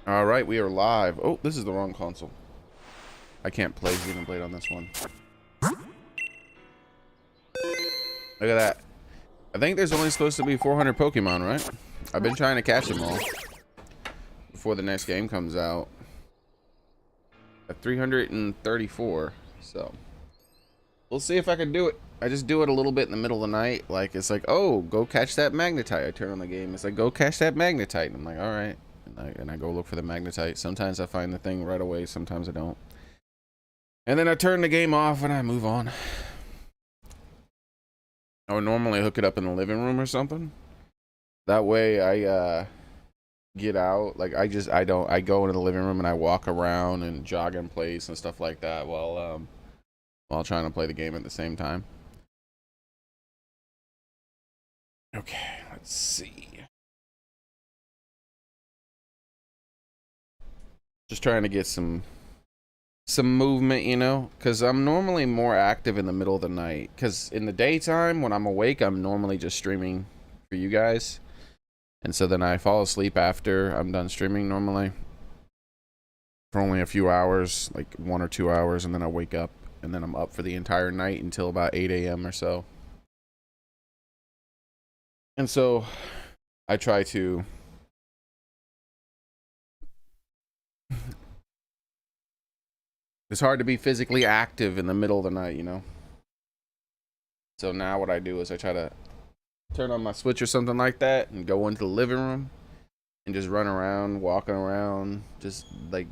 All right, we are live. Oh, this is the wrong console. I can't play Xenoblade on this one. Look at that. I think there's only supposed to be 400 Pokemon, right? I've been trying to catch them all before the next game comes out. At 334, so we'll see if I can do it. I just do it a little bit in the middle of the night. Like, it's like, oh, go catch that Magnetite. I turn on the game. It's like, go catch that Magnetite. And I'm like, all right. And I go look for the Magnetite. Sometimes I find the thing right away. Sometimes I don't. And then I turn the game off and I move on. I would normally hook it up in the living room or something. That way I get out. Like, I go into the living room and I walk around and jog in place and stuff like that while trying to play the game at the same time. Okay, let's see. Just trying to get some movement, you know, because I'm normally more active in the middle of the night. Because in the daytime, when I'm awake, I'm normally just streaming for you guys. And so then I fall asleep after I'm done streaming normally for only a few hours, like 1 or 2 hours, and then I wake up, and then I'm up for the entire night until about 8 a.m. or so. And so I try to it's hard to be physically active in the middle of the night, you know. So now what I do is I try to turn on my Switch or something like that and go into the living room and just run around, walking around, just be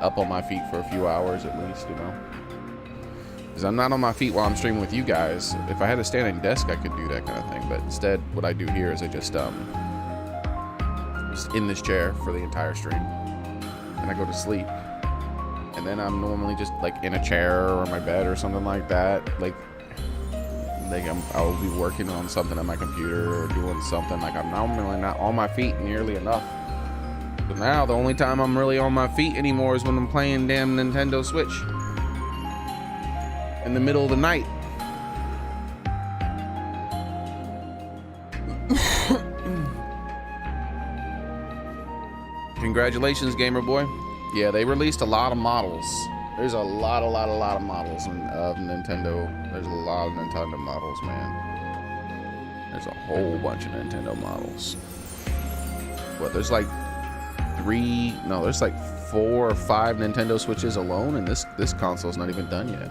up on my feet for a few hours at least, you know. Because I'm not on my feet while I'm streaming with you guys. If I had a standing desk, I could do that kind of thing. But instead, what I do here is I just in this chair for the entire stream. And I go to sleep. And then I'm normally just like in a chair or my bed or something like that. Like I'll be working on something on my computer or doing something. Like, I'm normally not on my feet nearly enough. But now the only time I'm really on my feet anymore is when I'm playing damn Nintendo Switch in the middle of the night. Congratulations, gamer boy. Yeah, they released a lot of models. There's a lot of models of Nintendo. There's a lot of Nintendo models, man. There's a whole bunch of Nintendo models. What, there's like there's like 4 or 5 Nintendo Switches alone, and this console's not even done yet.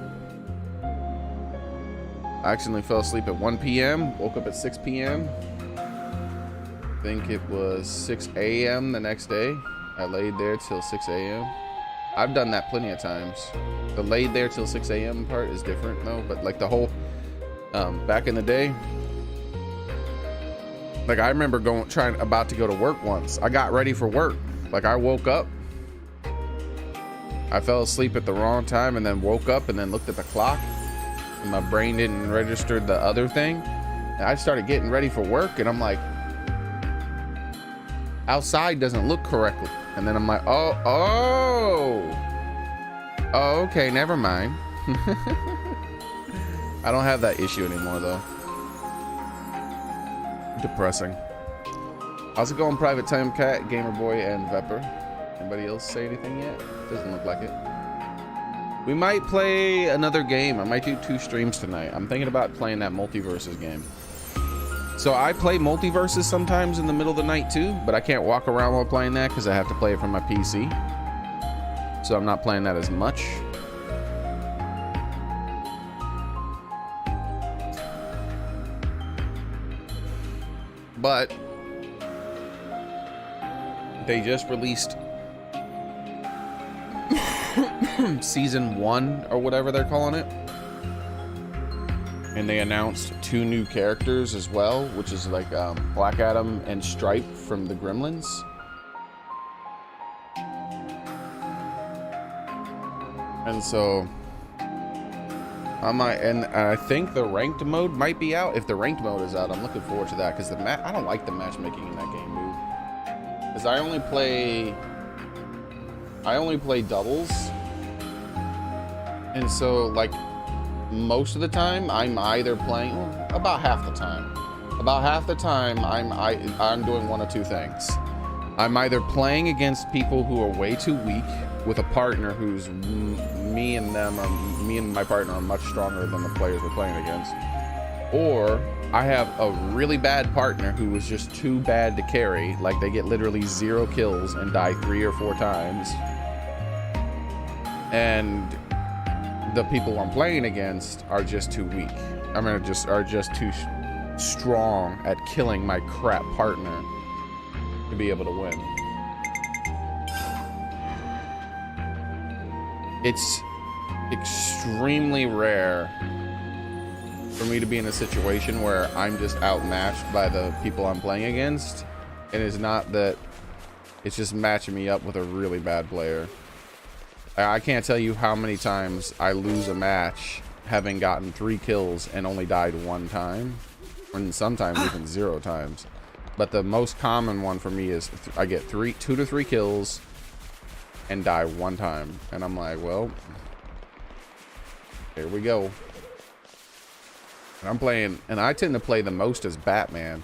I accidentally fell asleep at 1 p.m., woke up at 6 p.m. I think it was 6 a.m. the next day. I laid there till 6 a.m. I've done that plenty of times. The laid there till 6 a.m. part is different though, but like the whole back in the day, like I remember about to go to work once. I got ready for work. Like, I woke up, I fell asleep at the wrong time and then woke up and then looked at the clock and my brain didn't register the other thing. And I started getting ready for work and I'm like, outside doesn't look correctly. And then I'm like, oh, okay, never mind. I don't have that issue anymore though. Depressing. How's it going, Private Time Cat, Gamer Boy, and Vepper? Anybody else say anything yet? Doesn't look like it. We might play another game. I might do 2 streams tonight. I'm thinking about playing that Multiverses game. So I play Multiverses sometimes in the middle of the night too, but I can't walk around while playing that because I have to play it from my PC. So I'm not playing that as much. But they just released season 1 or whatever they're calling it. And they announced 2 new characters as well, which is like Black Adam and Stripe from the Gremlins. And so I think the ranked mode might be out. If the ranked mode is out, I'm looking forward to that because I don't like the matchmaking in that game, dude. Because I only play doubles, and so like most of the time I'm either playing, about half the time I'm doing one of 2 things. I'm either playing against people who are way too weak with a partner who's me and my partner are much stronger than the players we're playing against, or I have a really bad partner who is just too bad to carry, like they get literally 0 kills and die 3 or 4 times, and the people I'm playing against are just too weak. I mean, are just too strong at killing my crap partner to be able to win. It's extremely rare for me to be in a situation where I'm just outmatched by the people I'm playing against, and it's not that, it's just matching me up with a really bad player. I can't tell you how many times I lose a match having gotten 3 kills and only died 1 time, and sometimes even 0 times. But the most common one for me is I get 2 to 3 kills and die 1 time, and I'm like, well, here we go. And I'm playing, and I tend to play the most as Batman,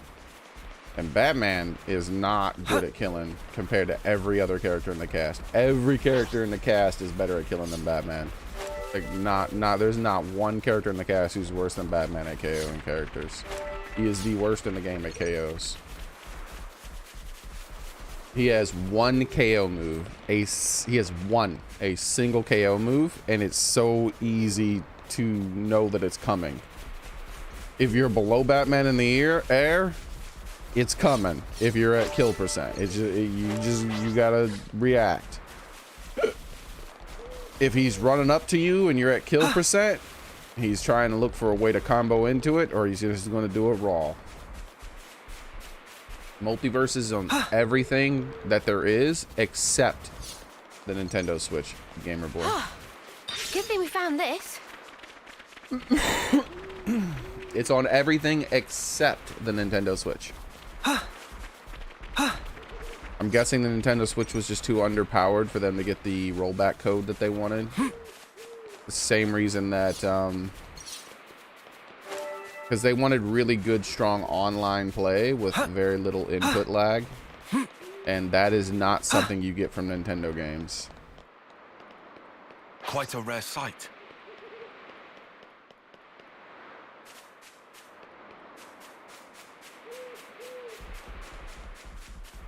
and Batman is not good at killing compared to every other character in the cast. Every character in the cast is better at killing than Batman. Like, there's not one character in the cast who's worse than Batman at KOing characters. He is the worst in the game at KOs. He has 1 KO move. He has a single KO move, and it's so easy to know that it's coming. If you're below Batman in the air, it's coming. If you're at kill percent, you gotta react. If he's running up to you and you're at kill percent, he's trying to look for a way to combo into it, or he's just going to do it raw. Multiverses on everything that there is except the Nintendo Switch, Gamer Boy. Good thing we found this. It's on everything except the Nintendo Switch. I'm guessing the Nintendo Switch was just too underpowered for them to get the rollback code that they wanted. The same reason that, because they wanted really good, strong online play with very little input lag. And that is not something you get from Nintendo games. Quite a rare sight.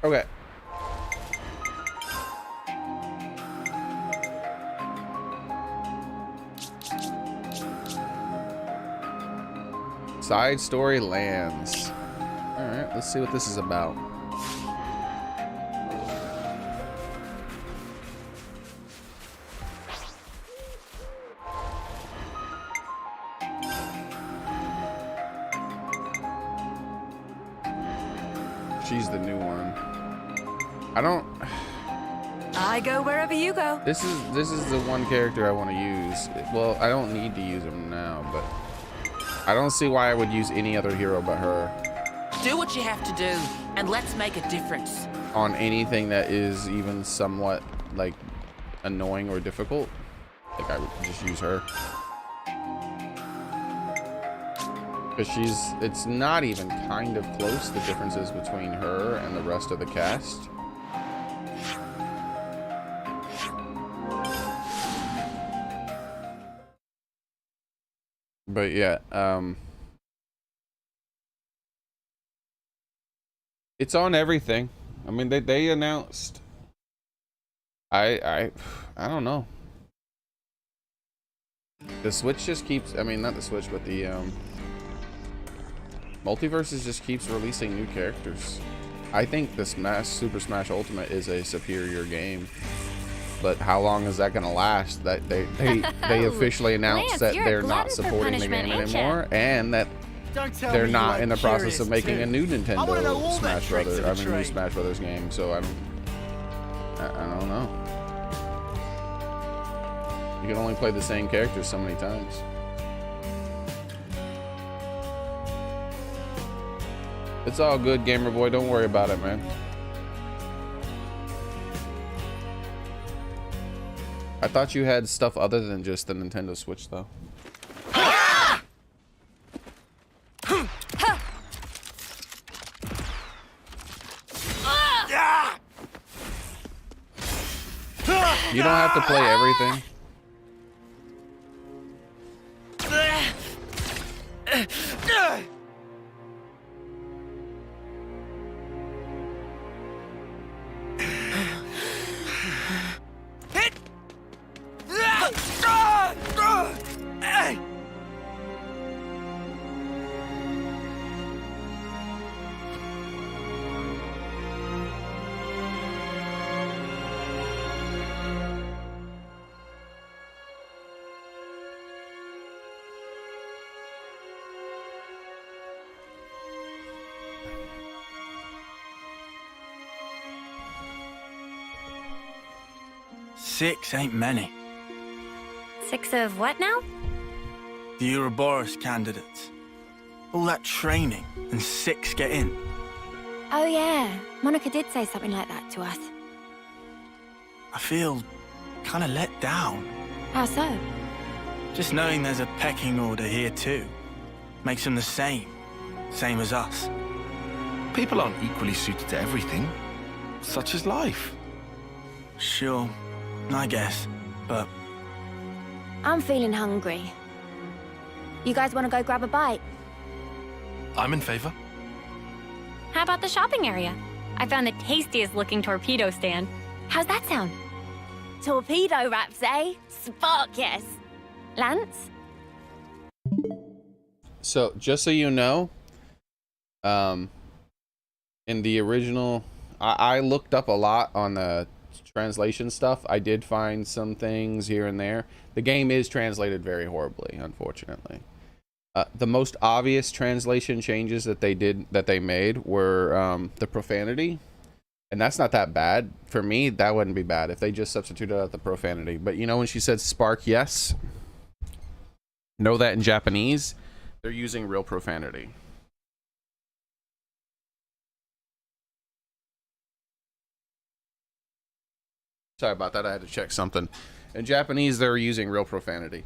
Okay. Side story lands. All right, let's see what this is about. She's the new one. I go wherever you go. This is the one character I want to use. Well, I don't need to use him now, but I don't see why I would use any other hero but her. Do what you have to do, and let's make a difference. On anything that is even somewhat, like, annoying or difficult, like, I would just use her. Because it's not even kind of close, the differences between her and the rest of the cast. But yeah, it's on everything. I mean, they announced. I don't know. The Switch just keeps. I mean, not the Switch, but the Multiverses just keeps releasing new characters. I think the Super Smash Ultimate is a superior game. But how long is that gonna last? That they officially announced Lance, that you're they're a not glutton for supporting the game punishment, ain't ya? anymore, and that they're not in the process of making a new Nintendo Smash Brothers. I mean, new Smash Brothers game. So I don't know. You can only play the same characters so many times. It's all good, Gamer Boy. Don't worry about it, man. I thought you had stuff other than just the Nintendo Switch, though. You don't have to play everything. Six ain't many. 6 of what now? The Ouroboros candidates. All that training, and 6 get in. Oh yeah, Monica did say something like that to us. I feel kind of let down. How so? Just knowing there's a pecking order here too. Makes them the same. Same as us. People aren't equally suited to everything. Such is life. Sure, I guess. But I'm feeling hungry. You guys want to go grab a bite? I'm in favor. How about the shopping area? I found the tastiest looking torpedo stand. How's that sound? Torpedo wraps, eh? Spark, yes. Lance? So, just so you know, in the original, I looked up a lot on the translation stuff. I did find some things here and there. The game is translated very horribly, unfortunately. The most obvious translation changes that they made were the profanity, and that's not that bad. For me, that wouldn't be bad if they just substituted out the profanity. But you know, when she said spark, yes, know that in Japanese, they're using real profanity. Sorry about that. I had to check something. In Japanese, they're using real profanity.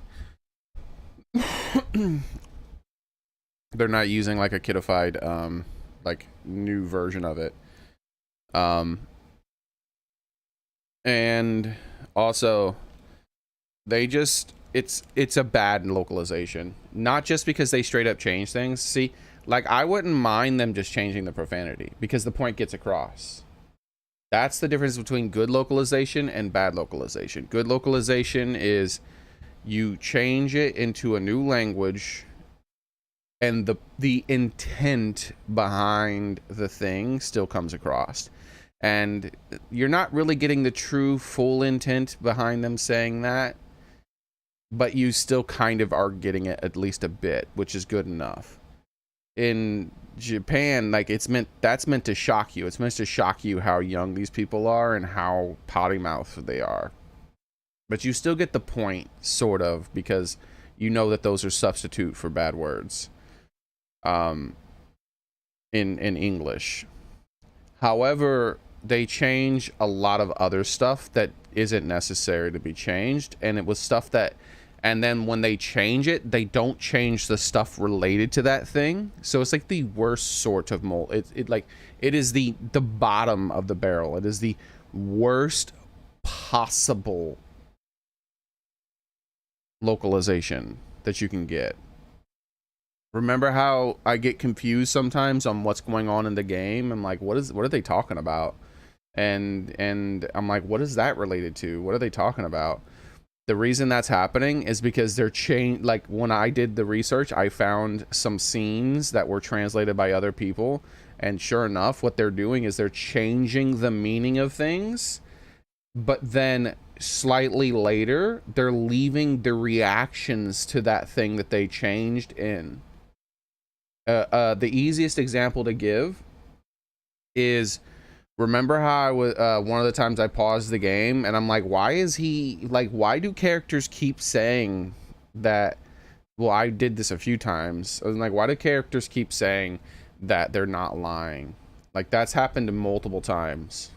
They're not using like a kidified, like new version of it. And also, they just it's a bad localization. Not just because they straight up change things. See, like I wouldn't mind them just changing the profanity because the point gets across. That's the difference between good localization and bad localization. Good localization is you change it into a new language and the intent behind the thing still comes across. And you're not really getting the true full intent behind them saying that, but you still kind of are getting it at least a bit, which is good enough. In Japan, like that's meant to shock you. It's meant to shock you how young these people are and how potty mouthed they are. But you still get the point, sort of, because you know that those are substitute for bad words. In English. However, they change a lot of other stuff that isn't necessary to be changed, and it was stuff that, and then when they change it, they don't change the stuff related to that thing. So it's like the worst sort of mold. It is the bottom of the barrel. It is the worst possible localization that you can get. Remember how I get confused sometimes on what's going on in the game? I'm like, what are they talking about? And I'm like, what is that related to? What are they talking about? The reason that's happening is because they're like when I did the research, I found some scenes that were translated by other people, and sure enough, what they're doing is they're changing the meaning of things, but then slightly later, they're leaving the reactions to that thing that they changed in. The easiest example to give is, remember how I was one of the times I paused the game and I'm like, why do characters keep saying that? Well, I did this a few times. I was like, why do characters keep saying that they're not lying? Like, that's happened multiple times.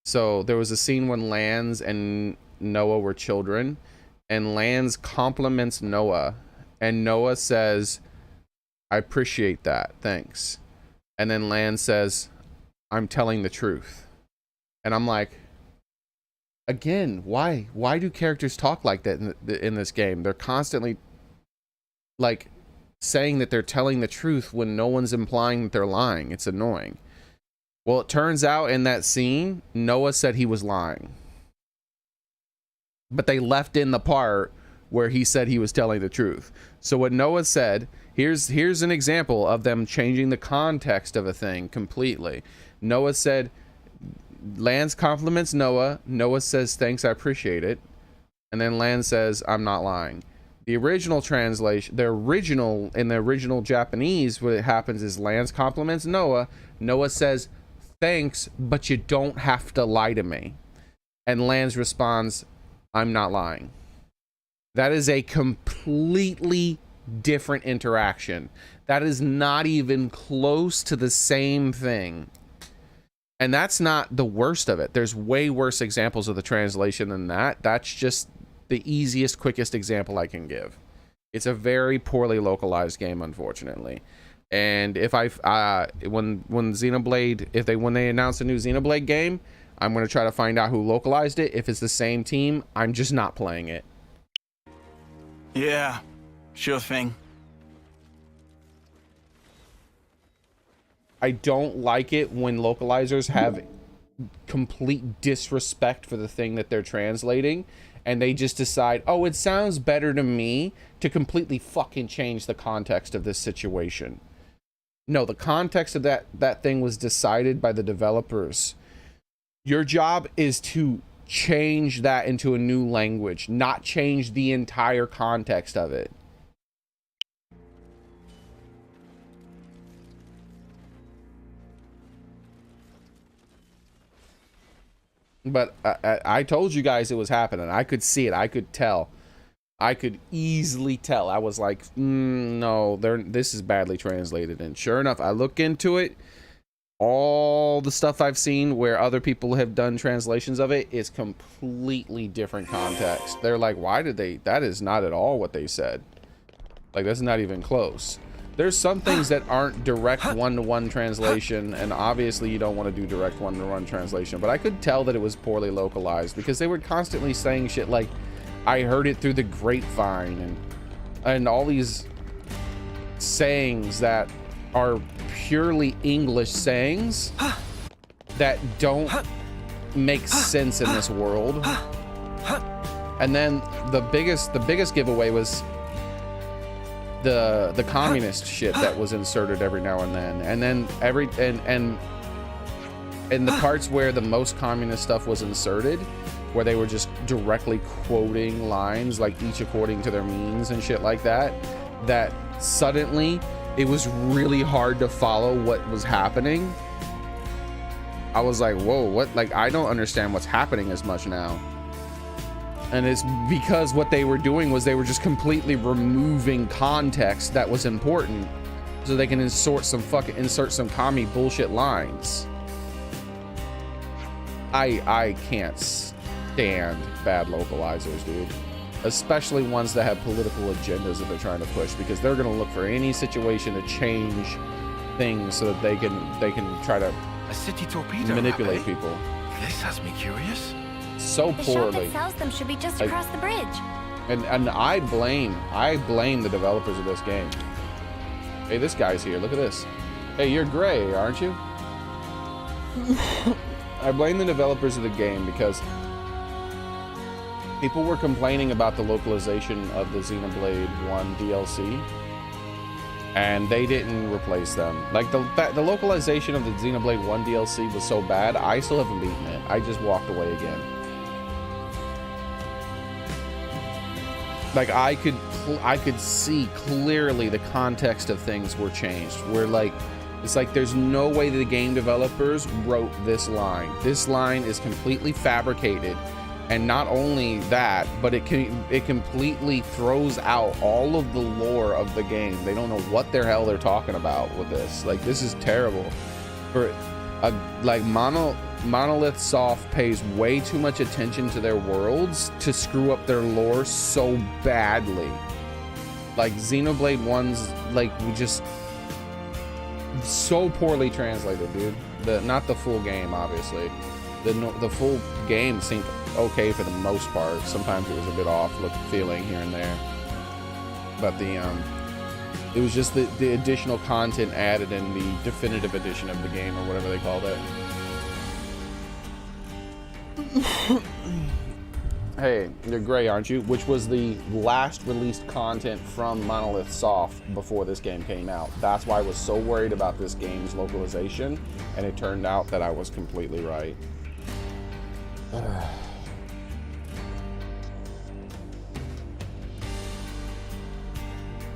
So there was a scene when Lance and Noah were children, and Lance compliments Noah, and Noah says, I appreciate that, thanks. And then Lance says, I'm telling the truth. And I'm like, again, why do characters talk like that in this game? They're constantly like saying that they're telling the truth when no one's implying that they're lying. It's annoying. Well, it turns out in that scene, Noah said he was lying, but they left in the part where he said he was telling the truth. So what Noah said, here's an example of them changing the context of a thing completely. Noah said, Lance compliments Noah. Noah says, thanks, I appreciate it. And then Lance says, I'm not lying. The original translation, in the original Japanese, what happens is Lance compliments Noah. Noah says, thanks, but you don't have to lie to me. And Lance responds, I'm not lying. That is a completely different interaction. That is not even close to the same thing. And that's not the worst of it. There's way worse examples of the translation than that. That's just the easiest, quickest example I can give. It's a very poorly localized game, unfortunately. And if when Xenoblade, when they announce a new Xenoblade game, I'm going to try to find out who localized it. If it's the same team, I'm just not playing it. Yeah, sure thing. I don't like it when localizers have complete disrespect for the thing that they're translating, and they just decide, oh, it sounds better to me, to completely fucking change the context of this situation. No, the context of that thing was decided by the developers. Your job is to change that into a new language, not change the entire context of it. But I told you guys it was happening. I could see it. I could tell. I could easily tell. I was like, no, this is badly translated. And sure enough, I look into it. All the stuff I've seen where other people have done translations of it is completely different context. They're like, why did they? That is not at all what they said. Like, that's not even close. There's some things that aren't direct one-to-one translation, and obviously you don't want to do direct one-to-one translation, but I could tell that it was poorly localized because they were constantly saying shit like, I heard it through the grapevine, and all these sayings that are purely English sayings that don't make sense in this world. And then the biggest giveaway was the communist shit that was inserted every now and then, and then and the parts where the most communist stuff was inserted, where they were just directly quoting lines, like each according to their means and shit like that, that suddenly it was really hard to follow what was happening. I was like, whoa, what? Like, I don't understand what's happening as much now. And it's because what they were doing was they were just completely removing context that was important so they can insert some commie bullshit lines. I can't stand bad localizers, dude. Especially ones that have political agendas that they're trying to push, because they're going to look for any situation to change things so that they can try to A city torpedo manipulate wrap, eh? people This has me curious. so The shop poorly. that sells them should be just Like- across the bridge. And I blame the developers of this game. Hey, this guy's here. Look at this. Hey, you're gray, aren't you? I blame the developers of the game because people were complaining about the localization of the Xenoblade 1 DLC, and they didn't replace them. Like, the localization of the Xenoblade 1 DLC was so bad, I still haven't beaten it. I just walked away again. Like, I could see clearly the context of things were changed. Where, like, it's like there's no way the game developers wrote this line. This line is completely fabricated. And not only that, but it completely throws out all of the lore of the game. They don't know what the hell they're talking about with this. Like, this is terrible. For like Monolith Soft pays way too much attention to their worlds to screw up their lore so badly. Like, Xenoblade 1's, like, so poorly translated, dude. Not the full game, obviously. The full game seemed okay for the most part. Sometimes it was a bit off feeling here and there, but it was just the additional content added in the definitive edition of the game, or whatever they called it. Hey, you're gray, aren't you? Which was the last released content from Monolith Soft before this game came out. That's why I was so worried about this game's localization, and it turned out that I was completely right.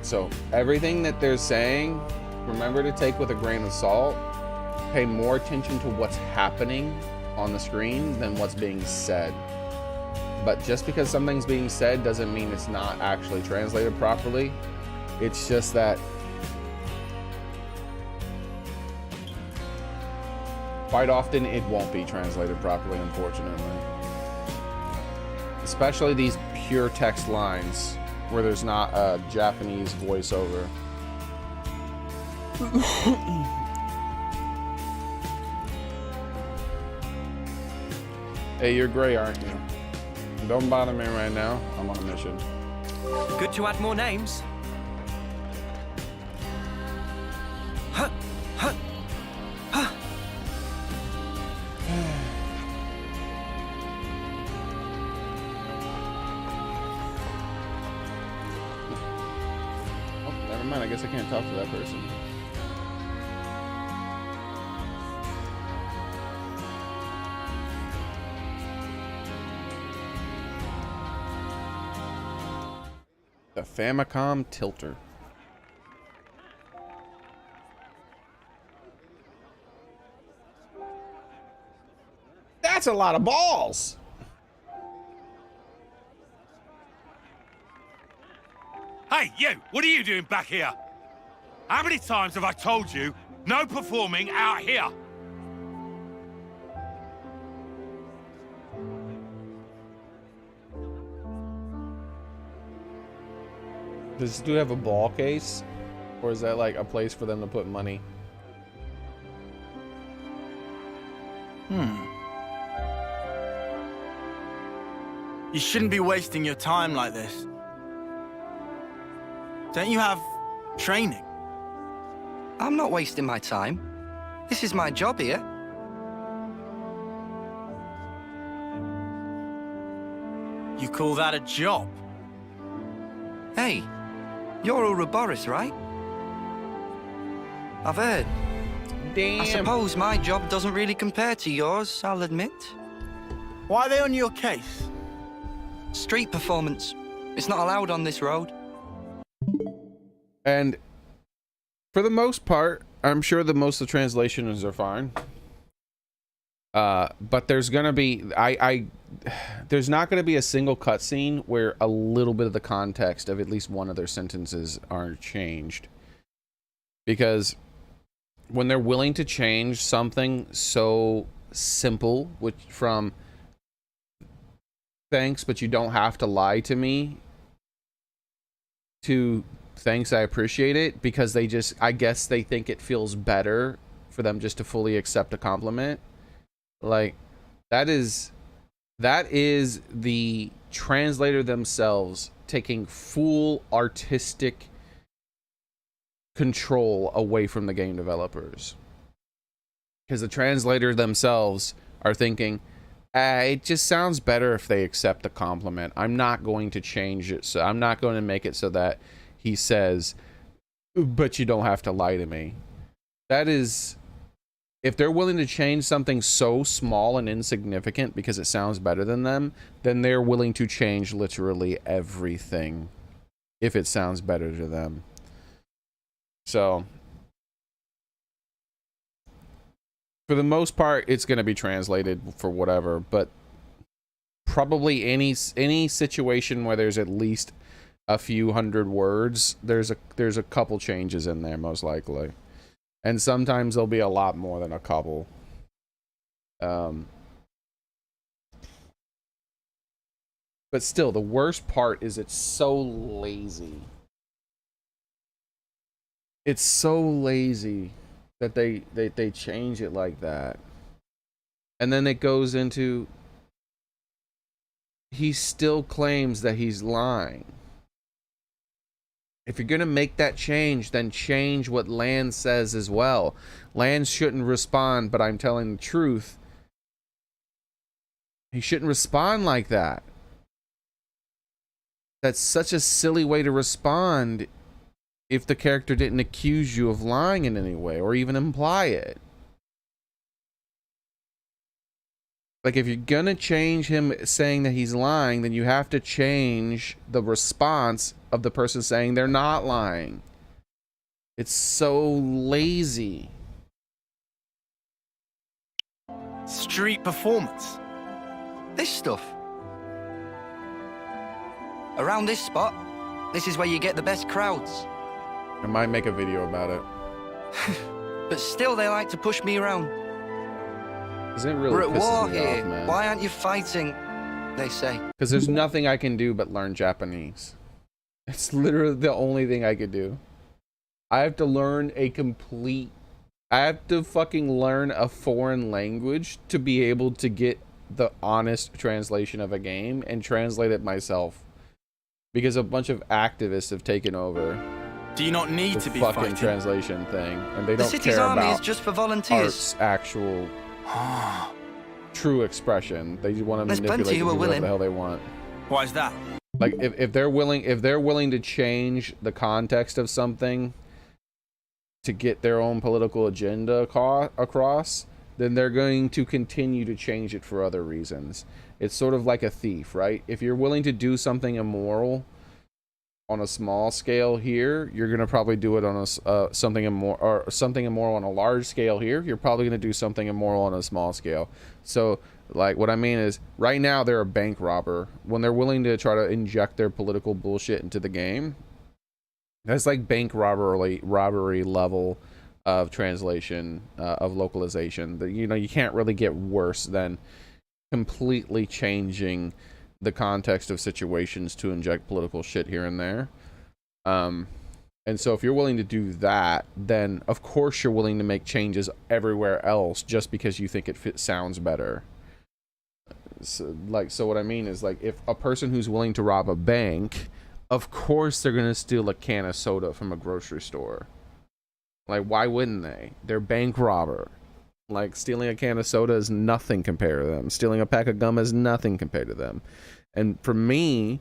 So everything that they're saying, remember to take with a grain of salt. Pay more attention to what's happening on the screen than what's being said. But just because something's being said doesn't mean it's not actually translated properly. It's just that quite often it won't be translated properly, unfortunately. Especially these pure text lines where there's not a Japanese voiceover. Hey, you're gray, aren't you? Don't bother me right now. I'm on a mission. Good to add more names. Huh, huh, huh. Oh, never mind. I guess I can't talk to that person. The Famicom Tilter. That's a lot of balls. Hey, you! What are you doing back here? How many times have I told you, no performing out here? Does this dude have a ball case? Or is that like a place for them to put money? You shouldn't be wasting your time like this. Don't you have training? I'm not wasting my time. This is my job here. You call that a job? Hey, you're Ouroboros, right? I've heard. Damn. I suppose my job doesn't really compare to yours, I'll admit. Why are they on your case? Street performance. It's not allowed on this road. And for the most part, I'm sure that most of the translations are fine. But there's gonna be there's not gonna be a single cutscene where a little bit of the context of at least one of their sentences aren't changed. Because when they're willing to change something so simple, which from thanks, but you don't have to lie to me, to thanks, I appreciate it, because they just, I guess they think it feels better for them just to fully accept a compliment. Like, that is the translator themselves taking full artistic control away from the game developers. Because the translator themselves are thinking, it just sounds better if they accept the compliment. I'm not going to change it, so I'm not going to make it so that he says, but you don't have to lie to me. That is, if they're willing to change something so small and insignificant because it sounds better than them, then they're willing to change literally everything if it sounds better to them. So, for the most part, it's going to be translated for whatever, but probably any situation where there's at least a few hundred words, there's a couple changes in there, most likely. And sometimes there'll be a lot more than a couple. But still, the worst part is it's so lazy. It's so lazy. that they change it like that. And then it goes into, he still claims that he's lying. If you're going to make that change, then change what Lan says as well. Lan shouldn't respond, but I'm telling the truth. He shouldn't respond like that. That's such a silly way to respond if the character didn't accuse you of lying in any way or even imply it. Like, if you're gonna change him saying that he's lying, then you have to change the response of the person saying they're not lying. It's so lazy. Street performance. This stuff. Around this spot, this is where you get the best crowds. I might make a video about it. But still, they like to push me around. It really We're at pisses war me here. off, man. Why aren't you fighting? They say. Because there's nothing I can do but learn Japanese. It's literally the only thing I could do. I have to learn I have to fucking learn a foreign language to be able to get the honest translation of a game and translate it myself. Because a bunch of activists have taken over Do you not need the to be fucking fighting? translation thing. And they The don't city's care army is about just for volunteers. art's actual true expression. They want to There's manipulate plenty who to are do whatever willing. the hell they want. Why is that? Like if they're willing to change the context of something to get their own political agenda across, then they're going to continue to change it for other reasons. It's sort of like a thief, right? If you're willing to do something immoral on a small scale here, you're gonna probably do it on a something immoral on a large scale here. You're probably gonna do something immoral on a small scale. So, like, what I mean is, right now they're a bank robber. When they're willing to try to inject their political bullshit into the game, that's like bank robbery level of translation, of localization. You know, you can't really get worse than completely changing the context of situations to inject political shit here and there. And so if you're willing to do that, then of course you're willing to make changes everywhere else just because you think it sounds better. So what I mean is, like, if a person who's willing to rob a bank, of course they're gonna steal a can of soda from a grocery store. Like, why wouldn't they? They're bank robber. Like, stealing a can of soda is nothing compared to them. Stealing a pack of gum is nothing compared to them. And for me,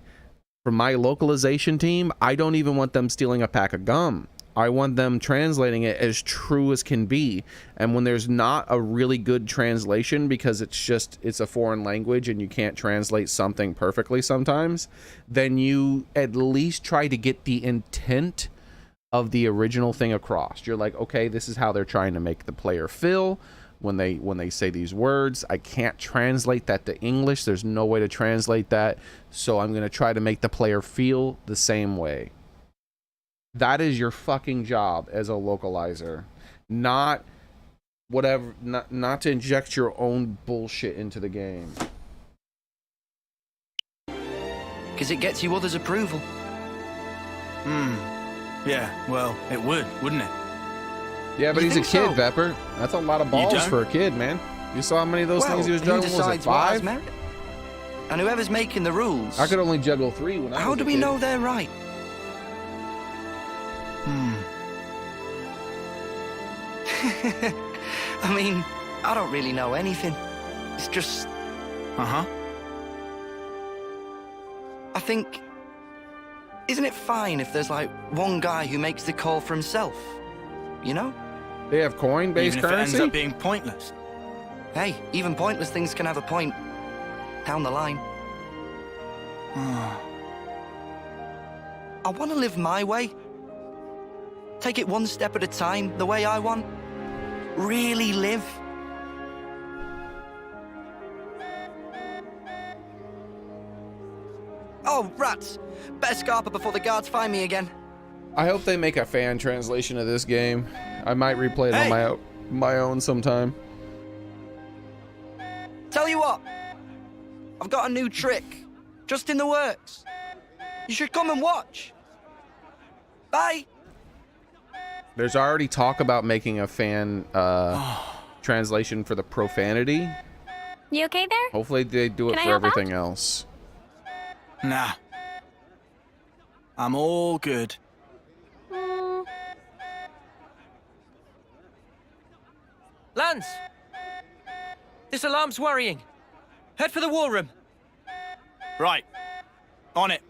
for my localization team, I don't even want them stealing a pack of gum. I want them translating it as true as can be. And when there's not a really good translation because it's a foreign language and you can't translate something perfectly sometimes, then you at least try to get the intent of the original thing across. You're like, okay, this is how they're trying to make the player feel when they say these words. I can't translate that to English. There's no way to translate that. So I'm going to try to make the player feel the same way. That is your fucking job as a localizer. Not to inject your own bullshit into the game. Because it gets you others' approval. Yeah, well, it would, wouldn't it? Yeah, but You he's a think kid, so? Vepper. That's a lot of balls don't? for a kid, man. You saw how many of those things he was who juggling? Was it decides what has 5? merit? And whoever's making the rules, I could only juggle 3 when I was how a do we kid. know they're right? I mean, I don't really know anything. It's just, Uh-huh. I think, isn't it fine if there's like one guy who makes the call for himself? You know? They have coin-based Even if it currency? ends up being pointless. Hey, even pointless things can have a point down the line. I want to live my way. Take it one step at a time, the way I want. Really live. Oh, rats! Better scarper before the guards find me again. I hope they make a fan translation of this game. I might replay it Hey! on my own sometime. Tell you what, I've got a new trick, just in the works. You should come and watch. Bye. There's already talk about making a fan translation for the profanity. You okay there? Hopefully they do it Can I for help everything else. Nah. I'm all good. Lance! This alarm's worrying. Head for the war room. Right. On it.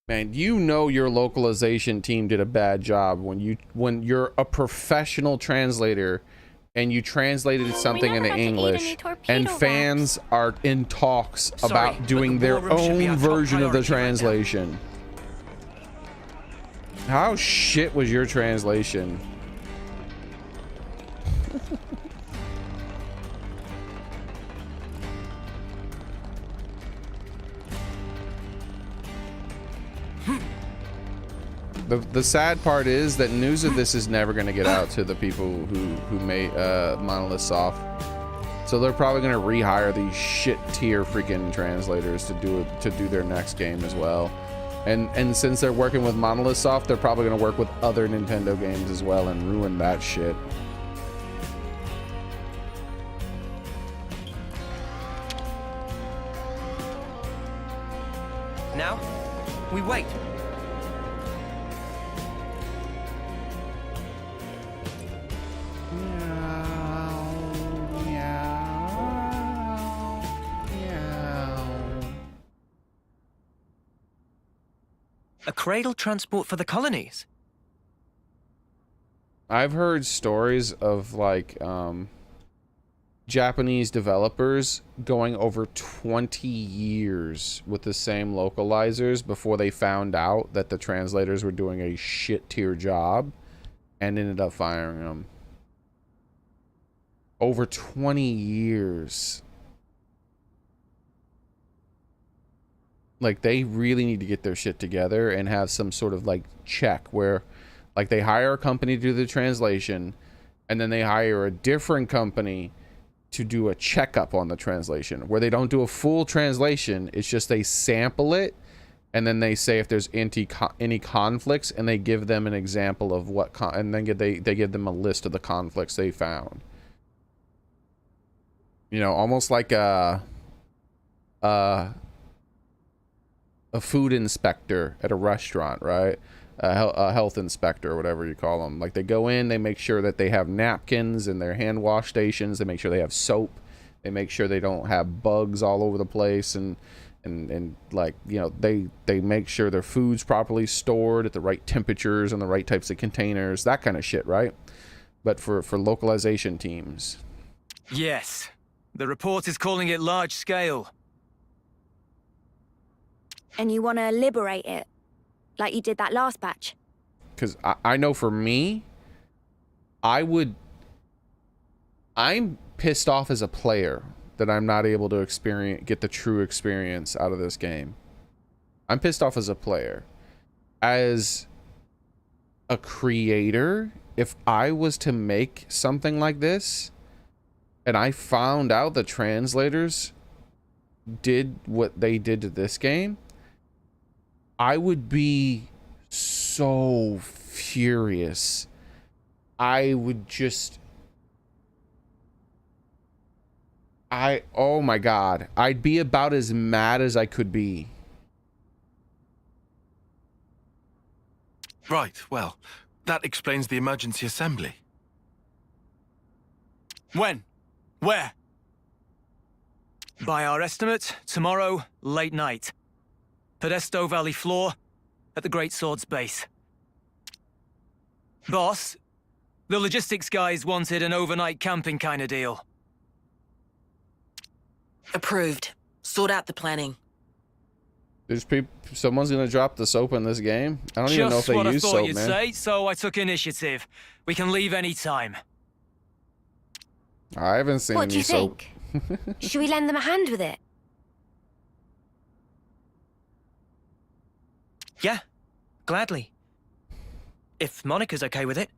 Man, you know your localization team did a bad job when you're a professional translator and you translated something into English and fans are in talks about doing their own version of the translation. How shit was your translation? The sad part is that news of this is never going to get out to the people who made Monolith Soft. So they're probably going to rehire these shit tier freaking translators to do their next game as well. And since they're working with Monolith Soft, they're probably going to work with other Nintendo games as well and ruin that shit. Now, we wait. A cradle transport for the colonies? I've heard stories of like Japanese developers going over 20 years with the same localizers before they found out that the translators were doing a shit tier job and ended up firing them. Over 20 years. Like, they really need to get their shit together and have some sort of like check where like they hire a company to do the translation and then they hire a different company to do a checkup on the translation, where they don't do a full translation. It's just they sample it and then they say if there's any conflicts, and they give them an example of what and then they give them a list of the conflicts they found. You know, almost like a food inspector at a restaurant, right? A health inspector or whatever you call them. Like, they go in, they make sure that they have napkins in their hand wash stations, they make sure they have soap, they make sure they don't have bugs all over the place, and like, you know, they make sure their food's properly stored at the right temperatures and the right types of containers, that kind of shit, right? But for localization teams. Yes. The report is calling it large scale. And you want to liberate it, like you did that last batch? Because I know for me, I'm pissed off as a player that I'm not able to get the true experience out of this game. I'm pissed off as a player. As a creator, if I was to make something like this, and I found out the translators did what they did to this game, I would be so furious. I would just... oh my god. I'd be about as mad as I could be. Right, well, that explains the emergency assembly. When? Where? By our estimate, tomorrow, late night. Podesto Valley floor, at the Great Sword's base. Boss, the logistics guys wanted an overnight camping kind of deal. Approved. Sort out the planning. There's someone's gonna drop the soap in this game. I don't even know if they use soap, man. Just what I thought you'd say, so I took initiative. We can leave any time. I haven't seen What do any you soap. think? Should we lend them a hand with it? Yeah, gladly. If Monica's okay with it.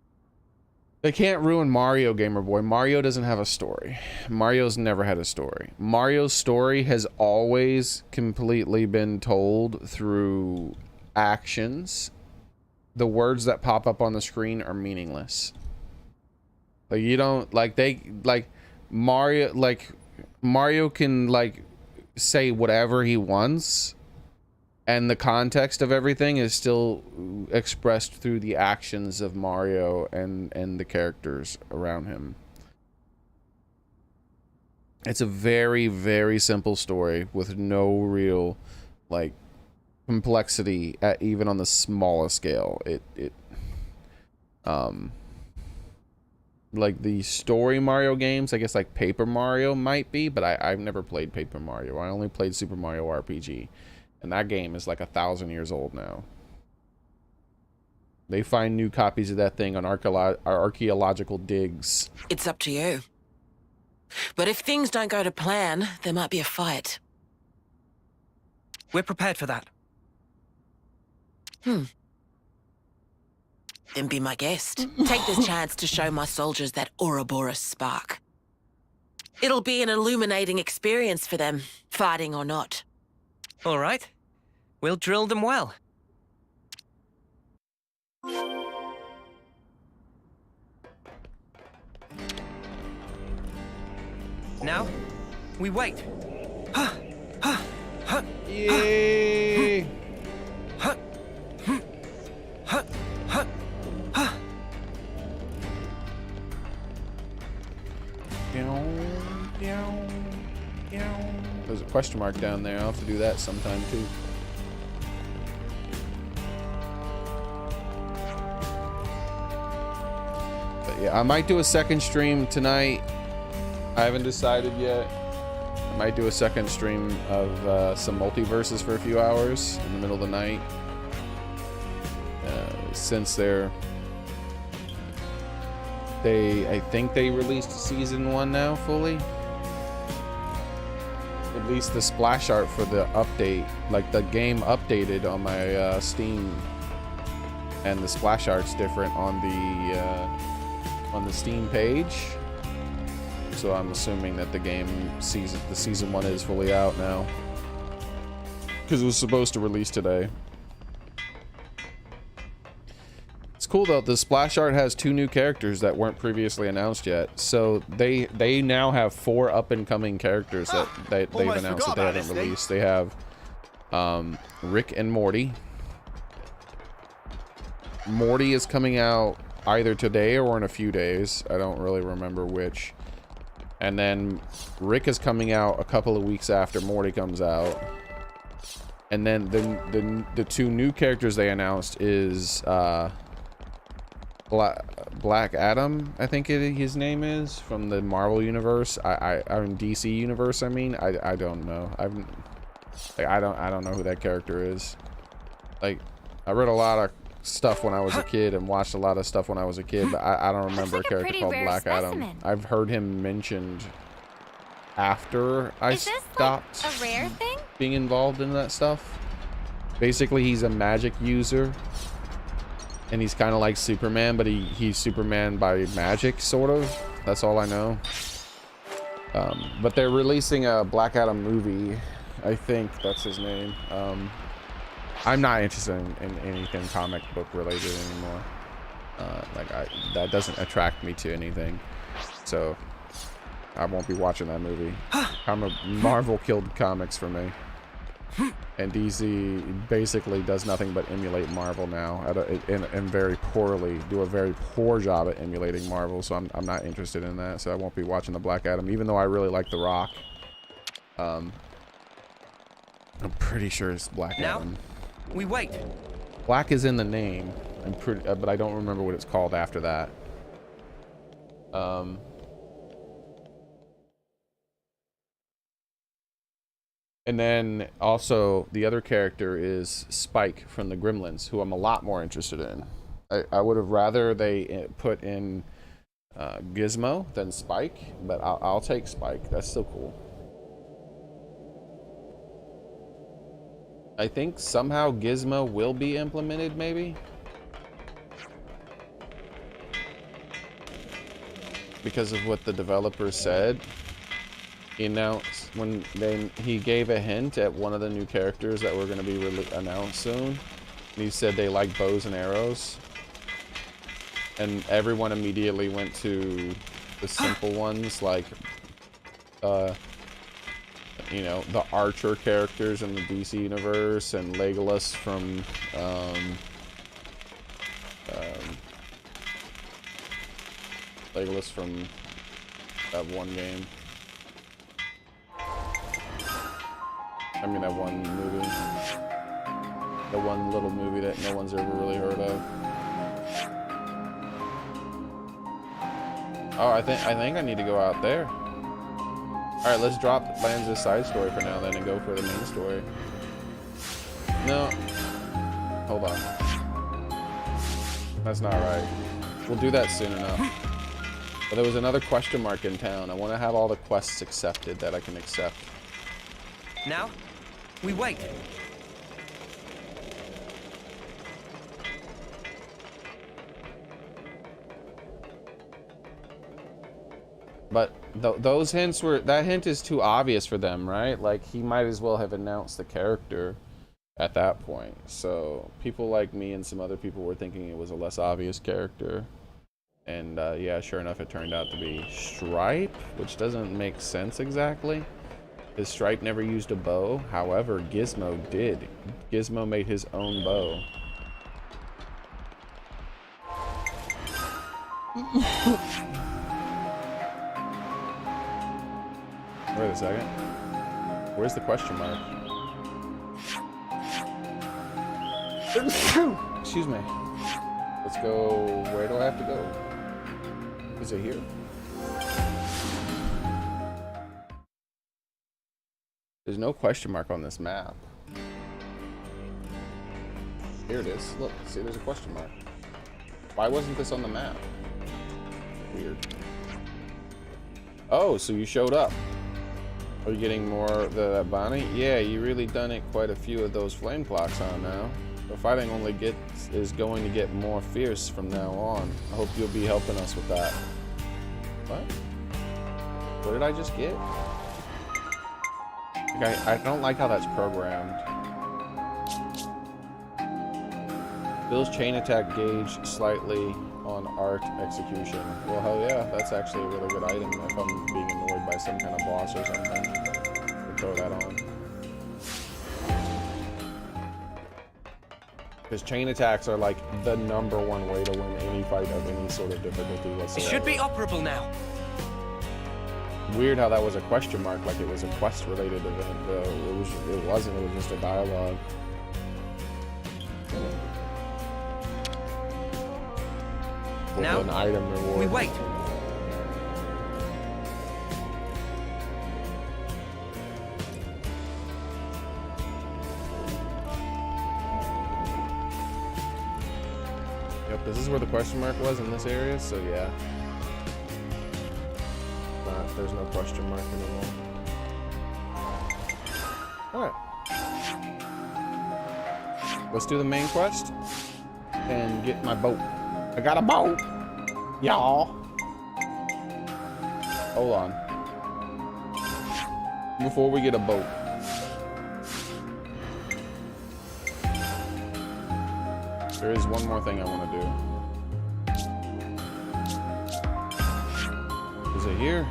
They can't ruin Mario, Gamer Boy. Mario doesn't have a story. Mario's never had a story. Mario's story has always completely been told through actions. The words that pop up on the screen are meaningless. Like, you don't, like, Mario can, like, say whatever he wants, and the context of everything is still expressed through the actions of Mario and the characters around him. It's a very, very simple story with no real, like, complexity at even on the smallest scale. Like the story Mario games, I guess like Paper Mario might be, but I've never played Paper Mario. I only played Super Mario RPG. And that game is like 1,000 years old now. They find new copies of that thing on archaeological digs. It's up to you. But if things don't go to plan, there might be a fight. We're prepared for that. Then be my guest. Take this chance to show my soldiers that Ouroboros spark. It'll be an illuminating experience for them, fighting or not. All right. We'll drill them well. Now, we wait. Yay! There's a question mark down there. I'll have to do that sometime too. But yeah, I might do a second stream tonight. I haven't decided yet. I might do a second stream of some multiverses for a few hours in the middle of the night. Since I think they released season 1 now fully. At least the splash art for the update, like the game updated on my Steam, and the splash art's different on the Steam page. So I'm assuming that the season 1 is fully out now, because it was supposed to release today. It's cool though. The splash art has 2 new characters that weren't previously announced yet. So they now have 4 up and coming characters that they've announced that they haven't released. They have Rick and Morty. Morty is coming out either today or in a few days. I don't really remember which. And then Rick is coming out a couple of weeks after Morty comes out. And then the 2 new characters they announced is Black Adam, I think his name is, from the Marvel universe. I mean DC universe. I mean, I don't know. I don't know who that character is. Like, I read a lot of stuff when I was a kid and watched a lot of stuff when I was a kid, but I don't remember a character called Black Adam. I've heard him mentioned after I stopped like a rare thing? being involved in that stuff. Basically, he's a magic user. And he's kind of like Superman, but he's Superman by magic, sort of. That's all I know. But they're releasing a Black Adam movie. I think that's his name. I'm not interested in anything comic book related anymore. That doesn't attract me to anything. So I won't be watching that movie. Marvel killed comics for me. And DC basically does nothing but emulate Marvel now, and very poorly, do a very poor job at emulating Marvel. So I'm not interested in that. So I won't be watching the Black Adam, even though I really like The Rock. I'm pretty sure it's Black Adam. We wait. Black is in the name. I'm pretty, but I don't remember what it's called after that. And then also the other character is Spike from the Gremlins, who I'm a lot more interested in. I would have rather they put in Gizmo than Spike, but I'll take Spike. That's still cool. I think somehow Gizmo will be implemented, maybe. because of what the developer said. He announced when he gave a hint at one of the new characters that were going to be announced soon. And he said they like bows and arrows, and everyone immediately went to the simple ones like, you know, the Archer characters in the DC universe and Legolas from that one game. I mean, that one movie. The one little movie that no one's ever really heard of. Oh, I think I need to go out there. Alright, let's drop Lanza's side story for now then and go for the main story. No. Hold on. That's not right. We'll do that soon enough. But there was another question mark in town. I want to have all the quests accepted that I can accept. Now, we wait. But those hints were, that hint is too obvious for them, right? Like, he might as well have announced the character at that point. So people like me and some other people were thinking it was a less obvious character. And yeah, sure enough, it turned out to be Stripe, which doesn't make sense exactly. His Stripe never used a bow. However, Gizmo did. Gizmo made his own bow. Wait a second. Where's the question mark? Excuse me. Let's go. Where do I have to go? Is it here? There's no question mark on this map. Here it is. Look, see, there's a question mark. Why wasn't this on the map? Weird. Oh, so you showed up. Are you getting more of that bounty? Yeah, you really done it quite a few of those flame clocks on now. The fighting only is going to get more fierce from now on. I hope you'll be helping us with that. What? What did I just get? Okay, I don't like how that's programmed. Bill's chain attack gauge slightly on art execution. Well, hell yeah, that's actually a really good item if I'm being annoyed by some kind of boss or something. We'll throw that on. Because chain attacks are like the #1 way to win any fight of any sort of difficulty whatsoever. It should be operable now. Weird how that was a question mark, like it was a quest related event though. It wasn't, it was just a dialogue. With Now, an item reward. we wait. Yep, this is where the question mark was in this area, so yeah. There's no question mark anymore. Alright. Let's do the main quest and get my boat. I got a boat! Y'all! Hold on. Before we get a boat. There is one more thing I want to do. Is it here?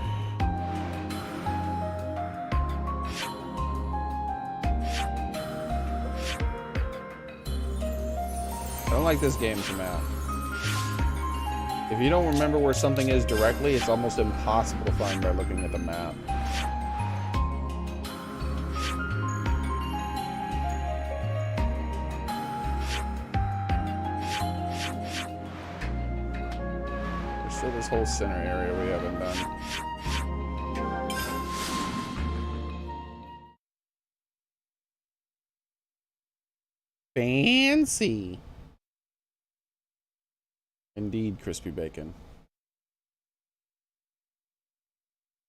I don't like this game's map. If you don't remember where something is directly, it's almost impossible to find by looking at the map. There's still this whole center area we haven't done. Fancy. Indeed, crispy bacon.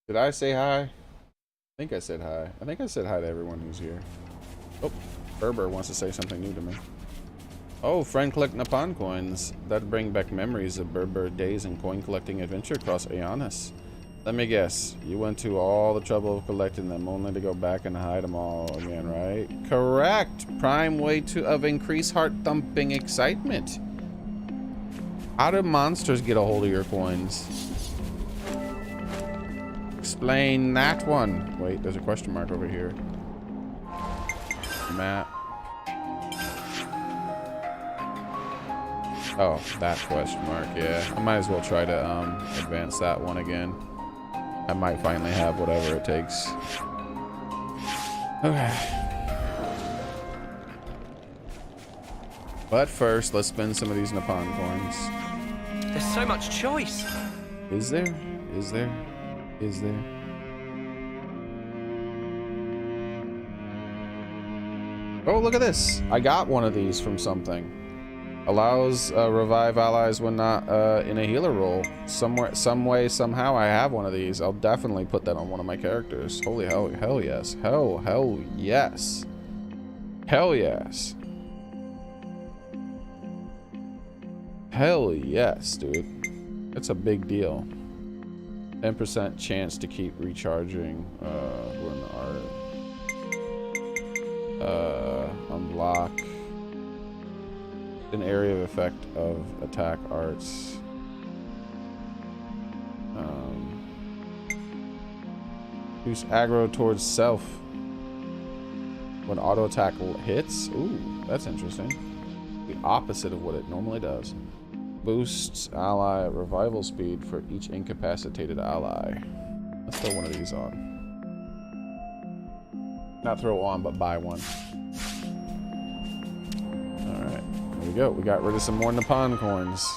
Did I say hi? I think I said hi. I think I said hi to everyone who's here. Oh, Berber wants to say something new to me. Oh, friend collect Nippon coins. That bring back memories of Berber days and coin collecting adventure across Aeonis. Let me guess, you went to all the trouble of collecting them only to go back and hide them all again, right? Correct! Prime way of increase heart thumping excitement. How do monsters get a hold of your coins? Explain that one. Wait, there's a question mark over here. Map. Oh, that question mark, yeah. I might as well try to advance that one again. I might finally have whatever it takes. Okay. But first, let's spend some of these Nippon coins. There's so much choice. Is there? Is there? Is there? Oh, look at this. I got one of these from something. Allows revive allies when not in a healer role. Somewhere, some way, somehow I have one of these. I'll definitely put that on one of my characters. Holy hell, hell yes. Hell yes. Hell yes. Hell yes, dude. It's a big deal. 10% chance to keep recharging when art. Unblock. An area of effect of attack arts. Use aggro towards self when auto attack hits. Ooh, that's interesting. The opposite of what it normally does. Boosts ally revival speed for each incapacitated ally. Let's throw one of these on. Not throw on, but buy one. Alright, there we go. We got rid of some more Nippon coins.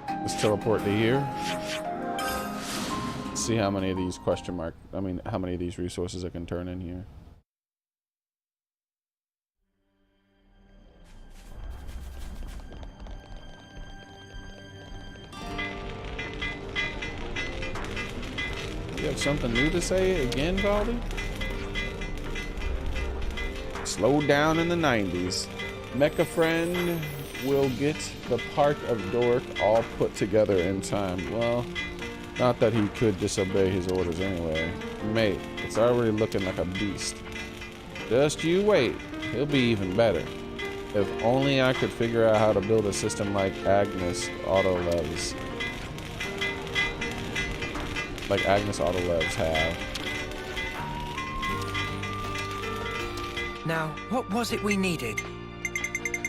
Let's teleport to here. See how many of these how many of these resources I can turn in here. You have something new to say again, Baldy? Slowed down in the 90s. Mecha Friend will get the Park of Dork all put together in time. Well, not that he could disobey his orders anyway. Mate, it's already looking like a beast. Just you wait. He'll be even better. If only I could figure out how to build a system like Agnes Autolevs. Like Agnes Autolevs have. Now, what was it we needed?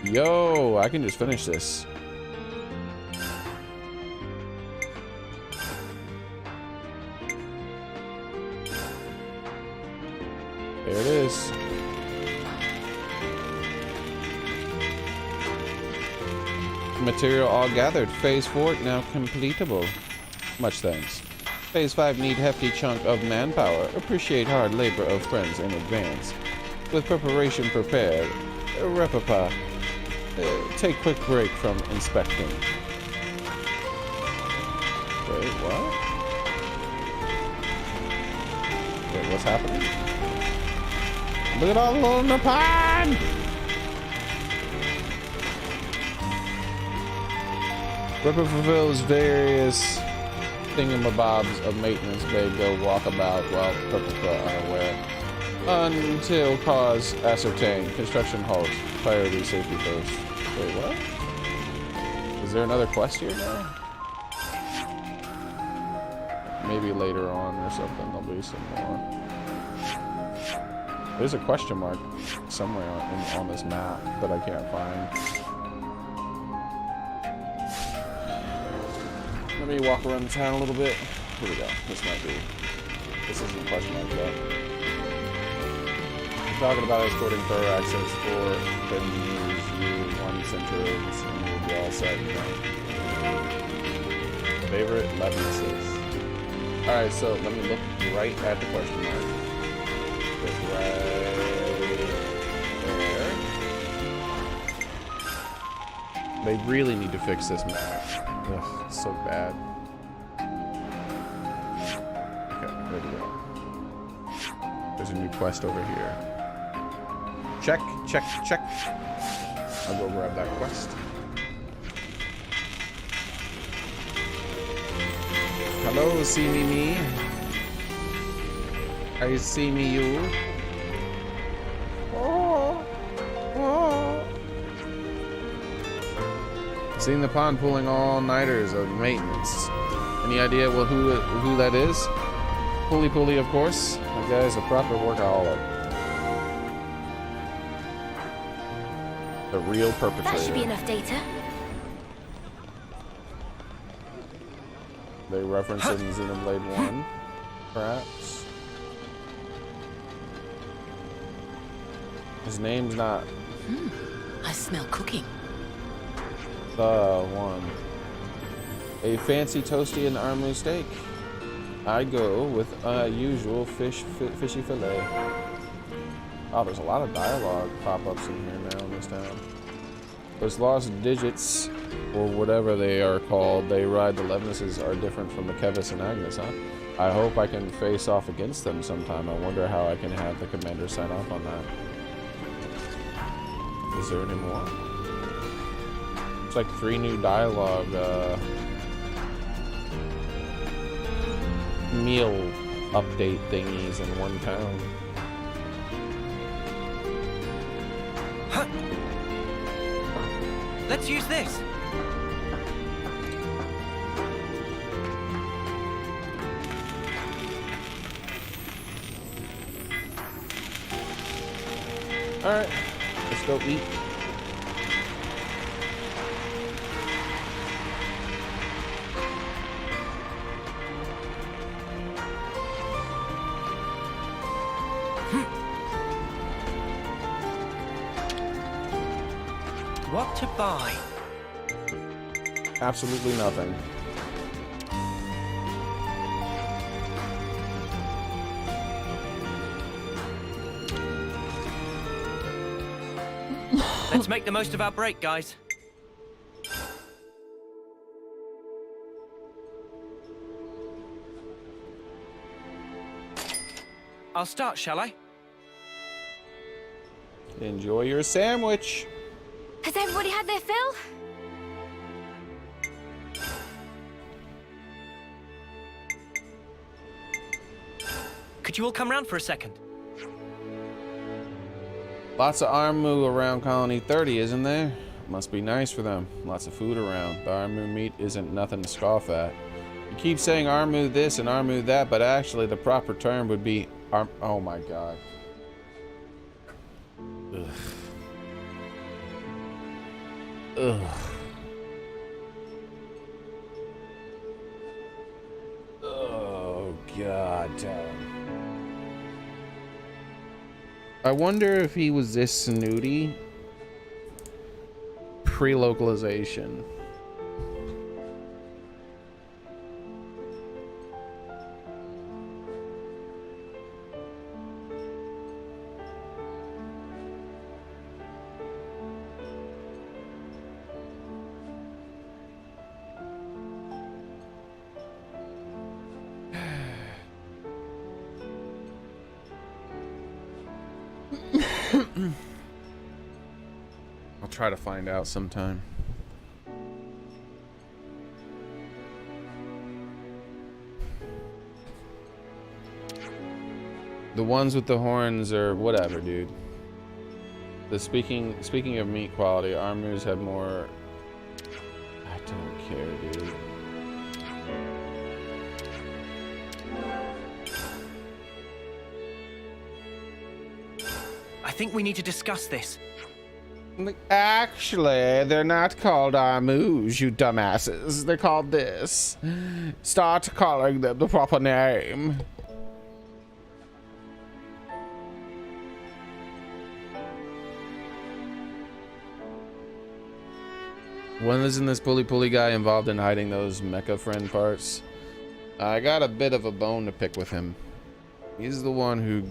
Yo, I can just finish this. There it is. Material all gathered. Phase 4 now completable. Much thanks. Phase 5 need hefty chunk of manpower. Appreciate hard labor of friends in advance. With preparation prepared, Repapa, take quick break from inspecting. Wait, what? Wait, what's happening? Look at all the little Nippon! Reppa fulfills various thingamabobs of maintenance bay go walkabout while Reppa unaware. Until cause ascertained. Construction halt. Priority safety first. Wait, what? Is there another quest here now? Maybe later on or something there'll be some more. There's a question mark somewhere on this map that I can't find. Let me walk around the town a little bit. Here we go. This might be. This isn't a question mark though. Talking about escorting thorough access for then use you 1 sentence and you'll be all set, you know. Favorite Levinuses. Alright, so let me look right at the question mark. Just right there. They really need to fix this map. Ugh, it's so bad. Okay, there we go. There's a new quest over here. Check, check, check. I'll go grab that quest. Hello, see me. I see me you. Oh. Seen the pond pulling all-nighters of maintenance. Any idea who that is? Pulley, of course. That guy's a proper workaholic. The real perpetrator. That should be enough data. They reference it in Xenoblade 1, perhaps. His name's not I smell cooking. the one. A fancy toasty and armley steak. I go with usual fishy fillet. Oh, there's a lot of dialogue pop-ups in here now in this town. Those lost digits, or whatever they are called, they ride the Levnesses are different from the Kevis and Agnes, huh? I hope I can face off against them sometime. I wonder how I can have the commander sign off on that. Is there any more? It's like 3 new dialogue meal update thingies in one town. Huh. Let's use this. Alright, let's go eat. What to buy? Absolutely nothing. Let's make the most of our break, guys. I'll start, shall I? Enjoy your sandwich. Has everybody had their fill? Could you all come round for a second? Lots of Armu around Colony 30, isn't there? Must be nice for them. Lots of food around. The Armu meat isn't nothing to scoff at. You keep saying Armu this and Armu that, but actually the proper term would be oh my god. Ugh. Ugh. Oh god. I wonder if he was this snooty pre-localization. I'll try to find out sometime. The ones with the horns are whatever, dude. The speaking of meat quality, Armus have more. I don't care, dude. I think we need to discuss this. Actually, they're not called Armus, you dumbasses. They're called this. Start calling them the proper name. When isn't this pulley guy involved in hiding those mecha friend parts? I got a bit of a bone to pick with him. He's the one who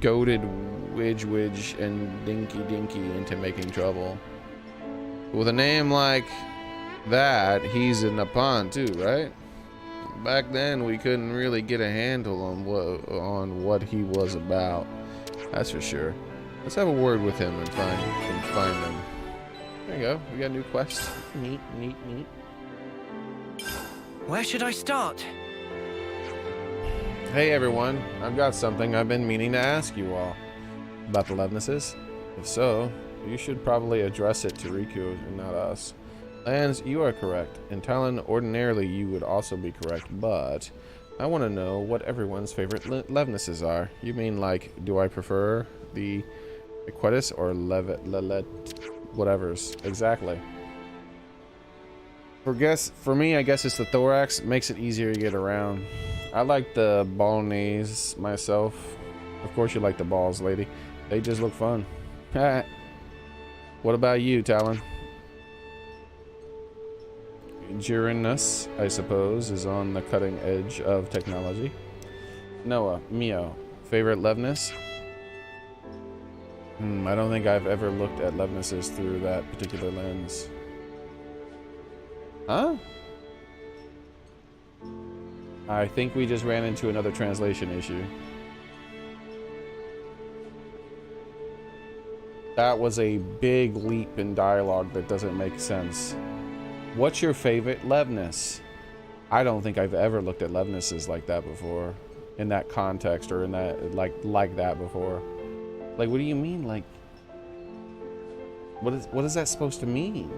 goaded Widge and Dinky into making trouble. With a name like that, he's in a pond too, right? Back then, we couldn't really get a handle on what he was about. That's for sure. Let's have a word with him and find them. There you go. We got a new quest. Neat, neat, neat. Where should I start? Hey everyone, I've got something I've been meaning to ask you all about the Levnesses. If so, you should probably address it to Riku and not us. Lance, you are correct. In Talon, ordinarily you would also be correct, but I want to know what everyone's favorite Levnesses are. You mean like, do I prefer the Equitus or whatever's exactly? For me, I guess it's the thorax. It makes it easier to get around. I like the bolognese myself. Of course you like the balls, lady. They just look fun. What about you, Talon? Uranus, I suppose, is on the cutting edge of technology. Noah, Mio, favorite Levness? I don't think I've ever looked at Levnesses through that particular lens. Huh? I think we just ran into another translation issue. That was a big leap in dialogue that doesn't make sense. What's your favorite Levness? I don't think I've ever looked at Levnesses like that before. In that context or in that like that before. Like, what do you mean? Like, what is that supposed to mean?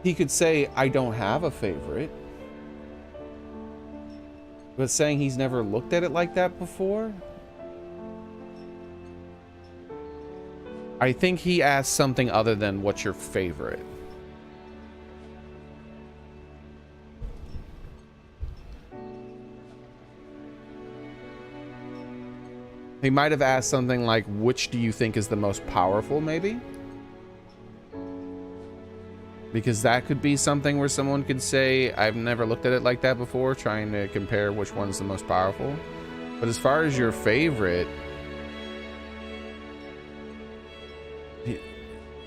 He could say, I don't have a favorite. But saying he's never looked at it like that before? I think he asked something other than what's your favorite. He might have asked something like, which do you think is the most powerful, maybe? Because that could be something where someone could say, I've never looked at it like that before, trying to compare which one's the most powerful. But as far as your favorite,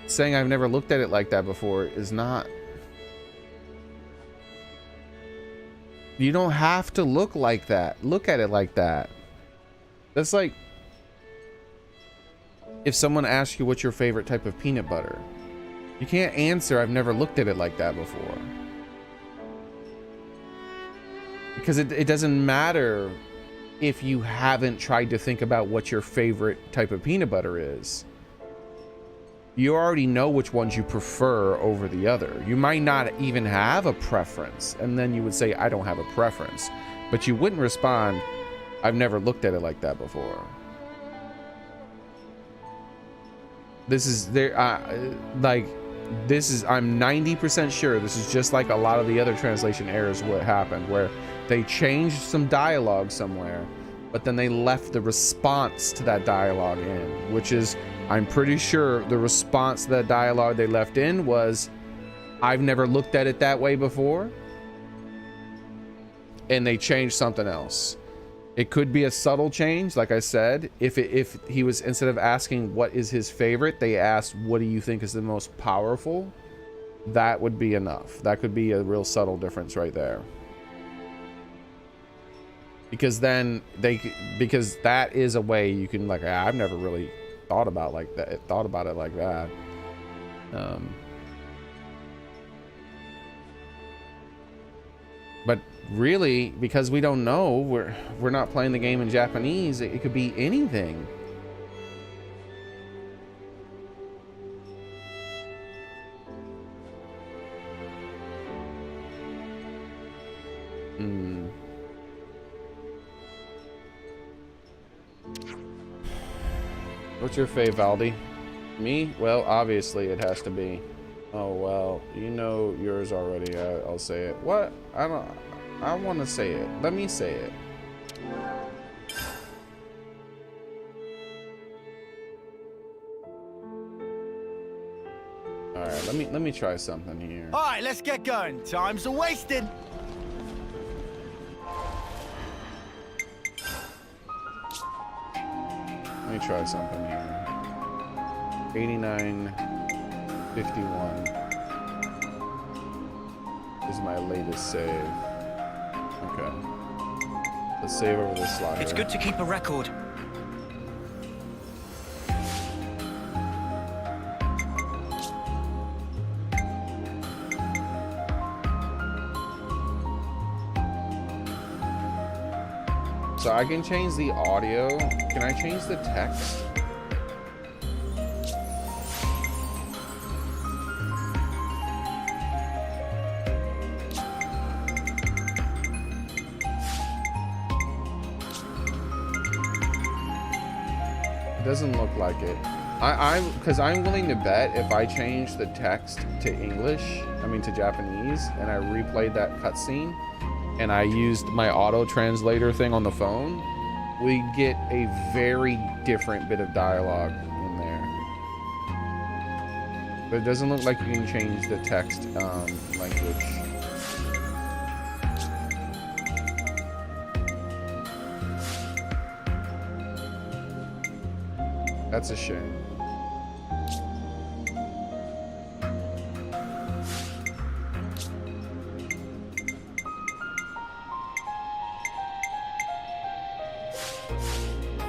saying I've never looked at it like that before is not... You don't have to look like that. Look at it like that. That's like if someone asks you what's your favorite type of peanut butter. You can't answer, I've never looked at it like that before. Because it doesn't matter if you haven't tried to think about what your favorite type of peanut butter is. You already know which ones you prefer over the other. You might not even have a preference, and then you would say, I don't have a preference. But you wouldn't respond, I've never looked at it like that before. This is there, I'm 90% sure this is just like a lot of the other translation errors what happened, where they changed some dialogue somewhere, but then they left the response to that dialogue in, which is, I'm pretty sure the response to that dialogue they left in was, I've never looked at it that way before, and they changed something else. It could be a subtle change, like I said. If he was, instead of asking what is his favorite, they asked what do you think is the most powerful, that would be enough. That could be a real subtle difference right there. Because then because that is a way you can, like, I've never really thought about it like that. But really, because we don't know, we're not playing the game in Japanese, it could be anything. What's your fave, Valdi? Me? Well, obviously it has to be. Oh, well, you know yours already. I'll say it. What? I want to say it. Let me say it. All right, let me try something here. All right, let's get going. Time's a wasted. Let me try something here. 8951 is my latest save. Okay. Let's save over this slider. It's good to keep a record. So I can change the audio. Can I change the text? It doesn't look like it. Because I'm willing to bet if I change the text to English, to Japanese, and I replayed that cutscene, and I used my auto translator thing on the phone, we get a very different bit of dialogue in there. But it doesn't look like you can change the text language. That's a shame.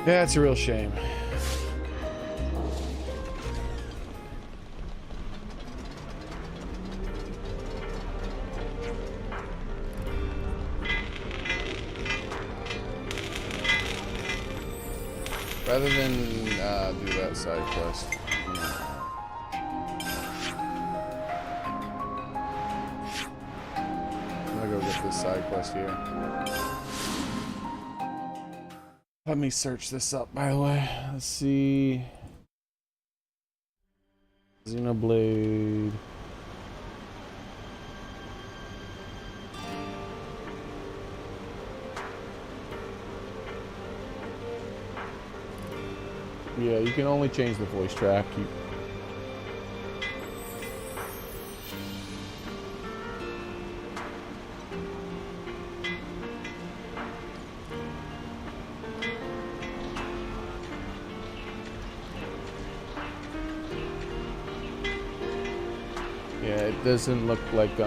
Yeah, it's a real shame. Rather than do that side quest. I'm gonna go get this side quest here. Let me search this up, by the way. Let's see. Xenoblade. Yeah, you can only change the voice track. Yeah, it doesn't look like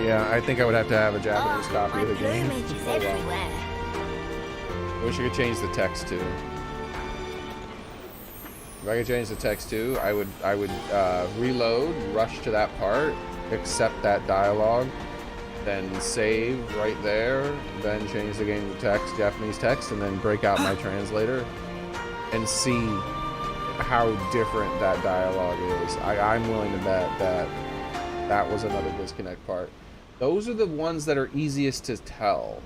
yeah, I think I would have to have a Japanese copy of the game. Plumage is everywhere. I wish I could change the text too. If I could change the text too, I would reload, rush to that part, accept that dialogue, then save right there, then change the game to text, Japanese text, and then break out my translator and see how different that dialogue is. I'm willing to bet that was another disconnect part. Those are the ones that are easiest to tell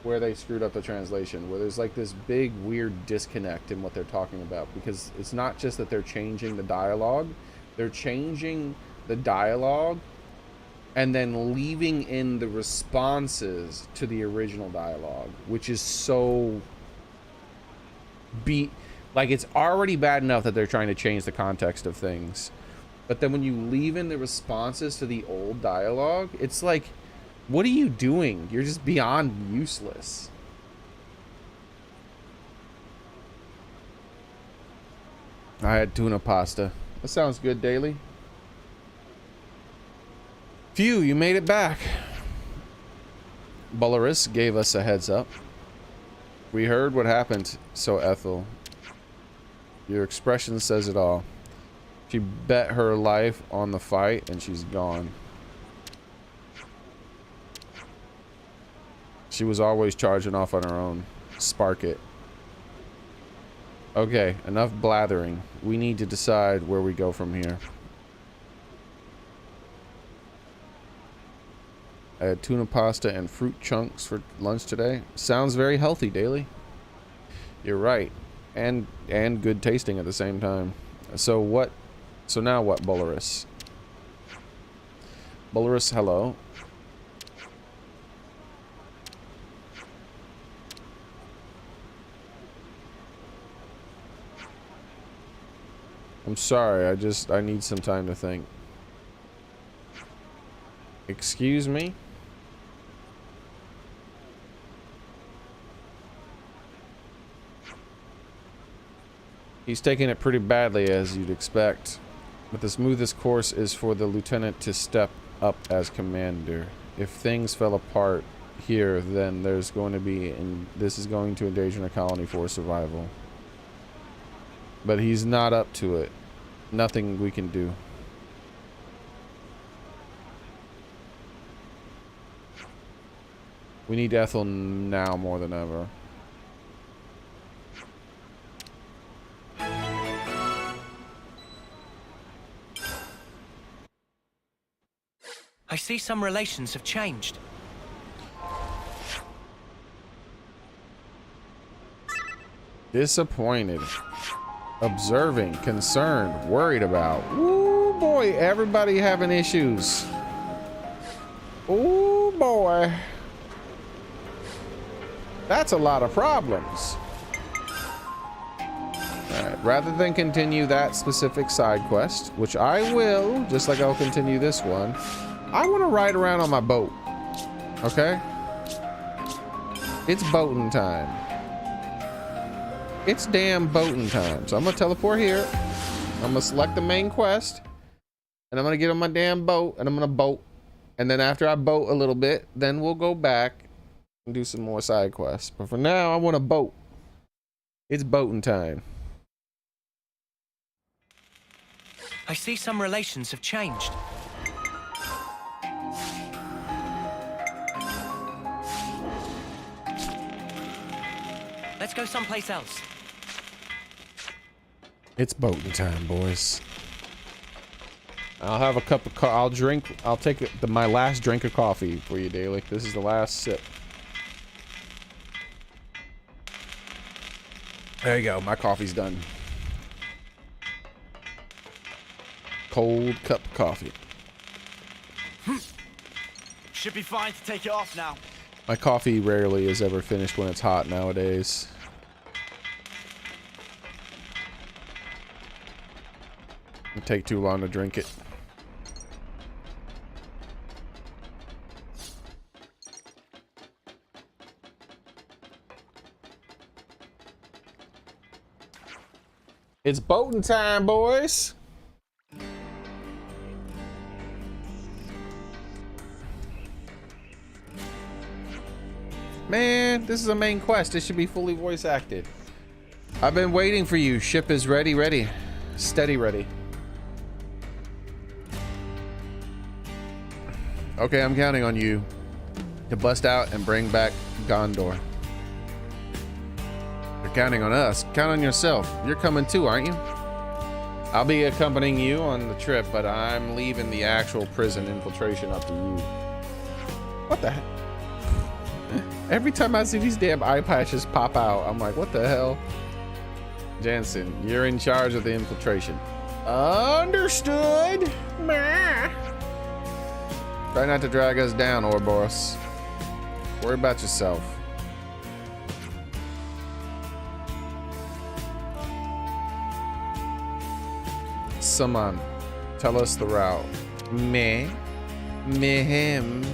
where they screwed up the translation, where there's like this big weird disconnect in what they're talking about, because it's not just that they're changing the dialogue, they're changing the dialogue and then leaving in the responses to the original dialogue, which is so like, it's already bad enough that they're trying to change the context of things, but then when you leave in the responses to the old dialogue, it's like, what are you doing? You're just beyond useless. I had tuna pasta. That sounds good, Daily. Phew, you made it back. Belarus gave us a heads up. We heard what happened, so Ethel. Your expression says it all. She bet her life on the fight, and she's gone. She was always charging off on her own. Spark it. Okay, enough blathering. We need to decide where we go from here. I had tuna pasta and fruit chunks for lunch today. Sounds very healthy, Daily. You're right. And good tasting at the same time. So what? So now what, Belarus? Belarus, hello. I'm sorry, I need some time to think. Excuse me? He's taking it pretty badly, as you'd expect. But the smoothest course is for the lieutenant to step up as commander. If things fell apart here, then there's going to be, and this is going to endanger a colony for survival. But he's not up to it. Nothing we can do. We need Ethel now more than ever. I see some relations have changed. Disappointed. Observing, concerned, worried about. Ooh boy, everybody having issues. Ooh boy. That's a lot of problems. Alright, rather than continue that specific side quest, which I will, just like I'll continue this one, I want to ride around on my boat. Okay? It's boating time. It's damn boating time. So I'm gonna teleport here. I'm gonna select the main quest. And I'm gonna get on my damn boat and I'm gonna boat. And then after I boat a little bit, then we'll go back and do some more side quests. But for now, I want to boat. It's boating time. I see some relations have changed. Let's go someplace else. It's boating time, boys. I'll have a cup of I'll take my last drink of coffee for you, Daily. This is the last sip. There you go. My coffee's done. Cold cup of coffee. Should be fine to take it off now. My coffee rarely is ever finished when it's hot nowadays. It'd take too long to drink it. It's boating time, boys. Man, this is a main quest. It should be fully voice acted. I've been waiting for you. Ship is ready. Steady ready. Okay, I'm counting on you to bust out and bring back Gondor. You're counting on us. Count on yourself. You're coming too, aren't you? I'll be accompanying you on the trip, but I'm leaving the actual prison infiltration up to you. What the heck? Every time I see these damn eye patches pop out, I'm like, what the hell? Jansen, you're in charge of the infiltration. Understood. Meh. Try not to drag us down, Ouroboros. Worry about yourself. Someone, tell us the route. Me. Him.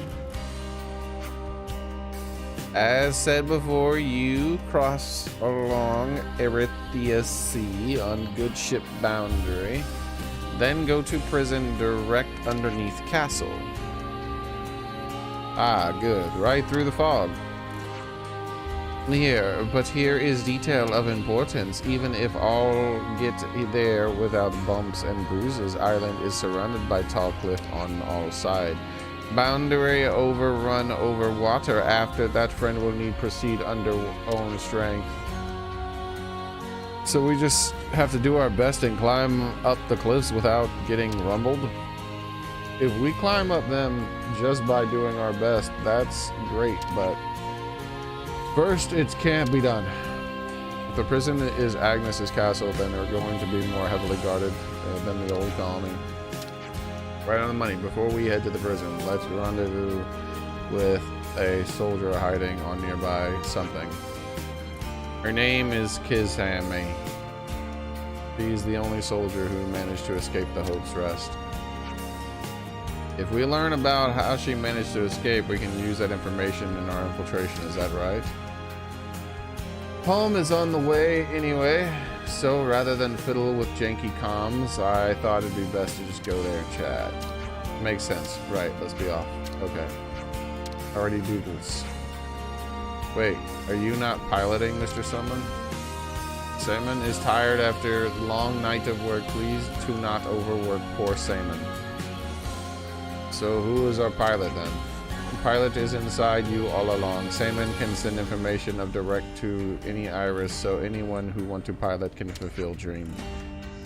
As said before, you cross along Erythia Sea on good ship boundary, then go to prison direct underneath castle. Ah, good. Right through the fog. Here is detail of importance. Even if all get there without bumps and bruises, Ireland is surrounded by tall cliff on all sides. Boundary overrun over water. After that, friend will need proceed under own strength. So we just have to do our best and climb up the cliffs without getting rumbled. If we climb up them just by doing our best, that's great, but first it can't be done. If the prison is Agnes's castle, then they're going to be more heavily guarded than the old colony. Right on the money. Before we head to the prison, let's rendezvous with a soldier hiding on nearby something. Her name is Kizame. She's the only soldier who managed to escape the Hope's Rest. If we learn about how she managed to escape, we can use that information in our infiltration. Is that right? Home is on the way anyway, so rather than fiddle with janky comms, I thought it'd be best to just go there and chat. Makes sense. Right, let's be off. Okay. Already doodles. Wait, are you not piloting, Mr. Summon? Simon is tired after long night of work. Please do not overwork poor Simon. So who is our pilot then? The pilot is inside you all along. Simon can send information of direct to any iris, so anyone who want to pilot can fulfill dream.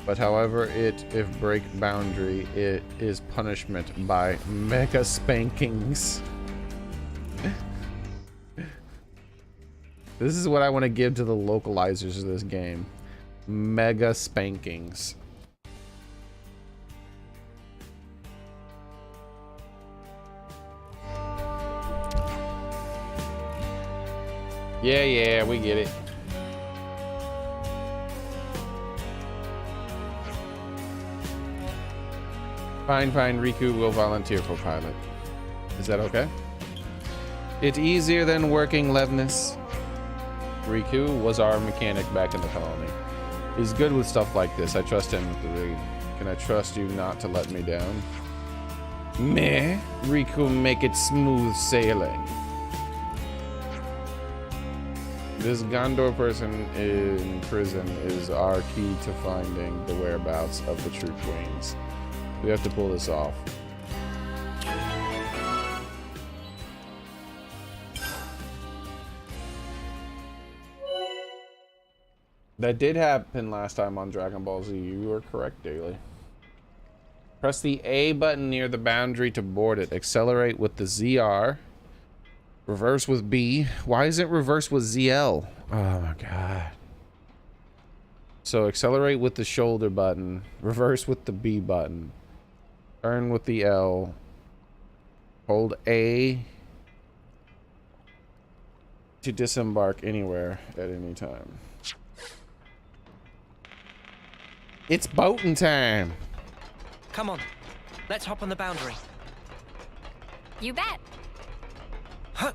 But however, if break boundary, it is punishment by mega spankings. This is what I want to give to the localizers of this game. Mega spankings. Yeah, we get it. Fine, Riku will volunteer for pilot. Is that okay? It's easier than working Levness. Riku was our mechanic back in the colony. He's good with stuff like this. I trust him with the rig. Can I trust you not to let me down? Meh. Riku make it smooth sailing. This Gondor person in prison is our key to finding the whereabouts of the true queens. We have to pull this off. That did happen last time on Dragon Ball Z. You were correct, Daily. Press the A button near the boundary to board it. Accelerate with the ZR. Reverse with B. Why isn't reverse with ZL? Oh my god. So accelerate with the shoulder button. Reverse with the B button. Turn with the L. Hold A to disembark anywhere at any time. It's boating time. Come on, let's hop on the boundary. You bet. Huh.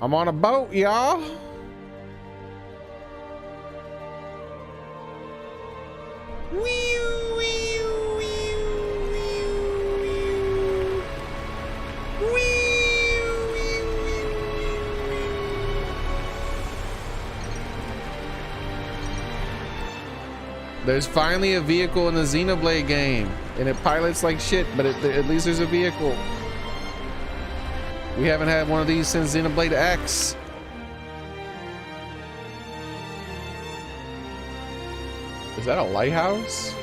I'm on a boat, y'all. There's finally a vehicle in the Xenoblade game, and it pilots like shit, but at least there's a vehicle. We haven't had one of these since Xenoblade X. Is that a lighthouse?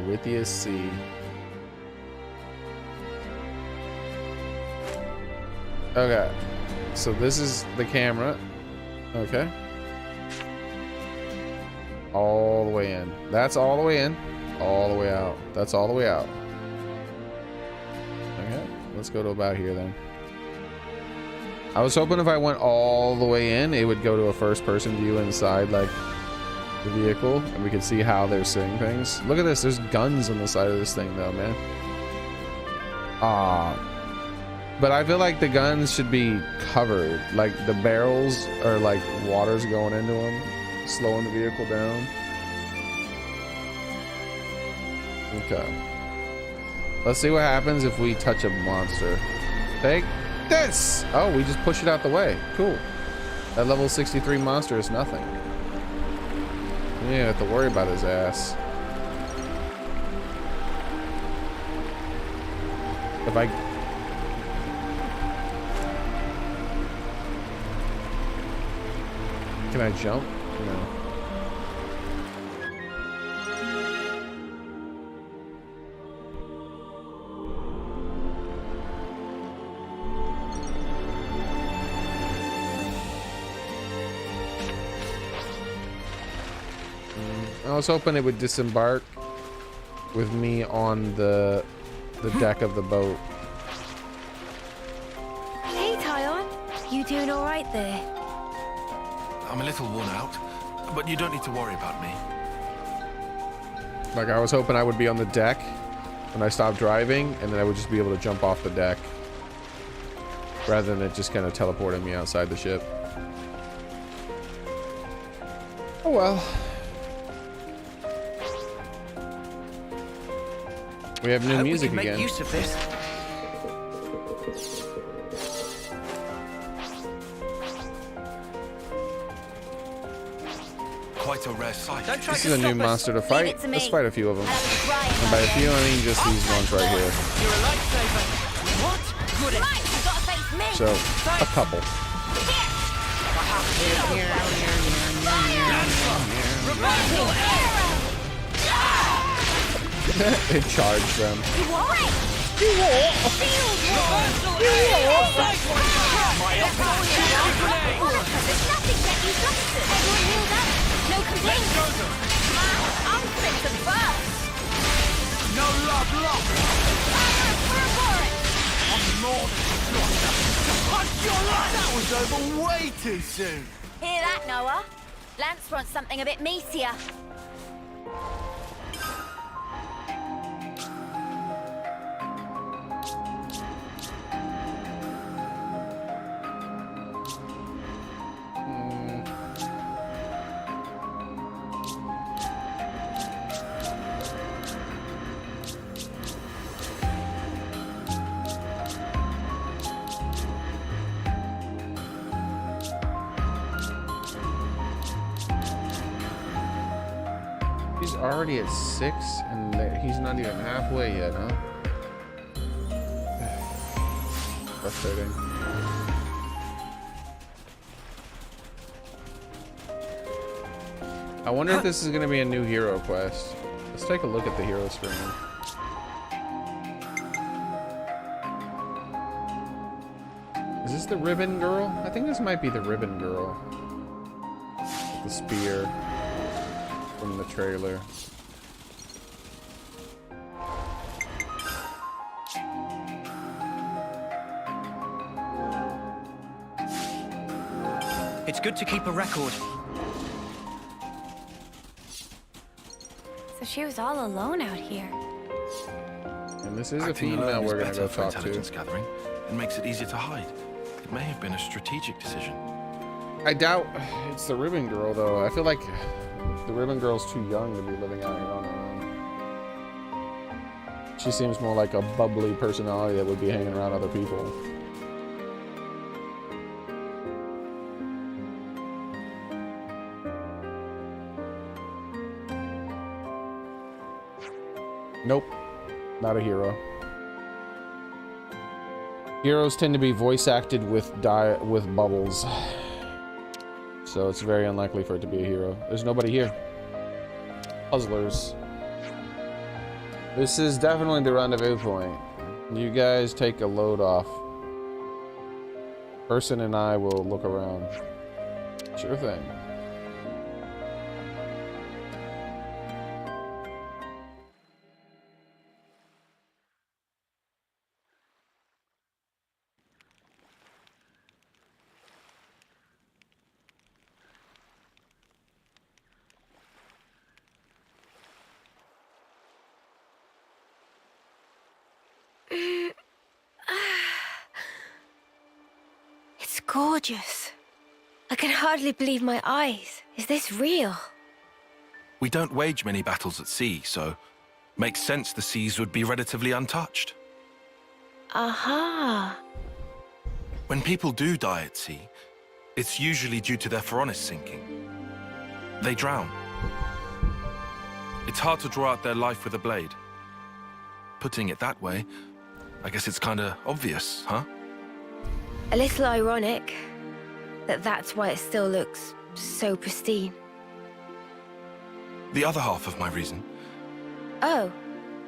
Erytheus Sea. Okay, so this is the camera. Okay. All the way in. That's all the way in. All the way out. That's all the way out. Okay, let's go to about here then. I was hoping if I went all the way in, it would go to a first-person view inside, like, the vehicle, and we could see how they're seeing things. Look at this. There's guns on the side of this thing, though, man. But I feel like the guns should be covered. Like, the barrels are like water's going into them, slowing the vehicle down. Okay. Let's see what happens if we touch a monster. Take this! Oh, we just push it out the way. Cool. That level 63 monster is nothing. You don't have to worry about his ass. If I... Can I jump? No. I was hoping it would disembark with me on the deck of the boat. Hey, Tyon. You doing all right there? I'm a little worn out, but you don't need to worry about me. Like, I was hoping I would be on the deck when I stopped driving, and then I would just be able to jump off the deck rather than it just kind of teleporting me outside the ship. Oh well. We have new music we can again. Make use of this. Quite a rare sight. Don't try This to is a new stop us. monster to Leave fight. it to me. Let's fight a few of them. I'll have a cry And by a few, I mean just these ones right here. You're a lifesaver. What? Good. Right, you gotta face me. So, a couple. It charged them. No love lost. I'm more than lost. Punch your luck. That was over way too soon. Hear that, Noah? Lance wants something a bit meatier. He's already at 6, and he's not even halfway yet, huh? Frustrating. I wonder if this is going to be a new hero quest. Let's take a look at the hero screen. Is this the ribbon girl? I think this might be the ribbon girl. With the spear from the trailer. It's good to keep a record. So she was all alone out here. And this is a Acting female alone is we're going to better go for talk to. intelligence gathering. It makes it easier to hide. It may have been a strategic decision. I doubt it's the ribbon girl, though. I feel like the ribbon girl's too young to be living out here on her own. She seems more like a bubbly personality that would be hanging around other people. Nope, not a hero. Heroes tend to be voice acted with bubbles, so it's very unlikely for it to be a hero. There's nobody here. Puzzlers. This is definitely the rendezvous point. You guys take a load off. Person and I will look around. Sure thing. It's gorgeous. I can hardly believe my eyes. Is this real? We don't wage many battles at sea, so makes sense the seas would be relatively untouched. Aha. When people do die at sea, it's usually due to their Phoronis sinking. They drown. It's hard to draw out their life with a blade. Putting it that way, I guess it's kinda obvious, huh? A little ironic that that's why it still looks so pristine. The other half of my reason, Oh,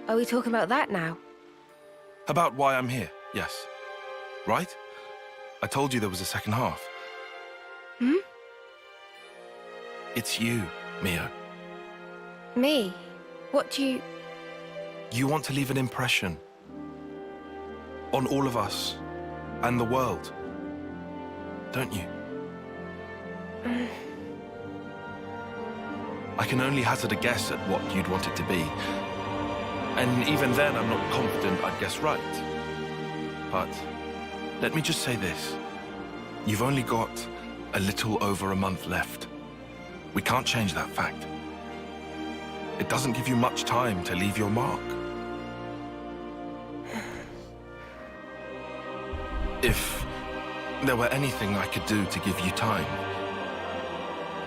are we talking about that now? about why I'm here, yes. Right? I told you there was a second half. Hmm? It's you, Mio. Me? What do you... You want to leave an impression on all of us and the world, don't you? I can only hazard a guess at what you'd want it to be. And even then, I'm not confident I'd guess right. But let me just say this. You've only got a little over a month left. We can't change that fact. It doesn't give you much time to leave your mark. If there were anything I could do to give you time,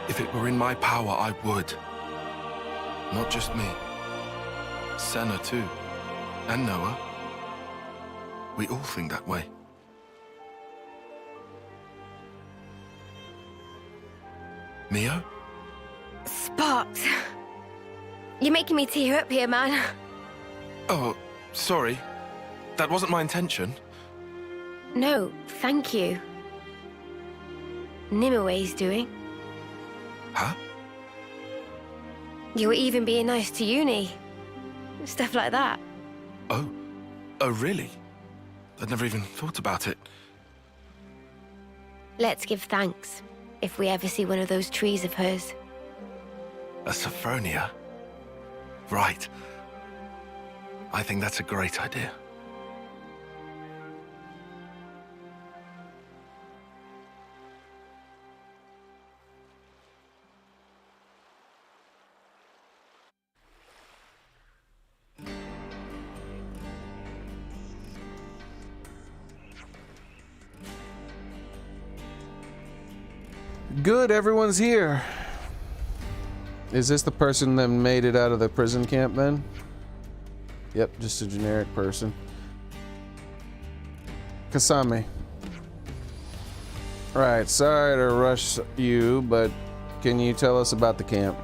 if it were in my power, I would. Not just me. Senna too. And Noah. We all think that way. Mio? Sparks. You're making me tear up here, man. Oh, sorry. That wasn't my intention. No, thank you. Nimue doing. Huh? You were even being nice to Uni. Stuff like that. Oh. Oh, really? I'd never even thought about it. Let's give thanks if we ever see one of those trees of hers. A Sophronia? Right. I think that's a great idea. Good, everyone's here. Is this the person that made it out of the prison camp then? Yep, just a generic person. Kasami. Right, sorry to rush you, but can you tell us about the camp?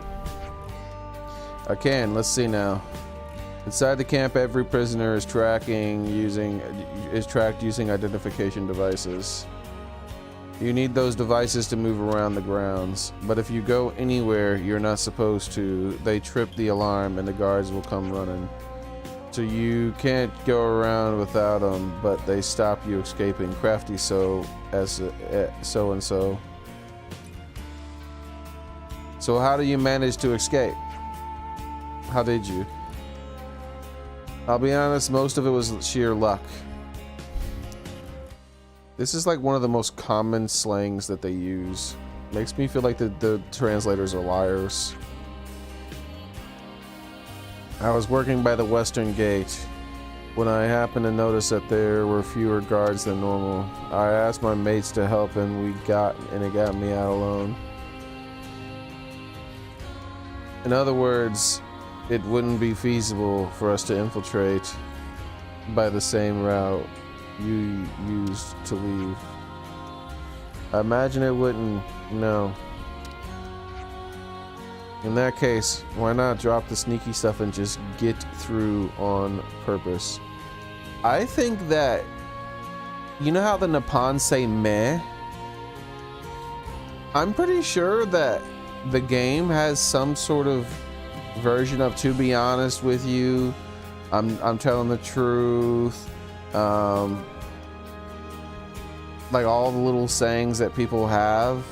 I can, let's see now. Inside the camp, every prisoner is tracked using identification devices. You need those devices to move around the grounds, but if you go anywhere you're not supposed to, they trip the alarm and the guards will come running. So you can't go around without them, but they stop you escaping. Crafty so and so. So how do you manage to escape? How did you? I'll be honest, most of it was sheer luck. This is like one of the most common slangs that they use. Makes me feel like the translators are liars. I was working by the western gate when I happened to notice that there were fewer guards than normal. I asked my mates to help and it got me out alone. In other words, it wouldn't be feasible for us to infiltrate by the same route you used to leave. I imagine it wouldn't. No. In that case, why not drop the sneaky stuff and just get through on purpose? I think that, you know how the Nippon say meh? I'm pretty sure that the game has some sort of version of, to be honest with you, I'm telling the truth. Like all the little sayings that people have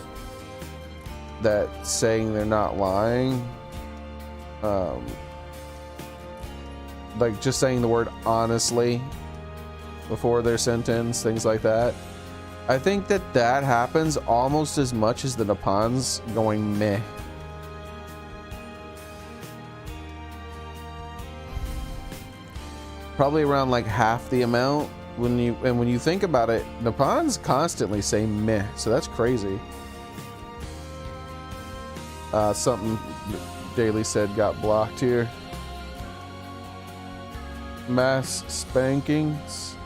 that saying they're not lying, like just saying the word honestly before their sentence, things like that. I think that happens almost as much as the Nippons going meh. Probably around like half the amount. When you think about it, Nippons constantly say meh, so that's crazy. Something Daily said got blocked here. Mass spankings.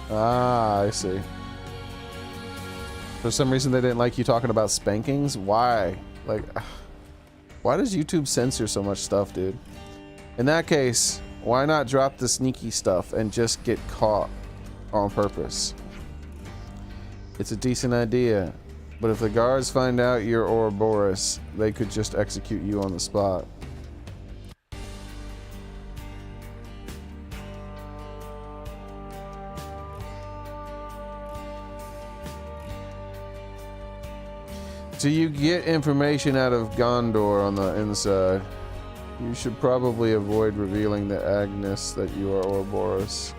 Ah, I see. For some reason they didn't like you talking about spankings. Why? Like, why does YouTube censor so much stuff, dude? In that case, why not drop the sneaky stuff and just get caught on purpose? It's a decent idea, but if the guards find out you're Ouroboros, they could just execute you on the spot. So you get information out of Gondor on the inside. You should probably avoid revealing to Agnes that you are Ouroboros.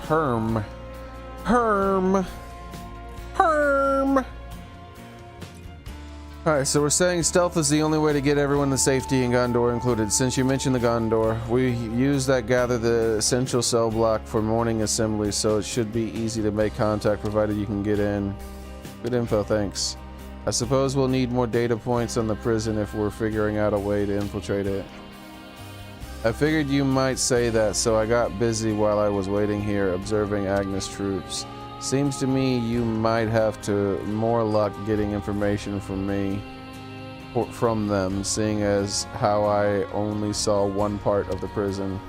Herm. Alright, so we're saying stealth is the only way to get everyone to safety, and Gondor included. Since you mentioned the Gondor, we use that gather the essential cell block for morning assembly, so it should be easy to make contact provided you can get in. Good info, thanks. I suppose we'll need more data points on the prison if we're figuring out a way to infiltrate it. I figured you might say that, so I got busy while I was waiting here, observing Agnes' troops. Seems to me you might have to more luck getting information from them, seeing as how I only saw one part of the prison.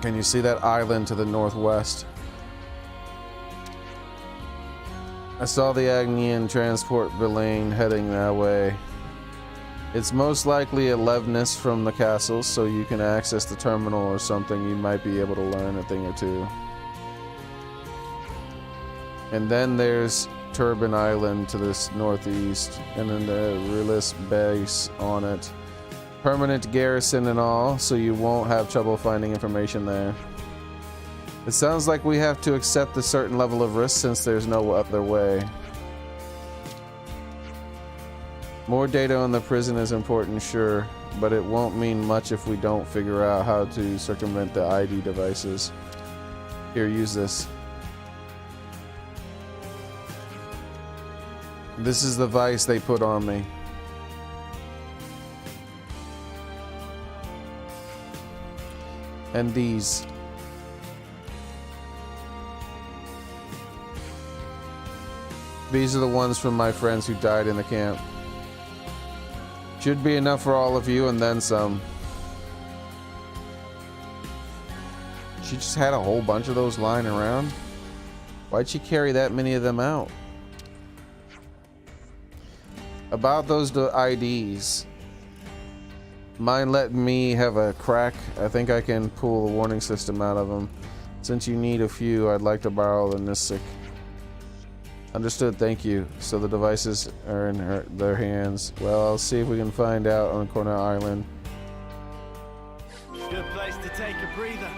Can you see that island to the northwest? I saw the Agnian transport Belaine heading that way. It's most likely a Levnis from the castle, so you can access the terminal or something. You might be able to learn a thing or two. And then there's Turban Island to this northeast, and then the Rilis base on it. Permanent garrison and all, so you won't have trouble finding information there. It sounds like we have to accept a certain level of risk since there's no other way. More data on the prison is important, sure, but it won't mean much if we don't figure out how to circumvent the ID devices. Here, use this. This is the vice they put on me. And these. These are the ones from my friends who died in the camp. Should be enough for all of you and then some. She just had a whole bunch of those lying around. Why'd she carry that many of them out? About those IDs. Mind letting me have a crack? I think I can pull the warning system out of them. Since you need a few, I'd like to borrow the Nisik. Understood, thank you. So the devices are in their hands. Well, I'll see if we can find out on Corner Island. Good place to take a breather.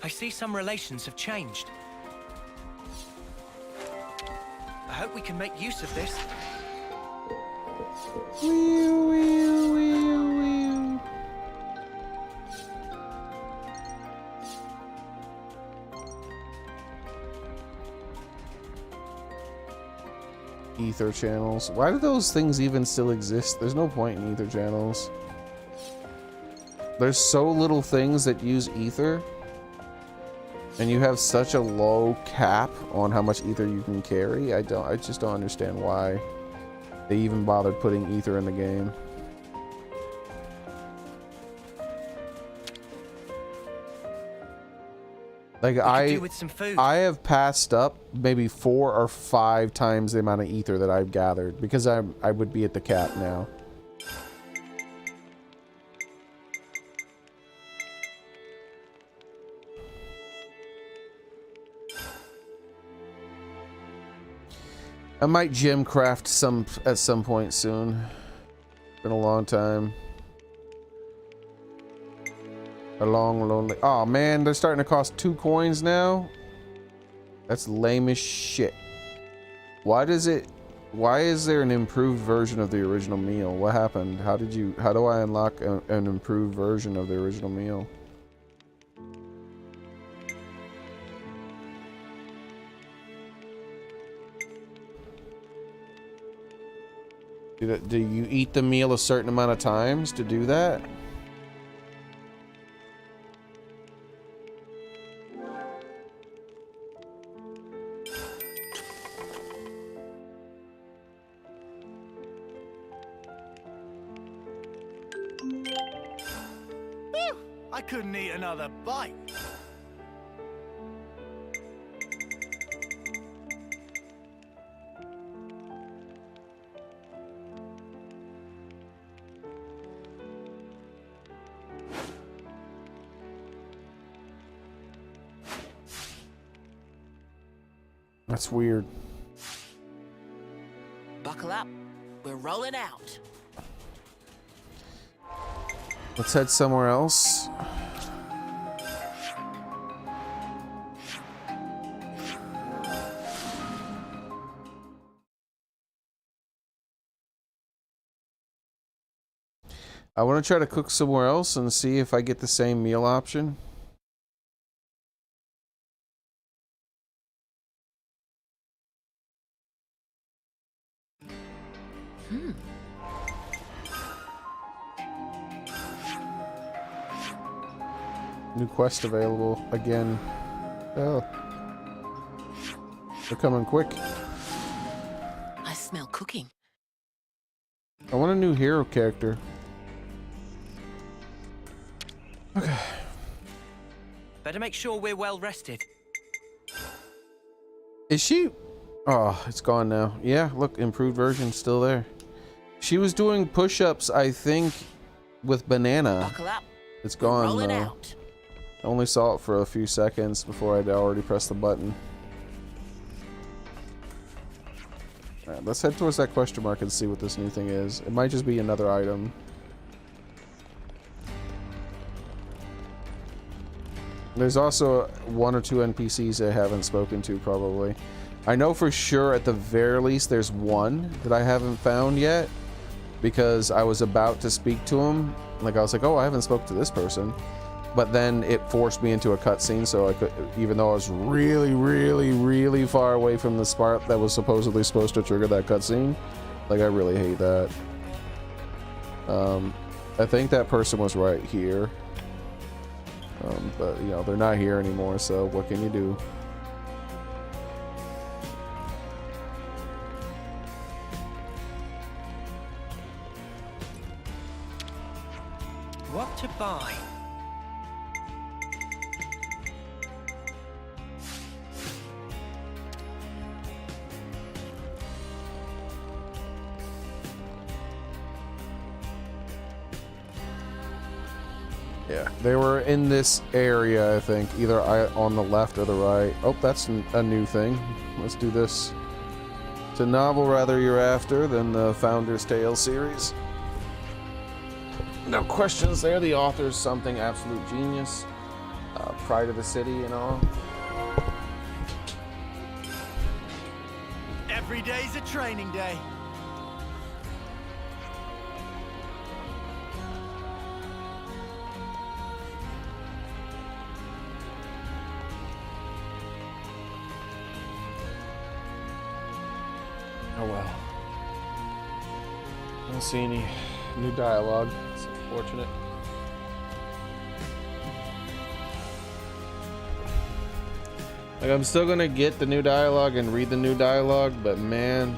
I see some relations have changed. I hope we can make use of this. Ether channels. Why do those things even still exist? There's no point in ether channels. There's so little things that use ether, and you have such a low cap on how much ether you can carry. I just don't understand why they even bothered putting ether in the game. Like I have passed up maybe 4 or 5 times the amount of ether that I've gathered because I would be at the cap now. I might gem craft at some point soon. Been a long time. A long, lonely. Oh man, they're starting to cost 2 coins now. That's lame as shit. Why is there an improved version of the original meal? What happened? How do I unlock an improved version of the original meal? Do you eat the meal a certain amount of times to do that? I couldn't eat another bite. That's weird. Buckle up. We're rolling out. Let's head somewhere else. I want to try to cook somewhere else and see if I get the same meal option. New quest available again. Oh. They're coming quick. I smell cooking. I want a new hero character. Okay. Better make sure we're well rested. Is she? Oh, it's gone now. Yeah, look, improved version still there. She was doing push-ups, I think, with banana. Buckle up. It's gone Rolling though. out. I only saw it for a few seconds before I'd already pressed the button. Alright, let's head towards that question mark and see what this new thing is. It might just be another item. There's also one or two NPCs I haven't spoken to, probably. I know for sure at the very least there's one that I haven't found yet, because I was about to speak to him. Like, I was like, oh, I haven't spoke to this person. But then it forced me into a cutscene, so I could, even though I was really, really, really far away from the spot that was supposedly supposed to trigger that cutscene. Like, I really hate that. I think that person was right here. But, you know, they're not here anymore, so what can you do? What to buy? Yeah, they were in this area, I think, either on the left or the right. Oh, that's a new thing. Let's do this. It's a novel rather you're after than the Founder's Tale series. No questions there. The author's something absolute genius. Pride of the city and all. Every day's a training day. Oh well. I don't see any new dialogue. It's unfortunate. Like, I'm still gonna get the new dialogue and read the new dialogue, but man,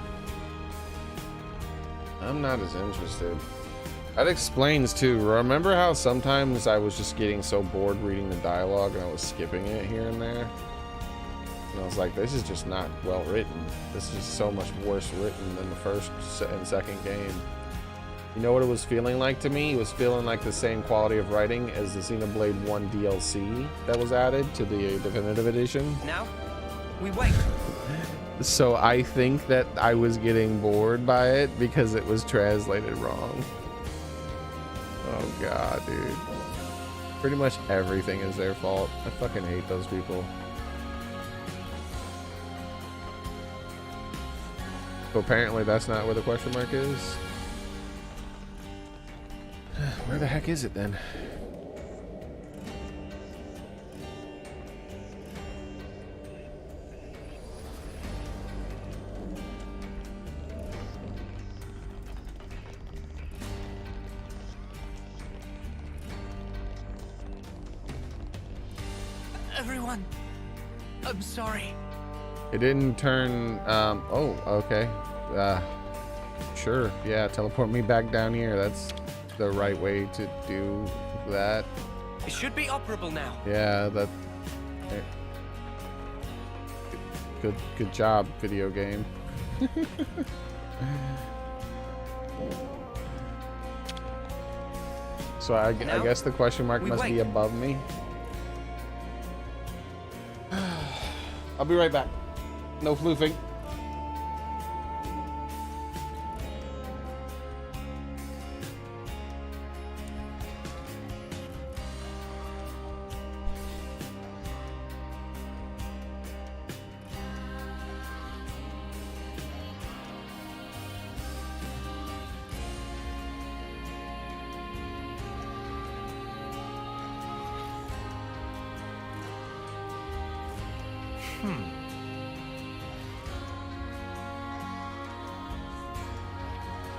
I'm not as interested. That explains too. Remember how sometimes I was just getting so bored reading the dialogue and I was skipping it here and there? And I was like, this is just not well written. This is just so much worse written than the first and second game. You know what it was feeling like to me? It was feeling like the same quality of writing as the Xenoblade 1 DLC that was added to the Definitive Edition. Now, we wait. So I think that I was getting bored by it because it was translated wrong. Oh god, dude. Pretty much everything is their fault. I fucking hate those people. So apparently that's not where the question mark is. Where the heck is it then? Everyone, I'm sorry. It didn't turn, oh, okay. Sure, yeah, teleport me back down here. That's the right way to do that. It should be operable now. Yeah, that... Good job, video game. So I guess the question mark must be above me. I'll be right back. No floofing.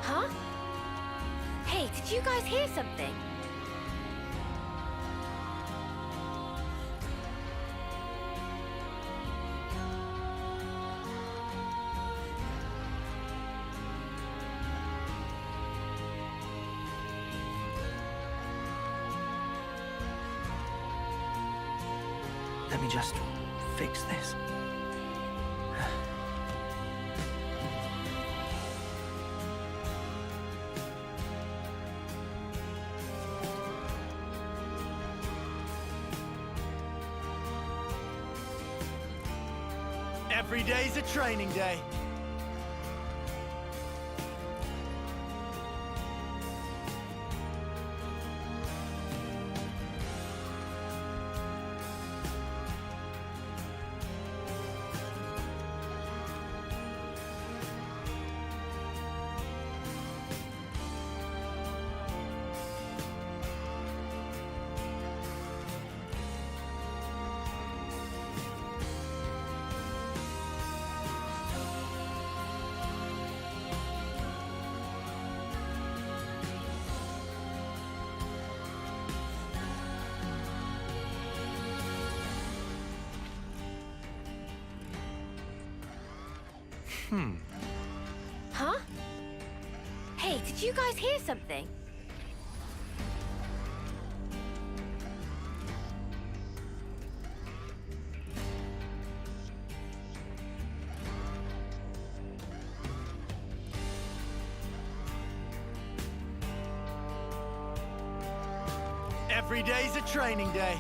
Huh? Hey, did you guys hear something? Let me just fix this. Every day's a training day. Huh? Hey, did you guys hear something? Every day's a training day.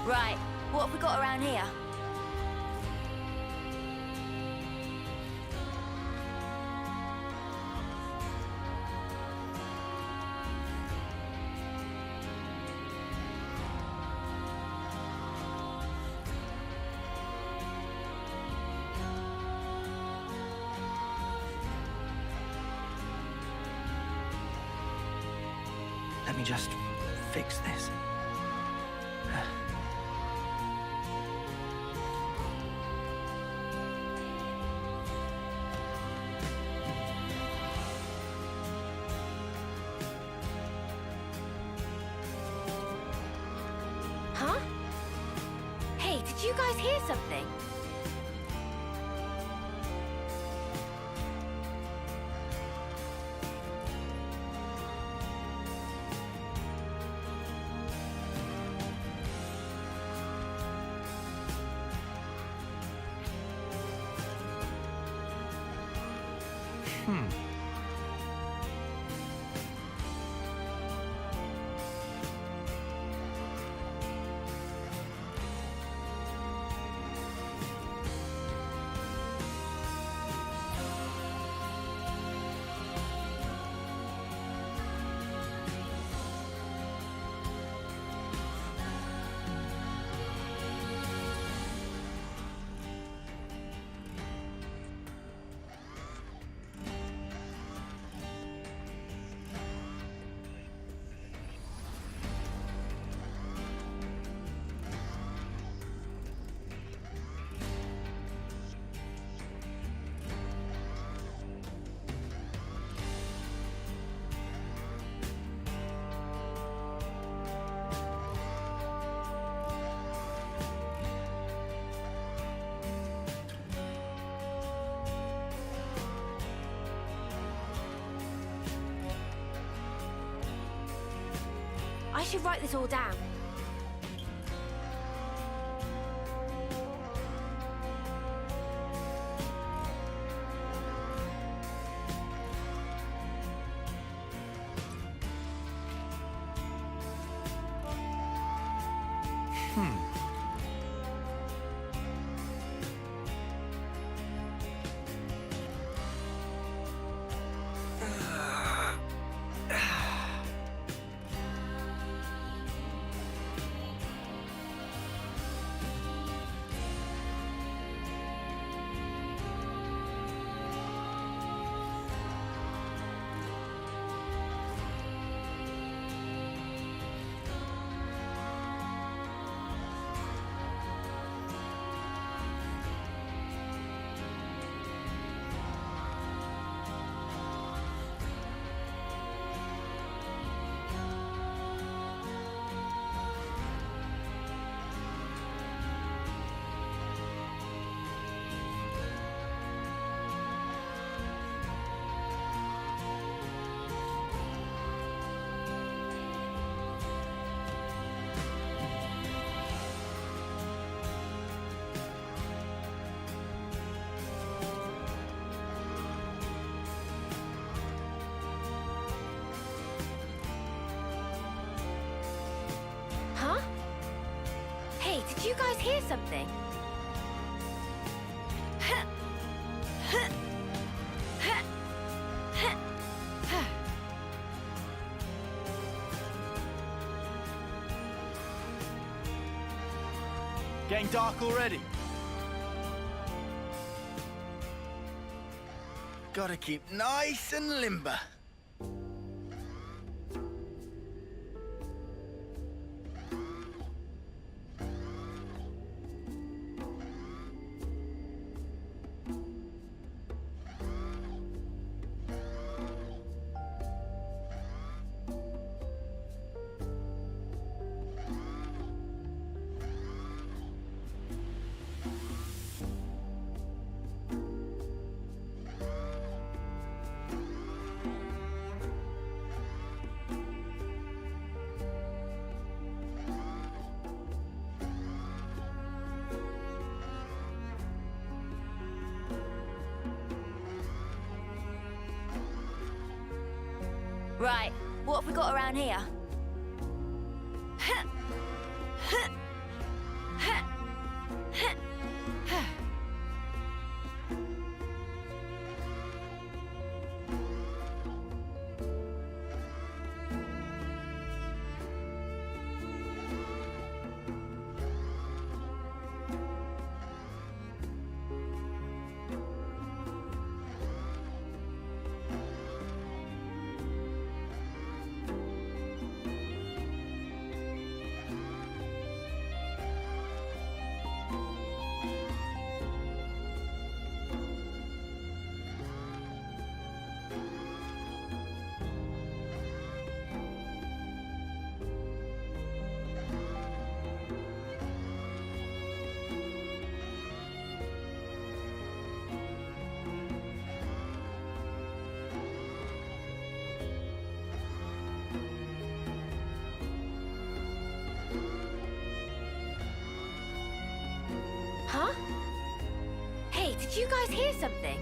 Right, what have we got around here? Let me just fix this. Huh? Hey, did you guys hear something? I should write this all down. Huh? Hey, did you guys hear something? Getting dark already. Gotta keep nice and limber. Right, what have we got around here? Huh? Hey, did you guys hear something?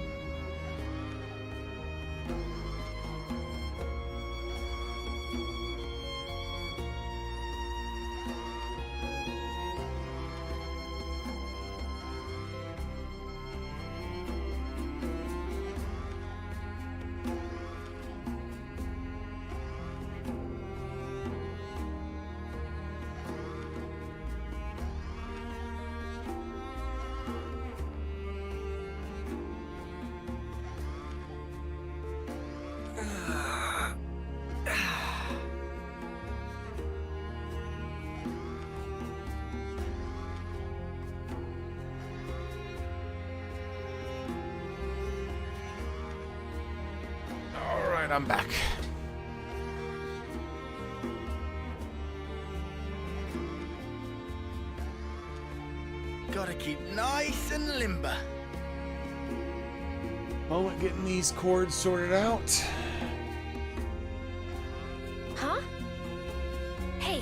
Alright, I'm back. Gotta keep nice and limber. Moment getting these cords sorted out. Huh? Hey,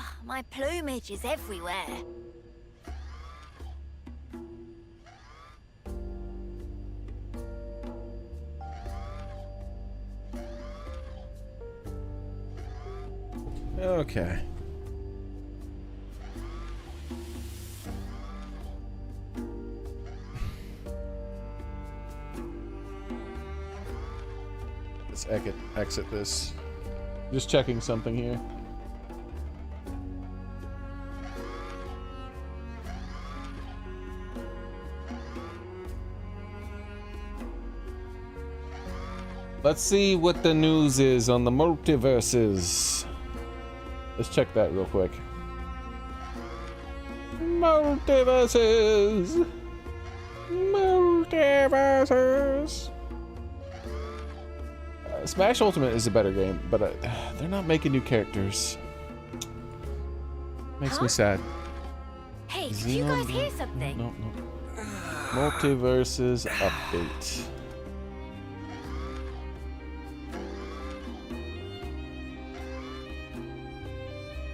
Oh, my plumage is everywhere. Okay. Let's exit this. Just checking something here. Let's see what the news is on the multiverses. Let's check that real quick. Multiverses. Multiverses. Smash Ultimate is a better game, but they're not making new characters. Makes me sad. Hey, did you guys hear something? No. Multiverses update.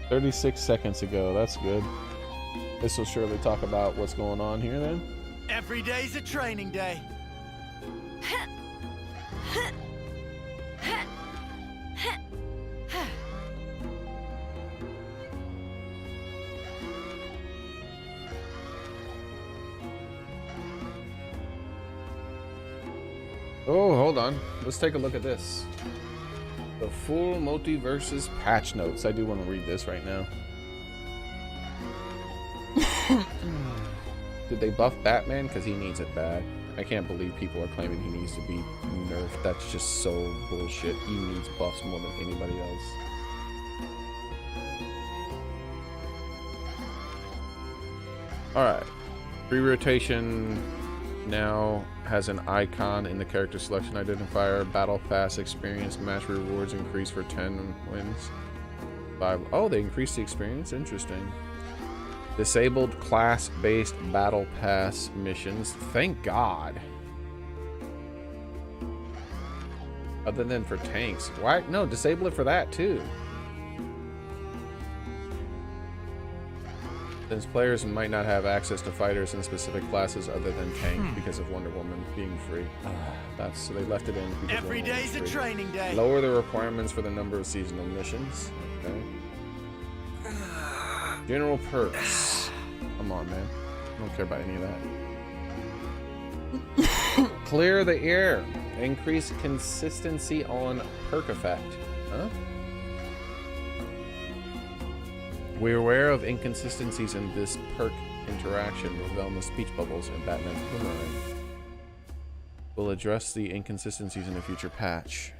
$36 seconds ago. That's good. This will surely talk about what's going on here then. Every day's a training day. Oh, hold on. Let's take a look at this. The full multiverses patch notes. I do want to read this right now. Did they buff Batman? Because he needs it bad. I can't believe people are claiming he needs to be nerfed. That's just so bullshit. He needs buffs more than anybody else. Alright. Re-rotation now has an icon in the character selection identifier. Battle Pass experience match rewards increase for 10 wins. 5. Oh, they increased the experience? Interesting. Disabled class-based Battle Pass missions. Thank God. Other than for tanks. Why? No, disable it for that too. Since players might not have access to fighters in specific classes other than tank because of Wonder Woman being free. So they left it in because Every day's a training day. Lower the requirements for the number of seasonal missions. Okay. General perks. Come on, man. I don't care about any of that. Clear the air. Increase consistency on perk effect. Huh? We're aware of inconsistencies in this perk interaction with Velma's speech bubbles and Batman's boomerang. We'll address the inconsistencies in a future patch.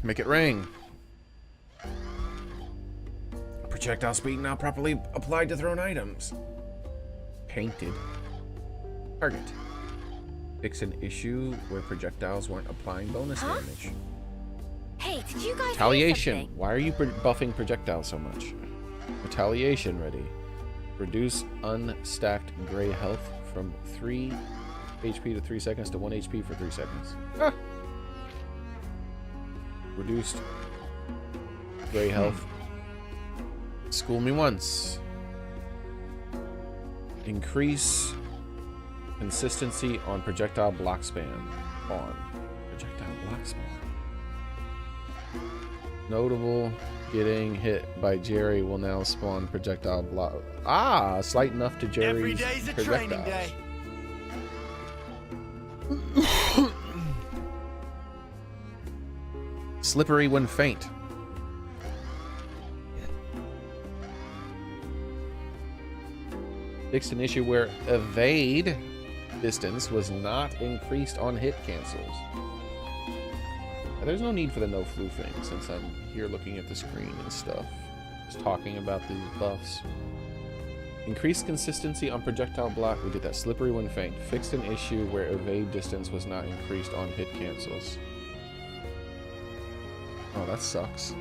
Make it ring. Projectile speed now properly applied to thrown items. Painted. Target. Fix an issue where projectiles weren't applying bonus damage. Hey, did you guys Retaliation. hear something? Why are you buffing projectiles so much? Retaliation ready. Reduce unstacked gray health from 3 HP to 3 seconds to 1 HP for 3 seconds. Ah. Reduced gray health. School me once. Increase consistency on projectile block spam. On projectile block spam. Notable, getting hit by Jerry will now spawn projectile block. Ah, slight enough to Jerry's Every day's a training day. Slippery when faint. Fixed an issue where evade distance was not increased on hit cancels. There's no need for the no flu thing since I'm here looking at the screen and stuff. Just talking about these buffs. Increased consistency on projectile block. We did that. Slippery when faint. Fixed an issue where evade distance was not increased on hit cancels. Oh, that sucks.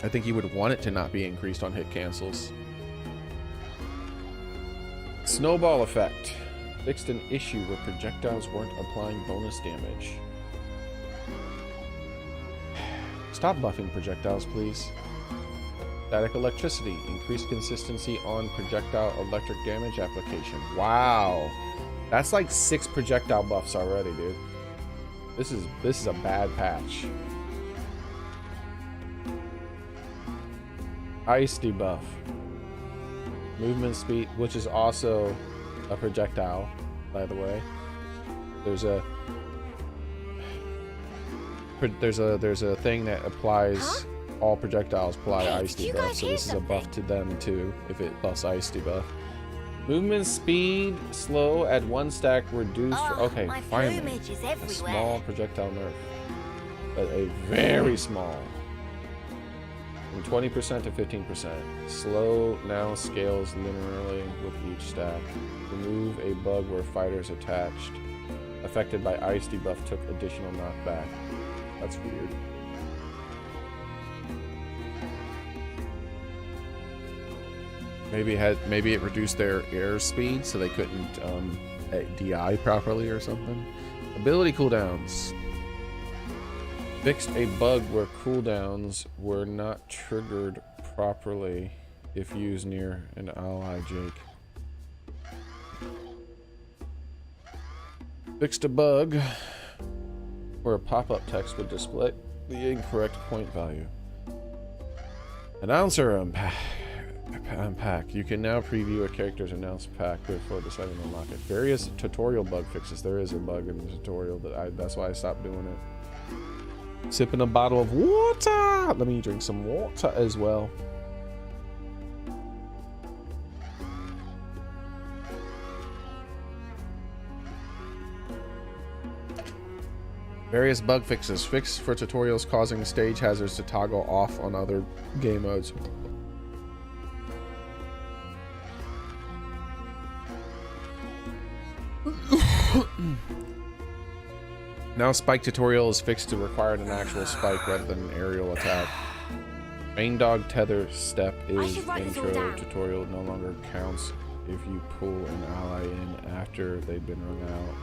I think you would want it to not be increased on hit cancels. Snowball effect. Fixed an issue where projectiles weren't applying bonus damage. Stop buffing projectiles, please. Static electricity. Increased consistency on projectile electric damage application. Wow. That's like 6 projectile buffs already, dude. This is a bad patch. Ice debuff. Movement speed, which is also a projectile, by the way. There's a thing that applies all projectiles apply ice debuff, so this is a buff to them too if it buffs ice debuff. Movement speed slow at 1 stack reduced. Okay, finally a small projectile nerf, but a very small. From 20% to 15%. Slow now scales linearly with each stack. Remove a bug where fighters attached affected by ice debuff took additional knockback. That's weird. Maybe it reduced their air speed so they couldn't DI properly or something. Ability cooldowns. Fixed a bug where cooldowns were not triggered properly if used near an ally, Jake. Fixed a bug where a pop-up text would display the incorrect point value. Announcer unpack. You can now preview a character's announced pack before deciding to unlock it. Various tutorial bug fixes. There is a bug in the tutorial that's why I stopped doing it. Sipping a bottle of water. Let me drink some water as well. Various bug fixes. Fix for tutorials causing stage hazards to toggle off on other game modes. Now spike tutorial is fixed to require an actual spike rather than an aerial attack. Main dog tether step is intro tutorial no longer counts if you pull an ally in after they've been rung out.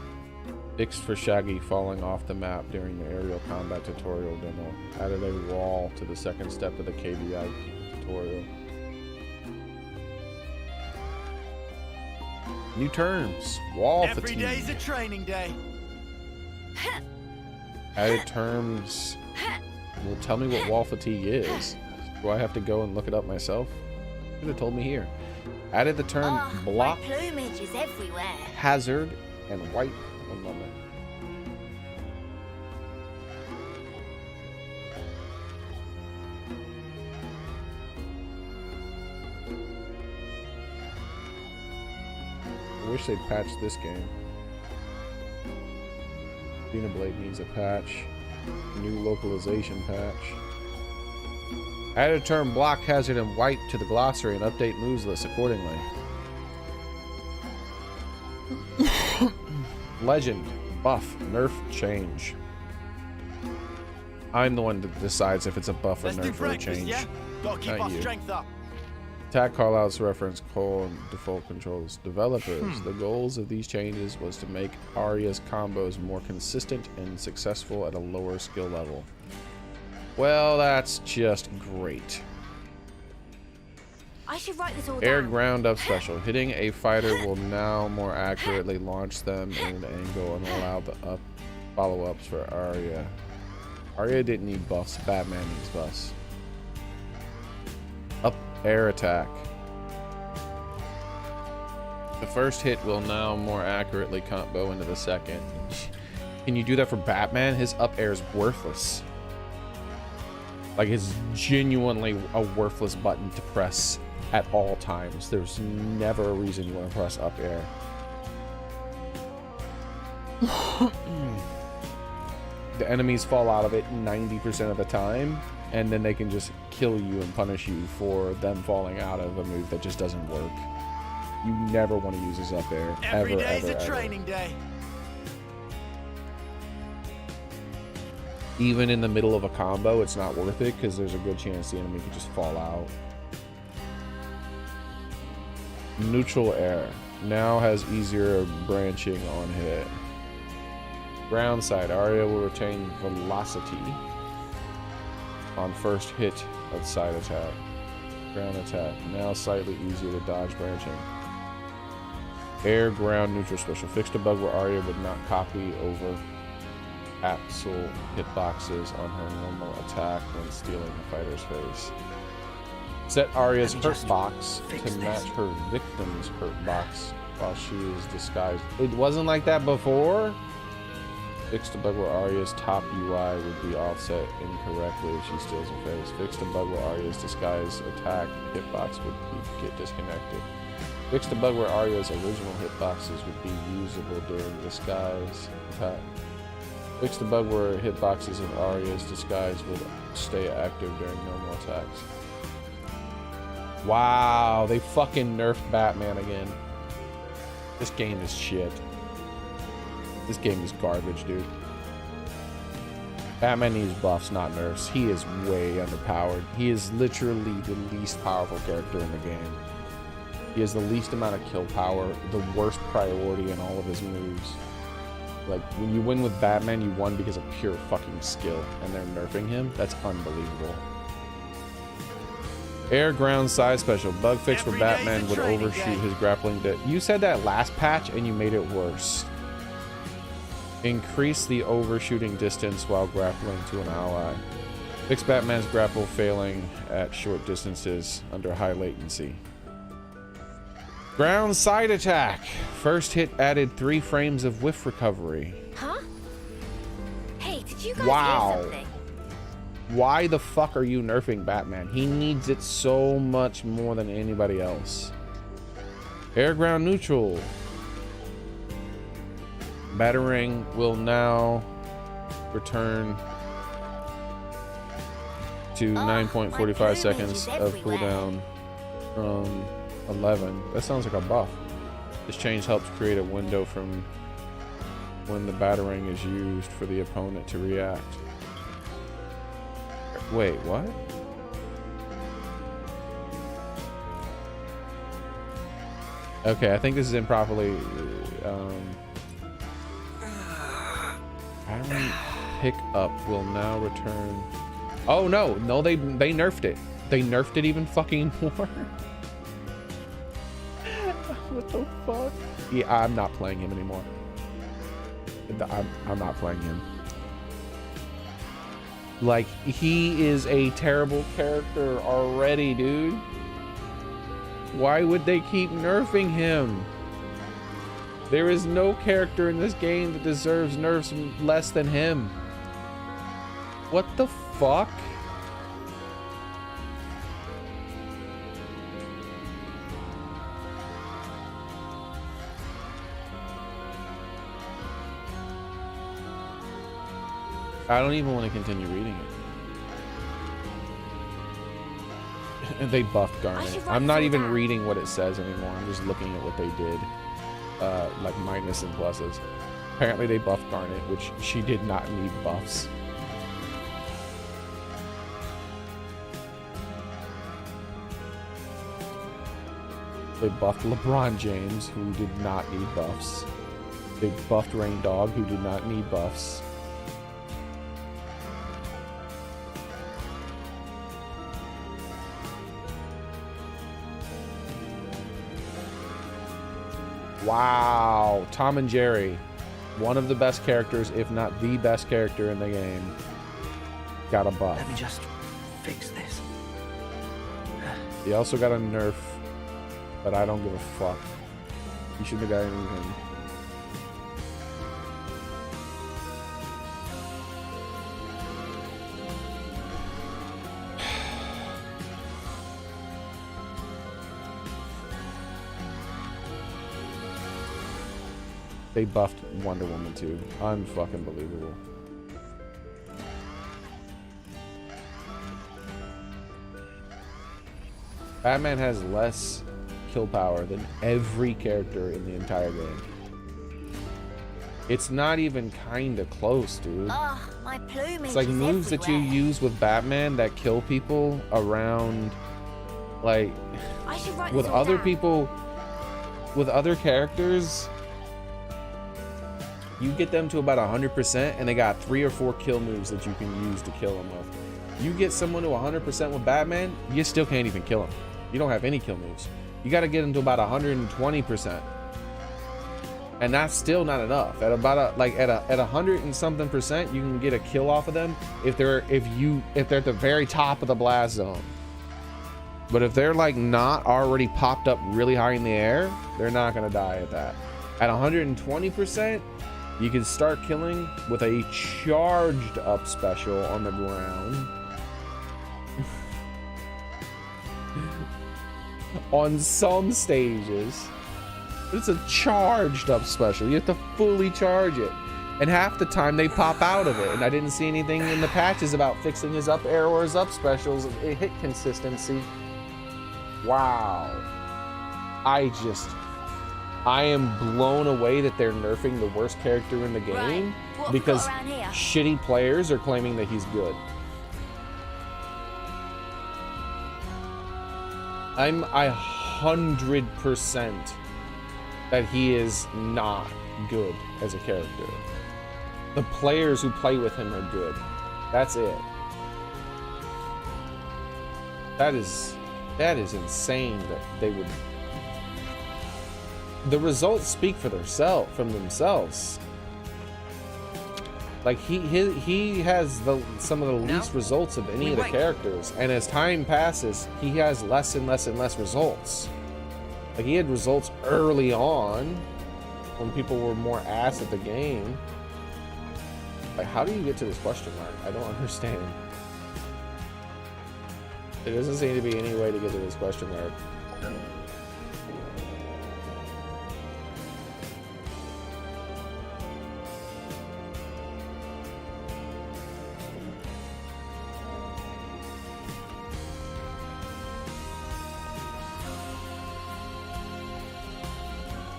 Fixed for Shaggy falling off the map during the aerial combat tutorial demo. Added a wall to the second step of the KBI tutorial. New terms. Wall fatigue. Every day's a training day. Added terms. Well, tell me what wall fatigue is. Do I have to go and look it up myself? You could have told me here. Added the term block, plumage is everywhere. hazard, and white. One moment. I wish they'd patch this game. Xenoblade needs a patch. New localization patch. Add a term block, hazard, and white to the glossary and update moves list accordingly. Legend. Buff. Nerf. Change. I'm the one that decides if it's a buff or nerf or a change. Yeah? Gotta keep our strength up. Attack callouts reference and default controls. Developers. The goals of these changes was to make Arya's combos more consistent and successful at a lower skill level. Well, that's just great. I should write this all Air down. ground up special. Hitting a fighter will now more accurately launch them in an angle and allow the follow-ups for Arya. Arya didn't need buffs. Batman needs buffs. Up air attack. The first hit will now more accurately combo into the second. Can you do that for Batman? His up air is worthless. Like, it's genuinely a worthless button to press at all times. There's never a reason you want to press up air. The enemies fall out of it 90% of the time, and then they can just kill you and punish you for them falling out of a move that just doesn't work. You never want to use his up air. Every day's ever, a training day. Even in the middle of a combo, it's not worth it because there's a good chance the enemy could just fall out. Neutral air. now has easier branching on hit. Ground side, Arya will retain velocity on first hit of side attack. Ground attack, now slightly easier to dodge branching. Air, ground, neutral special. Fixed a bug where Arya would not copy over capsule hitboxes on her normal attack when stealing the fighter's face. Set Arya's hurt box to match her victim's hurt box while she is disguised. It wasn't like that before? Fixed a bug where Arya's top UI would be offset incorrectly if she steals a face. Fixed a bug where Arya's disguise attack hitbox would get disconnected. Fixed a bug where Arya's original hitboxes would be usable during disguise attack. Fixed a bug where hitboxes of Arya's disguise would stay active during normal attacks. Wow, they fucking nerfed Batman again. This game is shit. This game is garbage, dude. Batman needs buffs, not nerfs. He is way underpowered. He is literally the least powerful character in the game. He has the least amount of kill power, the worst priority in all of his moves. Like, when you win with Batman, you won because of pure fucking skill, and they're nerfing him? That's unbelievable. Air, ground, side special. Bug fix where Batman would overshoot his grappling. You said that last patch, and you made it worse. Increase the overshooting distance while grappling to an ally. Fix Batman's grapple failing at short distances under high latency. Ground side attack. First hit added 3 frames of whiff recovery. Huh? Hey, did you guys Wow. hear something? Why the fuck are you nerfing Batman? He needs it so much more than anybody else. Air, ground, neutral. Battering will now return to 9.45 seconds of cooldown from 11. That sounds like a buff. This change helps create a window from when the battering is used for the opponent to react. Wait, what? Okay, I think this is improperly battering pick up will now return. Oh no, they nerfed it. They nerfed it even fucking more. What the fuck? Yeah, I'm not playing him anymore. I'm not playing him. Like, he is a terrible character already, dude. Why would they keep nerfing him? There is no character in this game that deserves nerfs less than him. What the fuck? I don't even want to continue reading it. They buffed Garnet. I'm not even reading what it says anymore. I'm just looking at what they did. Like minus and pluses. Apparently they buffed Garnet, which she did not need buffs. They buffed LeBron James, who did not need buffs. They buffed Rain Dog, who did not need buffs. Wow, Tom and Jerry, one of the best characters, if not the best character in the game, got a buff. Let me just fix this. He also got a nerf, but I don't give a fuck. He shouldn't have got anything. They buffed Wonder Woman too. Unfucking believable. Batman has less kill power than every character in the entire game. It's not even kinda close, dude. Oh, my plumage It's like is moves that you everywhere. use with Batman that kill people around, like, I should write with this all other down. people. with other characters, you get them to about 100% and they got 3 or 4 kill moves that you can use to kill them with. You get someone to 100% with Batman, you still can't even kill him. You don't have any kill moves. You got to get them to about 120%. And that's still not enough. At about at 100 and something percent, you can get a kill off of them if they're at the very top of the blast zone. But if they're like not already popped up really high in the air, they're not gonna die at that. At 120%, you can start killing with a charged up special on the ground. On some stages. It's a charged up special. You have to fully charge it. And half the time they pop out of it. And I didn't see anything in the patches about fixing his up air or his up specials. Hit consistency. Wow. I am blown away that they're nerfing the worst character in the game because shitty players are claiming that he's good. I'm 100% that he is not good as a character. The players who play with him are good. That's it. That is insane that they would. The results speak for themselves. Like he has some of the least results of any of the characters, and as time passes, he has less and less and less results. Like he had results early on when people were more ass at the game. Like, how do you get to this question mark? I don't understand. There doesn't seem to be any way to get to this question mark.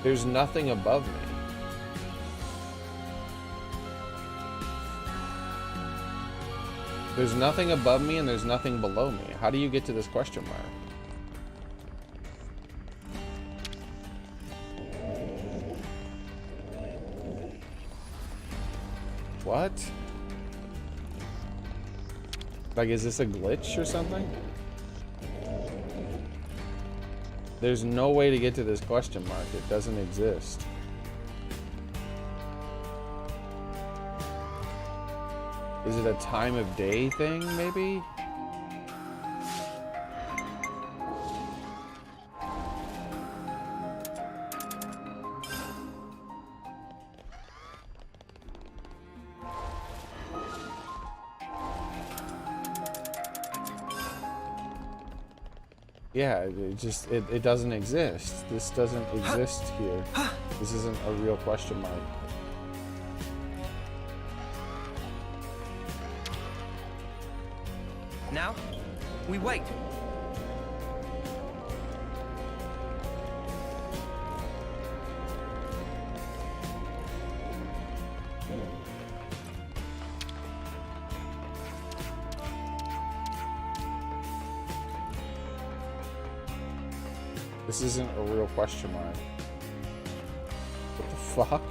There's nothing above me. There's nothing above me and there's nothing below me. How do you get to this question mark? What? Like, is this a glitch or something? There's no way to get to this question mark. It doesn't exist. Is it a time of day thing, maybe? Yeah, it doesn't exist. This doesn't exist here. This isn't a real question mark. Now, we wait. This isn't a real question mark. What the fuck?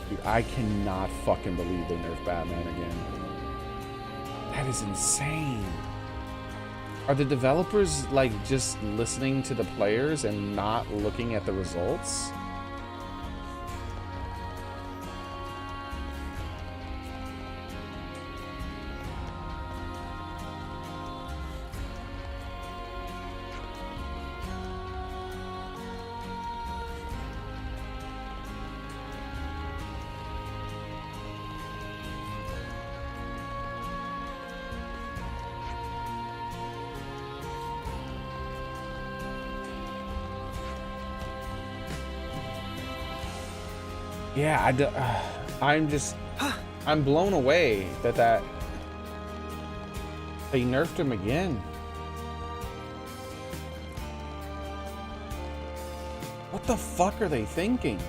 Dude, I cannot fucking believe they nerfed Batman again. That is insane. Are the developers like just listening to the players and not looking at the results? Yeah, I'm blown away that they nerfed him again. What the fuck are they thinking?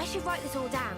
should write this all down.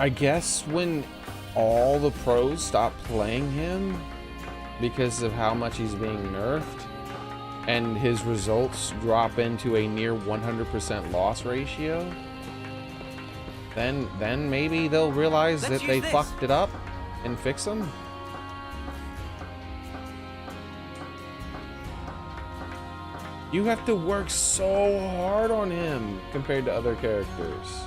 I guess when all the pros stop playing him because of how much he's being nerfed and his results drop into a near 100% loss ratio, then maybe they'll realize that they fucked it up and fix them. You have to work so hard on him compared to other characters.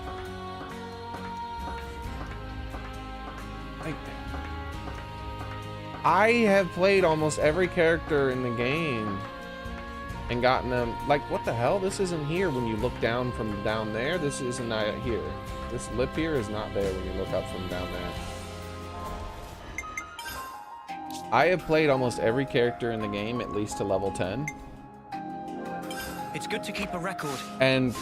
I have played almost every character in the game and gotten them, like, what the hell? This isn't here when you look down from down there. This isn't here. This lip here is not there when you look up from down there. I have played almost every character in the game at least to level 10. It's good to keep a record. And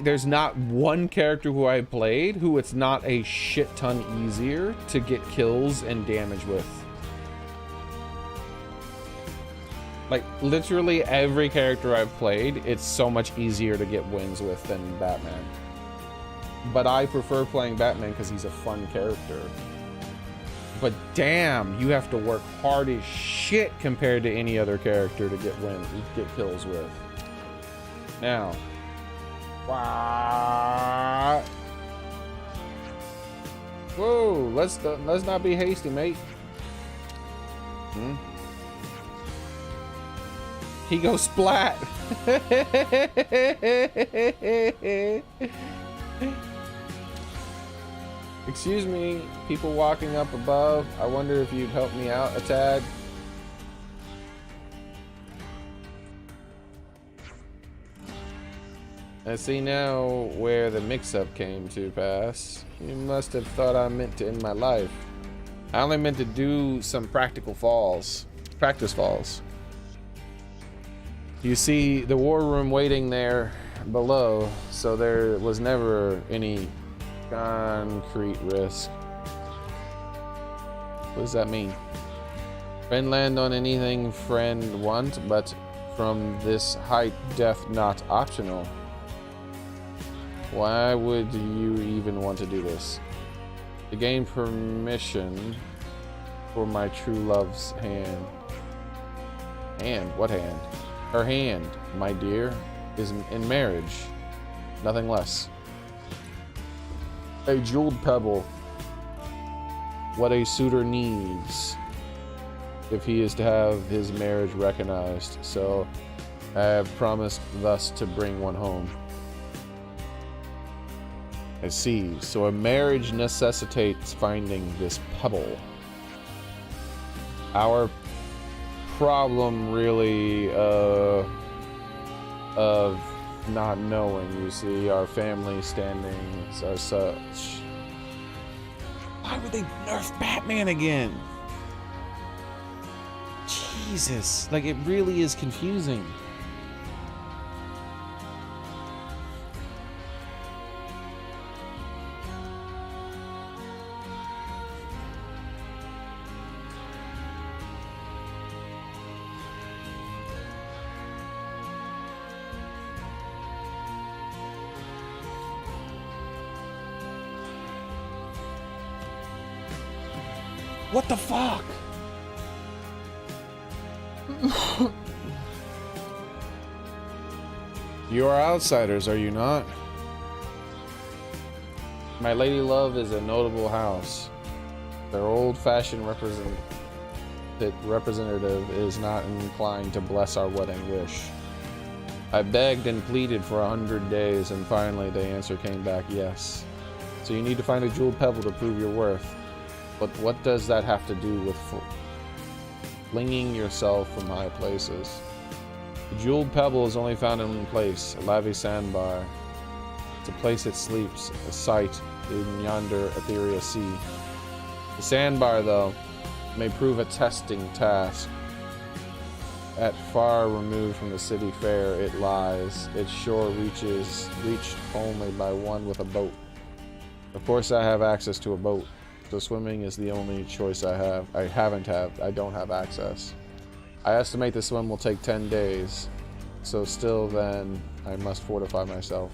there's not one character who I played who it's not a shit ton easier to get kills and damage with. Like, literally every character I've played, it's so much easier to get wins with than Batman. But I prefer playing Batman because he's a fun character. But damn, you have to work hard as shit compared to any other character to get wins, get kills with. Now, wow. Whoa, let's not be hasty, mate. He goes splat. Excuse me, people walking up above. I wonder if you'd help me out a tad. I see now where the mix-up came to pass. You must have thought I meant to end my life. I only meant to do some practice falls. You see the war room waiting there below, so there was never any concrete risk. What does that mean? Friend land on anything friend want, but from this height death not optional. Why would you even want to do this? To gain permission for my true love's hand. Hand? What hand? Her hand, my dear, is in marriage. Nothing less. A jeweled pebble. What a suitor needs if he is to have his marriage recognized. So I have promised thus to bring one home. I see. So a marriage necessitates finding this pebble. Our problem really of not knowing, you see, our family standings are such. Why would they nerf Batman again? Jesus, like, it really is confusing. What the fuck? You are outsiders, are you not? My lady love is a notable house. Their old-fashioned representative is not inclined to bless our wedding wish. I begged and pleaded for 100 days, and finally the answer came back yes. So you need to find a jeweled pebble to prove your worth. But what does that have to do with flinging yourself from high places? The jeweled pebble is only found in one place, a Lavi sandbar. It's a place it sleeps, a site in yonder ethereal sea. The sandbar, though, may prove a testing task. At far removed from the city fair it lies, its shore reached only by one with a boat. Of course I have access to a boat, so swimming is the only choice I have. I don't have access. I estimate the swim will take 10 days, so still then I must fortify myself.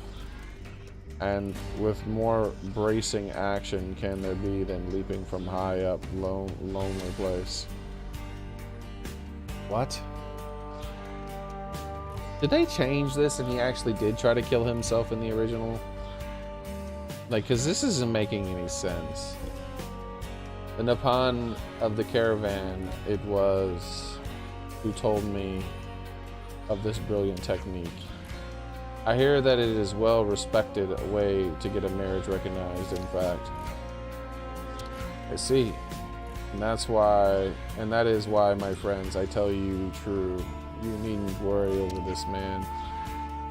And with more bracing action can there be than leaping from high up, lonely place. What? Did they change this and he actually did try to kill himself in the original? Like, cause this isn't making any sense. The Nippon of the caravan, it was who told me of this brilliant technique. I hear that it is well respected way to get a marriage recognized, in fact. I see. And that is why, my friends, I tell you true. You needn't worry over this man.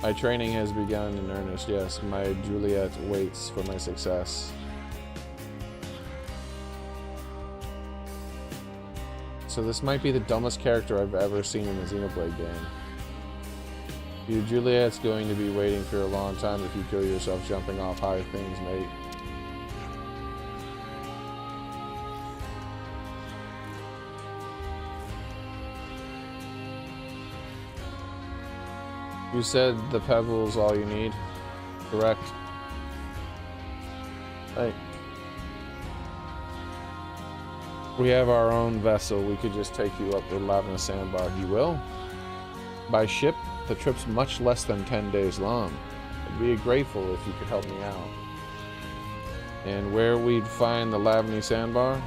My training has begun in earnest, yes. My Juliet waits for my success. So this might be the dumbest character I've ever seen in a Xenoblade game. Your Juliet's going to be waiting for a long time if you kill yourself jumping off high things, mate. You said the pebble's all you need, correct? Hey. We have our own vessel. We could just take you up the Lavina Sandbar. You will? By ship, the trip's much less than 10 days long. I'd be grateful if you could help me out. And where we'd find the Lavina Sandbar?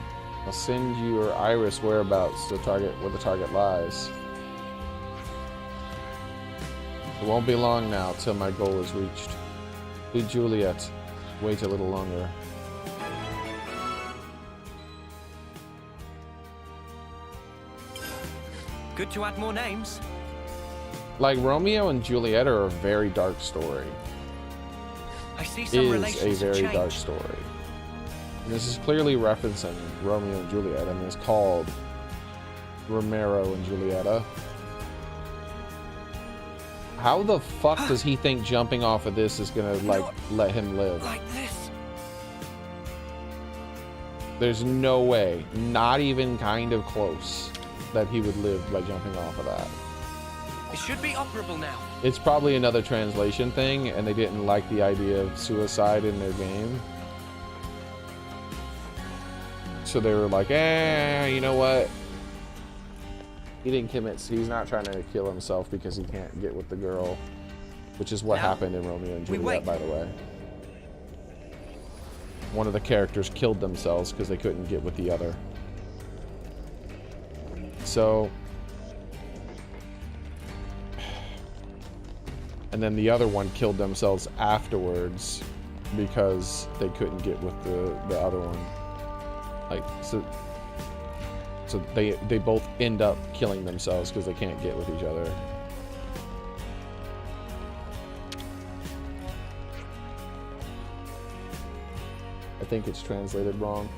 I'll send you your iris whereabouts to target where the target lies. It won't be long now till my goal is reached. Sweet Juliet, wait a little longer. Good to add more names. Like, Romeo and Juliet are a very dark story. I see some relations a very have dark changed. story. And this is clearly referencing Romeo and Juliet. I mean, it's called Romero and Julieta. How the fuck does he think jumping off of this is gonna, like, let him live? Like this. There's no way, not even kind of close, that he would live by jumping off of that. It should be operable now. It's probably another translation thing, and they didn't like the idea of suicide in their game. So they were like, you know what? He didn't commit. He's not trying to kill himself because he can't get with the girl, which is what happened in Romeo and Juliet, by the way. One of the characters killed themselves because they couldn't get with the other. So, and then the other one killed themselves afterwards because they couldn't get with the other one. Like, so they both end up killing themselves because they can't get with each other. I think it's translated wrong.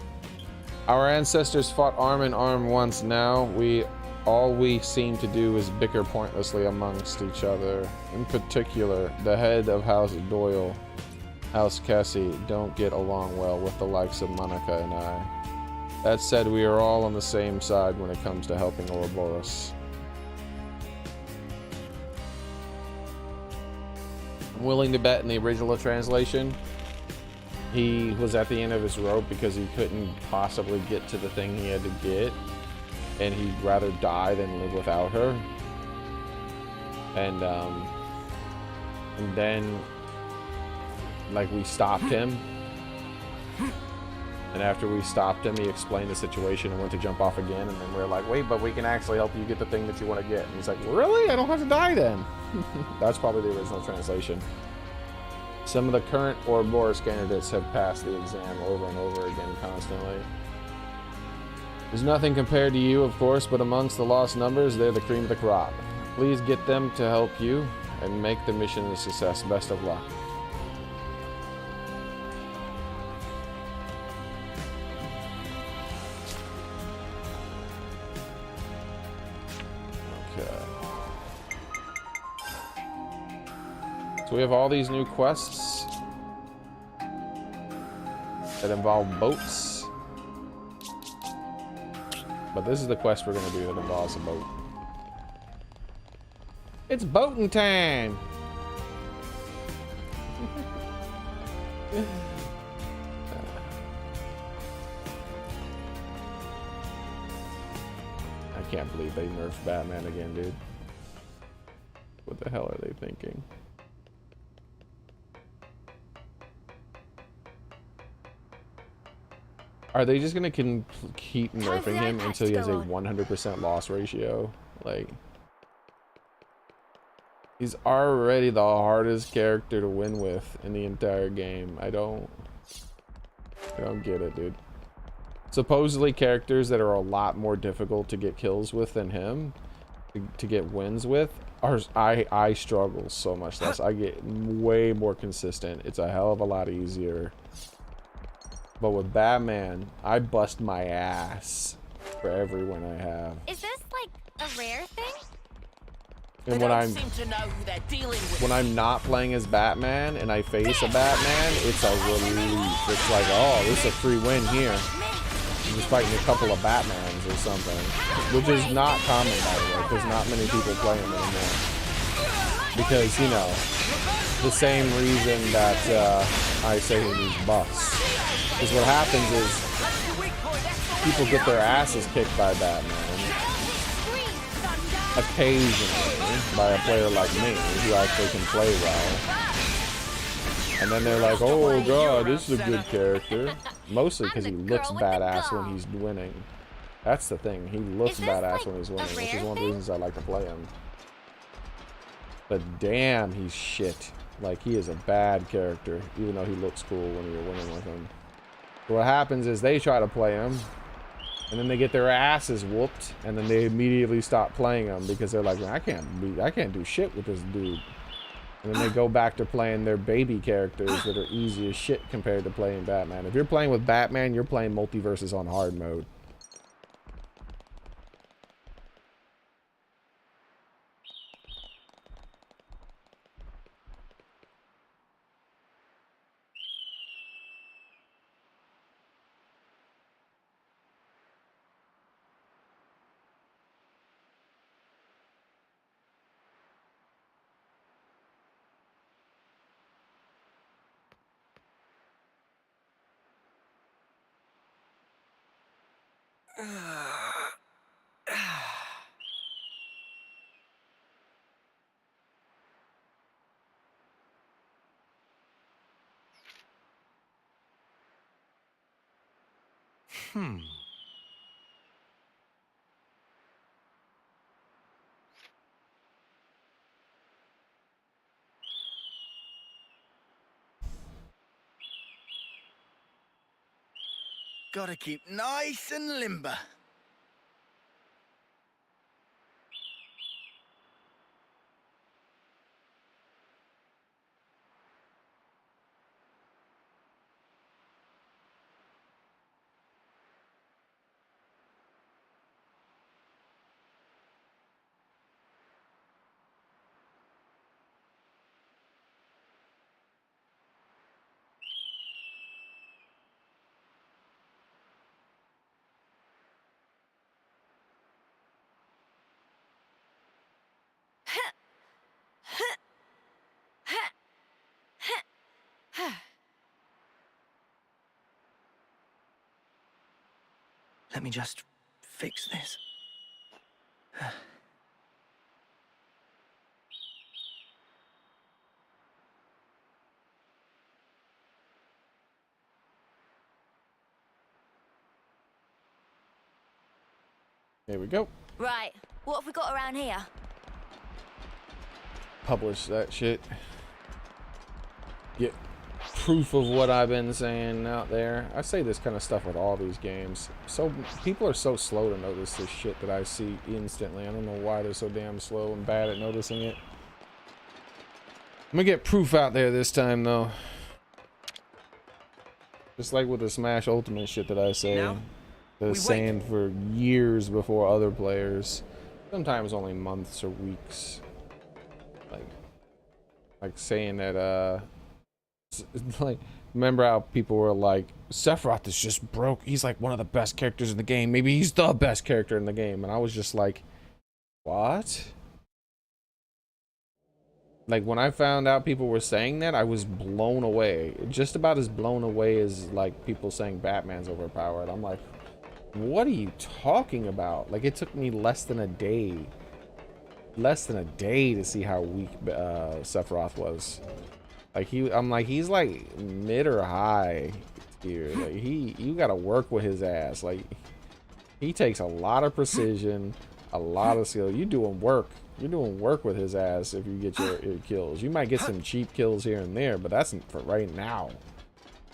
Our ancestors fought arm in arm once. Now all we seem to do is bicker pointlessly amongst each other. In particular, the head of House Doyle, House Cassie, don't get along well with the likes of Monica and I. That said, we are all on the same side when it comes to helping Ouroboros. I'm willing to bet in the original translation, he was at the end of his rope because he couldn't possibly get to the thing he had to get, and he'd rather die than live without her. And then like we stopped him, and after we stopped him, he explained the situation and went to jump off again, and then we were like, wait, but we can actually help you get the thing that you want to get. And he's like, really? I don't have to die then. That's probably the original translation. Some of the current Ouroboros candidates have passed the exam over and over again constantly. There's nothing compared to you, of course, but amongst the lost numbers, they're the cream of the crop. Please get them to help you and make the mission a success. Best of luck. So we have all these new quests that involve boats. But this is the quest we're going to do that involves a boat. It's boating time! I can't believe they nerfed Batman again, dude. What the hell are they thinking? Are they just gonna keep nerfing him until he has a 100% loss ratio? Like, he's already the hardest character to win with in the entire game. I don't get it, dude. Supposedly characters that are a lot more difficult to get kills with than him, to get wins with, are I struggle so much less. I get way more consistent. It's a hell of a lot easier. But with Batman, I bust my ass for every win I have. Is this like a rare thing? And when I'm not playing as Batman and I face a Batman, it's a relief. It's like, oh, this is a free win here. I'm just fighting a couple of Batmans or something, which is not common, by the way, because not many people play them anymore. Because, you know, the same reason that I say he needs buffs. Because what happens is people get their asses kicked by Batman occasionally by a player like me who actually can play well, and then they're like, oh god, this is a good character, mostly because he looks badass when he's winning. That's the thing, he looks badass when he's winning, which is one of the reasons I like to play him. But damn, he's shit. Like, he is a bad character, even though he looks cool when you're winning with him. So what happens is they try to play him, and then they get their asses whooped, and then they immediately stop playing him because they're like, I can't do shit with this dude. And then they go back to playing their baby characters that are easy as shit compared to playing Batman. If you're playing with Batman, you're playing Multiverses on hard mode. Gotta keep nice and limber. Let me just fix this. There we go. Right, what have we got around here? Publish that shit. Get proof of what I've been saying out there. I say this kind of stuff with all these games. So people are so slow to notice this shit that I see instantly. I don't know why they're so damn slow and bad at noticing it. I'm gonna get proof out there this time though. Just like with the Smash Ultimate shit that I say. Now, That is saying for years before other players. Sometimes only months or weeks. Like saying that like, remember how people were like, Sephiroth is just broke, he's like one of the best characters in the game, maybe he's the best character in the game, and I was just like, what? Like, when I found out people were saying that, I was blown away. Just about as blown away as like people saying Batman's overpowered. I'm like, what are you talking about? Like, it took me less than a day to see how weak Sephiroth was. Like, I'm like, he's like mid or high tier. Like, you gotta work with his ass. Like, he takes a lot of precision, a lot of skill. You're doing work with his ass if you get your kills. You might get some cheap kills here and there, but that's for right now.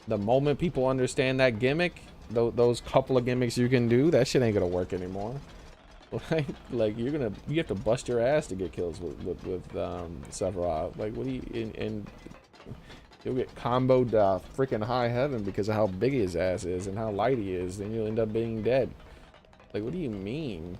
The moment people understand that gimmick, those couple of gimmicks you can do, that shit ain't gonna work anymore. Like you have to bust your ass to get kills with Sephiroth. Like, what do you, and you'll get comboed freaking high heaven because of how big his ass is and how light he is, then you'll end up being dead. Like, what do you mean?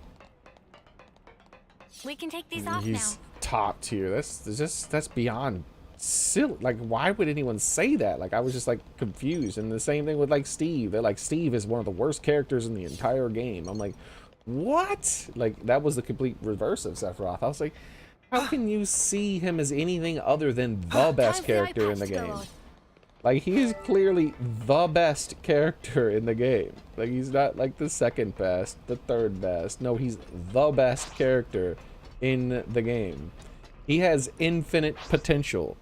We can take these off He's now. top tier. That's beyond silly. Like, why would anyone say that? Like, I was just like confused. And the same thing with like Steve. They're like, Steve is one of the worst characters in the entire game. I'm like, what? Like, that was the complete reverse of Sephiroth. I was like, how can you see him as anything other than the best character in the game? Like, he is clearly the best character in the game. Like, he's not like the second best, the third best. No, he's the best character in the game. He has infinite potential.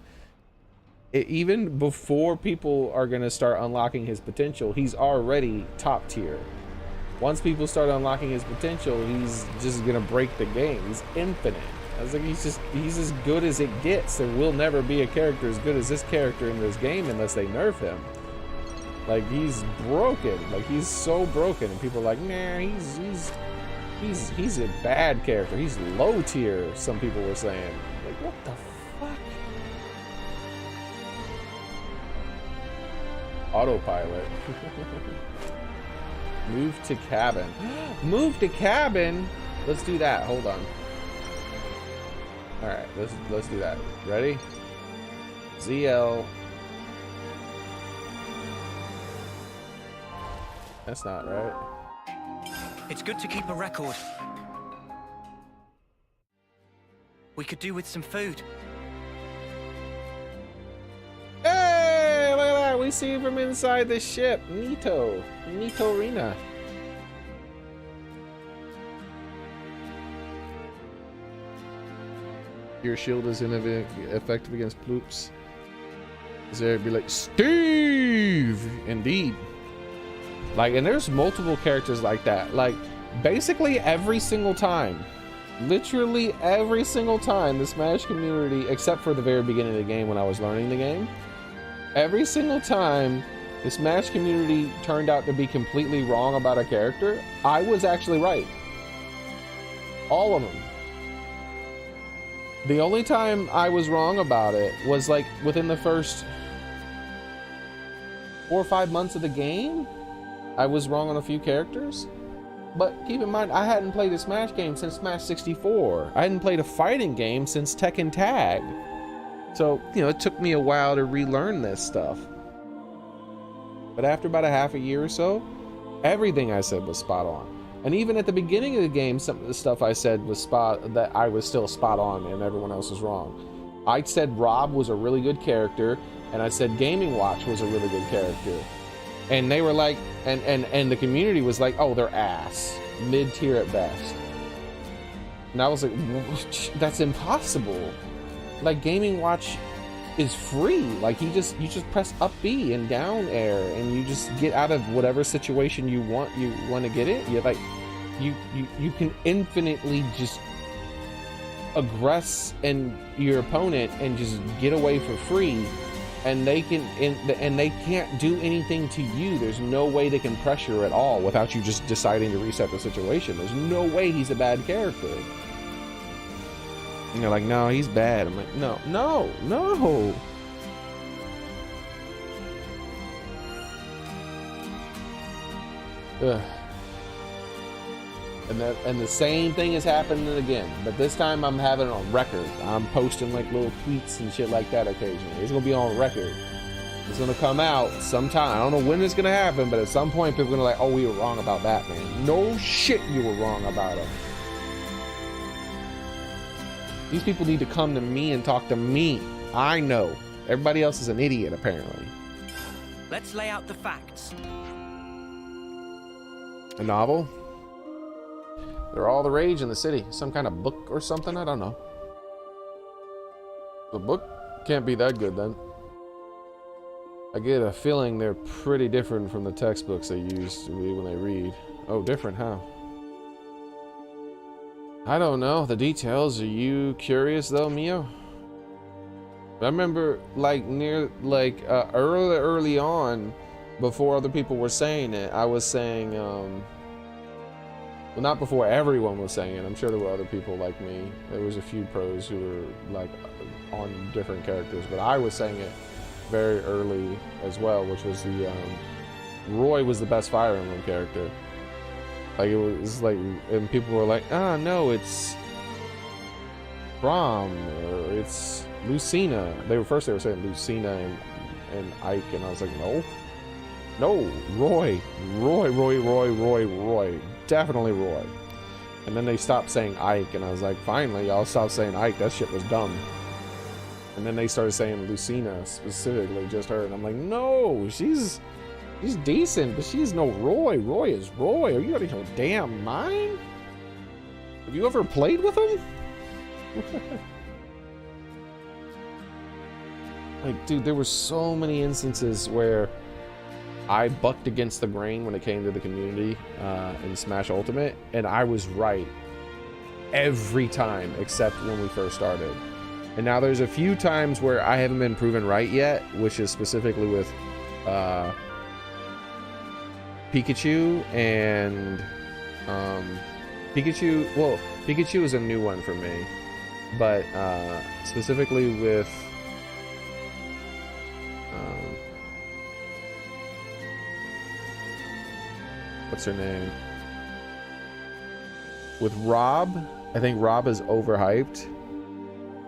Even before people are going to start unlocking his potential, he's already top tier. Once people start unlocking his potential, he's just going to break the game. He's infinite. I was like, he's as good as it gets. There will never be a character as good as this character in this game unless they nerf him. Like, he's broken. Like, he's so broken, and people are like, nah, he's a bad character. He's low tier, some people were saying. Like, what the fuck? Autopilot. Move to cabin. Move to cabin? Let's do that. Hold on. All right, let's do that. Ready? ZL. That's not right. It's good to keep a record. We could do with some food. Hey, look at that. We see from inside the ship. Nito-rina. Your shield is effective against ploops. Xearrik be like, Steve! Indeed. Like, and there's multiple characters like that. Like, basically every single time. Literally every single time the Smash community, except for the very beginning of the game when I was learning the game, every single time the Smash community turned out to be completely wrong about a character, I was actually right. All of them. The only time I was wrong about it was like within the first 4 or 5 months of the game. I was wrong on a few characters. But keep in mind, I hadn't played a Smash game since Smash 64. I hadn't played a fighting game since Tekken Tag. So, you know, it took me a while to relearn this stuff. But after about a half a year or so, everything I said was spot on. And even at the beginning of the game, some of the stuff I said was that I was still spot on and everyone else was wrong. I said Rob was a really good character, and I said Gaming Watch was a really good character. And they were like, and the community was like, oh, they're ass, mid-tier at best. And I was like, that's impossible. Like, Gaming Watch is free. Like, you just press up B and down air, and you just get out of whatever situation you want to get in. You're like, you can infinitely just aggress and your opponent and just get away for free. And they can't do anything to you. There's no way they can pressure at all without you just deciding to reset the situation. There's no way he's a bad character. And they're like, no, he's bad. I'm like, no. Ugh. And the same thing is happening again, but this time I'm having it on record. I'm posting like little tweets and shit like that occasionally. It's gonna be on record. It's gonna come out sometime. I don't know when it's gonna happen, but at some point people are gonna like, oh, we were wrong about that, man. No shit, you were wrong about it. These people need to come to me and talk to me. I know. Everybody else is an idiot, apparently. Let's lay out the facts. A novel? They're all the rage in the city. Some kind of book or something? I don't know. The book can't be that good then. I get a feeling they're pretty different from the textbooks they used to read when they read. Oh, different, huh? I don't know the details. Are you curious though, Mio? I remember like early on, before other people were saying it, I was saying, well, not before everyone was saying it. I'm sure there were other people like me. There was a few pros who were like on different characters, but I was saying it very early as well, which was the Roy was the best Fire Emblem character. Like it was like, and people were like, "Ah, no, it's Braum or it's Lucina." They were saying Lucina and Ike, and I was like, no, Roy. Definitely Roy. And then they stopped saying Ike, and I was like, finally, y'all stopped saying Ike. That shit was dumb. And then they started saying Lucina specifically, just her, and I'm like, no, she's decent, but she's no Roy. Roy is Roy. Are you out of your damn mind? Have you ever played with him? Like, dude, there were so many instances where I bucked against the grain when it came to the community in Smash Ultimate, and I was right every time except when we first started. And now there's a few times where I haven't been proven right yet, which is specifically with Pikachu and Pikachu. Well, Pikachu is a new one for me, but specifically with what's her name? With Rob, I think Rob is overhyped.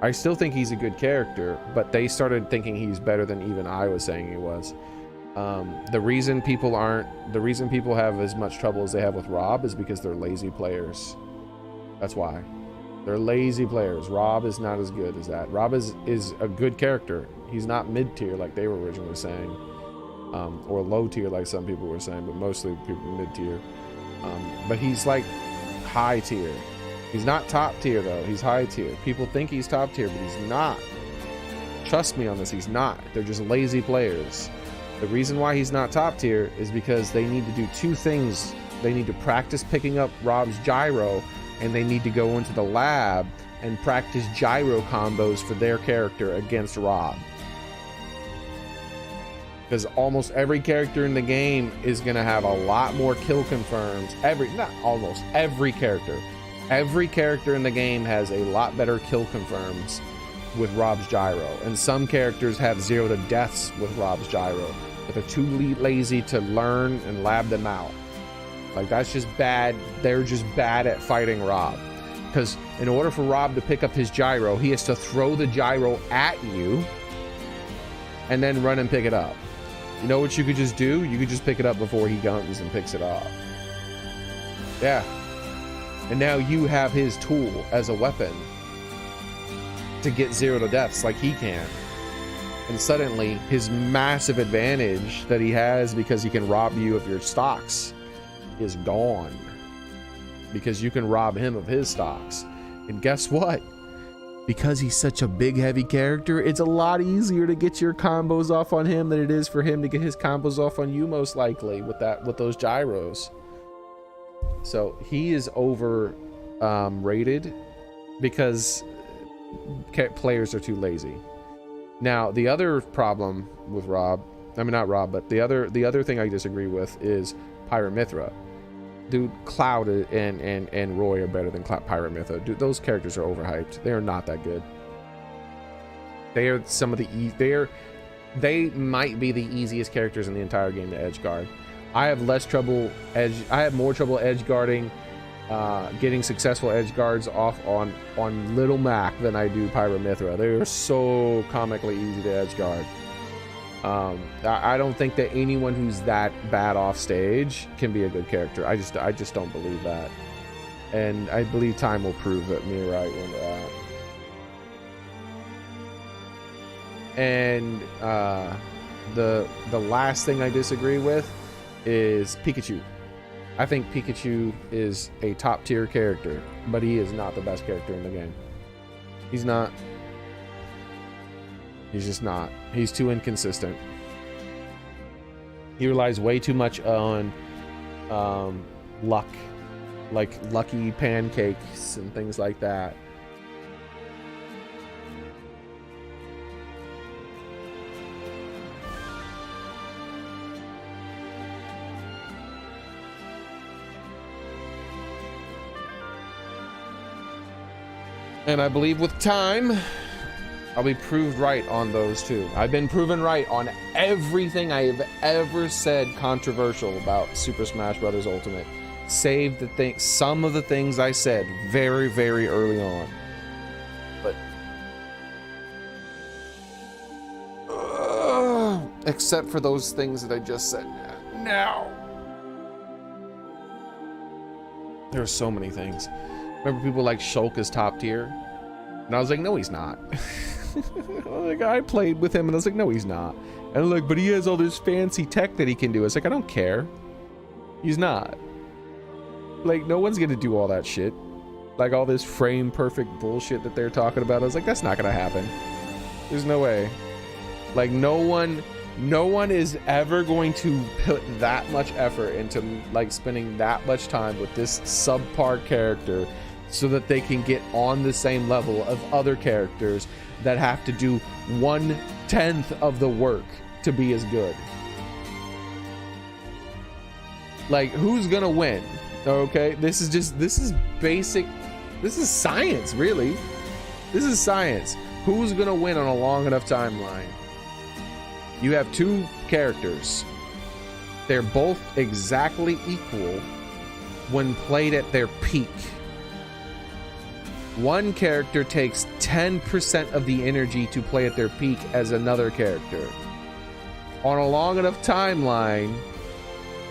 I still think he's a good character, but they started thinking he's better than even I was saying he was. The reason people have as much trouble as they have with Rob is because they're lazy players. That's why. They're lazy players. Rob is not as good as that. Rob is a good character. He's not mid-tier like they were originally saying. Or low tier like some people were saying, but mostly people mid-tier. But he's like high tier. He's not top tier though, he's high tier. People think he's top tier, but he's not. Trust me on this, he's not. They're just lazy players. The reason why he's not top tier is because they need to do two things. They need to practice picking up Rob's gyro, and they need to go into the lab and practice gyro combos for their character against Rob. Because almost every character in the game is going to have a lot more kill confirms. Every character. Every character in the game has a lot better kill confirms with Rob's gyro. And some characters have 0 to deaths with Rob's gyro. But they're too lazy to learn and lab them out. Like, that's just bad. They're just bad at fighting Rob. Because in order for Rob to pick up his gyro, he has to throw the gyro at you and then run and pick it up. You know what you could just do? You could just pick it up before he guns and picks it up. Yeah. And now you have his tool as a weapon to get 0 to deaths like he can. And suddenly his massive advantage that he has because he can rob you of your stocks is gone. Because you can rob him of his stocks. And guess what? Because he's such a big heavy character, it's a lot easier to get your combos off on him than it is for him to get his combos off on you, most likely, with those gyros. So he is over rated because players are too lazy. Now the other problem with Rob, I mean not Rob, but the other thing I disagree with is Pirate Mithra. Dude, Cloud and Roy are better than Pirate Mithra. Dude, those characters are overhyped. They are not that good. They are some of the they might be the easiest characters in the entire game to edge guard. I have more trouble edge guarding, getting successful edge guards off on Little Mac than I do Pirate Mithra. They are so comically easy to edge guard. I don't think that anyone who's that bad off stage can be a good character. I just don't believe that, and I believe time will prove me right when that. And the last thing I disagree with is Pikachu. I think Pikachu is a top tier character, but he is not the best character in the game. He's not. He's just not. He's too inconsistent. He relies way too much on luck, like lucky pancakes and things like that. And I believe with time, I'll be proved right on those too. I've been proven right on everything I have ever said controversial about Super Smash Bros. Ultimate. Save some of the things I said very, very early on. But except for those things that I just said now. There are so many things. Remember people like Shulk is top tier? And I was like, no, he's not. Like, I played with him and I was like, no, he's not. And I'm like, but he has all this fancy tech that he can do. I was like, I don't care. He's not. Like, no one's gonna do all that shit. Like, all this frame perfect bullshit that they're talking about. I was like, that's not gonna happen. There's no way. Like, no one is ever going to put that much effort into, like, spending that much time with this subpar character so that they can get on the same level of other characters that have to do 1/10 of the work to be as good. Like, who's gonna win? Okay, this is basic, this is science, really. This is science. Who's gonna win on a long enough timeline? You have two characters. They're both exactly equal when played at their peak. One character takes 10% of the energy to play at their peak as another character. On a long enough timeline,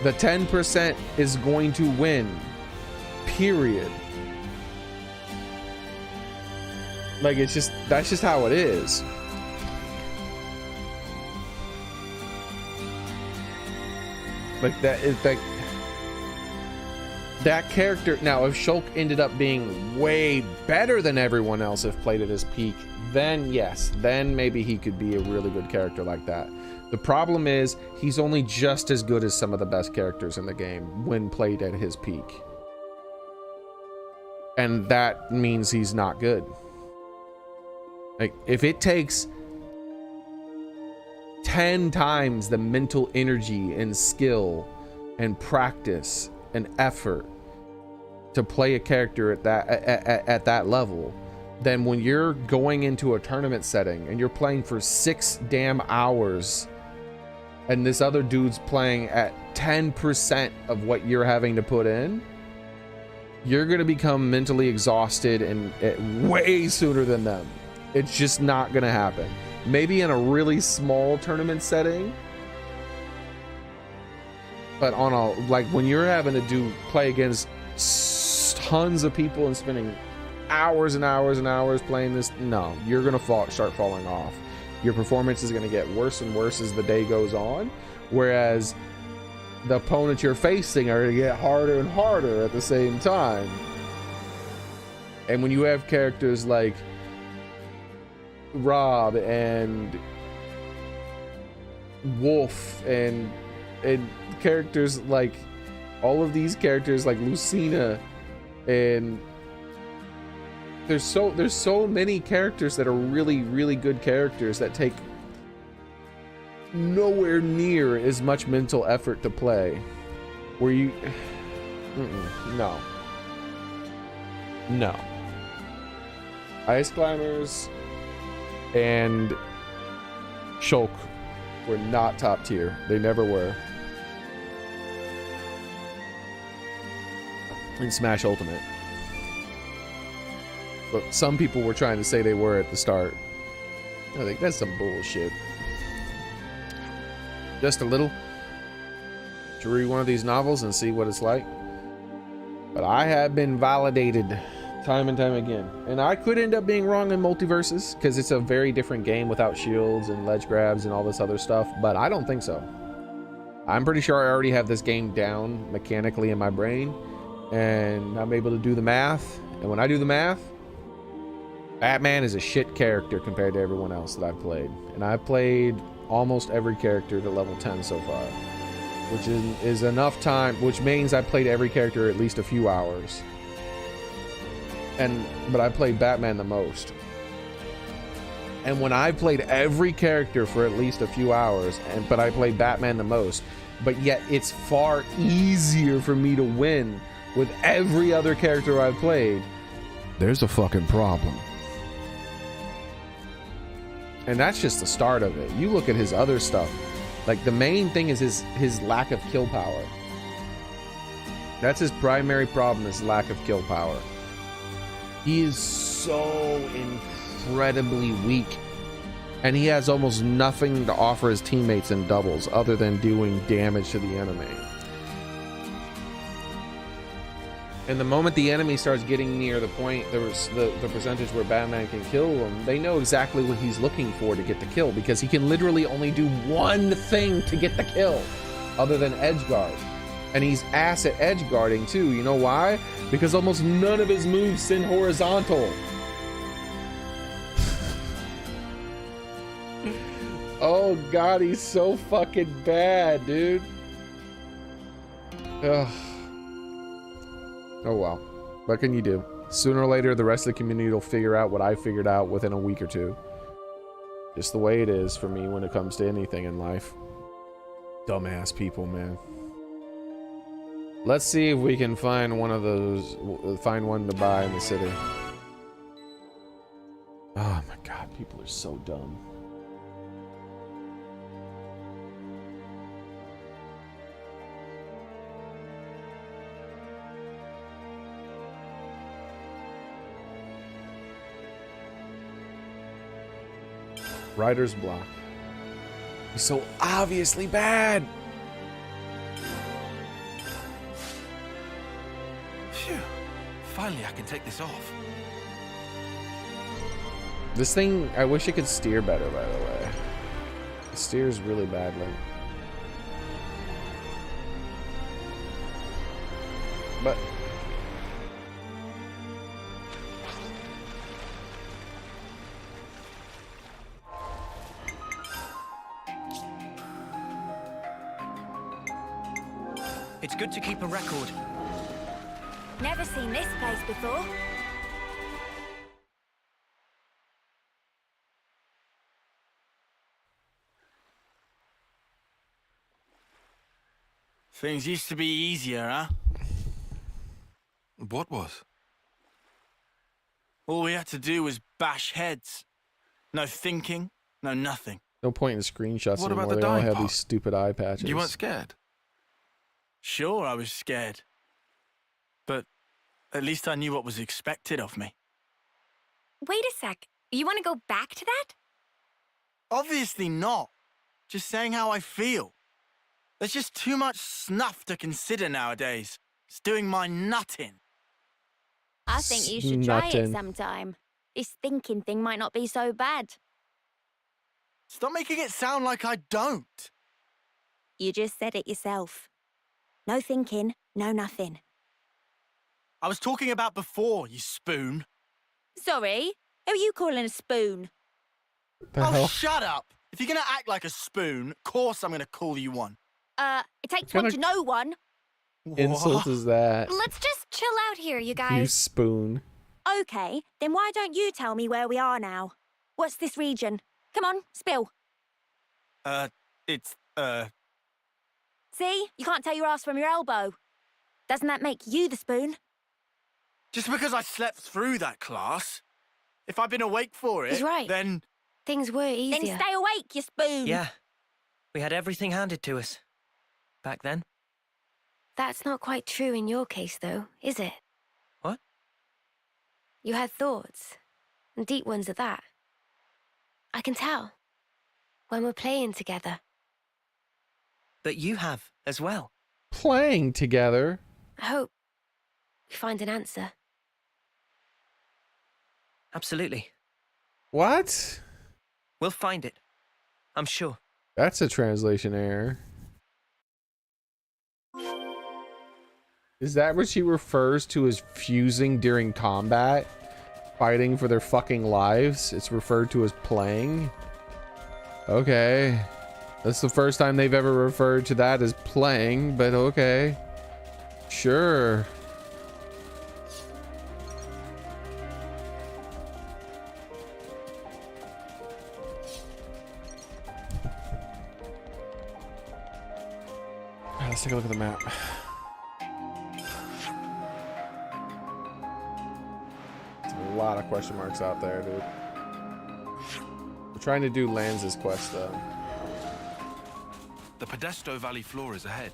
the 10% is going to win. Period. Like, that's just how it is. Like, that is like that character. Now, if Shulk ended up being way better than everyone else if played at his peak, then yes, then maybe he could be a really good character like that. The problem is he's only just as good as some of the best characters in the game when played at his peak. And that means he's not good. Like, if it takes 10 times the mental energy and skill and practice and effort to play a character at that level, then when you're going into a tournament setting and you're playing for 6 damn hours and this other dude's playing at 10% of what you're having to put in, you're gonna become mentally exhausted and way sooner than them. It's just not gonna happen. Maybe in a really small tournament setting, but on a, like, when you're having to play against tons of people and spending hours and hours and hours playing this, no, you're gonna start falling off. your performance is going to get worse and worse as the day goes on, whereas the opponents you're facing are going to get harder and harder at the same time. And when you have characters like Rob and Wolf and characters like all of these characters like Lucina, and there's so many characters that are really good characters that take nowhere near as much mental effort to play, where you no Ice Climbers and Shulk were not top tier. They never were. In Smash Ultimate. But some people were trying to say they were at the start. I think that's some bullshit. Just a little. To read one of these novels and see what it's like. But I have been validated time and time again. And I could end up being wrong in Multiverses, because it's a very different game without shields and ledge grabs and all this other stuff, but I don't think so. I'm pretty sure I already have this game down mechanically in my brain, and I'm able to do the math. And when I do the math, Batman is a shit character compared to everyone else that I've played. And I've played almost every character to level 10 so far, which is enough time, which means I played every character at least a few hours. But I played Batman the most. And when I played every character for at least a few hours, but I played Batman the most, but yet it's far easier for me to win with every other character I've played, there's a fucking problem. And that's just the start of it. You look at his other stuff. Like, the main thing is his lack of kill power. That's his primary problem, is lack of kill power. He is so incredibly weak. And he has almost nothing to offer his teammates in doubles other than doing damage to the enemy. And the moment the enemy starts getting near the point, the percentage where Batman can kill them, they know exactly what he's looking for to get the kill, because he can literally only do one thing to get the kill other than edge guard. And he's ass at edge guarding too. You know why? Because almost none of his moves send horizontal. Oh god, he's so fucking bad, dude. Ugh. Oh well. What can you do? Sooner or later, the rest of the community will figure out what I figured out within a week or two. Just the way it is for me when it comes to anything in life. Dumbass people, man. Let's see if we can find one of those, find one to buy in the city. Oh my god, people are so dumb. Writer's block. He's so obviously bad. Phew. Finally, I can take this off. This thing, I wish it could steer better, by the way. It steers really badly. But it's good to keep a record. Never seen this place before. Things used to be easier, huh? What was? All we had to do was bash heads. No thinking, no nothing. no point in screenshots What anymore. about the They all dying have part? these stupid eye patches. You weren't scared? Sure, I was scared. But at least I knew what was expected of me. Wait a sec. You want to go back to that? Obviously not. Just saying how I feel. There's just too much snuff to consider nowadays. It's doing my nut in. I think you should try it Nothing. sometime. This thinking thing might not be so bad. Stop making it sound like I don't. You just said it yourself. No thinking, no nothing. I was talking about before, you spoon. Sorry, who are you calling a spoon? The Oh, hell? shut up. If you're gonna act like a spoon, of course I'm gonna call you one. It takes one to know one. Insult is that? Let's just chill out here, you You guys. spoon. Okay, then why don't you tell me where we are now? What's this region? Come on, spill. It's, See? You can't tell your ass from your elbow. Doesn't that make you the spoon? just because I slept through that class. If I'd been awake for it, He's right. then... Things were easier. Then stay awake, you spoon. Yeah. We had everything handed to us. Back then. That's not quite true in your case, though, is it? What? You had thoughts. And deep ones at that. I can tell. When we're playing together. But you have as well. Playing together. I hope we find an answer. Absolutely. What? We'll find it. I'm sure. That's a translation error. Is that what she refers to as fusing during combat? Fighting for their fucking lives? It's referred to as playing? Okay. That's the first time they've ever referred to that as playing, but okay. Sure. Alright, let's take a look at the map. There's a lot of question marks out there, dude. We're trying to do Lanz's quest, though. The Podesto Valley floor is ahead.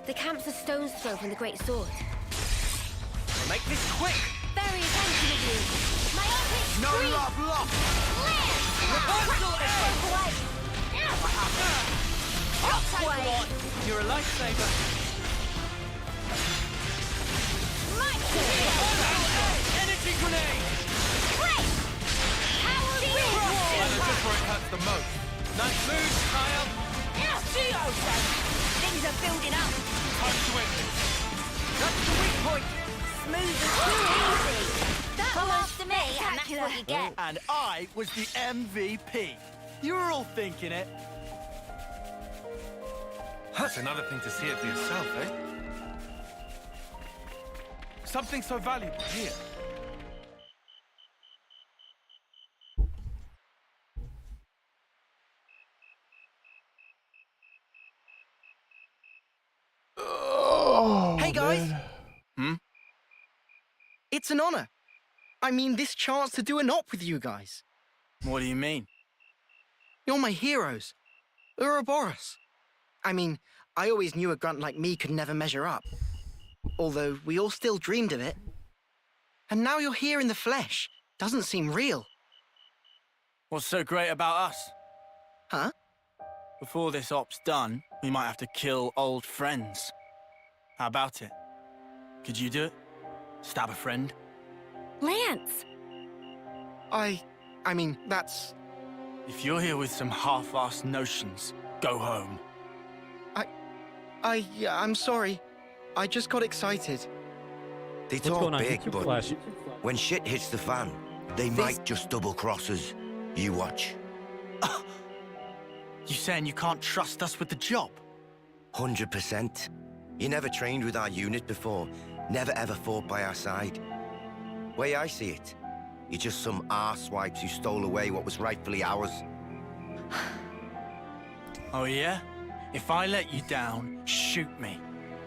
The camp's a stone's throw from the Great Sword. We'll make this quick. Very attention of you. My ultimate No scream. love lost! Reversal air! Way. You're a lifesaver. Energy grenade! And it's just where it hurts the most. Nice move, Kyle. Things are building up. Time to end this. That's the weak point. Smooth and too easy. Come after me, and that's what you get. And I was the MVP. You were all thinking it. That's another thing to see it for yourself, eh? Something so valuable here. Oh, Hey, guys. man. It's an honor. I mean, this chance to do an op with you guys. What do you mean? You're my heroes. Ouroboros. I mean, I always knew a grunt like me could never measure up. Although we all still dreamed of it. And now you're here in the flesh. Doesn't seem real. What's so great about us? Huh? Before this op's done, we might have to kill old friends. How about it? Could you do it? Stab a friend? Lance! I mean, that's... If you're here with some half-assed notions, go home. I'm sorry. I just got excited. They talk big, but when shit hits the fan, they might just double-cross us. You watch. You saying you can't trust us with the job? 100%. You never trained with our unit before. Never ever fought by our side. Way I see it, you're just some arsewipes who stole away what was rightfully ours. Oh yeah? If I let you down, shoot me.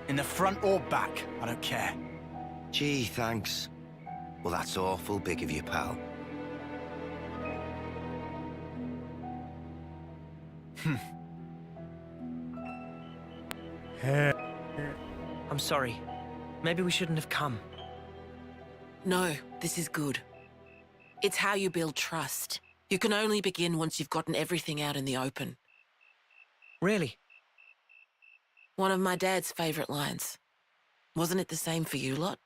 In the front or back, I don't care. Gee, thanks. Well, that's awful big of you, pal. I'm sorry. Maybe we shouldn't have come. No, this is good. It's how you build trust. You can only begin once you've gotten everything out in the open. Really? One of my dad's favorite lines. Wasn't it the same for you lot?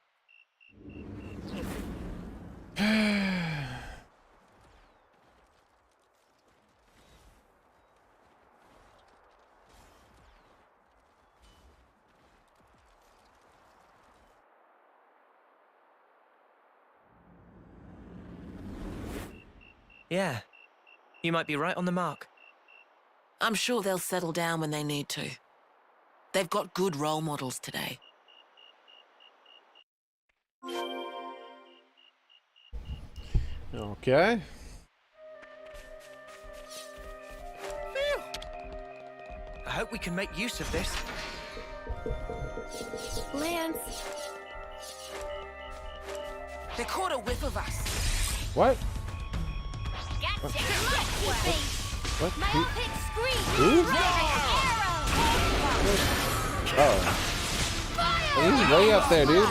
Yeah, you might be right on the mark. I'm sure they'll settle down when they need to. They've got good role models today. Okay. I hope we can make use of this. Lance. They caught a whiff of us. What? Gotcha. What? My epic scream. Who? Oh. He's way up there, dude.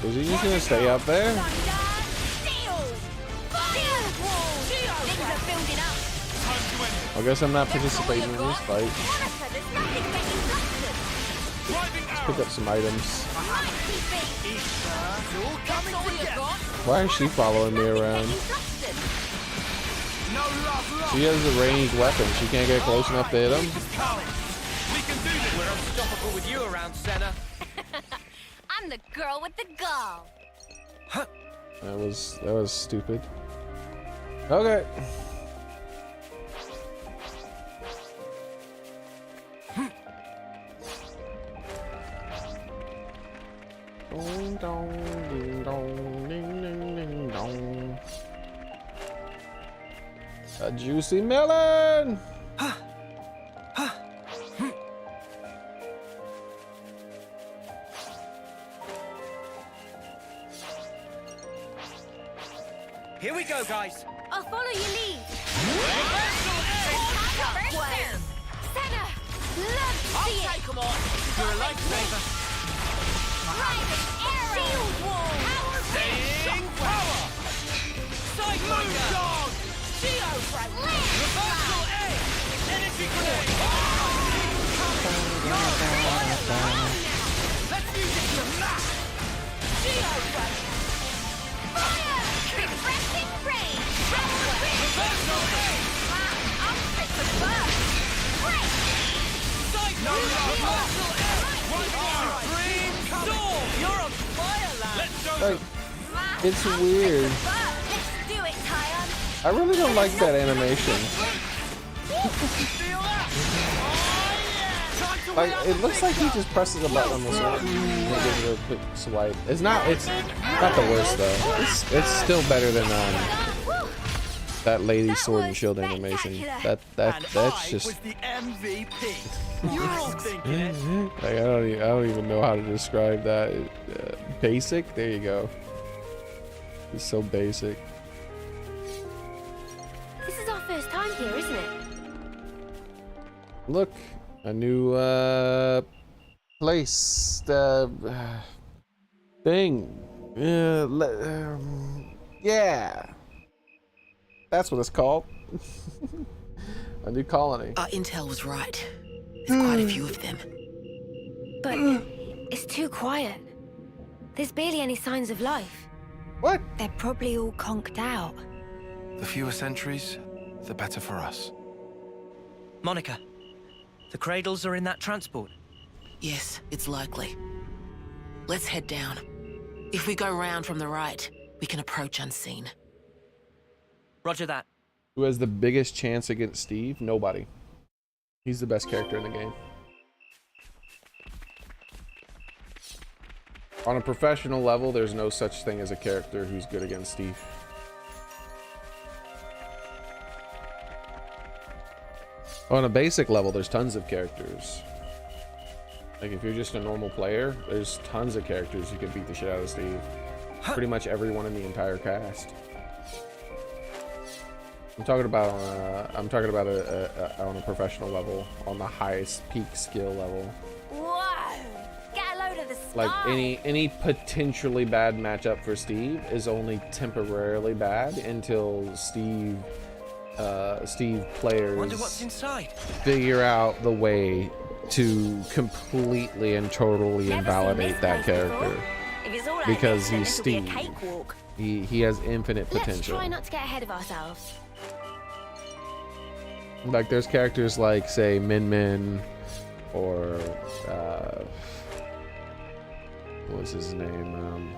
Is he just gonna stay up there? I guess I'm not participating in this fight. Let's pick up some items. Why is she following me around? She has a ranged weapon. She can't get close enough to hit him. We're unstoppable with you around, Senna. I'm the girl with the gall. That was stupid. Okay. Ding dong, ding dong, ding ding ding dong. A juicy melon. Here we go, guys. I'll follow your lead. Senna, love to see it. Come on. You're a lifesaver. Driving arrow. Shield wall. Power Staying power. Sidewinder. Geoframe. Reversal A. Energy grenade. Let's use it to max. Geoframe. Fire. Refreshing rain. Reversal A. I'm fit to burn. Break. Sidewinder. Reversal A. Green storm. You're on fire, lad. Let's go. Like, it's weird. Let's do it, Tyon. I really don't like that animation. Like, it looks like he just presses a button on the sword and gives it a quick swipe. It's not the worst though. It's still better than that lady sword and shield animation. That's just was the MVP. You're all thinking it. like I don't even know how to describe that. Basic. There you go. It's so basic. This is our first time here, isn't it? Look, a new place. Thing. Yeah. That's what it's called. A new colony. Our intel was right. There's quite a few of them. But it's too quiet. There's barely any signs of life. What? They're probably all conked out. The fewer sentries, the better for us. Monica, the cradles are in that transport. Yes, it's likely. Let's head down. If we go round from the right, we can approach unseen. Roger that. Who has the biggest chance against Steve? Nobody. He's the best character in the game. On a professional level, there's no such thing as a character who's good against Steve. On a basic level, there's tons of characters. Like, if you're just a normal player, there's tons of characters who can beat the shit out of Steve. Pretty much everyone in the entire cast. I'm talking about on a professional level, on the highest peak skill level. Whoa! Get a load of the sky. Like any potentially bad matchup for Steve is only temporarily bad until Steve players Wonder what's inside. figure out the way to completely and totally invalidate that character. If it's all like Because this, then he's this'll be a Steve. cakewalk. He has infinite Let's potential. try not to get ahead of ourselves. Like, there's characters like, say, Min Min, or what was his name?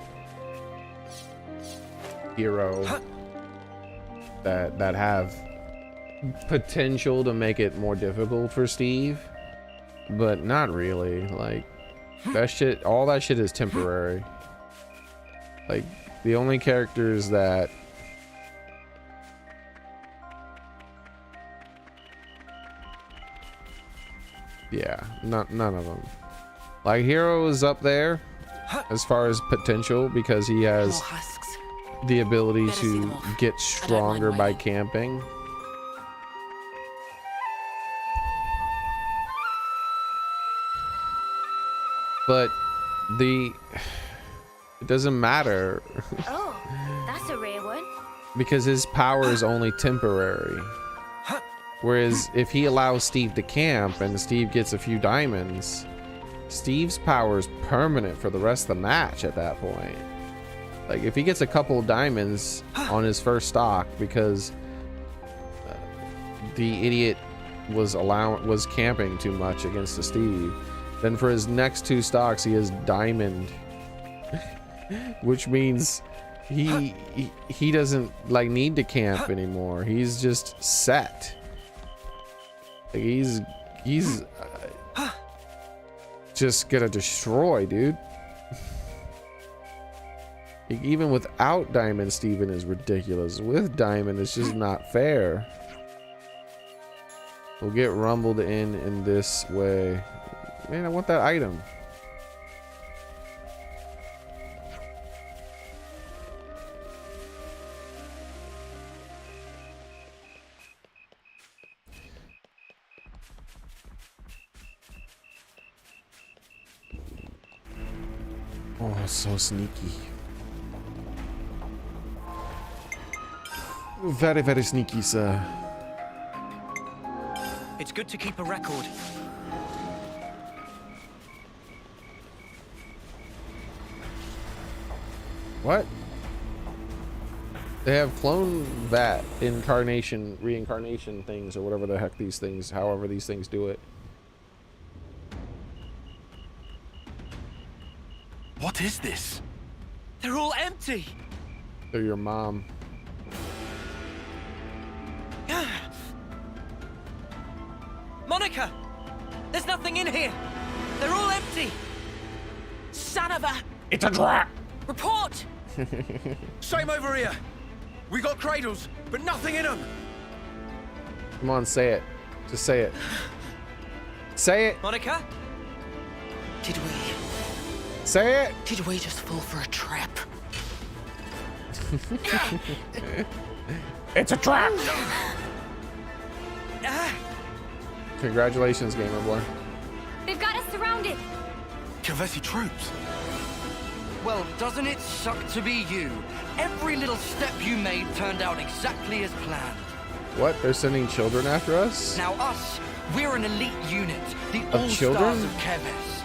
hero that have potential to make it more difficult for Steve, but not really. Like, that shit, all that shit is temporary. Like, the only characters that none of them. Like, Hero is up there as far as potential because he has the ability to get stronger by camping. But it doesn't matter. Oh, that's a rare one. Because his power is only temporary. Whereas if he allows Steve to camp and Steve gets a few diamonds, Steve's power is permanent for the rest of the match at that point. Like, if he gets a couple of diamonds on his first stock because the idiot was camping too much against the Steve, then for his next 2 stocks he has diamond, which means he doesn't like need to camp anymore. He's just set. Like, he's just gonna destroy, dude. Like, even without diamond, Steven is ridiculous. With diamond, it's just not fair. We'll get rumbled in this way. Man, I want that item. Oh, so sneaky. Very, very sneaky, sir. It's good to keep a record. What? They have clone that reincarnation things, or whatever the heck these things, however these things do it. What is this? They're all empty. They're your mom. Monica! There's nothing in here. They're all empty. Son of a... It's a trap! Report! Same over here. We got cradles, but nothing in them. Come on, say it. Just say it. Say it. Monica? Did we... Say it. Did we just fall for a trap? It's a trap. Congratulations, gamer boy. They've got us surrounded. Kavesi troops. Well, doesn't it suck to be you? Every little step you made turned out exactly as planned. What? They're sending children after us? Now us, we're an elite unit, the Of children? All-Stars of Keves.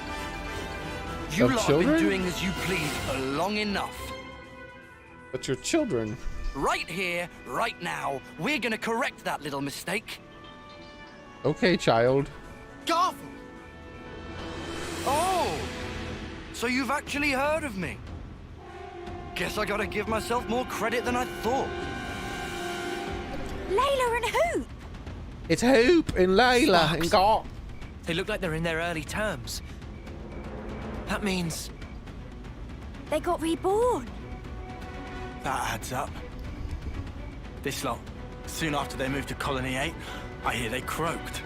You Of lot have children? been doing as you please for long enough. But your children. Right here, right now, we're gonna correct that little mistake. Okay, child. Garfield! Oh! So you've actually heard of me? Guess I gotta give myself more credit than I thought. Layla and Hoop! It's Hoop and Layla and Gawk. They look like they're in their early terms. That means... They got reborn. That adds up. This lot, soon after they moved to Colony 8, I hear they croaked.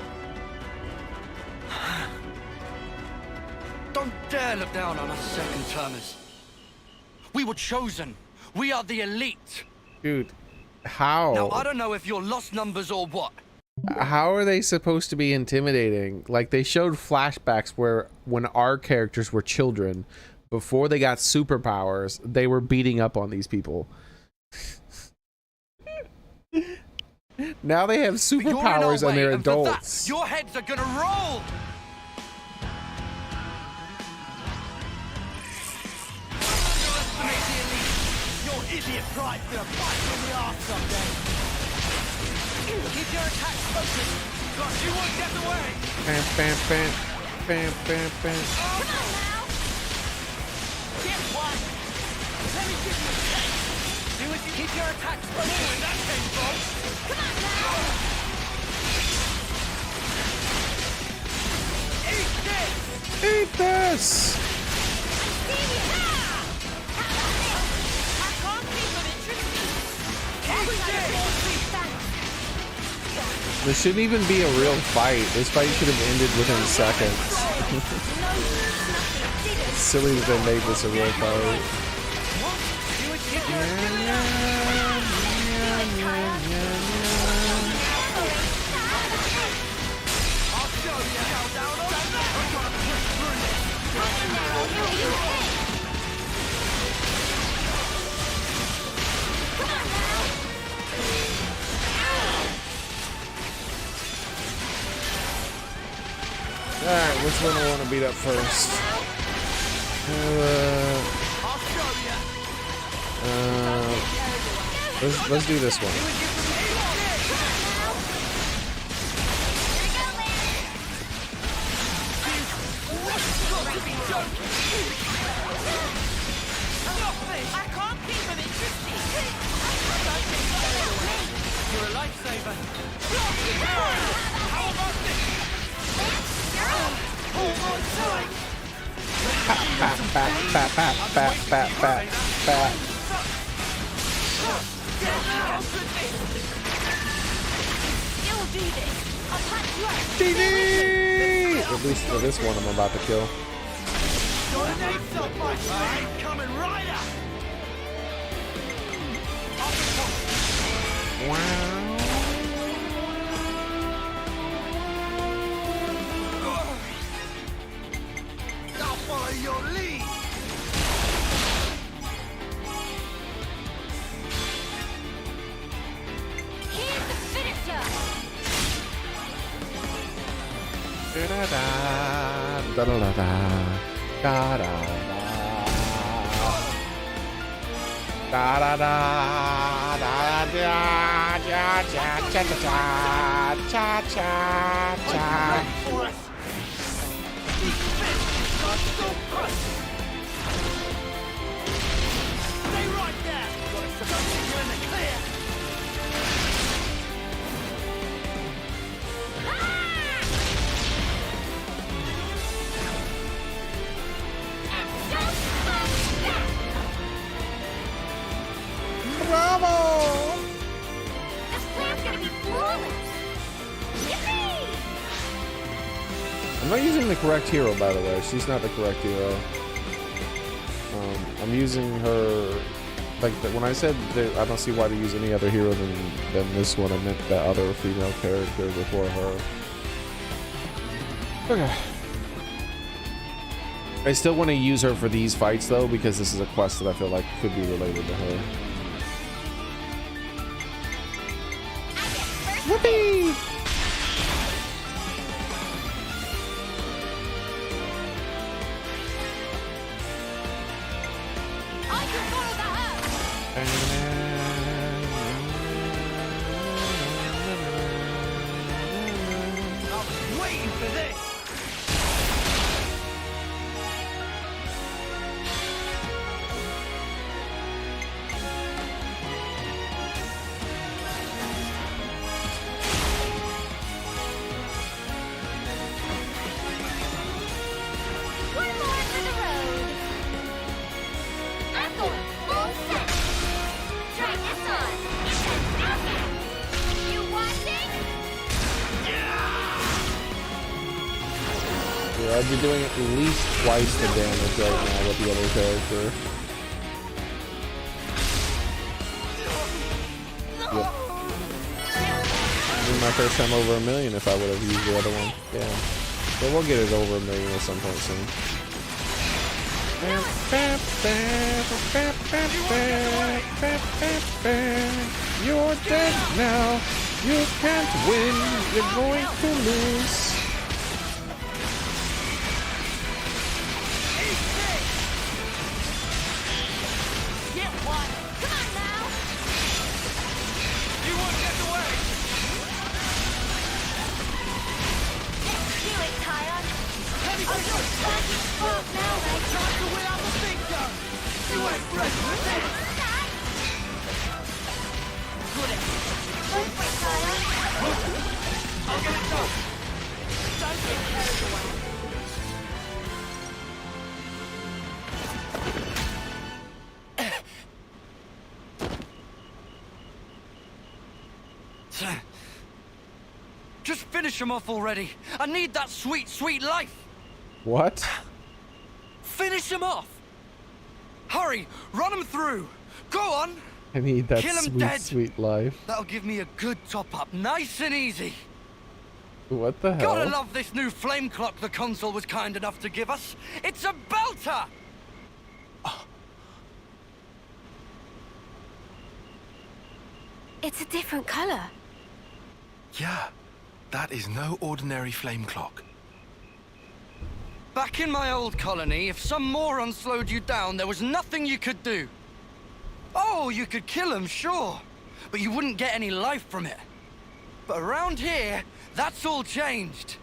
Don't dare look down on us second-termers. We were chosen. We are the elite. Dude, how? Now, I don't know if you're lost numbers or what. How are they supposed to be intimidating? Like, they showed flashbacks where when our characters were children, before they got superpowers, they were beating up on these people. Now they have superpowers and they're adults. Your heads are gonna roll. Your idiot pride's gonna bite you in the arse someday. Keep your attacks focused. God, you won't get away. Bam, bam, bam, bam, bam, bam. Come on now. Get one. Let me give you a taste. Keep your attacks close to where that came from. Come on now! Eat this! Eat this! This shouldn't even be a real fight. This fight should have ended within seconds. It's silly that they made this a real fight. Alright, which one do I want to beat up first? Let's do this one. I can't keep him interested. You're a lifesaver. How about this? Hold on tight. You'll do this. I'll catch you up. GG! At least for this one I'm about to kill. Coming right up. Wow. I'll follow your lead. Here's the finisher. Da-da-da, da-da-da-da, da-da-da. Da-da-da, da-da-da, cha-cha-cha-cha-cha-cha-cha. Stay right there. You're in the clear. Bravo! This plan's gonna be flawless. Yippee! I'm not using the correct hero, by the way. She's not the correct hero. I'm using her. Like when I said that I don't see why to use any other hero than this one, I meant that other female character before her. Okay. I still want to use her for these fights though, because this is a quest that I feel like could be related to her. Whoopee! I can follow that I was waiting for this. One more for the road. I'm going full set. Try this on. It's an outfit. You watching? Yeah, I'd be doing at least twice the damage right now with the other character. Yep. This is my first time over 1 million if I would have used the other one. Yeah. But we'll get it over 1 million at some point soon. You're dead now. You can't win. You're going to lose. Get one. Come on now. You won't get away. Do it, Tyon. I'll just back and forth now, mate. Time to win out the big gun. You ain't ready for this. Just finish him off already. I need that sweet, sweet life. What? Finish him off. Hurry, run him through. Go on. I need that Kill him sweet, dead. sweet life. That'll give me a good top-up, nice and easy. What the hell? Gotta love this new flame clock the console was kind enough to give us. It's a belter! It's a different color. Yeah, that is no ordinary flame clock. Back in my old colony, if some moron slowed you down, there was nothing you could do. Oh, you could kill him, sure, but you wouldn't get any life from it. But around here, that's all changed.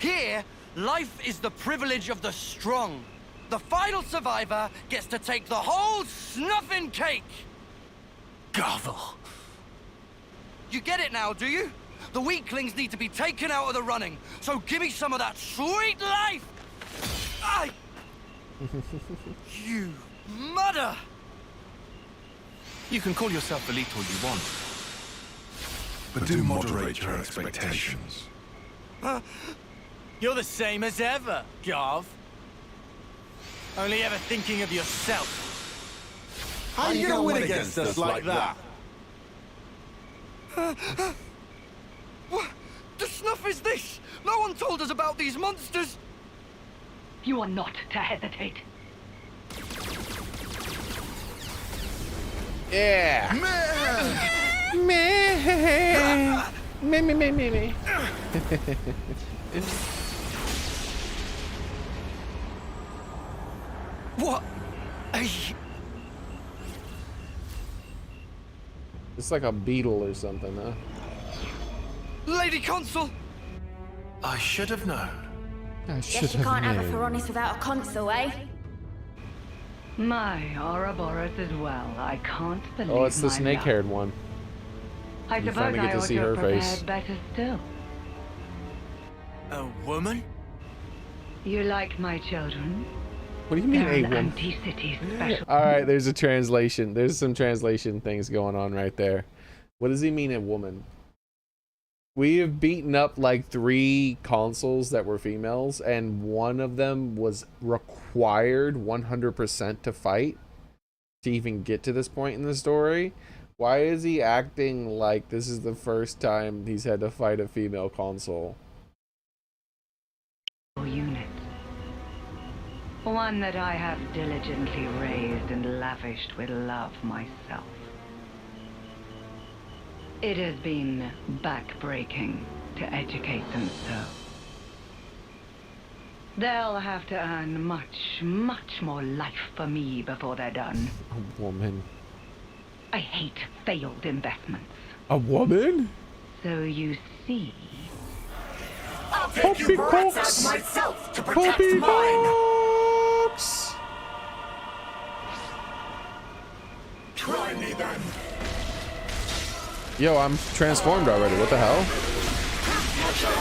Here, life is the privilege of the strong. The final survivor gets to take the whole snuffing cake. Garvel. You get it now, do you? The weaklings need to be taken out of the running, so give me some of that sweet life! You mother! You can call yourself the lethal you want. But do moderate your expectations. You're the same as ever, Garv. Only ever thinking of yourself. How are you gonna win against us like that? What the snuff is this? No one told us about these monsters. You are not to hesitate. Yeah. Me. What? It's like a beetle or something, huh? Lady Consul! I should have known. Guess you can't have a Feronis without a consul, eh? My Ouroboros as well. I can't believe Oh, it's the my luck. snake-haired one. I You suppose finally get I to ought see to her have prepared face. better still. A woman? You like my children? What do you mean, They're a an woman? Anti-City special. All right, there's a translation. There's some translation things going on right there. What does he mean, a woman? We have beaten up like 3 consuls that were females, and one of them was required 100% to fight to even get to this point in the story. Why is he acting like this is the first time he's had to fight a female consul? Unit. One that I have diligently raised and lavished with love myself. It has been backbreaking to educate them so. They'll have to earn much, much more life for me before they're done. A woman. I hate failed investments. A woman? So you see... I'll take you brats out myself to protect mine! Try me then. Yo, I'm transformed already. What the hell?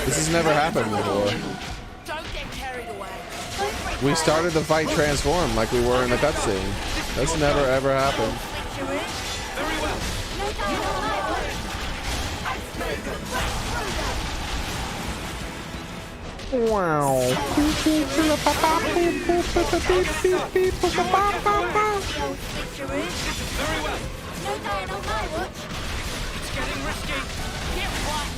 This has never happened before. Don't get carried away. We started the fight transformed like we were in the cutscene. That's never ever happened. Wow. No dying on my watch. It's getting risky. Get one.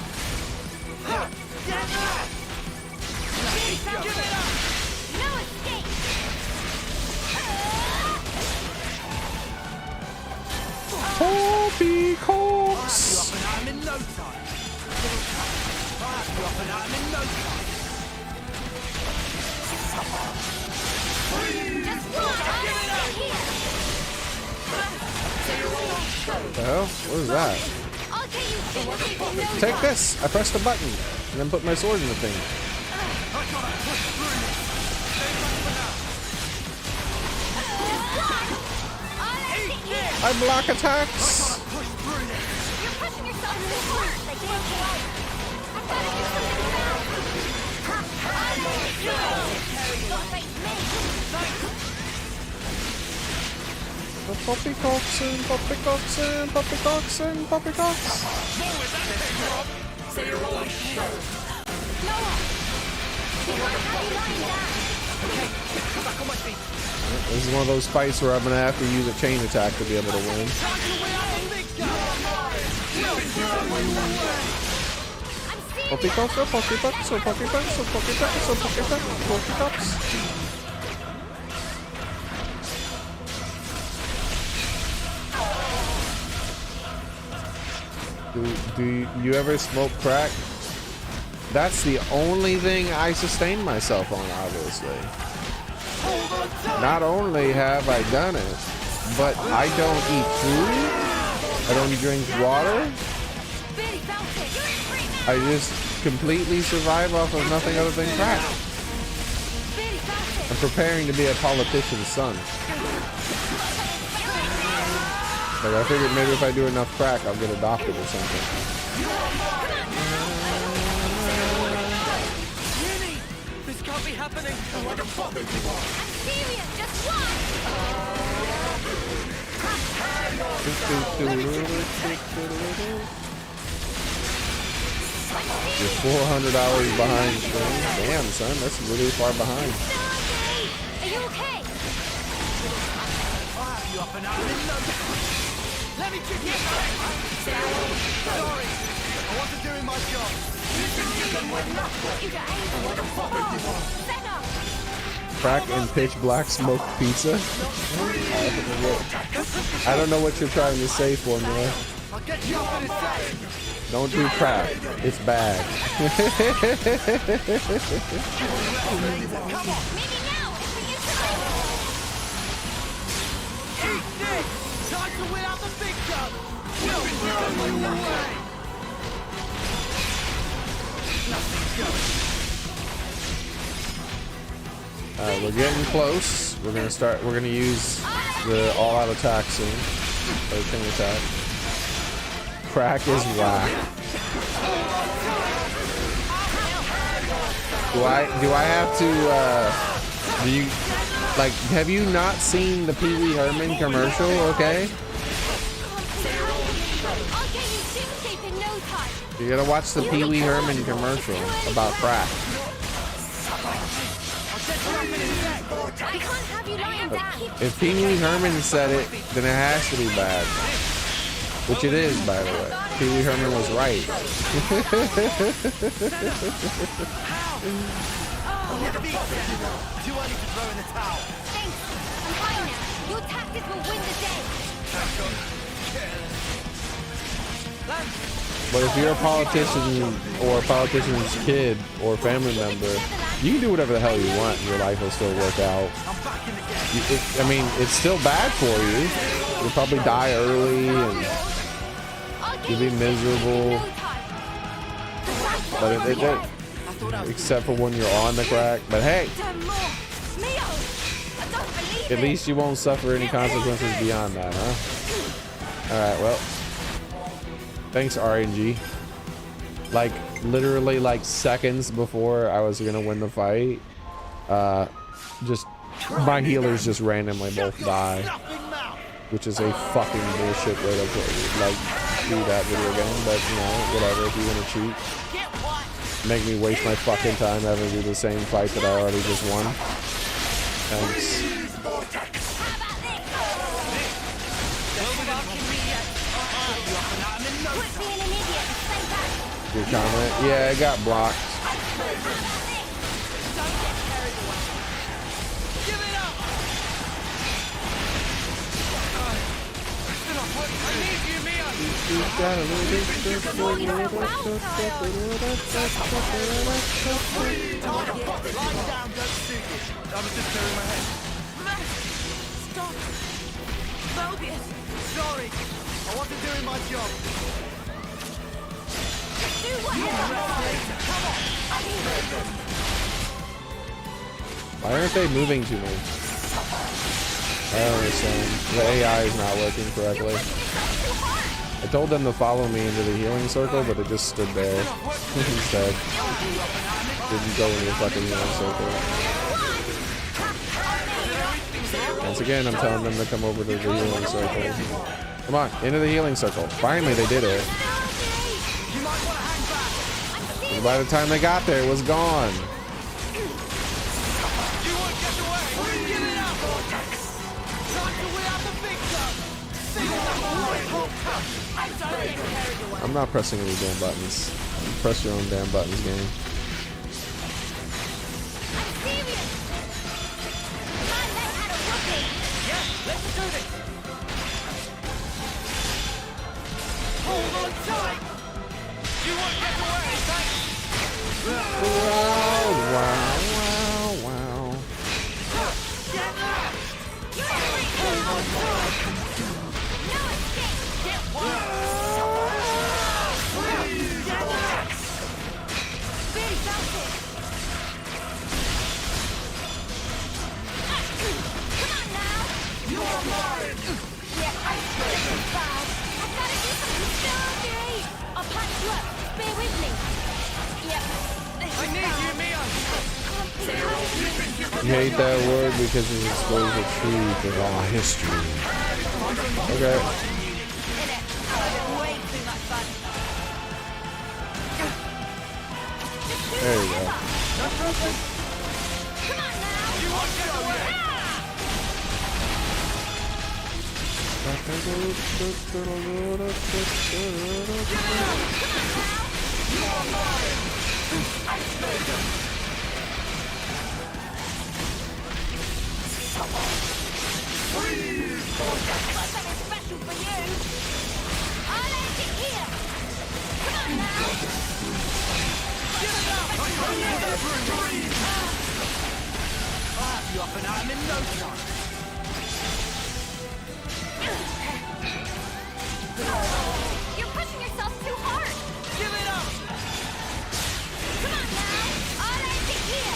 Give it up. No escape. Bobby Cox. I'm in no time. I'm in no time. Just one. Give it up. What the hell? What is that? I'll get you finished. Take this. I pressed the button and then put my sword in the thing. I block attacks. You're pushing yourself too hard. They can't fight. I've got to do something about it. Don't face me. Poppy Coxon, Poppy Coxon, Poppy Coxon, Poppy Cox. back on my feet. This is one of those fights where I'm gonna have to use a chain attack to be able to win. Pokepops, Pokepops, Pokepops, Pokepops, Pokepops, Pokepops. Do you ever smoke crack? That's the only thing I sustain myself on, obviously. Not only have I done it, but I don't eat food. I don't drink water. I just completely survive off of nothing other than crack. I'm preparing to be a politician's son. Like, I figured maybe if I do enough crack, I'll get adopted or something. This can't be happening. What the fuck is you want? I'm serious, just You're $400 behind. Damn, son, that's really far behind. Are you okay? I'll have you up and out in no time. Let me trick you. Sorry, I wasn't doing my job. What the fuck are you want? Crack and pitch black smoked pizza? I don't know what you're trying to say for me. I'll get you up in a second. Don't do crack. It's bad. Come on. Maybe now. Eat this. Time to win out the big gun. We're on my way. Nothing's going. Alright, we're getting close. We're gonna use the all-out attack soon. Or chain attack. Crack is whack. Do I have to do you like have you not seen the Pee Wee Herman commercial, okay? I'll get you ship shape in no time. You gotta watch the Pee Wee Herman commercial about crack. We can't have you lying down. If Pee Wee Herman said it, then it has to be bad. Which it is, by the way. Pee Wee Herman was right. Too early to throw in the towel. Thanks. I'm fine now. Your tactics will win the day. But if you're a politician or a politician's kid or family member, you can do whatever the hell you want and your life will still work out. I mean, it's still bad for you. You'll probably die early and you'll be miserable. But except for when you're on the crack. But hey, at least you won't suffer any consequences beyond that, huh? Alright, well. Thanks, RNG. Like, literally, like, seconds before I was gonna win the fight, just, my healers just randomly both die. Which is a fucking bullshit way to play, like, do that video game, but, you know, whatever, if you wanna cheat. Make me waste my fucking time having to do the same fight that I already just won. Thanks. Your comment? Yeah, it got blocked. Stop. Mobius. Sorry. I wasn't doing my job. Why aren't they moving to me? I don't understand. The AI is not working correctly. I told them to follow me into the healing circle, but it just stood there instead. Didn't go into the fucking healing circle. Once again, I'm telling them to come over to the healing circle. Come on, into the healing circle. Finally, they did it. And by the time they got there, it was gone. I'm not pressing any damn buttons. Press your own damn buttons, game. You hate that word because it exposes the truth of our history. Okay. There you go. You're pushing yourself too hard. Give it up. Come on now. All right, here.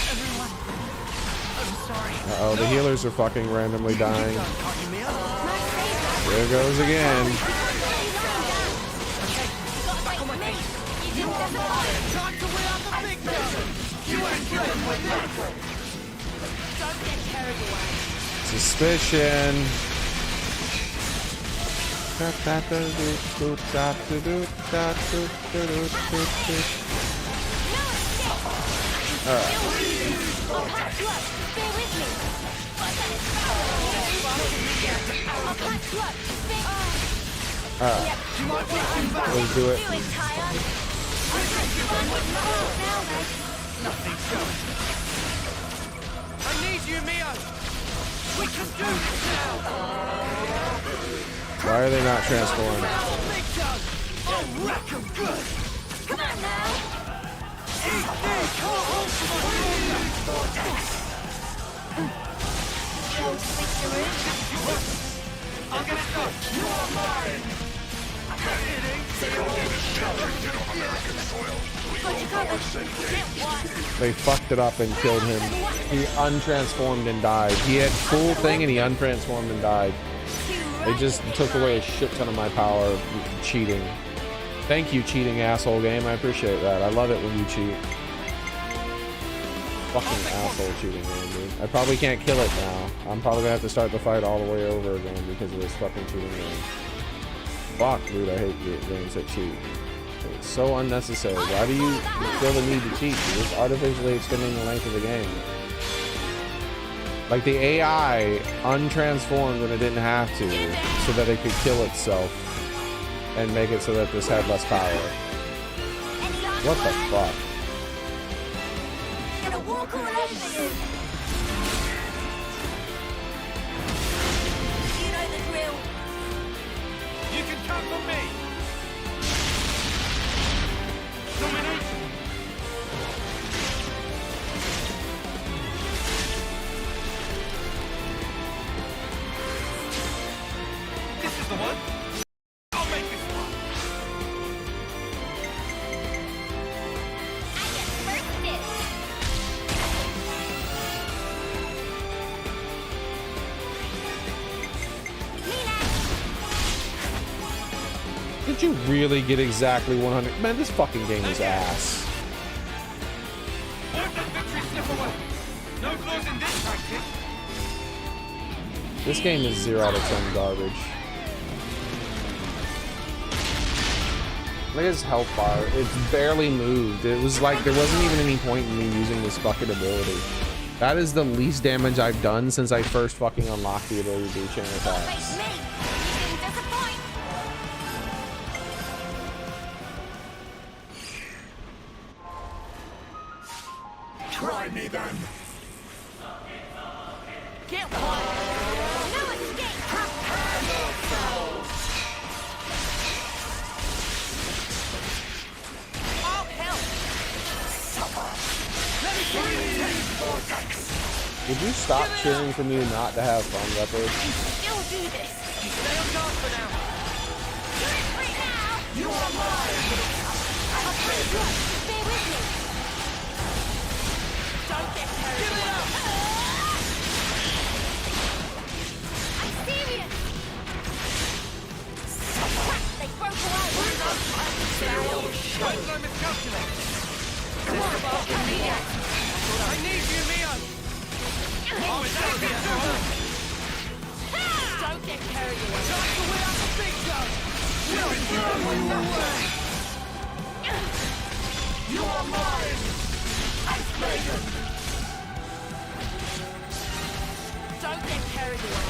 Everyone. I'm sorry. Uh-oh, the healers are fucking randomly dying. There it goes again. Suspicion. Alright, let's do it. I need you, Mio. We can do this now. Why are they not transformed? I'll wreck 'em good. Come on now. I'll get it done. You are mine. They fucked it up and killed him. He untransformed and died. He had full thing and he untransformed and died. They just took away a shit ton of my power cheating. Thank you, cheating asshole game. I appreciate that. I love it when you cheat. Fucking asshole cheating game, dude. I probably can't kill it now. I'm probably gonna have to start the fight all the way over again because of this fucking cheating game. Fuck, dude, I hate games that cheat. It's so unnecessary. Why do you feel the need to cheat? You're just artificially extending the length of the game. Like the AI untransformed when it didn't have to, so that it could kill itself and make it so that this had less power. What the fuck? Gonna walk all over you. You know the drill. You can count on me. Domination. This is the one. I'll make this one. I get first dibs. Did you really get exactly 100? Man, this fucking game is ass. Won't let victory slip away. No flaws in this tactic. This game is 0 out of 10 garbage. Look at his health bar. It's barely moved. It was like there wasn't even any point in me using this fucking ability. That is the least damage I've done since I first fucking unlocked the ability to do chain attacks. Try me then. Get one. No escape. Prepare yourselves. I'll help. Suffer. Let me vortex. Would you stop cheering for me not to have fun, Leopard? You'll do this. Stay on guard for now. You're free now. You are mine. I'll play good. Stay with me. Don't get carried away. Give it up. I'm serious. Crap, they broke away. Don't miscalculate. This spark is needed. I need you, Mio. Oh, is that it? Don't get carried away. Time to win out the big gun. We'll burn when you away. You are mine. Ice Maiden. Don't get carried away.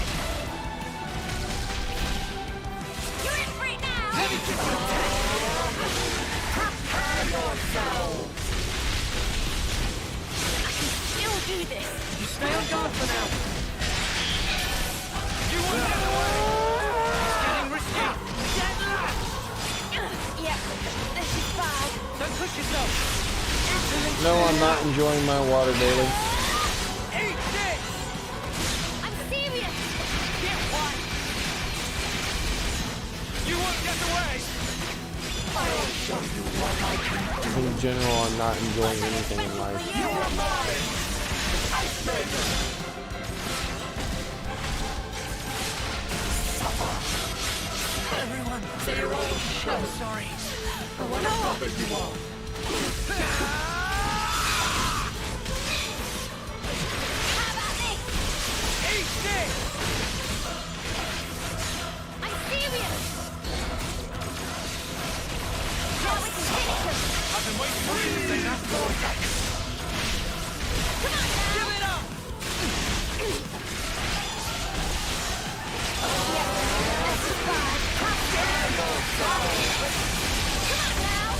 You're in free now. Let me get you. Prepare yourselves. You'll do this. Stay on guard for now. You won't get away. It's getting risky. Yep, this is bad. Don't push yourself. No, I'm not enjoying my water daily. Eat this. I'm serious. Get one. You won't get away. I'll show you what I can do. In general, I'm not enjoying anything in life. You are mine. Ice Maiden. Suffer. Everyone, they're all so sorry. What a puppet you are. How about this? Eat this. I'm serious. Now we can finish them. I've been waiting for you to say that. Come on now. Give it up. Yep, this is bad. Come on now.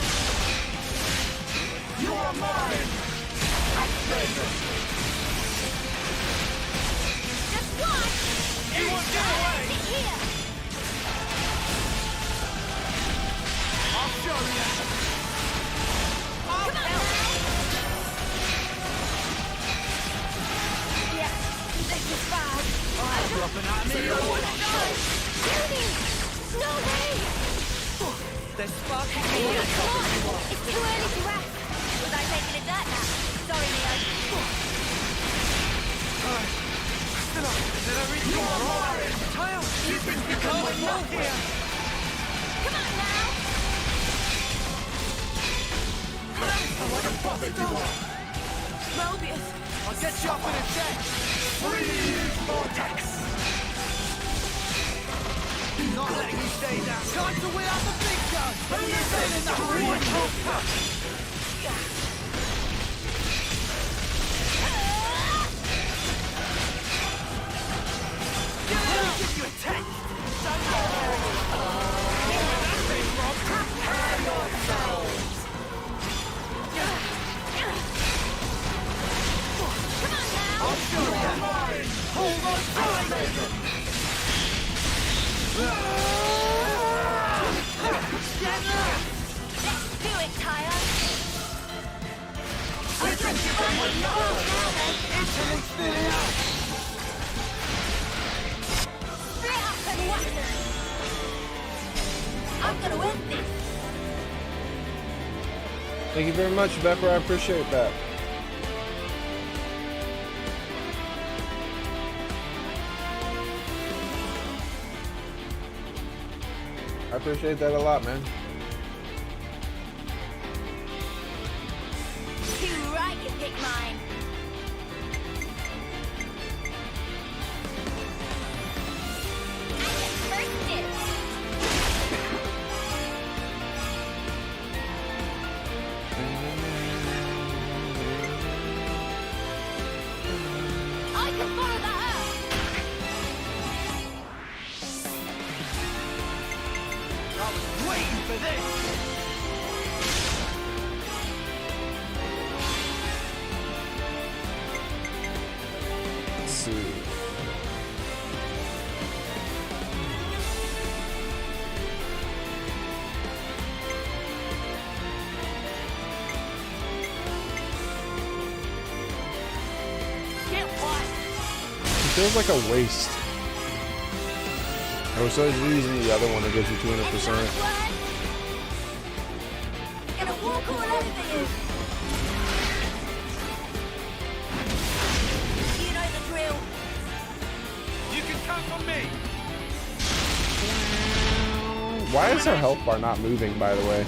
You are mine. Ice Maiden. Just one. You won't get away. Sit here. I'll show you. Come on now. Yep, this is bad. I'm dropping out of me. Judy! No way! They're sparking me. Come on! It's too early to act. Was I taking a dirt nap? Sorry, Leo. Did I reach you? Tile, you can become a more here. Come on now! What a puppet you are. Mobius! I'll get you up in a check. Freeze vortex. Not letting you stay down. Time to win out the big gun. Bring this in the green cup. Give you a taste. Don't go there. Where that came from? Prepare yourselves. Come on now! I'll show you. Hold on tight. Let's do it, Tyre! I think you can win now. Interlink's nearly out. Split up and whack them! I'm gonna win this! Thank you very much, Becker. I appreciate that. I appreciate that a lot, man. Too right you picked mine! I get first dibs! for this! Let's see. It feels like a waste. I was so using the other one that gives you 200%. Gonna walk all over you. You know the drill. You can count on me. Why is her health bar not moving, by the way?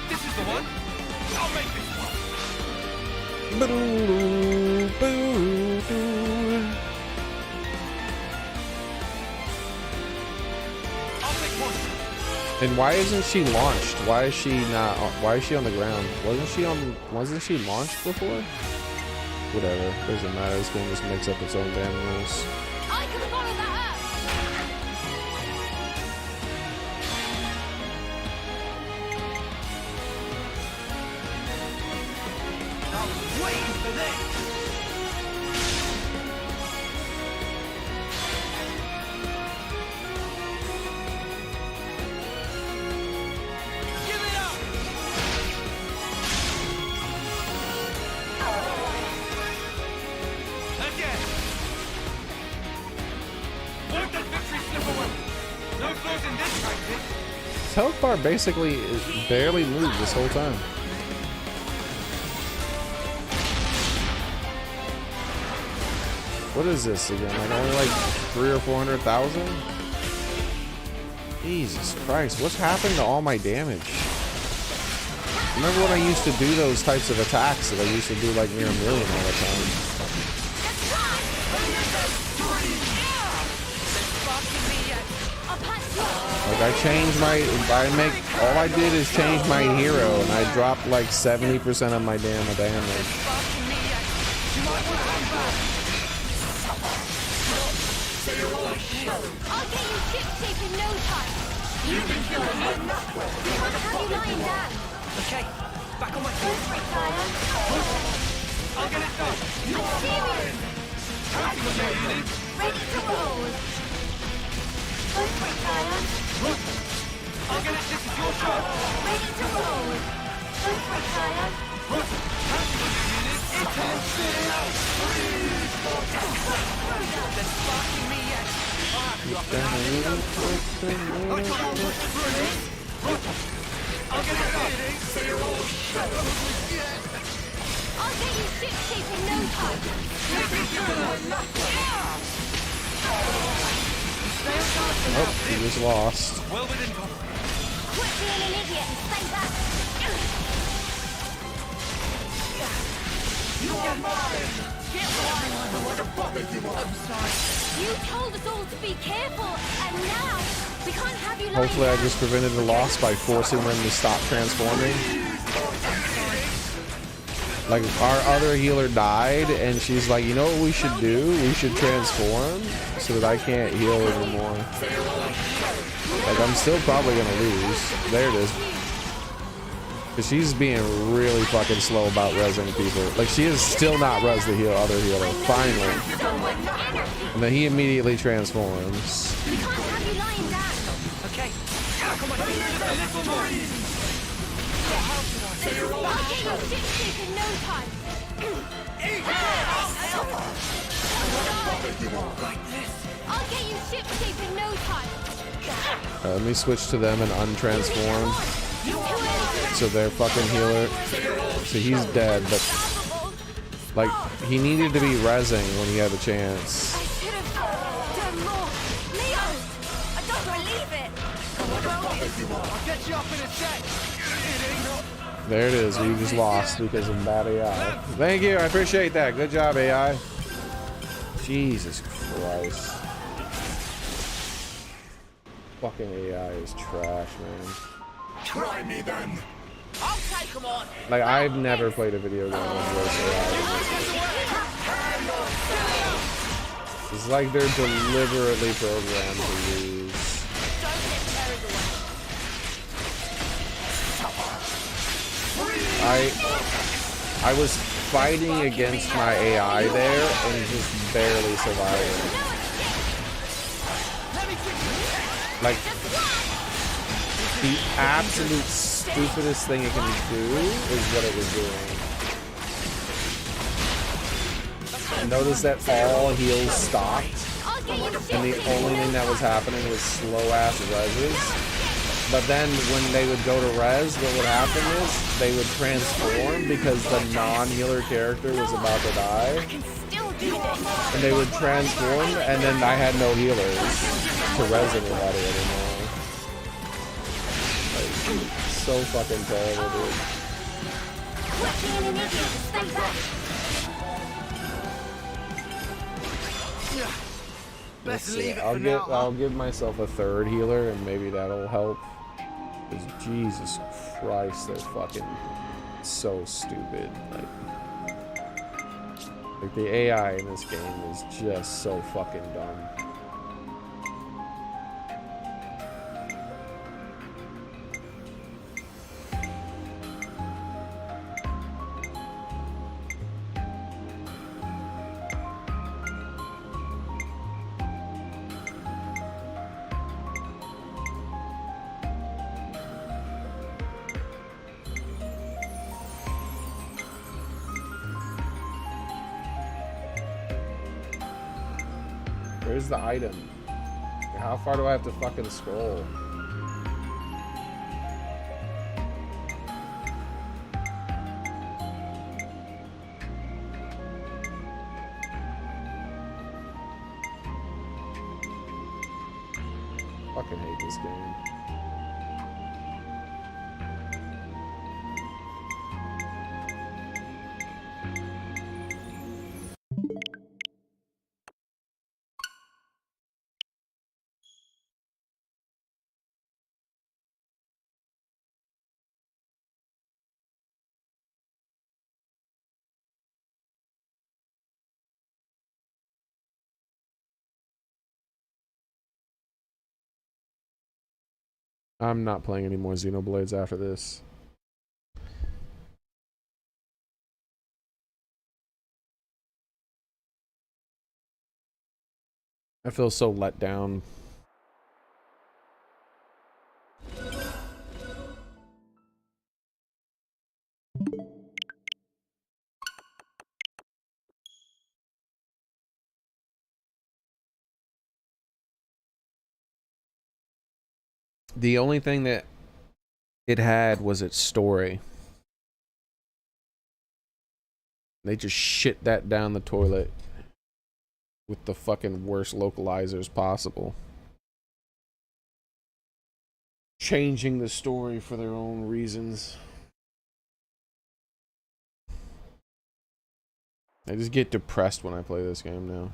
This is the one. I'll make this one. I'll take one. And why isn't she launched? Why is she not? Why is she on the ground? Wasn't she launched before? Whatever. Doesn't matter. This game just makes up its own damn rules. I can follow that up. I was waiting for this! Give it up! Again. Won't that victory slip away? No flaws in this practice. His health bar basically barely moved this whole time. What is this again? Like only like 300,000 or 400,000? Jesus Christ! What's happened to all my damage? Remember when I used to do those types of attacks that I used to do like near 1 million all the time? Like I changed my, all I did is change my hero and I dropped like 70% of my damage. I'll get you ship-shape in no time. You can kill him. I can't have you lying down. Okay, back on my Go feet. for it, Kaya. I'll get it done. Serious. Ready to roll. Go for it, Kaya. I'll get it. This is your shot. Ready to roll. Go for it, Kaya. They're sparking me yet. I'll have you up and out. I'll get it done. I'll get you ship-shape in no time. Oh, he just lost. Well within cover. Quit being an idiot and stay back. You told us all to be careful, and now we can't have you lying Hopefully I down. just prevented the loss by forcing them to stop transforming. Like our other healer died and she's like, you know what we should do? We should transform so that I can't heal anymore. Like I'm still probably gonna lose. There it is. Cause she's being really fucking slow about rezzing people. Like she is still not res the other healer. Finally. And then he immediately transforms. We can't have you lying down. Okay, back on my feet. A little more. I'll get you ship-shape in no time. I'll get you ship-shape in no time. Let me switch to them and untransform. So their fucking healer. So he's dead, but like he needed to be rezzing when he had the chance. I should have done more. Leo, I don't believe it. I'll get you up in a sec. There it is. You just lost because of bad AI. Thank you. I appreciate that. Good job, AI. Jesus Christ. Fucking AI is trash, man. Try me then. I'll take them on. Like, I've never played a video game with worse AI. It's like they're deliberately programmed to lose. I was fighting against my AI there and just barely surviving. Like, the absolute stupidest thing it can do is what it was doing. Notice that all heals stopped, and the only thing that was happening was slow-ass reses. But then when they would go to res, what would happen is they would transform because the non-healer character was about to die. And they would transform, and then I had no healers to res anybody anymore. Like, so fucking terrible, dude. Let's see. I'll give myself a third healer, and maybe that'll help. Because Jesus Christ, they're fucking so stupid. Like the AI in this game is just so fucking dumb. Where's the item? How far do I have to fucking scroll? Fucking hate this game. I'm not playing any more Xenoblades after this. I feel so let down. The only thing that it had was its story. They just shit that down the toilet with the fucking worst localizers possible. Changing the story for their own reasons. I just get depressed when I play this game now.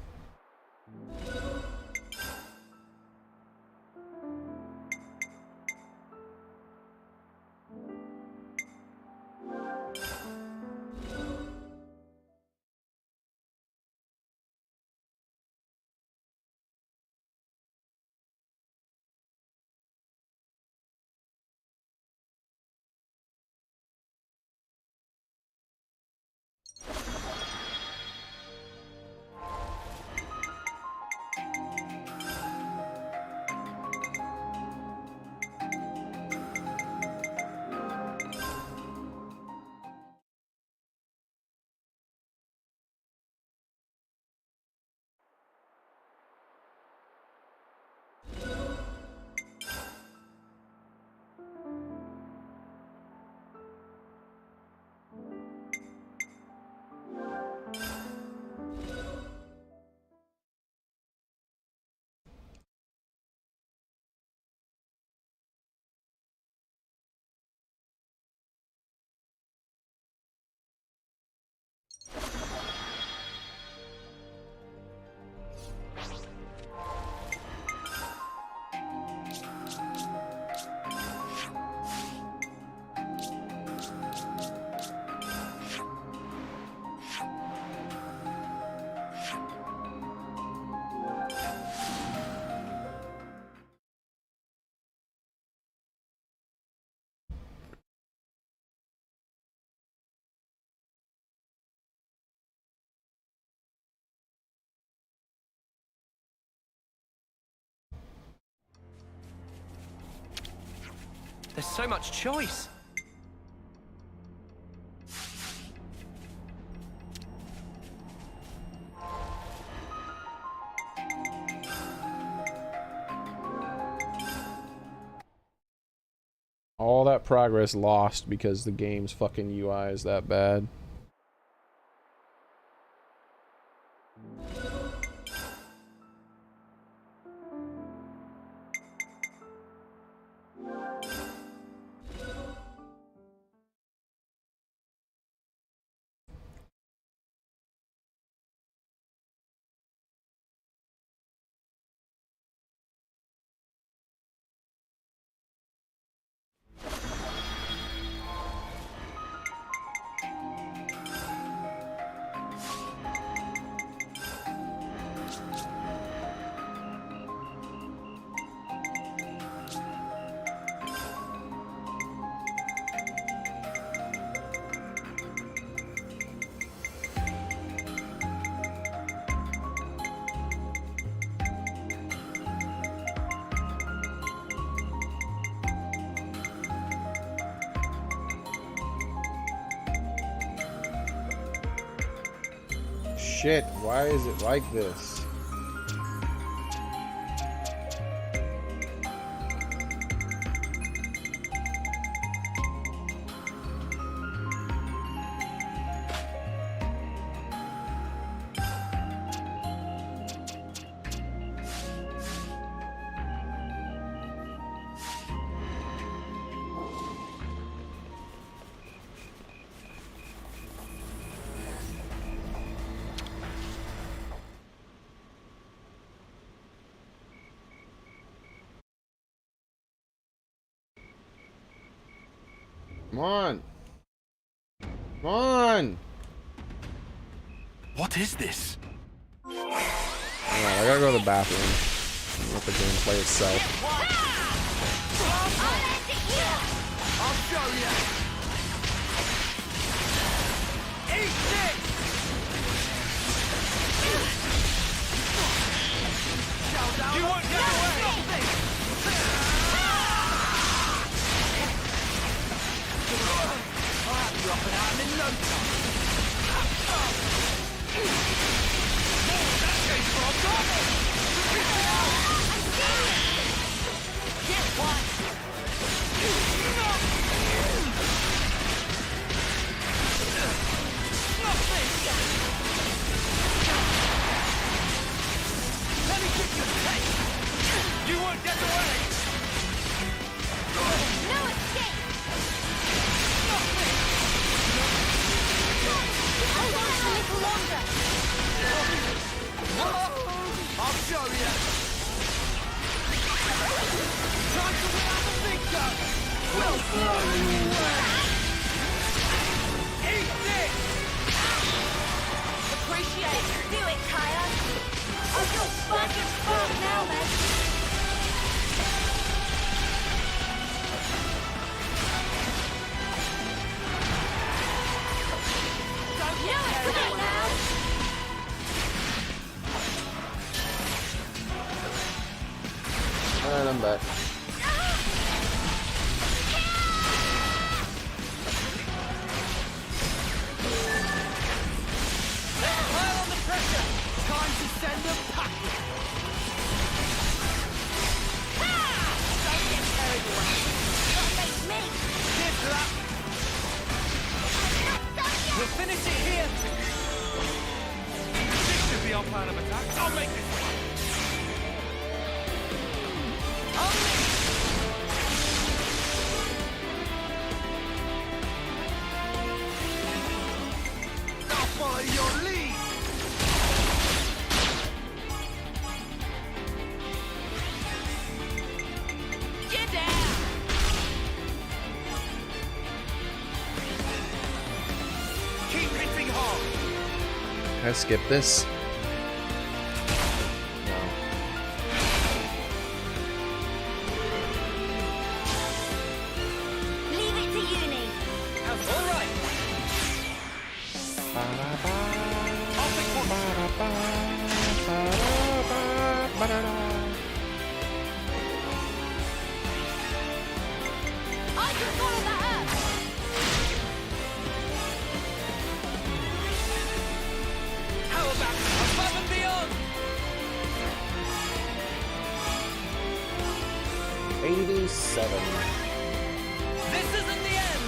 There's so much choice. All that progress lost because the game's fucking UI is that bad. Shit, why is it like this? Come on. Come on. What is this? Alright, I gotta go to the bathroom. Let the game play itself. I'll show you. Eat this! You won't get away! I'll have you up and out in no time. That came from double! Get one! Let me get you a taste! You won't get away! No escape! Hold on a little longer! I'll show you! Time to win out the big gun! We'll blow you away! Eat this! Appreciate it. Do it, Kaya. I feel fucking fun now, man. Don't get carried away now. Alright, I'm back. Well on the pressure! Time to send them packing! Don't get carried away. Don't make me. Here's that! We'll finish it here! This should be our plan of attack. I'll make this one. I'll follow your lead! Get down. Keep hitting hard. Can I skip this? No. Leave it to uni. All right! Follow that up. How about above and beyond? 87. This isn't the end.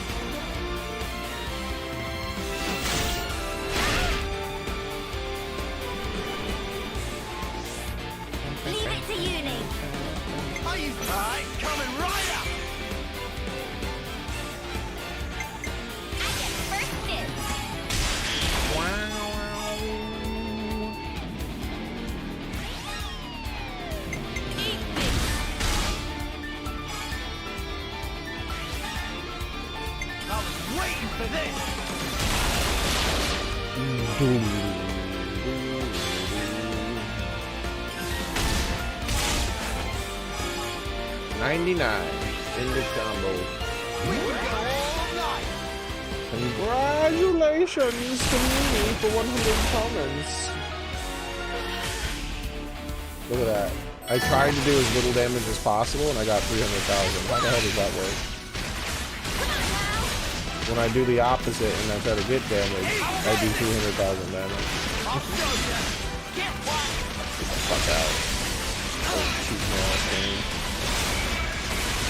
Leave it to uni. Are you right? Coming right up! I get first dibs. Eat this. I was waiting for this! 99 in the combo. We could go all night! Congratulations to me for 100 comments. Look at that. I tried to do as little damage as possible and I got 300,000. How the hell does that work? When I do the opposite and I try to get damage, I do 200,000 damage. Get the fuck out. Oh, cheap ass game.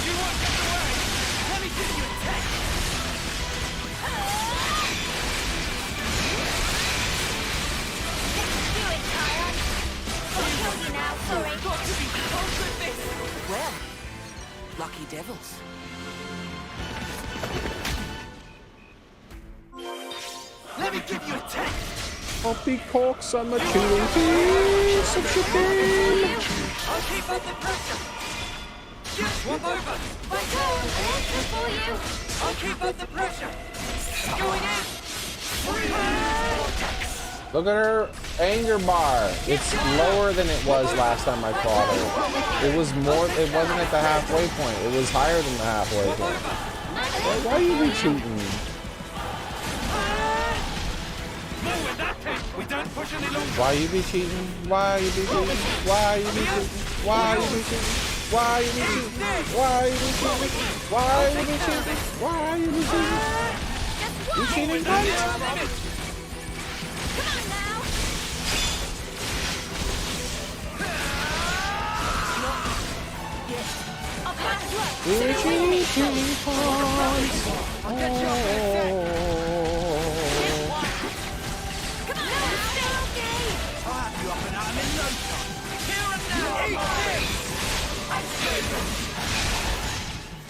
You won't get away. Let me give you a test. Let's do it, Kyle. I'll kill you now, sorry. Got to be close at this. Well, lucky devils. Let me give you a test. Poppycocks, I'm a cheating piece of chicken. I'll keep up the pressure. Just swap over. My turn. An extra for you. I'll keep up the pressure. Going in. Look at her anger bar. It's lower than it was last time I fought her. It was more. It wasn't at the halfway point. It was higher than the halfway point. Why are you be cheating? We don't push any longer. Why you be cheating? Why you be cheating? Why you be cheating? Why you be cheating? Why you be cheating? Why you be cheating? Why you be cheating? Why you be cheating? You cheating, cunt? Come on now. I'll pass luck. You're cheating, cunt. Come on now. Stay okay. I'll have you up and at 'em in no time! Here and now. Eat this.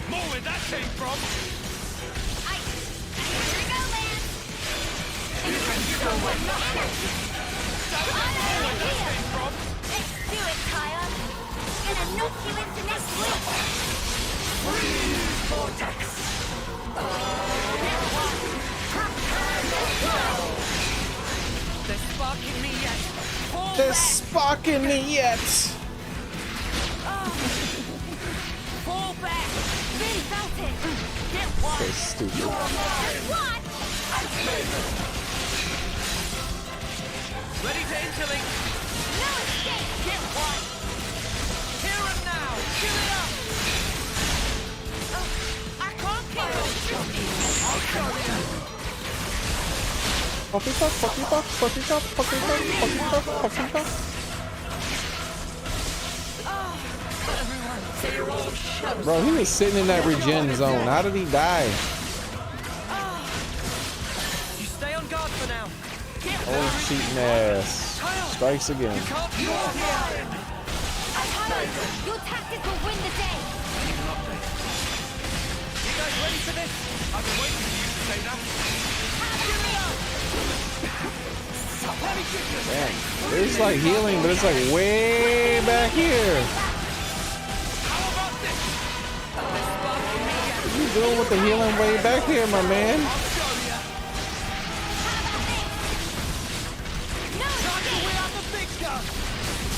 More where that came from. Here we go, man. Let's do it, Kyle. Gonna knock you into next week. There's spark in me yet. There's spark in me yet. Fall back. Really felt it. Get one. So stupid. Just one. Ready to interlink. No escape. Get one. Here and now. Give it up. I can't kill you. I'll show you. Poppycock, poppycock, poppycock, poppycock, poppycock, poppycock. Bro, he was sitting in that regen zone. How did he die? You stay on guard for now. Oh, cheating ass. Strikes again. Can't you all here? Your tactics will win the day. You guys ready for this? I've been waiting for you to say that. Man, there's like healing, but it's like way back here. What are you doing with the healing way back here, my man?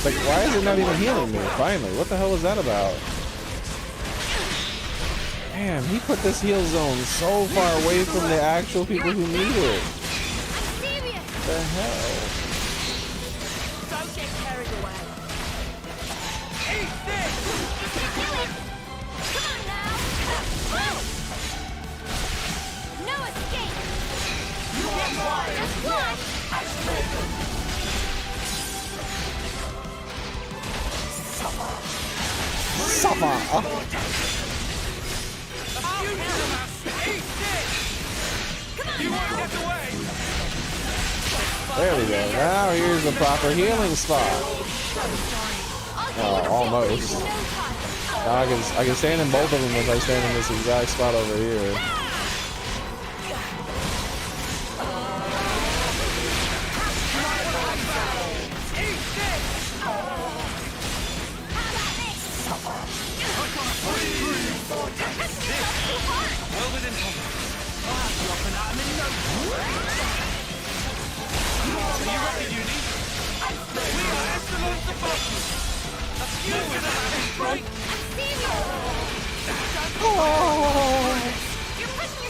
Like, why is it not even healing me? Finally, what the hell is that about? Damn, he put this heal zone so far away from the actual people who need it. What the hell? Don't get carried away. Eat this! Come on now. No escape! Just watch! Suffer. There we go. Now here's the proper healing spot. Oh, almost. Now I can stand in both of them if I stand in this exact spot over here.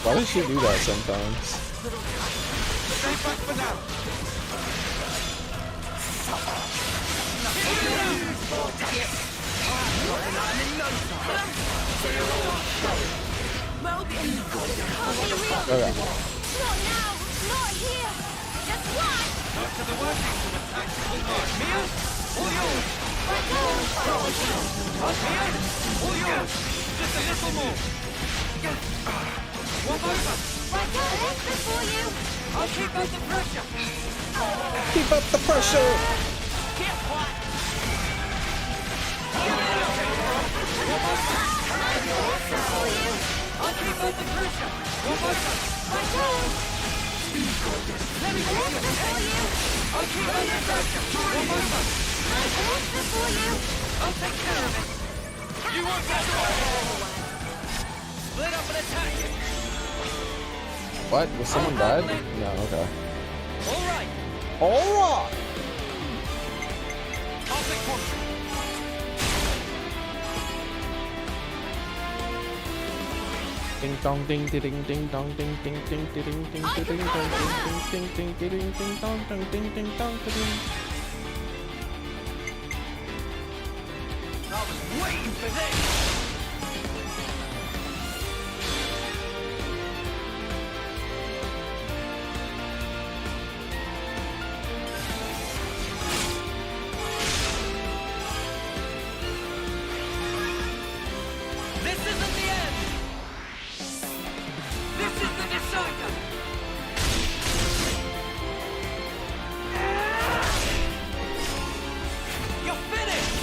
Why does she do that sometimes? Okay. Not now! Not here! Just watch! To the workings of a tactical mind. Mia, all yours. Mia, all yours. Just a little more. Walk over. Right on this before you! I'll keep up the pressure. Keep up the pressure. Get what? I'll keep up the pressure. Walk over. Right on! Let me This before you! I'll keep up the pressure. Walk over. This before you! I'll take care of it. You won't get away. Split up and attack. What? Was someone dead? No, okay. All right. Alright! I'll take portion. Ding dong ding ding ding dong ding ding ding ding ding ding ding ding ding ding ding ding ding dong dong ding ding dong ding. I was waiting for this. This isn't the end. This is the decider. You're finished.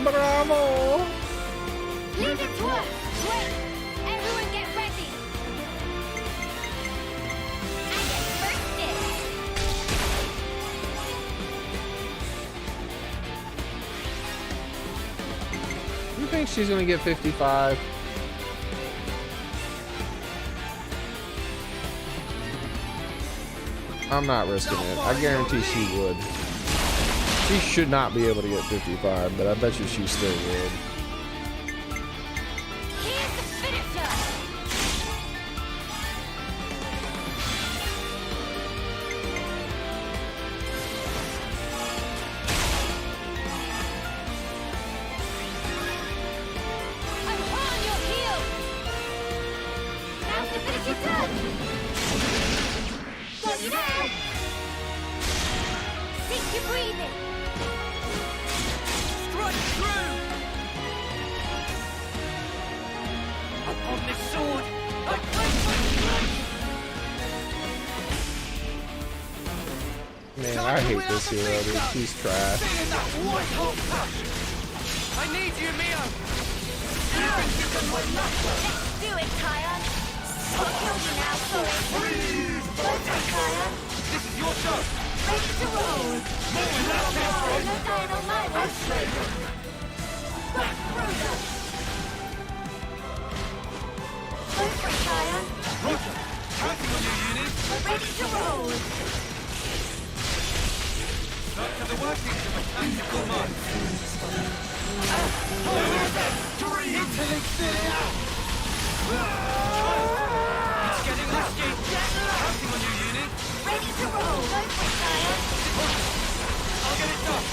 Bravo! Leave it to us! Wait! Everyone get ready! I get first dibs! You think she's gonna get 55? I'm not risking it. I guarantee she would. She should not be able to get 55, but I bet you she still would. Here's the finisher! I'm on your heel! Now's the finishing touch! Got you now! Sink your breathing! Strike through. Upon this sword, I place my strength. Man, I hate this hero, dude. She's trash. Seeing that white hot passion. I need you, Mio. Let's do it, Kion! I'll kill you now, sorry! Okay, Kion! This is your show. Ready to roll! No dying on my watch! Back Rosa! Go for it, Kion! Roger. Counting on your unit. Ready to roll! Back to the workings of a tactical mind. It's getting risky. Counting on your unit. Ready to roll. Go for it, Sire. I'll get it done.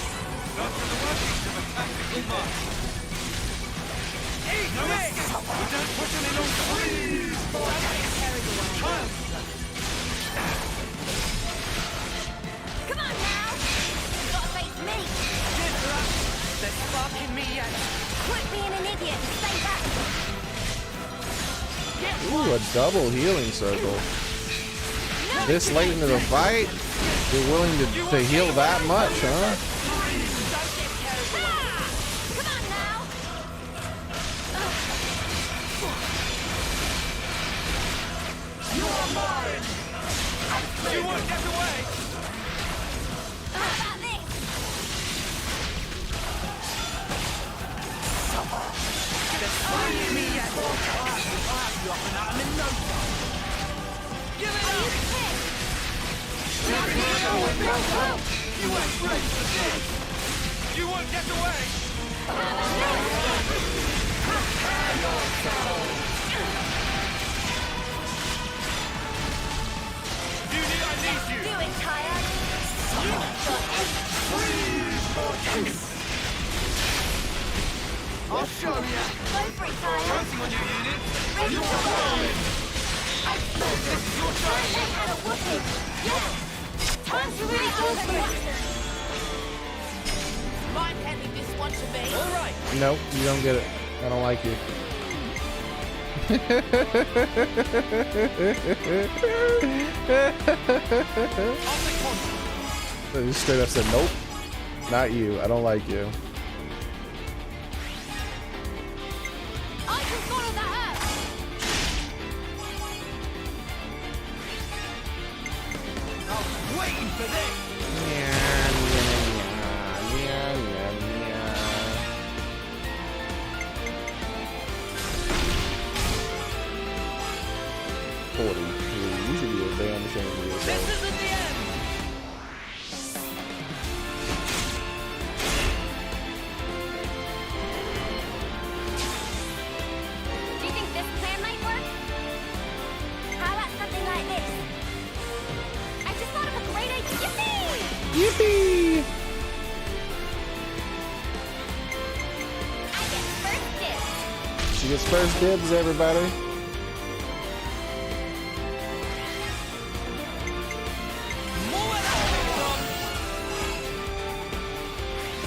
Not to the workings of a tactical mind. Eat me! We don't push any longer. Come on now. You gotta face me. They're sparking me yet. Quit being an idiot and stay back. Ooh, a double healing circle. This late into the fight, you're willing to heal that much, huh? Come on now. You're mine! You won't get away! How about this? They're sparking me yet. I'll have you up and out in no time. Give it up! You ain't ready for this! You won't get away! Beauty, I need you! Do it, Tyre. I'll show you! Go for it, Tyre. Counting on you, unit! Ready to roll. This is your time! They had a whooping. Yeah. Time to really go for it. Mind handing this one to me? All right! Nope, you don't get it. I don't like you. They just straight up said, nope, not you. I don't like you. I can follow that up. I was waiting for this! You should be a damn ashamed of yourself. This isn't the end! Do you think this plan might work? How about something like this? I just thought of a great idea. Yippee! I get first dibs. She gets first dibs, everybody.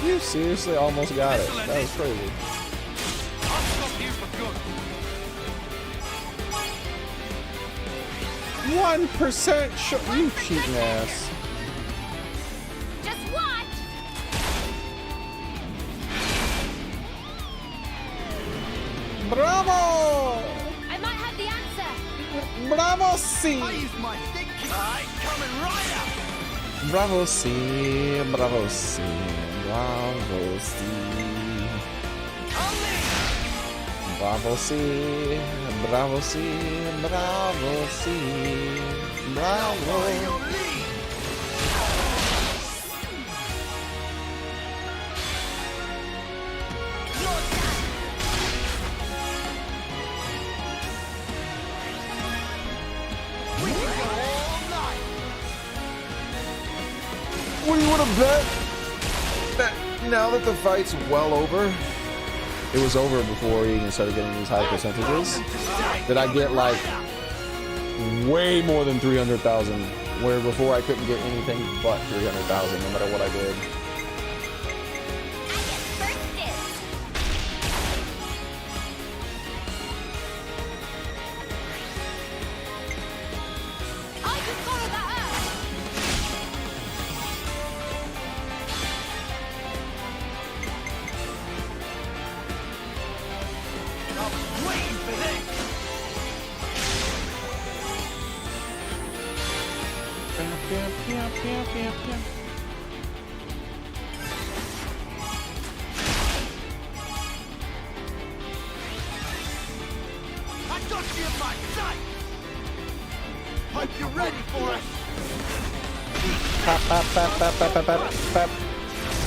You seriously almost got it. That was crazy. I'll stop you for good. 1% shot. You cheating ass. Just watch. Bravo! I might have the answer. Bravo, C. I used my thinking. Alright, coming right up. Bravo, C. Bravo, C. Bravo, C. Bravo, C. Bravo, C. Bravo, C. Bravo. What do you want to bet? That now that the fight's well over, it was over before he even started getting these high percentages, that I get like way more than 300,000, where before I couldn't get anything but 300,000 no matter what I did. I got you in my sight! Hope you're ready for it! Pop, pop, pop, pop, pop, pop, pop, pop,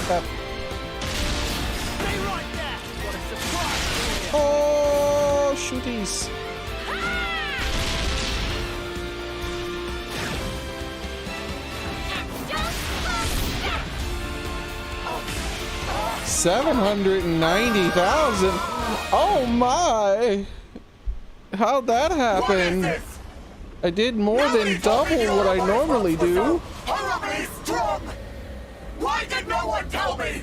pop. Stay right there! What a surprise! Oh, shooties. 790,000. Oh my. How'd that happen? I did more than double what I normally do. Horribly strong! Why did no one tell me?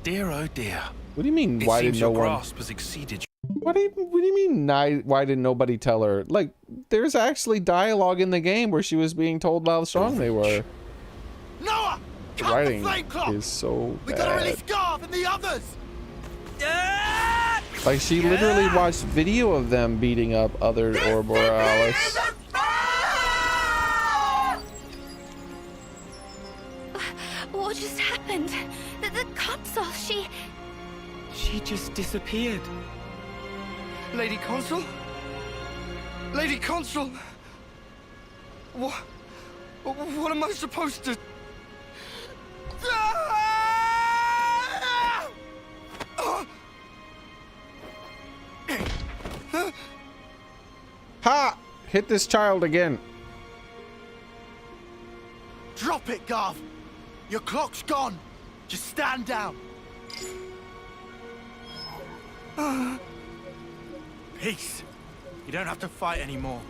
Dear, oh dear. What do you mean, why did no one? grasp has exceeded. What do you mean, why did nobody tell her? Like, there's actually dialogue in the game where she was being told how strong they were. Noah! The writing is so We gotta bad. release Garv and the others! Like, she literally watched video of them beating up other Ouroboros. What just happened? The console, she just disappeared. Lady Consul? Lady Consul? What am I supposed to... Ha! Hit this child again. Drop it, Garv! Your clock's gone! Just stand down! Peace. You don't have to fight anymore.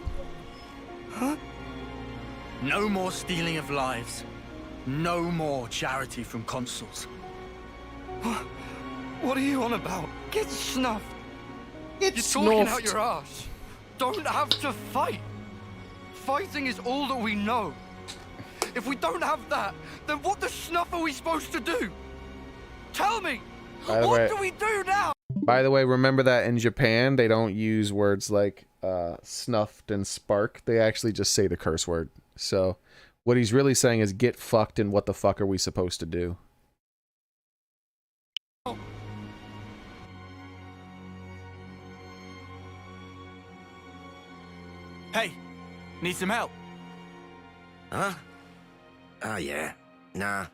Huh? No more stealing of lives. No more charity from consuls. What are you on about? Get snuffed. Get You're talking out snuffed. your ass. Don't have to fight. Fighting is all that we know. If we don't have that, then what the snuff are we supposed to do? Tell me. What do we do now? By the way, remember that in Japan, they don't use words like snuffed and spark. They actually just say the curse word. So what he's really saying is get fucked and what the fuck are we supposed to do? Hey, need some help? Huh? Oh, yeah. Nah.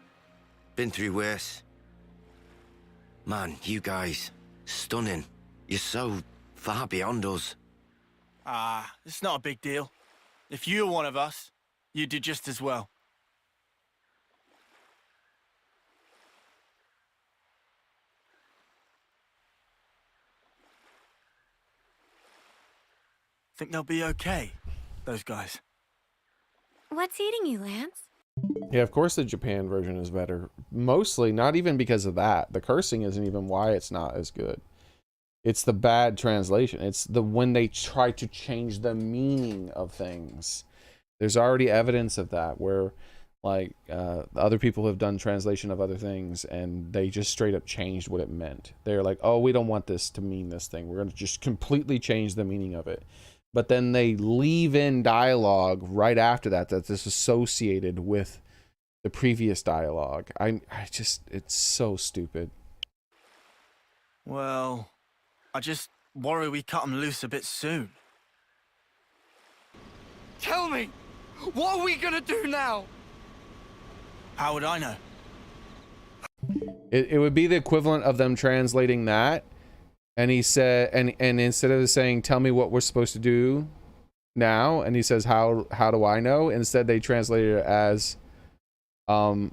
Been through worse. Man, you guys, stunning. You're so far beyond us. It's not a big deal. If you were one of us, you'd do just as well. Think they'll be okay, those guys. What's eating you, Lance? Yeah, of course the Japan version is better. Mostly, not even because of that. The cursing isn't even why it's not as good. It's the bad translation. It's the when they try to change the meaning of things. There's already evidence of that where like other people have done translation of other things and they just straight up changed what it meant. They're like, oh, we don't want this to mean this thing. We're going to just completely change the meaning of it. But then they leave in dialogue right after that that's associated with the previous dialogue. I just, it's so stupid. Well, I just worry we cut them loose a bit soon. Tell me, what are we gonna do now? How would I know? It would be the equivalent of them translating that. And he said, and instead of saying, tell me what we're supposed to do now, and he says, how do I know? Instead, they translated it as, I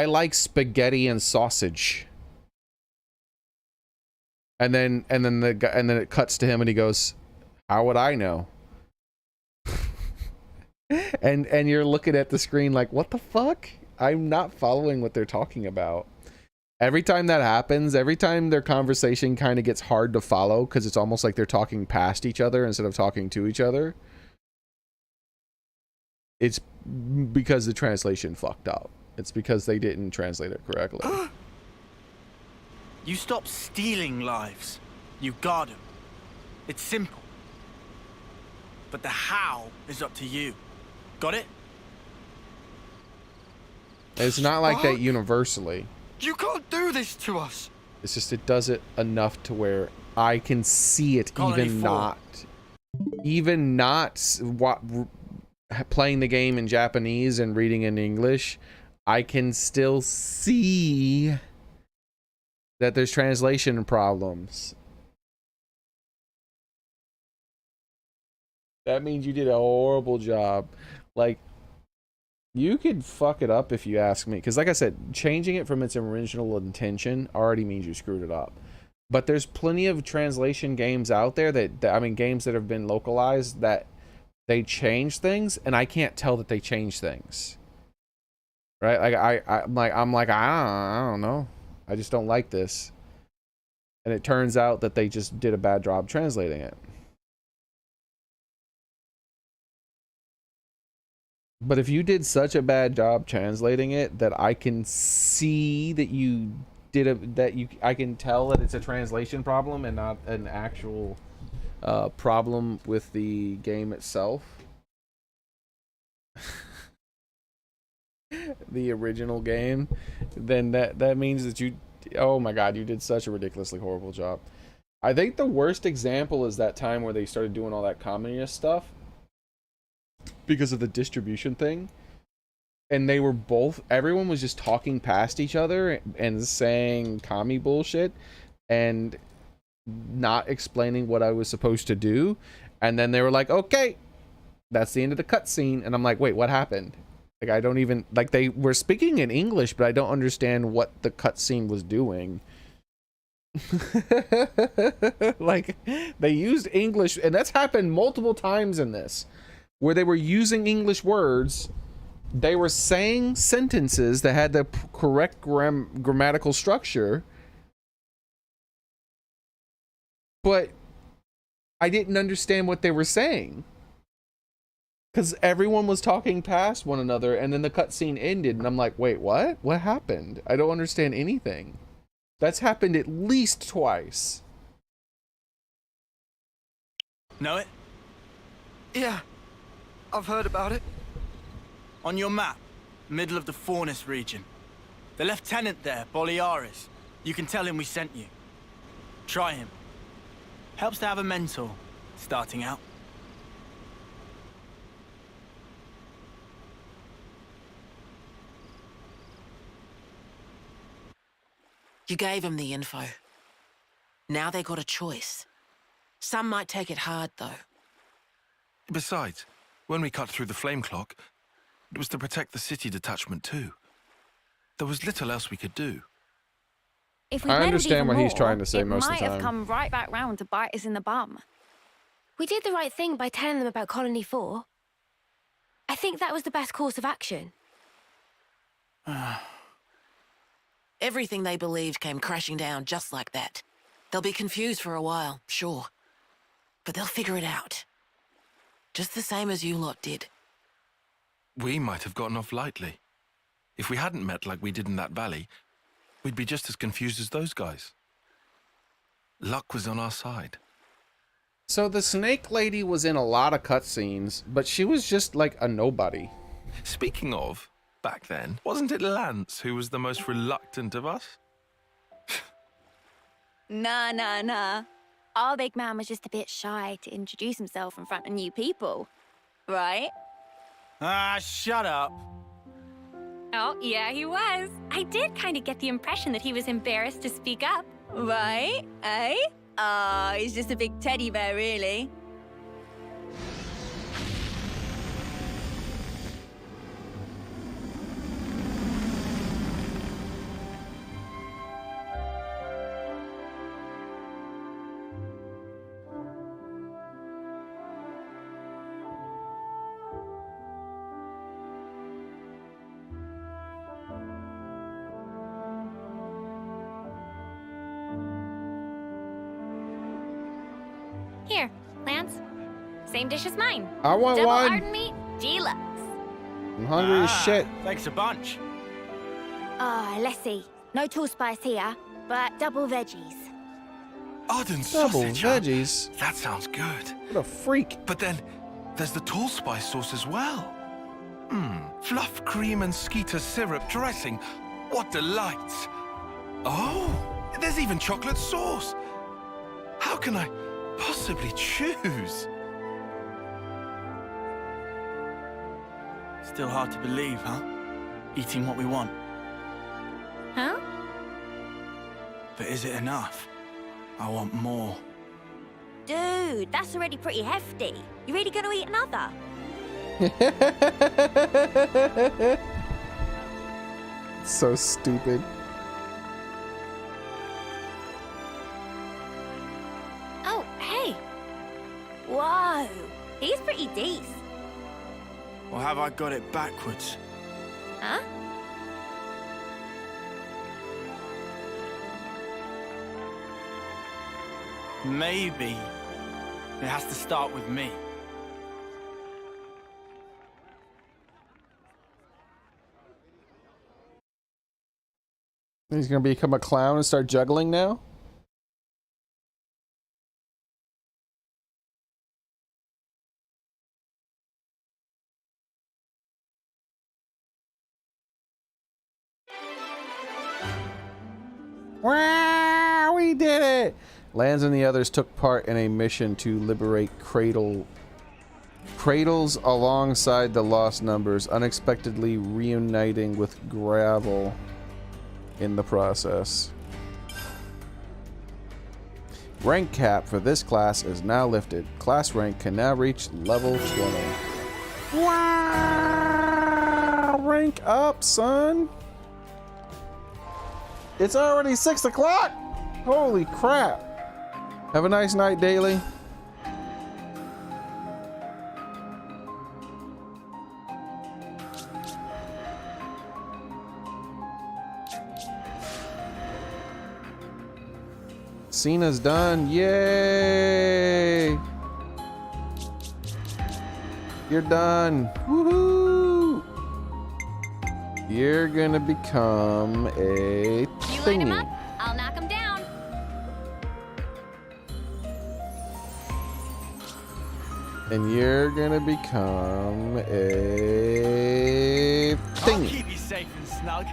like spaghetti and sausage. And then it cuts to him and he goes, how would I know? and you're looking at the screen like, what the fuck? I'm not following what they're talking about. Every time that happens, every time their conversation kind of gets hard to follow because it's almost like they're talking past each other instead of talking to each other. It's because the translation fucked up. It's because they didn't translate it correctly. You stop stealing lives. You guard them. It's simple. But the how is up to you. Got it? It's not like that universally. You can't do this to us. It's just it does it enough to where I can see it even not playing the game in Japanese and reading in English. I can still see that there's translation problems. That means you did a horrible job. Like, you could fuck it up if you ask me. Because like I said, changing it from its original intention already means you screwed it up. But there's plenty of translation games out there that I mean, games that have been localized that they change things, and I can't tell that they change things. Right? Like, I'm like, I don't know. I just don't like this. And it turns out that they just did a bad job translating it. But if you did such a bad job translating it that I can see that you did I can tell that it's a translation problem and not an actual problem with the game itself. The original game, then that means that you, oh my god, you did such a ridiculously horrible job. I think the worst example is that time where they started doing all that communist stuff because of the distribution thing, and they were both, everyone was just talking past each other and saying commie bullshit and not explaining what I was supposed to do, and then they were like, okay, that's the end of the cutscene, and I'm like, wait, what happened? Like, I don't even, like, they were speaking in English, but I don't understand what the cutscene was doing. Like, they used English, and that's happened multiple times in this, where they were using English words, they were saying sentences that had the correct grammatical structure, but I didn't understand what they were saying. Because everyone was talking past one another, and then the cutscene ended, and I'm like, wait, what? What happened? I don't understand anything. That's happened at least twice. Know it? Yeah, I've heard about it. On your map, middle of the Faunus region. The lieutenant there, Boliaris. You can tell him we sent you. Try him. Helps to have a mentor, starting out. You gave them the info. Now they got a choice. Some might take it hard, though. Besides, when we cut through the flame clock, it was to protect the city detachment too. There was little else we could do. If we I meddled understand even what he's more, trying to say it most of might the have time. come right back round to bite us in the bum. We did the right thing by telling them about Colony 4. I think that was the best course of action. Everything they believed came crashing down just like that. They'll be confused for a while, sure. But they'll figure it out. Just the same as you lot did. We might have gotten off lightly. If we hadn't met like we did in that valley, we'd be just as confused as those guys. Luck was on our side. So the snake lady was in a lot of cutscenes, but she was just like a nobody. Speaking of, back then, wasn't it Lance who was the most reluctant of us? Nah. Our big man was just a bit shy to introduce himself in front of new people. Right? Ah, shut up. Oh, yeah, he was. I did kind of get the impression that he was embarrassed to speak up. Right? Eh? He's just a big teddy bear, really. Here, Lance. Same dish as mine. I want Double one. Arden meat, deluxe. I'm hungry as shit. Thanks a bunch. Let's see. No tall spice here, but double veggies. Arden Double sausage. Huh? veggies. That sounds good. What a freak. But then, there's the tall spice sauce as well. Fluff cream and skeeter syrup dressing. What delights. Oh, there's even chocolate sauce. How can I possibly choose? Still hard to believe, huh? Eating what we want. Huh? But is it enough? I want more. Dude, that's already pretty hefty. You really gonna eat another? So stupid. Oh, hey. Whoa, he's pretty decent. Or have I got it backwards? Huh? Maybe it has to start with me. He's gonna become a clown and start juggling now? Wow, we did it! Lance and the others took part in a mission to liberate Cradles alongside the Lost Numbers, unexpectedly reuniting with Gravel in the process. Rank cap for this class is now lifted. Class rank can now reach level 20. Wow! Rank up, son! It's already 6 o'clock! Holy crap! Have a nice night, Daily. Cena's done. Yay! You're done. Woohoo! You're gonna become a You line him thingy. up, I'll knock him down. And you're gonna become a I'll thingy. keep you safe and snug.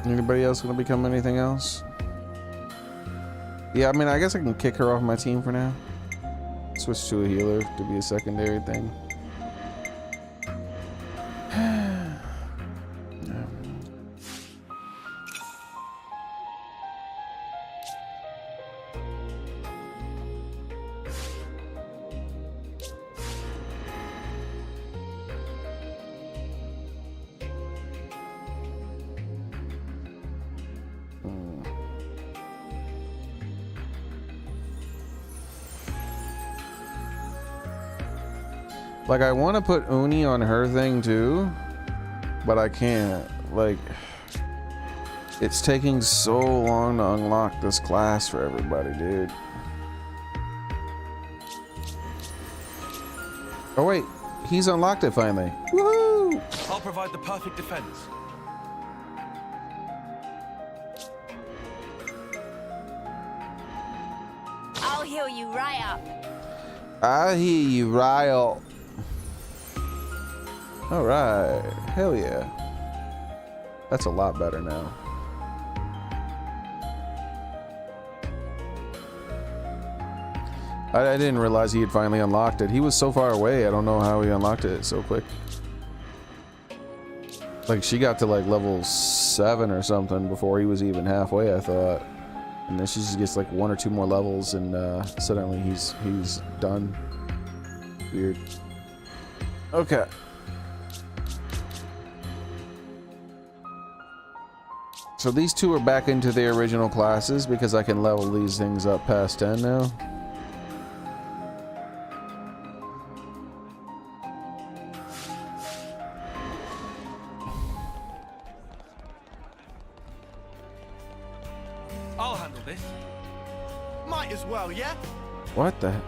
Anybody else gonna become anything else? Yeah, I mean, I guess I can kick her off my team for now. Switch to a healer to be a secondary thing. Like, I want to put Uni on her thing too, but I can't. Like, it's taking so long to unlock this class for everybody, dude. Oh wait, he's unlocked it finally. Woohoo! I'll provide the perfect defense. I'll heal you right up. I hear you, Ryle. Alright, hell yeah. That's a lot better now. I didn't realize he had finally unlocked it. He was so far away, I don't know how he unlocked it so quick. Like, she got to like level 7 or something before he was even halfway, I thought. And then she just gets like 1 or 2 more levels and suddenly he's done. Weird. Okay. So these two are back into their original classes because I can level these things up past 10 now. I'll handle this. Might as well, yeah? What the?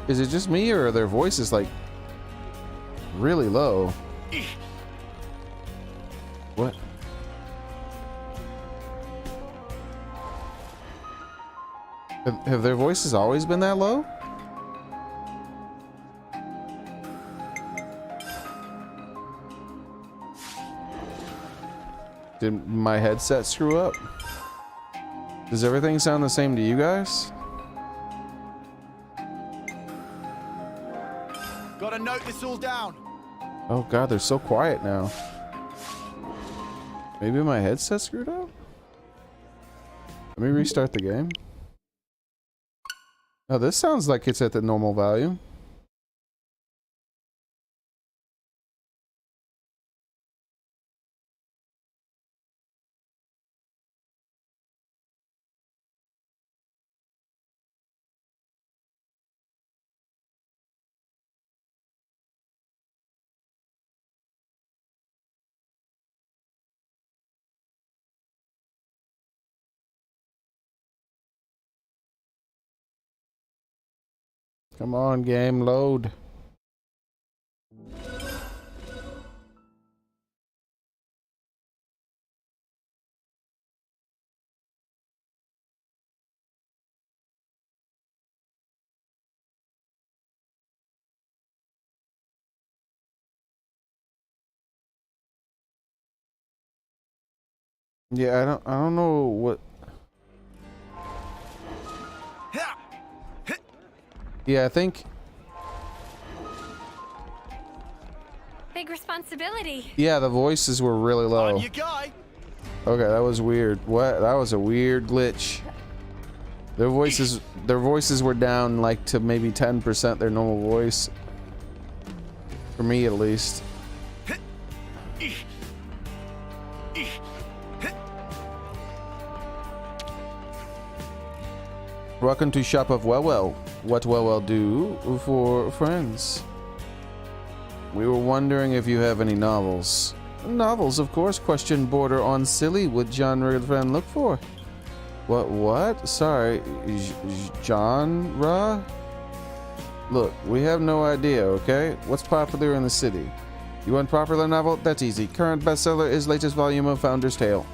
Is it just me or are their voices like really low? What? Have their voices always been that low? Did my headset screw up? Does everything sound the same to you guys? Gotta note this all down. Oh god, they're so quiet now. Maybe my headset screwed up? Let me restart the game. Oh, this sounds like it's at the normal value. Come on, game, load. Yeah, I don't know what. Yeah, I think. Big responsibility. Yeah, the voices were really low. On you go. Okay, that was weird. What? That was a weird glitch. Their voices were down like to maybe 10% their normal voice. For me, at least. Welcome to Shop of Wellwell. What Wellwell do for friends? We were wondering if you have any novels. Novels, of course. Question border on silly. What genre would friend look for? What? Sorry. Genre? Look, we have no idea, okay? What's popular in the city? You want popular novel? That's easy. Current bestseller is latest volume of Founder's Tale.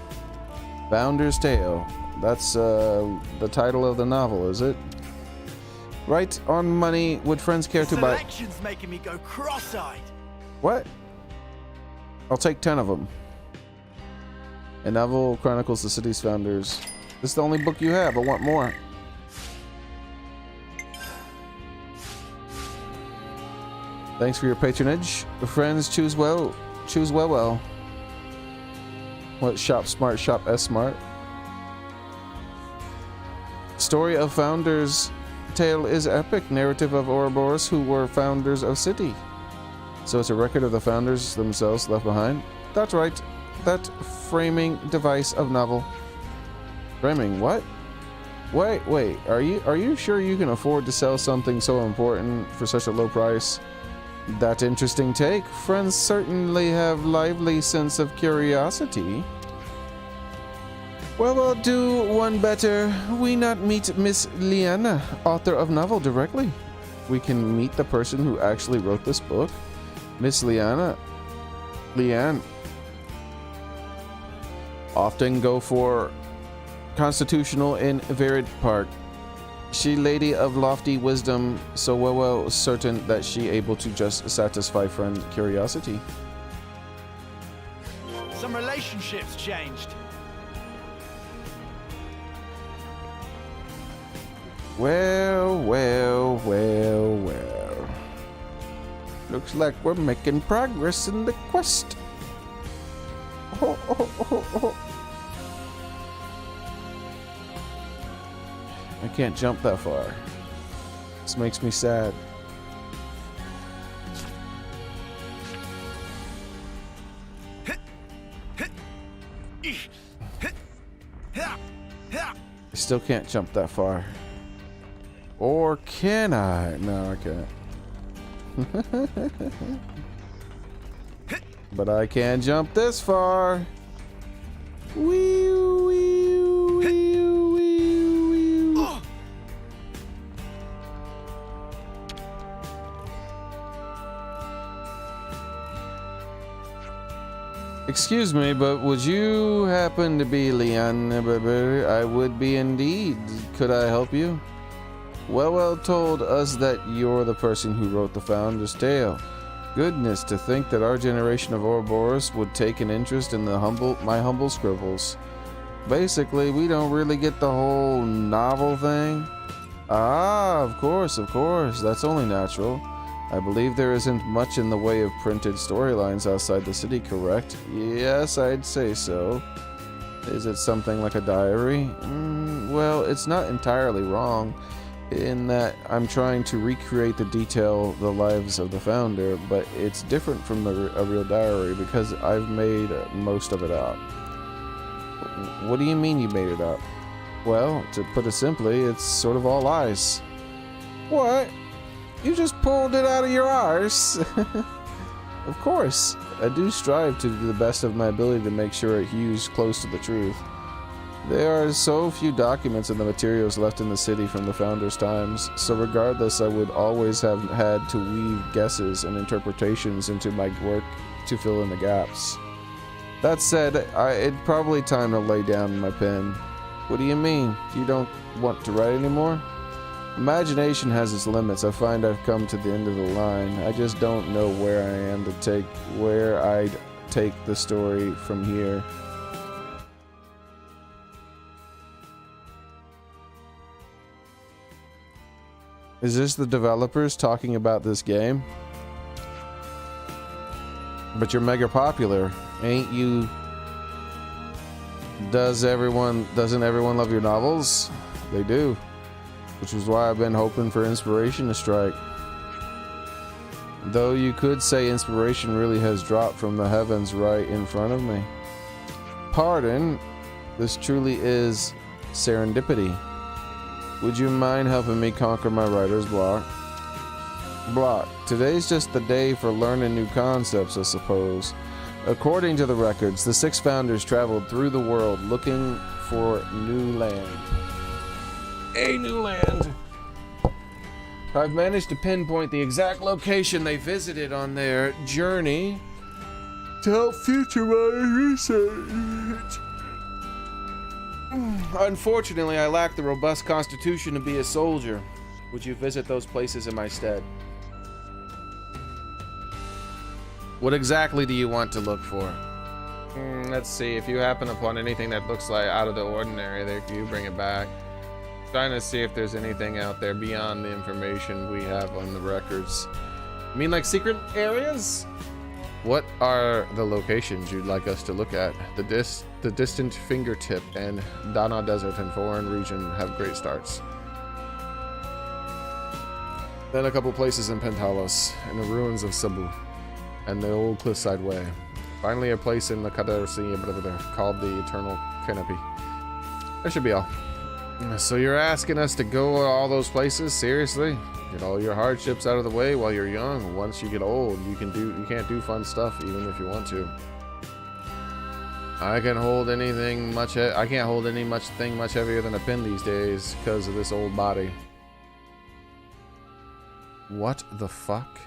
Founder's Tale. That's the title of the novel, is it? Right on money. Would friends care to buy? Selection's making me go cross-eyed. What? I'll take 10 of them. A novel chronicles the city's founders. This is the only book you have. I want more. Thanks for your patronage. Friends, choose well. Choose well. What? Shop smart. Shop S smart. Story of Founders Tale is epic narrative of Ouroboros who were founders of city. So it's a record of the founders themselves left behind? That's right. That framing device of novel. Framing what? Wait. Are you sure you can afford to sell something so important for such a low price? That interesting take. Friends certainly have lively sense of curiosity. Well, we'll do one better. We not meet Miss Liana, author of novel, directly. We can meet the person who actually wrote this book. Miss Liane. Often go for constitutional in Verid Park. She lady of lofty wisdom, so well certain that she able to just satisfy friend curiosity. Some relationships changed. Well. Looks like we're making progress in the quest. I can't jump that far. This makes me sad. I still can't jump that far. Or can I? No, I can't. But I can jump this far. Excuse me, but would you happen to be Liane? I would be indeed. Could I help you? Well told us that you're the person who wrote the Founder's Tale. Goodness, to think that our generation of Ouroboros would take an interest in my humble scribbles. Basically, we don't really get the whole novel thing. Ah, of course, that's only natural. I believe there isn't much in the way of printed storylines outside the city, correct? Yes, I'd say so. Is it something like a diary? Well, it's not entirely wrong in that I'm trying to recreate the lives of the founder, but it's different from a real diary because I've made most of it up. What do you mean you made it up? Well, to put it simply, it's sort of all lies. What? You just pulled it out of your arse? Of course, I do strive to do the best of my ability to make sure it hews close to the truth. There are so few documents and the materials left in the city from the founder's times, so regardless, I would always have had to weave guesses and interpretations into my work to fill in the gaps. That said, it's probably time to lay down my pen. What do you mean? You don't want to write anymore? Imagination has its limits. I find I've come to the end of the line. I just don't know where I'd take the story from here. Is this the developers talking about this game? But you're mega popular, ain't you? Doesn't everyone love your novels? They do. Which is why I've been hoping for inspiration to strike. Though you could say inspiration really has dropped from the heavens right in front of me. Pardon, this truly is serendipity. Would you mind helping me conquer my writer's block? Today's just the day for learning new concepts, I suppose. According to the records, the 6 founders traveled through the world looking for new land. A new land. I've managed to pinpoint the exact location they visited on their journey to help future my research. Unfortunately, I lack the robust constitution to be a soldier. Would you visit those places in my stead? What exactly do you want to look for? Let's see. If you happen upon anything that looks like out of the ordinary, there you bring it back. Trying to see if there's anything out there beyond the information we have on the records. You mean like secret areas? What are the locations you'd like us to look at? The distant fingertip and Dana Desert and foreign region have great starts. Then a couple places in Pentalos and the ruins of Cebu and the old cliffside way. Finally a place in the Kadar Sea called the Eternal Canopy. That should be all. So you're asking us to go to all those places? Seriously? Get all your hardships out of the way while you're young. Once you get old, you can't do fun stuff even if you want to. I can't hold any much heavier than a pin these days because of this old body. What the fuck?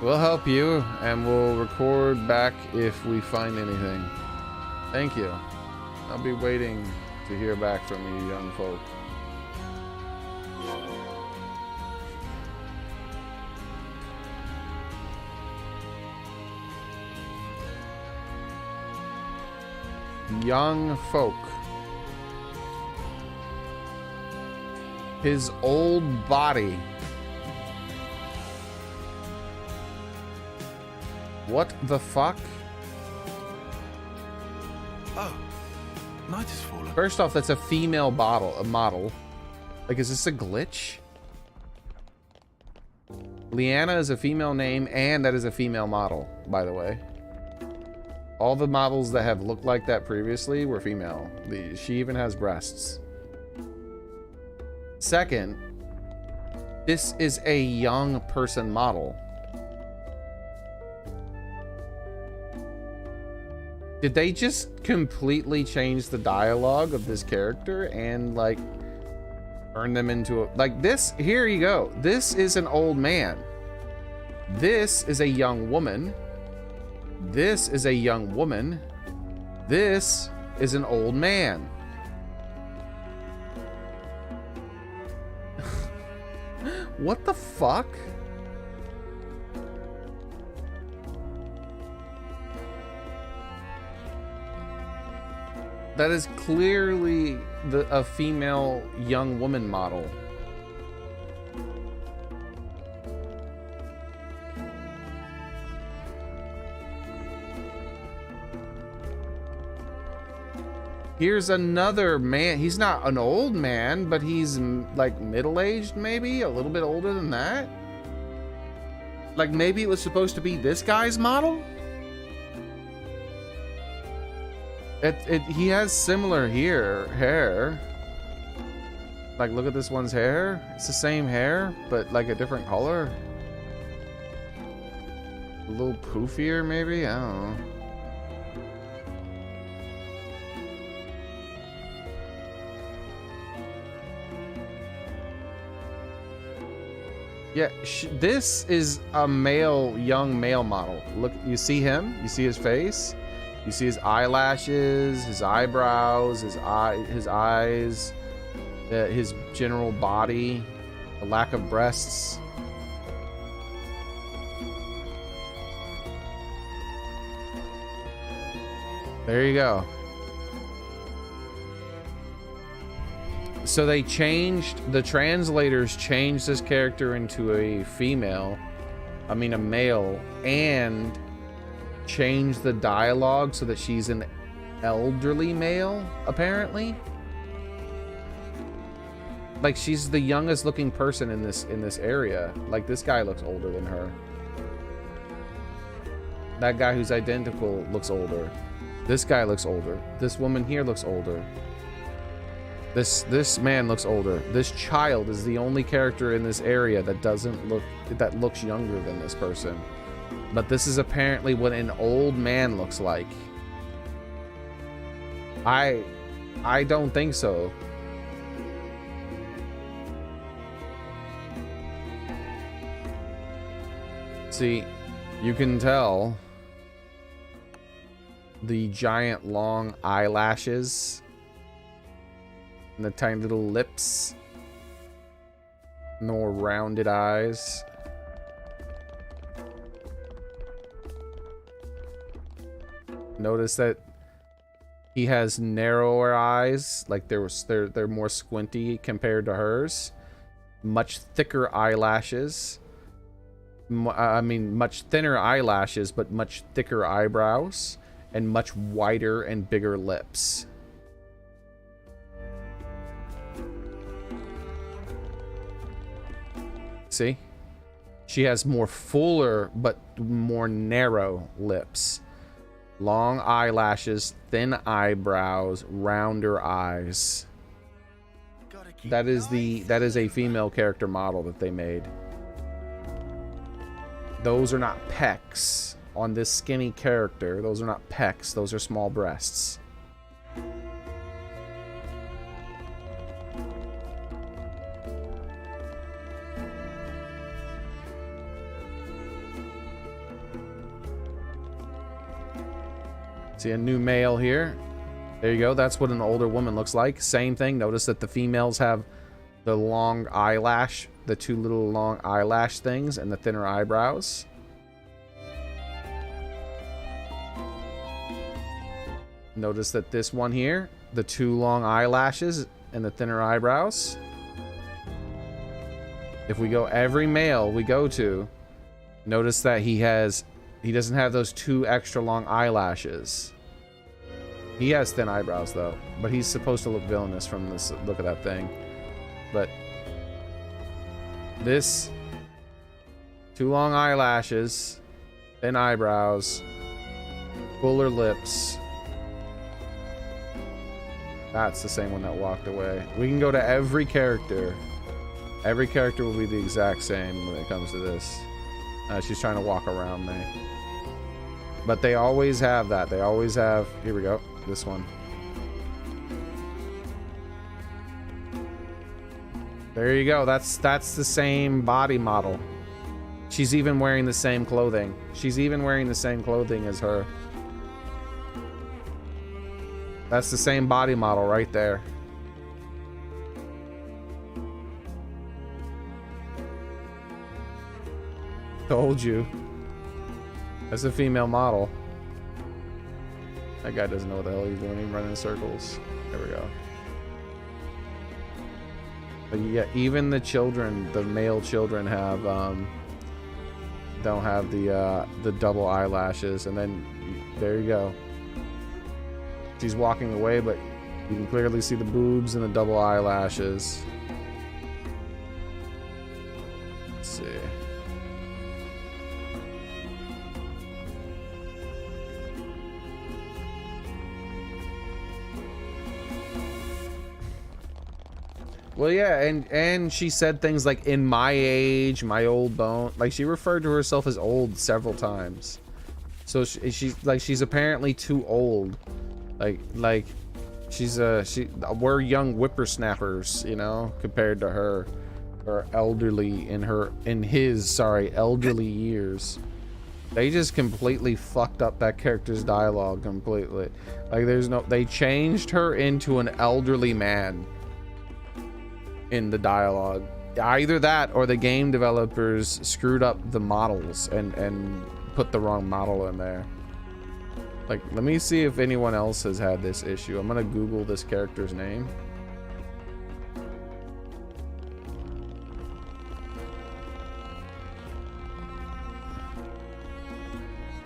We'll help you, and we'll record back if we find anything. Thank you. I'll be waiting to hear back from you young folk. Young folk. His old body. What the fuck? Oh, night has fallen. First off, that's a female model. Like, is this a glitch? Leanna is a female name, and that is a female model, by the way. All the models that have looked like that previously were female. She even has breasts. Second, this is a young person model. Did they just completely change the dialogue of this character and like turn them into a, like this? Here you go. This is an old man. This is a young woman. This is a young woman. This is an old man. What the fuck? That is clearly a female young woman model. Here's another man. He's not an old man, but he's like middle-aged, maybe a little bit older than that. Like maybe it was supposed to be this guy's model. He has similar hair. Like look at this one's hair. It's the same hair, but like a different color. A little poofier, maybe. I don't know. Yeah, this is a young male model. Look, you see him? You see his face? You see his eyelashes, his eyebrows, his eyes, his general body, a lack of breasts. There you go. So the translators changed this character into a male, and changed the dialogue so that she's an elderly male, apparently. Like she's the youngest looking person in this area. Like this guy looks older than her. That guy who's identical looks older. This guy looks older. This woman here looks older. This man looks older. This child is the only character in this area that looks younger than this person. But this is apparently what an old man looks like. I don't think so. See, you can tell the giant long eyelashes and the tiny little lips, more rounded eyes. Notice that he has narrower eyes, like they're more squinty compared to hers. Much thicker eyelashes. Much thinner eyelashes, but much thicker eyebrows, and much wider and bigger lips. See? She has more fuller but more narrow lips. Long eyelashes, thin eyebrows, rounder eyes. That is a female character model that they made. Those are not pecs on this skinny character. Those are not pecs. Those are small breasts. See a new male here. There you go. That's what an older woman looks like. Same thing. Notice that the females have the long eyelash, the two little long eyelash things, and the thinner eyebrows. Notice that this one here, the two long eyelashes and the thinner eyebrows. If we go every male we go to, notice that he doesn't have those two extra long eyelashes. He has thin eyebrows though, but he's supposed to look villainous from this look at that thing. But this, two long eyelashes, thin eyebrows, fuller lips. That's the same one that walked away. We can go to every character. Every character will be the exact same when it comes to this. She's trying to walk around me. But they always have that. They always have... Here we go. This one. There you go. That's the same body model. She's even wearing the same clothing. She's even wearing the same clothing as her. That's the same body model right there. Told you. That's a female model. That guy doesn't know what the hell he's doing. He's running in circles. There we go. But yeah, even the children, the male children have don't have the double eyelashes, and then there you go. She's walking away, but you can clearly see the boobs and the double eyelashes. Let's see. Well, yeah, and she said things like, in my age, my old bone. Like, she referred to herself as old several times. So she's apparently too old. Like we're young whippersnappers, you know, compared to her, or elderly in his elderly years. They just completely fucked up that character's dialogue completely. Like, they changed her into an elderly man in the dialogue. Either that or the game developers screwed up the models and put the wrong model in there. Like, let me see if anyone else has had this issue. I'm gonna Google this character's name.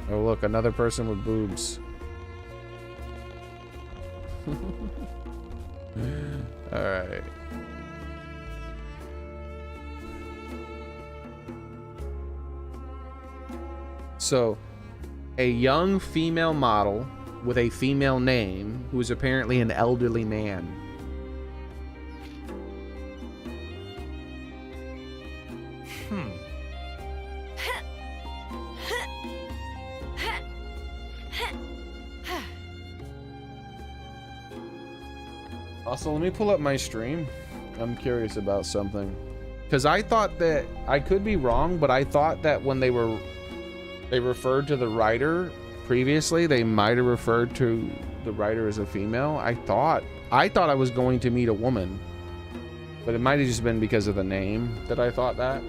Oh look, another person with boobs. Alright. So, a young female model with a female name who is apparently an elderly man. Also, let me pull up my stream. I'm curious about something. Because I thought that, I could be wrong, but I thought that when they referred to the writer previously, they might have referred to the writer as a female. I thought I was going to meet a woman, but it might have just been because of the name that I thought that.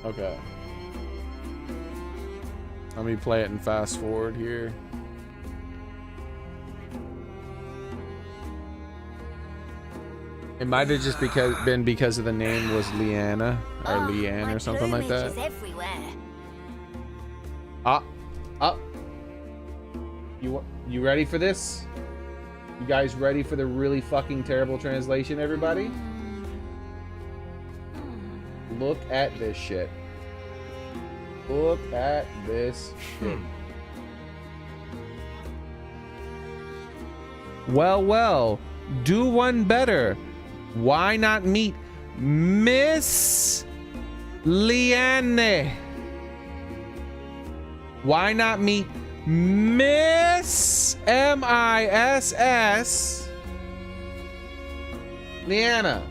Okay. Let me play it and fast forward here. It might have just been because of the name was Leanna or Leanne or something like that. You ready for this? You guys ready for the really fucking terrible translation, everybody? Look at this shit. Look at this shit. Well, do one better. Why not meet Miss Leanne? Why not meet Miss M-I-S-S Leanna?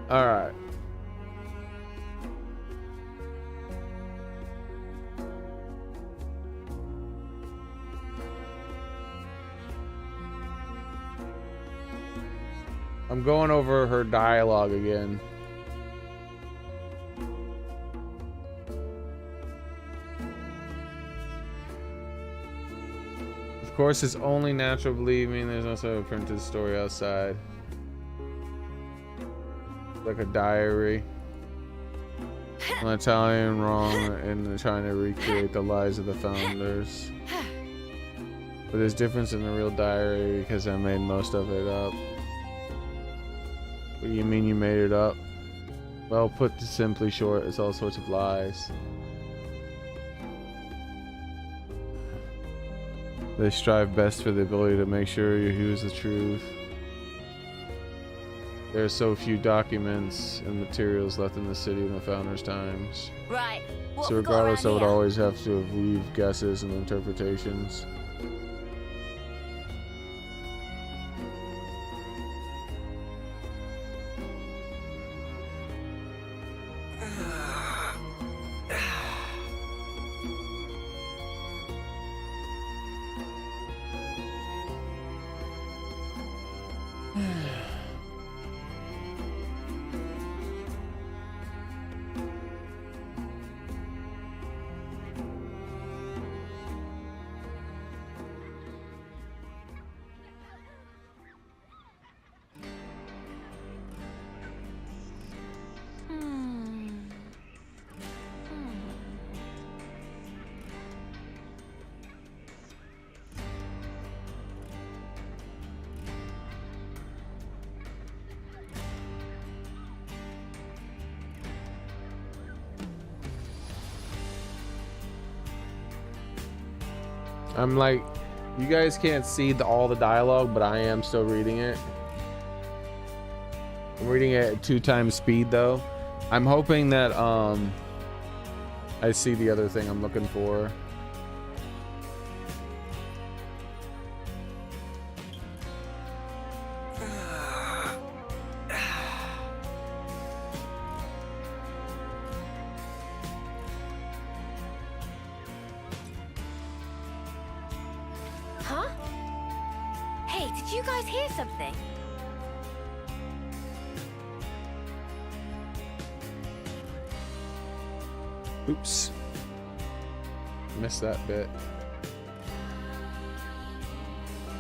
All right. I'm going over her dialogue again. Of course, it's only natural believing there's also a printed story outside. Like a diary. An Italian wrong in trying to recreate the lives of the founders. But there's difference in the real diary because I made most of it up. What do you mean you made it up? Well, put simply short, it's all sorts of lies. They strive best for the ability to make sure you use the truth. There are so few documents and materials left in the city in the founders' times. Right. What So have we got regardless, I around would here? always have to weave guesses and interpretations. I'm like, you guys can't see all the dialogue, but I am still reading it. I'm reading it at 2 times speed though. I'm hoping that I see the other thing I'm looking for. Huh? Hey, did you guys hear something? Oops. Missed that bit.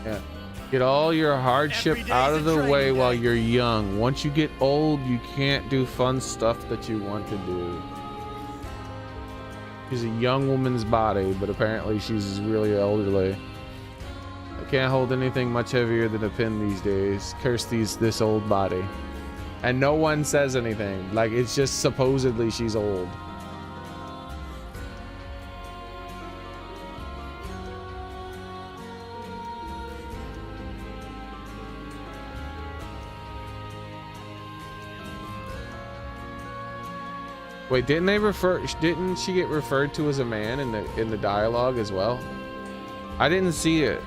Yeah. Get all your hardship out of the way while you're young. Once you get old, you can't do fun stuff that you want to do. She's a young woman's body, but apparently she's really elderly. I can't hold anything much heavier than a pin these days. Curse this old body. And no one says anything. Like, it's just supposedly she's old. Wait, didn't she get referred to as a man in the dialogue as well? I didn't see it.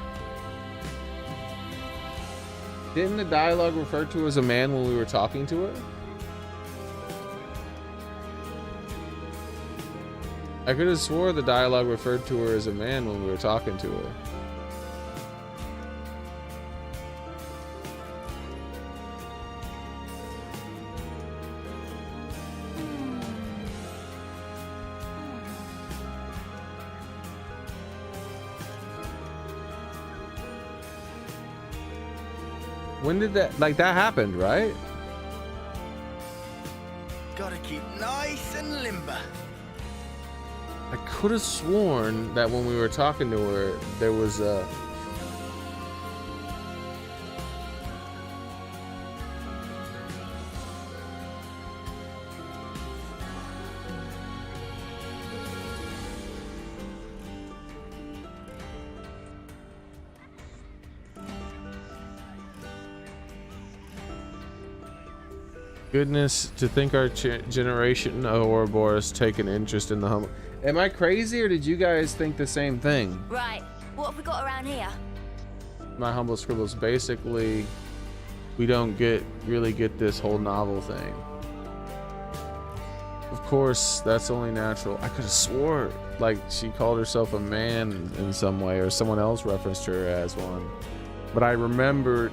Didn't the dialogue refer to her as a man when we were talking to her? I could have swore the dialogue referred to her as a man when we were talking to her. When did that, like, that happened, right? Gotta keep nice and limber. I could have sworn that when we were talking to her, there was a... Goodness, to think our generation of Ouroboros take an interest in the humble. Am I crazy, or did you guys think the same thing? Right. What have we got around here? My humble scribbles, basically, we don't really get this whole novel thing. Of course, that's only natural. I could have swore like she called herself a man in some way, or someone else referenced her as one. But I remember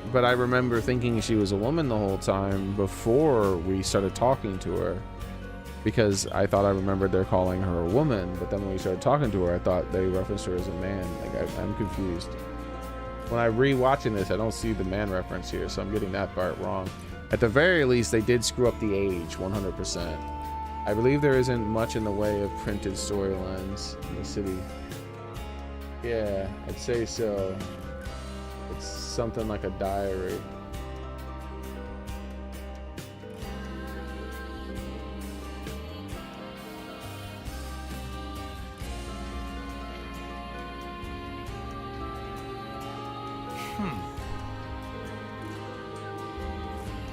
thinking she was a woman the whole time before we started talking to her, because I thought I remembered they're calling her a woman. But then when we started talking to her, I thought they referenced her as a man. Like, I'm confused. When I rewatching this, I don't see the man reference here, so I'm getting that part wrong. At the very least, they did screw up the age 100%. I believe there isn't much in the way of printed storylines in the city. Yeah, I'd say so. It's something like a diary.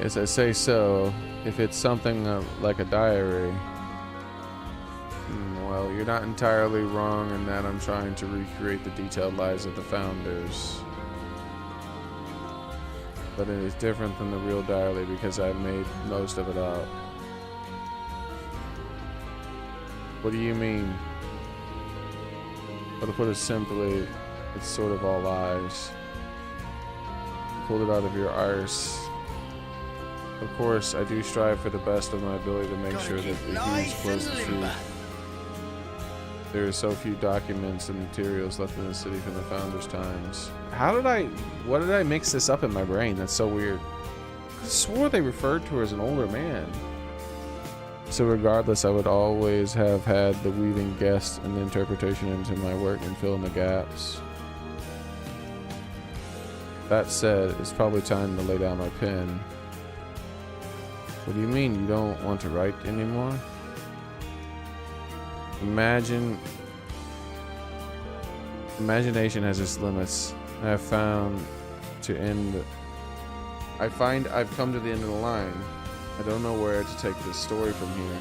Yes, I say so. If it's something like a diary, well, you're not entirely wrong in that I'm trying to recreate the detailed lives of the founders. But it is different than the real diary because I made most of it up. What do you mean? Well, to put it simply, it's sort of all lies. You pulled it out of your arse. Of course, I do strive for the best of my ability to make sure that the humans close the truth. There are so few documents and materials left in the city from the founders' times. What did I mix this up in my brain? That's so weird. I swore they referred to her as an older man. So regardless, I would always have had the weaving guest and interpretation into my work and fill in the gaps. That said, it's probably time to lay down my pen. What do you mean you don't want to write anymore? Imagination has its limits. I have found to end. I find I've come to the end of the line. I don't know where to take this story from here.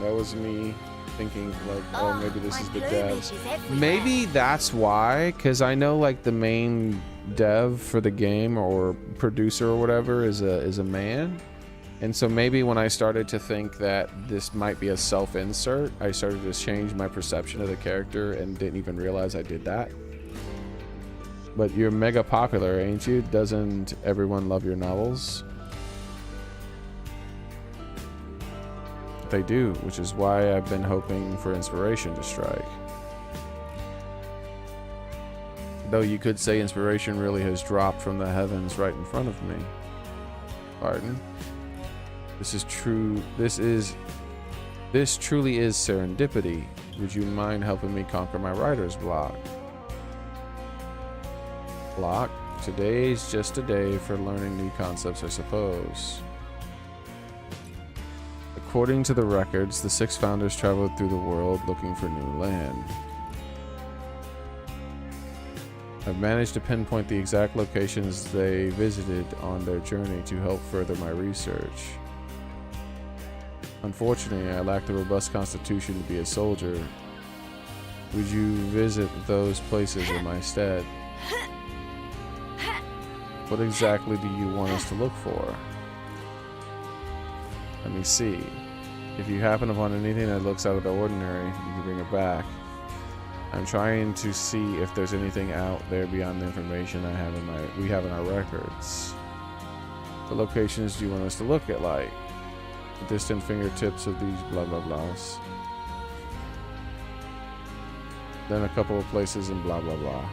That was me thinking like, oh, maybe this is the devs. Maybe that's why, because I know like the main dev for the game or producer or whatever is a man, and so maybe when I started to think that this might be a self-insert, I started to change my perception of the character and didn't even realize I did that. But you're mega popular, ain't you? Doesn't everyone love your novels? They do, which is why I've been hoping for inspiration to strike. Though you could say inspiration really has dropped from the heavens right in front of me. Pardon? This is true. This truly is serendipity. Would you mind helping me conquer my writer's block? Today's just a day for learning new concepts, I suppose. According to the records, the 6 founders traveled through the world looking for new land. I've managed to pinpoint the exact locations they visited on their journey to help further my research. Unfortunately, I lack the robust constitution to be a soldier. Would you visit those places in my stead? What exactly do you want us to look for? Let me see. If you happen upon anything that looks out of the ordinary, you can bring it back. I'm trying to see if there's anything out there beyond the information we have in our records. What locations do you want us to look at, like the distant fingertips of these blah blah blahs? Then a couple of places in blah blah blah.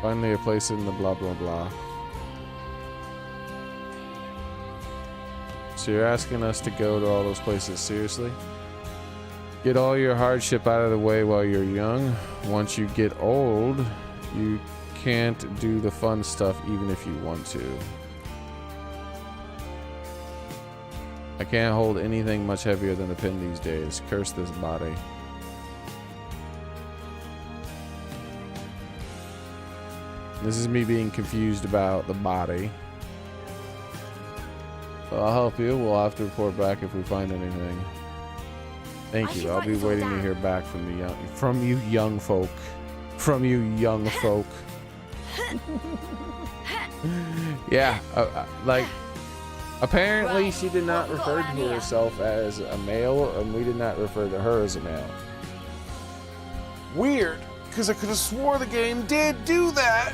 Finally, a place in the blah blah blah. So you're asking us to go to all those places, seriously? Get all your hardship out of the way while you're young. Once you get old, you can't do the fun stuff even if you want to. I can't hold anything much heavier than a pen these days. Curse this body. This is me being confused about the body. Well, I'll help you. We'll have to report back if we find anything. Thank you. I'll be waiting to hear back from you young folk. From you young folk. Yeah, like apparently she did not refer to herself as a male, and we did not refer to her as a male. Weird, because I could have swore the game did do that.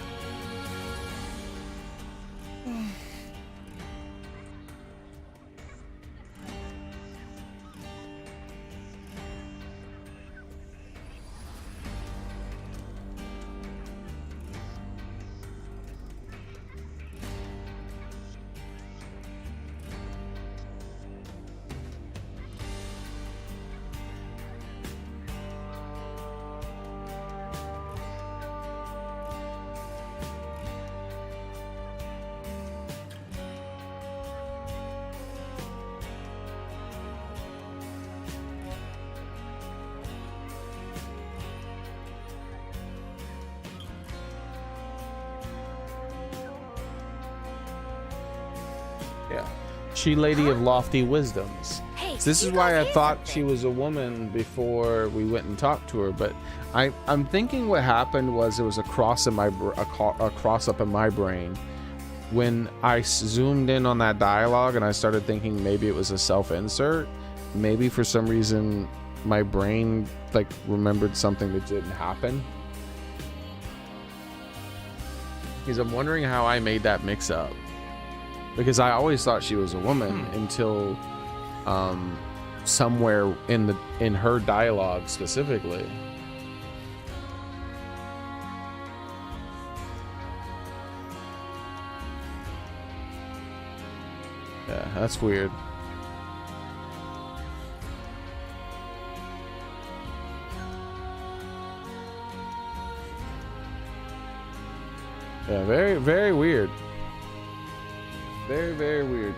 she Lady of Lofty Wisdoms. Hey, So this did is you why I guys hear thought something? she was a woman before we went and talked to her. But I'm thinking what happened was there was a cross in my a cross up in my brain when I zoomed in on that dialogue and I started thinking maybe it was a self-insert. Maybe for some reason my brain like remembered something that didn't happen. Because I'm wondering how I made that mix up. Because I always thought she was a woman until somewhere in her dialogue specifically. Yeah, that's weird. Yeah, very, very weird. Very, very weird.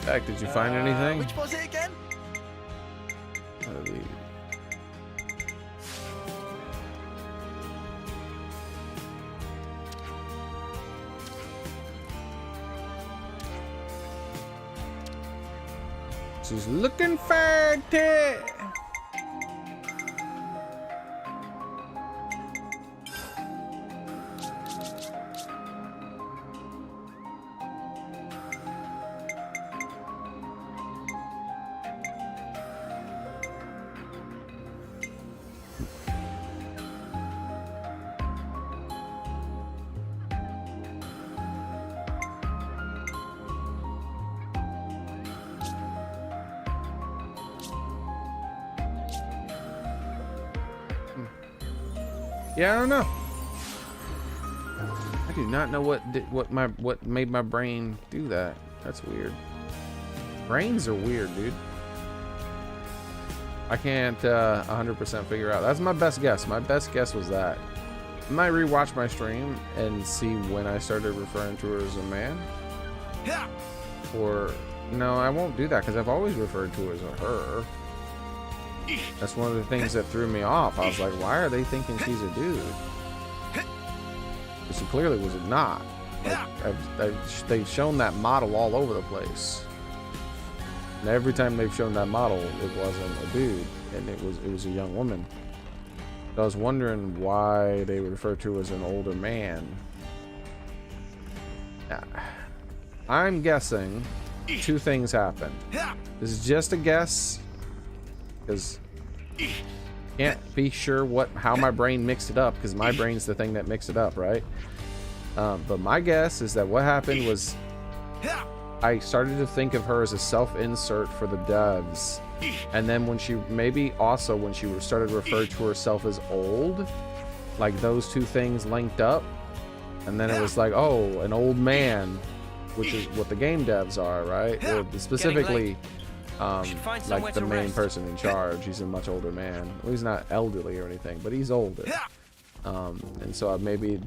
Jack, did you find anything? Which was it again? She's looking for it. Yeah, I don't know. I do not know what made my brain do that. That's weird. Brains are weird, dude. I can't 100% figure out. That's my best guess. My best guess was that. I might rewatch my stream and see when I started referring to her as a man. Or no, I won't do that because I've always referred to her as a her. That's one of the things that threw me off. I was like, why are they thinking she's a dude? But she clearly was not. Like, they've shown that model all over the place. And every time they've shown that model, it wasn't a dude, and it was a young woman. So I was wondering why they would refer to her as an older man. I'm guessing two things happened. This is just a guess, because can't be sure how my brain mixed it up, because my brain's the thing that mixed it up, right? But my guess is that what happened was I started to think of her as a self-insert for the devs, and then when she started referring to herself as old, like those two things linked up, and then it was like, oh, an old man, which is what the game devs are, right? Or specifically like the main person in charge. He's a much older man. Well, he's not elderly or anything, but he's older. And so maybe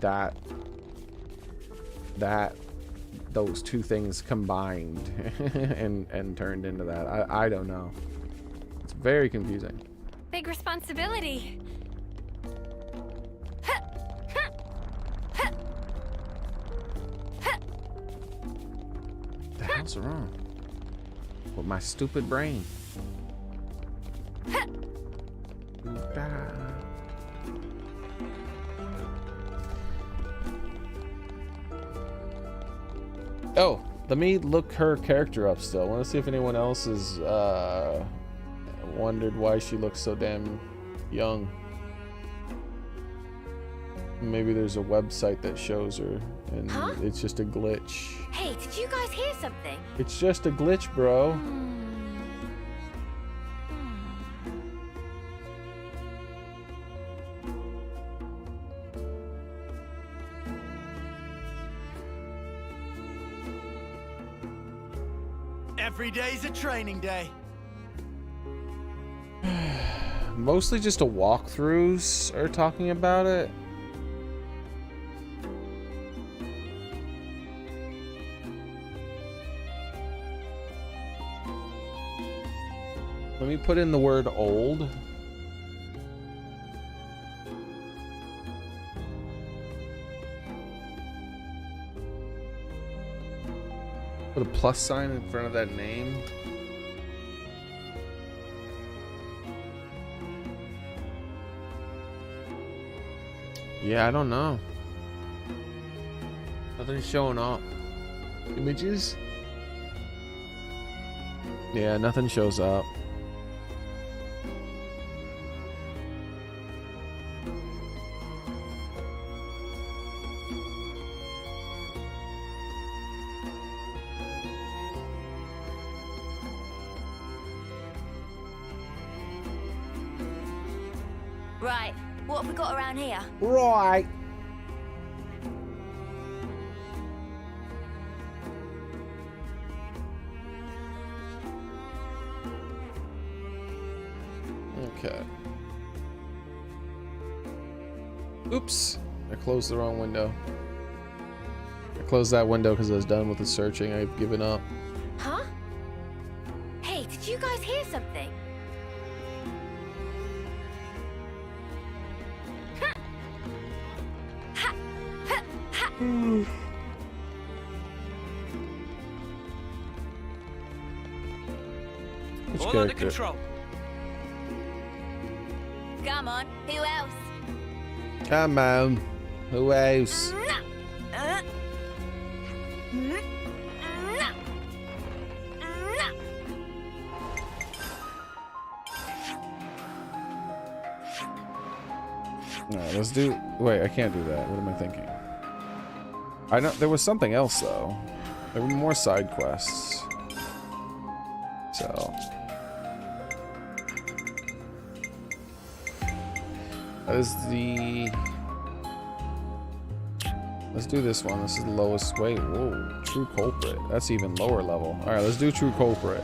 those two things combined and turned into that. I don't know. It's very confusing. Big responsibility. What the hell's wrong with my stupid brain? Oh, let me look her character up still. I want to see if anyone else has wondered why she looks so damn young. Maybe there's a website that shows her, and it's just a glitch. Hey, did you guys hear something? It's just a glitch, bro. Every day's a training day. Mostly just a walkthroughs are talking about it. Let me put in the word old. Put a plus sign in front of that name. Yeah, I don't know. Nothing's showing up. Images? Yeah, nothing shows up. Right, what have we got around here? Right. Okay. Oops. I closed the wrong window. I closed that window because I was done with the searching. I've given up. Huh? Hey, did you guys hear something? Which All under character? control. Come on, who else? Come on. Who else? Alright, let's do... Wait, I can't do that. What am I thinking? I know there was something else though. There were more side quests. So that is the... Let's do this one. This is the lowest. Wait, whoa. True Culprit. That's even lower level. Alright, let's do True Culprit.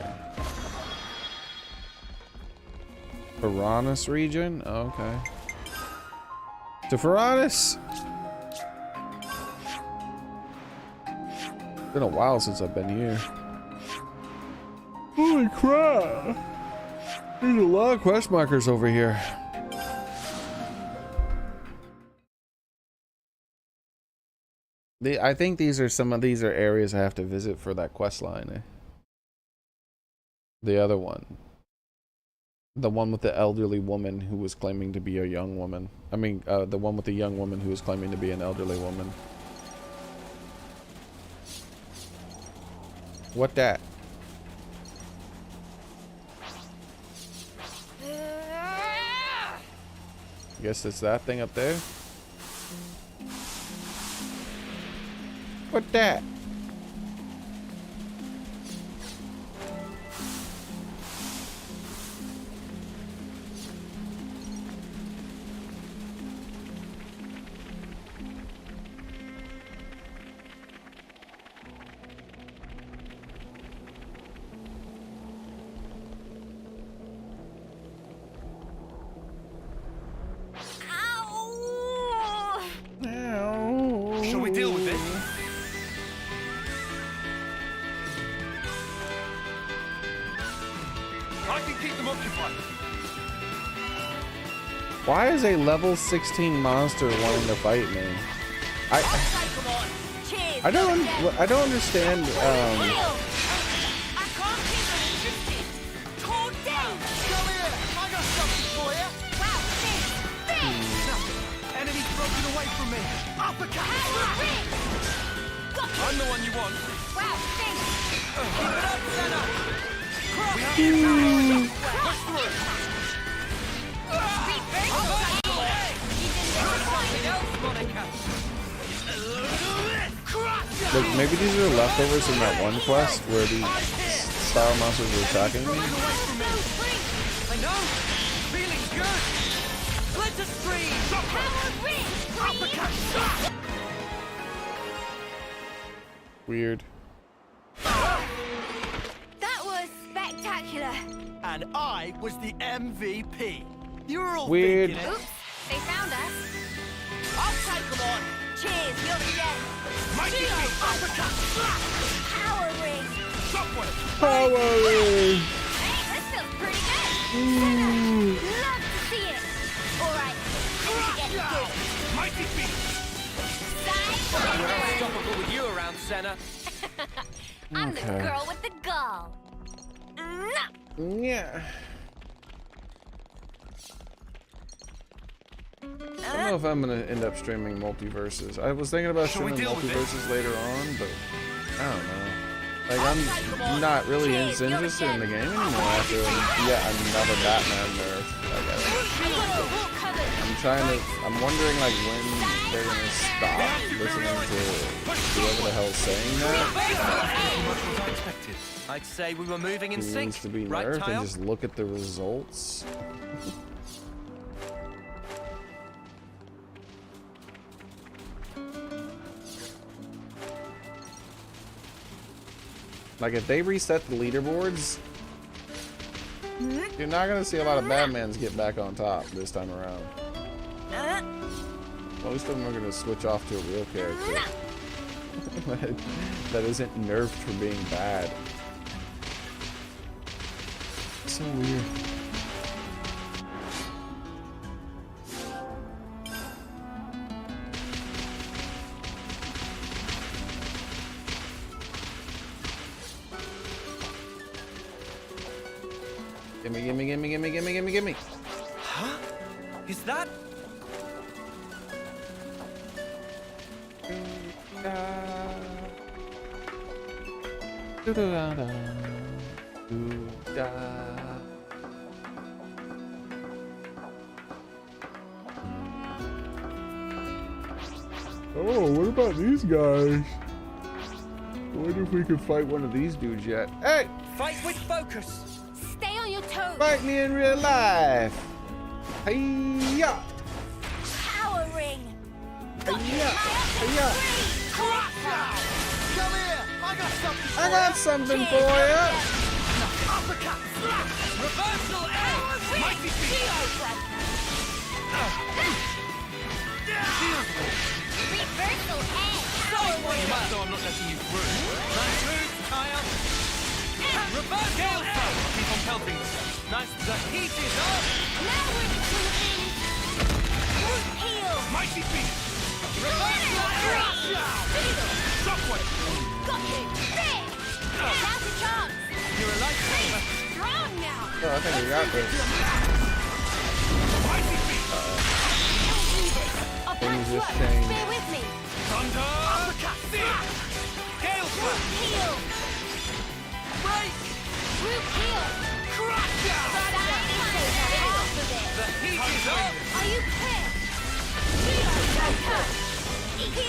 Piranhas region? Oh, okay. To Piranhas! It's been a while since I've been here. Holy crap! There's a lot of quest markers over here. I think these are areas I have to visit for that quest line. The other one. The one with the elderly woman who was claiming to be a young woman. I mean, the one with the young woman who was claiming to be an elderly woman. What that? I guess it's that thing up there. What that? Shall we deal with this? I can keep them occupied. Why is a level 16 monster wanting to fight me? I don't understand. Enemy's broken away from me. I'm the one you want. Keep it up, Senna. We have the power. Push through. Look, maybe these are leftovers from that one quest where the style monsters were attacking me. I know. Feeling good. Let us scream. Weird. That was spectacular. And I was the MVP. You were all Weird. thinking it. Oops, they found us. I'll take them on. Cheers, you're the dead. Mighty uppercut. Power ring. Power! Hey, this feels pretty good. Love to see it. All right, let's get good. Mighty beast. Side We're unstoppable with you around, Senna. I'm the girl with the gall. Yeah. I don't know if I'm gonna end up streaming multiverses. I was thinking about streaming multiverses later on, but I don't know. Like, I'm not really interested in the game anymore after yet another Batman nerf. I'm wondering like when they're gonna stop listening to whoever the hell's saying that. I'd say we were moving in It sync. needs to be Right, nerfed Tile? and just look at the results. Like, if they reset the leaderboards, you're not gonna see a lot of Batmans get back on top this time around. Most of them are gonna switch off to a real character that isn't nerfed for being bad. So weird. Gimme, gimme, gimme, gimme, gimme, gimme, gimme. Huh? Is that? Oh, what about these guys? I wonder if we could fight one of these dudes yet. Hey! Fight with focus. Stay on your toes. Fight me in real life. Hiya! Powering. Hiya! Hiya! Come here. I got something for you. Uppercut. Slap. Reversal edge. Mighty feet. Reversal edge. You must know I'm not letting you through. Nice move, Kyle. Reverse gale throw. Keep on pelting them. Nice. The heat is up. Now we're between. Root heel. Mighty feet. Reversal edge. Shockwave. Got you. Big. Now's the chance. You're a lifesaver. Strong now. Oh, I think we got this. Mighty feet. I'll Things back you just up. changed. Bear with me. Thunder. Uppercut. Gale throw. Root heel. Break. Root heel. Crash down. But I ain't so half of it. The heat is up. Are you clear?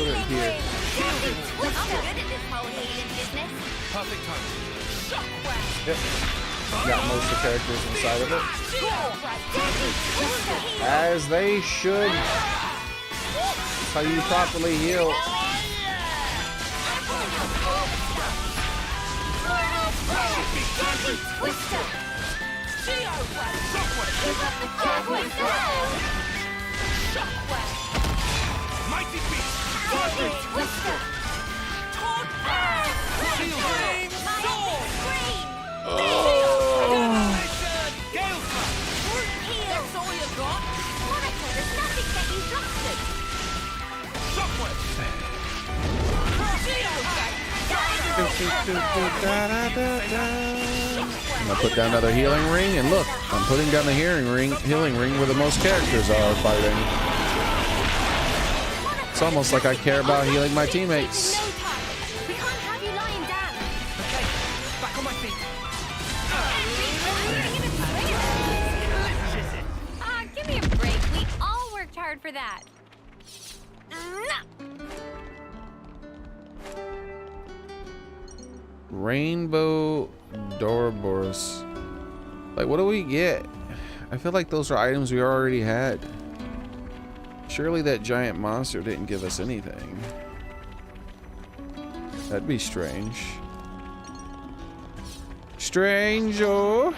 Put it here. I'm good at this whole healing business. Perfect time. Shockwave. Yep. Got most of the characters inside of it. Twister. As they should. That's how you properly heal. Twister. Mighty feet. Twister. Flame sword. Gale throw. That's all you got? Monica, there's nothing that you trusted. I'm gonna put down another healing ring, and look, I'm putting down the healing ring where the most characters are fighting. It's almost like I care about healing my teammates. We can't have you lying down. Okay, back on my feet. Ah, give me a break. We all worked hard for that. Rainbow Doroboros. Like, what do we get? I feel like those are items we already had. Surely that giant monster didn't give us anything. That'd be strange. Stranger.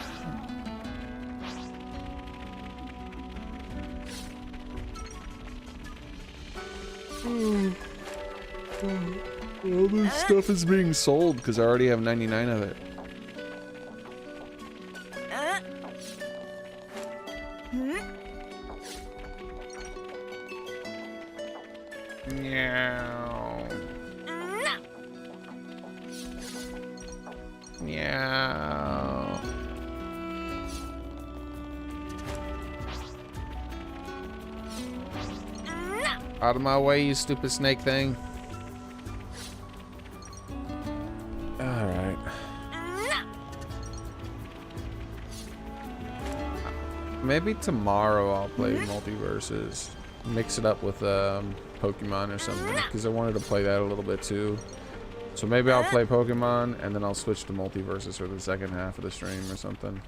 All this stuff is being sold because I already have 99 of it. Yeah. Out of my way, you stupid snake thing. Alright. Maybe tomorrow I'll play Multiverses. Mix it up with Pokemon or something. Because I wanted to play that a little bit too. So maybe I'll play Pokemon and then I'll switch to Multiverses for the second half of the stream or something.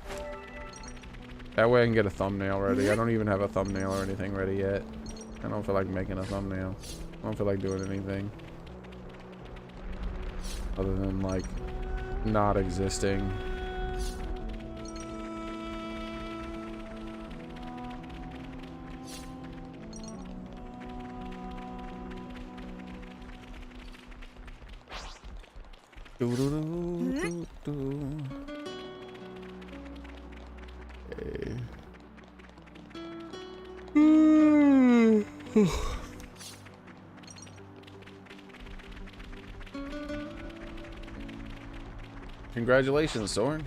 That way I can get a thumbnail ready. I don't even have a thumbnail or anything ready yet. I don't feel like making a thumbnail. I don't feel like doing anything. Other than like not existing. Congratulations, Soren.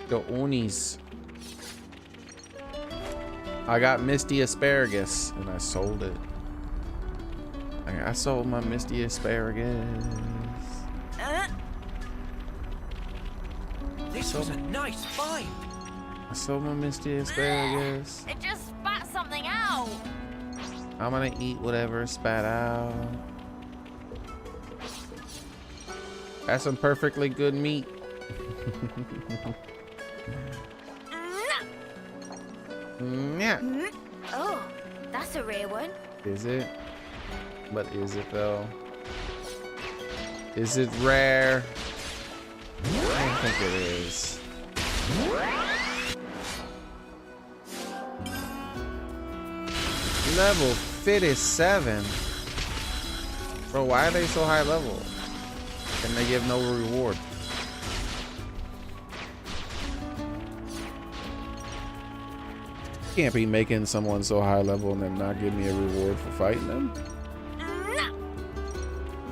Go Onis. I got Misty Asparagus and I sold it. I sold my Misty Asparagus. This was a nice find. I sold my Misty Asparagus. It just spat something out. I'm gonna eat whatever spat out. That's some perfectly good meat. Yeah. Oh, that's a rare one. Is it? But is it though? Is it rare? I don't think it is. Level 57. Bro, why are they so high level? And they give no reward. Can't be making someone so high level and then not give me a reward for fighting them.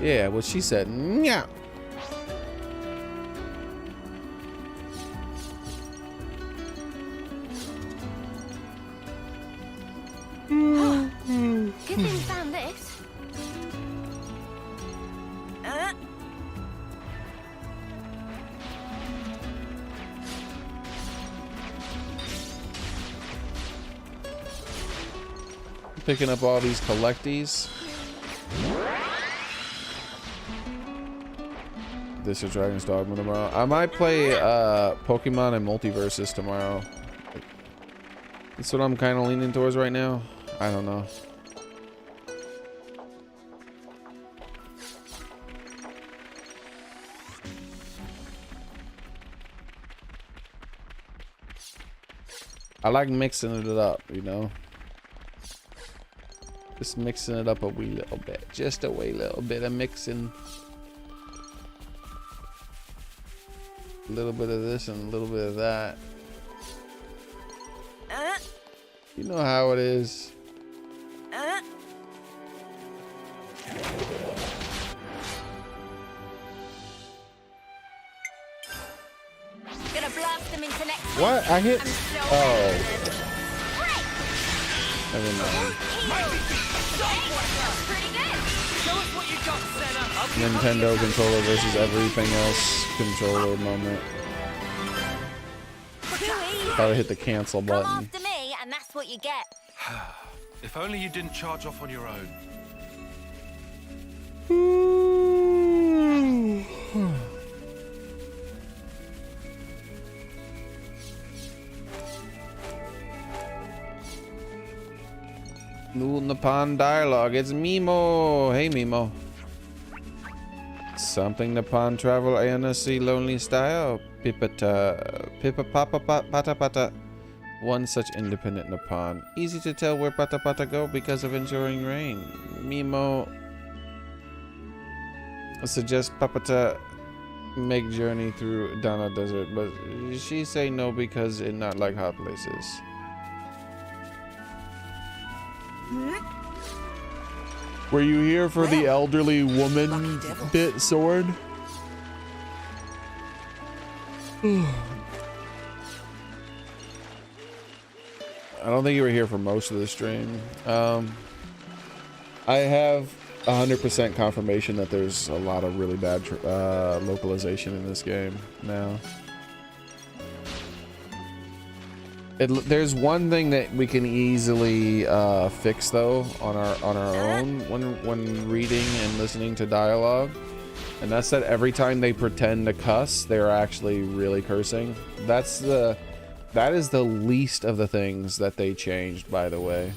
Yeah, what she said. Yeah. Good thing we found this. Picking up all these collecties. This is Dragon's Dogma tomorrow. I might play Pokemon and Multiverses tomorrow. That's what I'm kind of leaning towards right now. I don't know. I like mixing it up, you know? Just mixing it up a wee little bit. Just a wee little bit of mixing. A little bit of this and a little bit of that. You know how it is. Gonna blast them into next week. What? I hit. I'm so Oh. Never mind. pretty good. Show us what you got, Senna. Nintendo controller versus everything else controller moment. Thought I hit the cancel Come button. after me, and that's what you get. If only you didn't charge off on your own. New Nippon dialogue. It's Mimo. Hey, Mimo. Something Nippon travel ANSC lonely style. Pipata. Pipa papa pata pata. One such independent Nippon. Easy to tell where pata pata go because of ensuring rain. Mimo suggests Papata make journey through Dana Desert, but she say no because it not like hot places. Were you here for the elderly woman bit sword? I don't think you were here for most of the stream. I have 100% confirmation that there's a lot of really bad localization in this game now. There's one thing that we can easily fix though on our own when reading and listening to dialogue, and that's that every time they pretend to cuss, they're actually really cursing. That is the least of the things that they changed, by the way.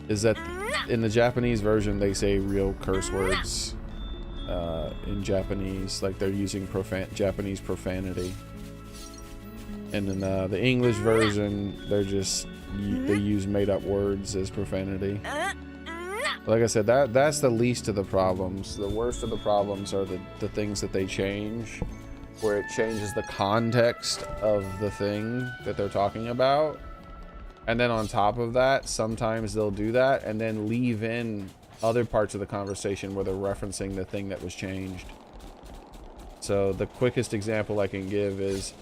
Is that in the Japanese version they say real curse words in Japanese, like they're using Japanese profanity. And in the English version, they use made-up words as profanity. Like I said, that's the least of the problems. The worst of the problems are the things that they change, where it changes the context of the thing that they're talking about. And then on top of that, sometimes they'll do that and then leave in other parts of the conversation where they're referencing the thing that was changed. So the quickest example I can give is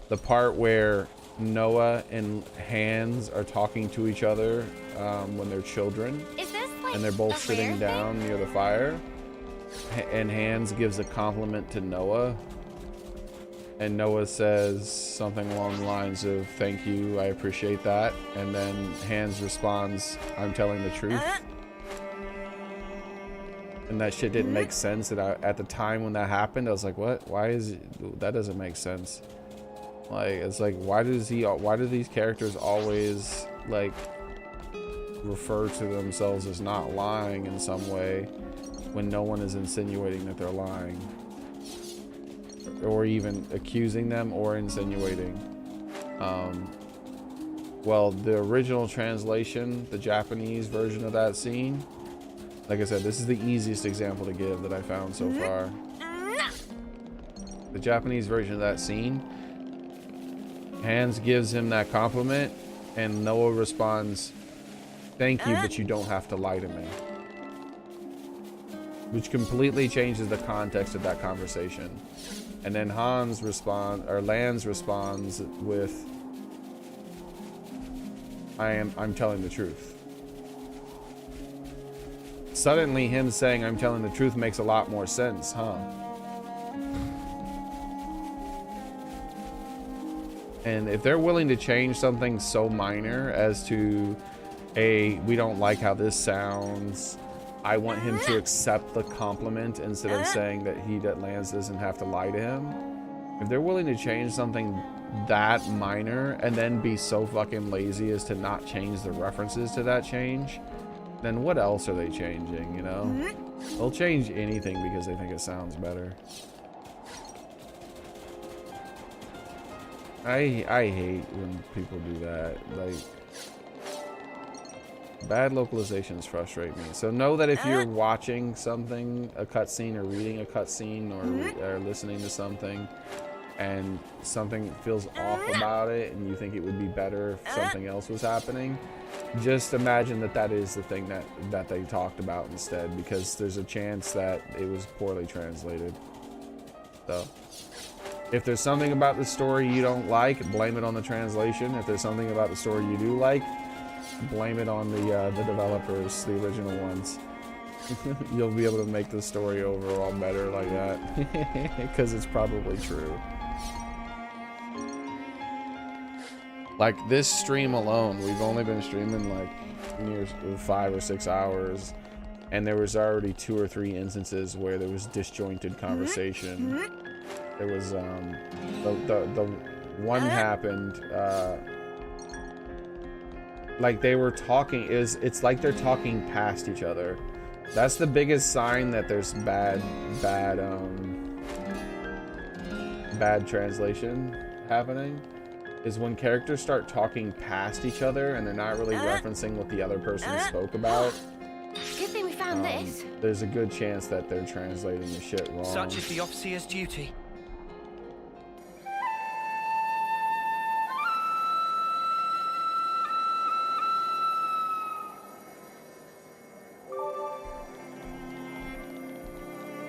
the part where Noah and Hans are talking to each other when they're children. Is this like and they're both sitting down near the fire. And Hans gives a compliment to Noah. And Noah says something along the lines of, "Thank you, I appreciate that." And then Hans responds, "I'm telling the truth." And that shit didn't make sense. At the time when that happened, I was like, "What? Why is it? That doesn't make sense." Like, it's like, why do these characters always like refer to themselves as not lying in some way when no one is insinuating that they're lying, or even accusing them or insinuating? Well, the original translation, the Japanese version of that scene, like I said, this is the easiest example to give that I found so far. The Japanese version of that scene, Hans gives him that compliment and Noah responds, "Thank you, but you don't have to lie to me," which completely changes the context of that conversation. And then Lance responds with, I'm telling the truth." Suddenly him saying "I'm telling the truth" makes a lot more sense, huh? And if they're willing to change something so minor as to, we don't like how this sounds, I want him to accept the compliment instead of saying that Lance doesn't have to lie to him. If they're willing to change something that minor and then be so fucking lazy as to not change the references to that change, then what else are they changing, you know? They'll change anything because they think it sounds better. I hate when people do that. Like, bad localizations frustrate me. So know that if you're watching something, a cutscene, or reading a cutscene, or listening to something, and something feels off about it, and you think it would be better if something else was happening, just imagine that is the thing that they talked about instead, because there's a chance that it was poorly translated. So if there's something about the story you don't like, blame it on the translation. If there's something about the story you do like, blame it on the developers, the original ones. You'll be able to make the story overall better like that, because it's probably true. Like this stream alone, we've only been streaming like near 5 or 6 hours, and there was already 2 or 3 instances where there was disjointed conversation. There was the one happened like they were talking, it's like they're talking past each other. That's the biggest sign that there's bad translation happening, is when characters start talking past each other and they're not really referencing what the other person spoke about. Good thing we found this. There's a good chance that they're translating the shit wrong. Such is the officer's duty.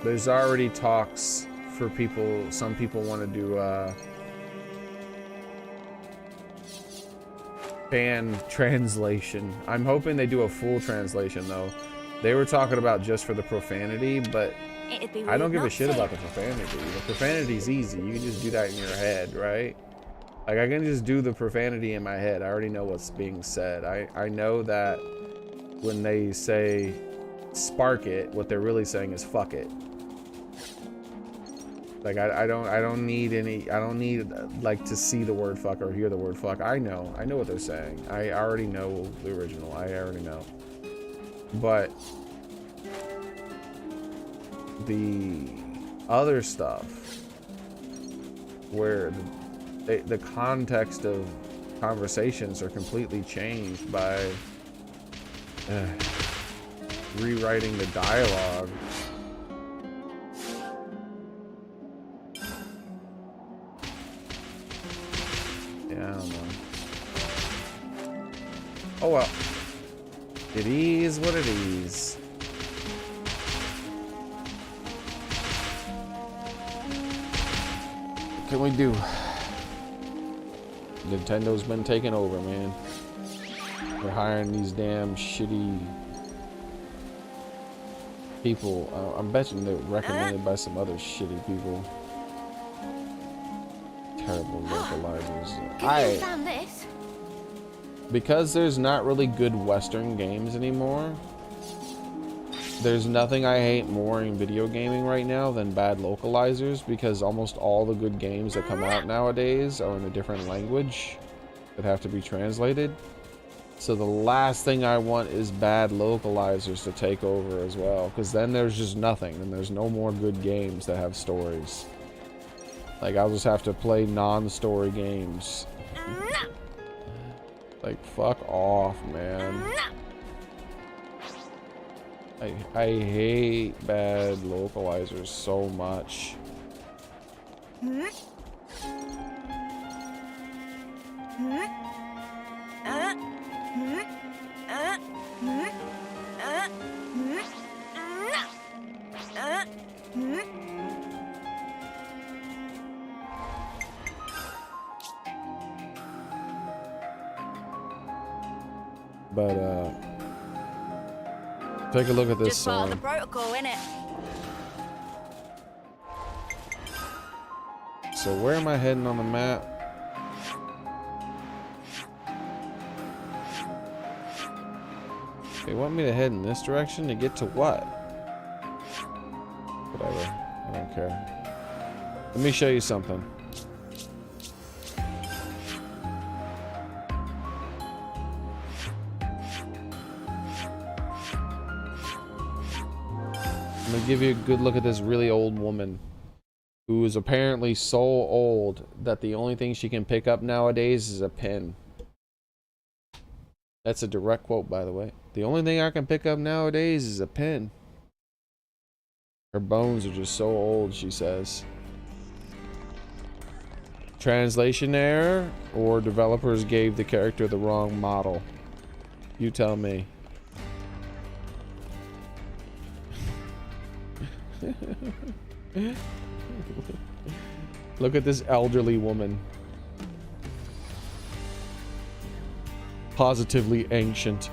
there's already talks for people. Some people want to do fan translation. I'm hoping they do a full translation though. They were talking about just for the profanity, but I don't give a shit about the profanity. The profanity's easy. You can just do that in your head, right? Like, I can just do the profanity in my head. I already know what's being said. I know that when they say spark it, what they're really saying is fuck it. Like, I don't need like to see the word fuck or hear the word fuck. I know what they're saying. I already know the original. I already know. But the other stuff where the context of conversations are completely changed by rewriting the dialogue. Yeah, I don't know. Oh well. It is what it is. What can we do? Nintendo's been taking over, man. They're hiring these damn shitty people. I'm betting they're recommended by some other shitty people. Terrible localizers. You found this? Because there's not really good Western games anymore, there's nothing I hate more in video gaming right now than bad localizers, because almost all the good games that come out nowadays are in a different language that have to be translated. So the last thing I want is bad localizers to take over as well, because then there's just nothing, and there's no more good games that have stories. Like, I'll just have to play non-story games. Like, fuck off, man. I hate bad localizers so much. But take a look at this Just follow song. the protocol, innit? So where am I heading on the map? They want me to head in this direction to get to what? Whatever. I don't care. Let me show you something. I'm gonna give you a good look at this really old woman who is apparently so old that the only thing she can pick up nowadays is a pen. That's a direct quote, by the way. The only thing I can pick up nowadays is a pen. Her bones are just so old, she says. Translation error, or developers gave the character the wrong model? You tell me. Look at this elderly woman. Positively ancient.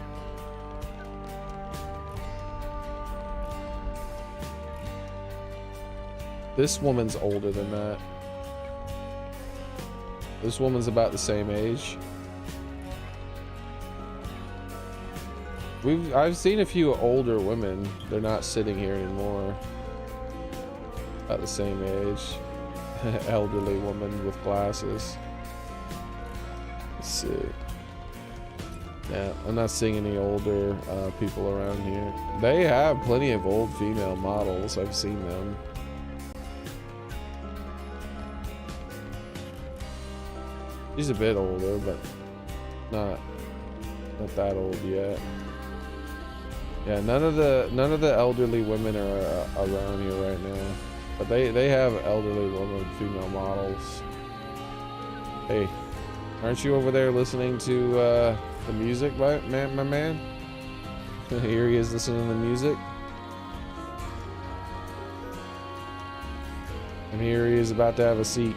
This woman's older than that. This woman's about the same age. I've seen a few older women. They're not sitting here anymore. About the same age. Elderly woman with glasses. Let's see. Yeah, I'm not seeing any older people around here. They have plenty of old female models. I've seen them. She's a bit older, but not that old yet. Yeah, none of the elderly women are around here right now, but they have elderly women female models. Hey, aren't you over there listening to the music, my man? Here he is listening to the music. And here he is about to have a seat.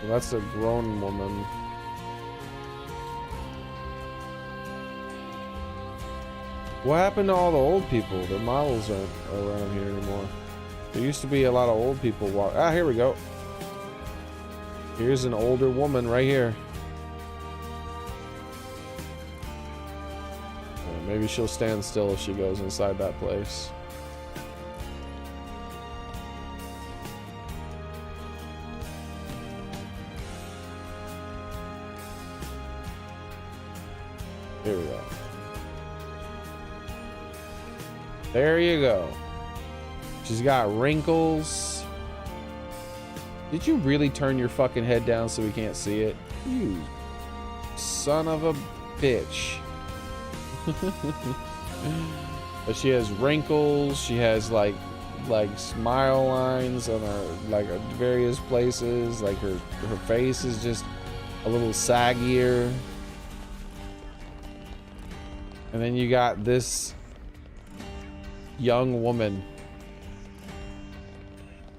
Well, that's a grown woman. What happened to all the old people? The models aren't around here anymore. There used to be a lot of old people walk. Ah, here we go. Here's an older woman right here. Maybe she'll stand still if she goes inside that place. Here we go. There you go. She's got wrinkles. Did you really turn your fucking head down so we can't see it? You son of a bitch. But she has wrinkles. She has like smile lines on her various places. Like her face is just a little saggier. And then you got this young woman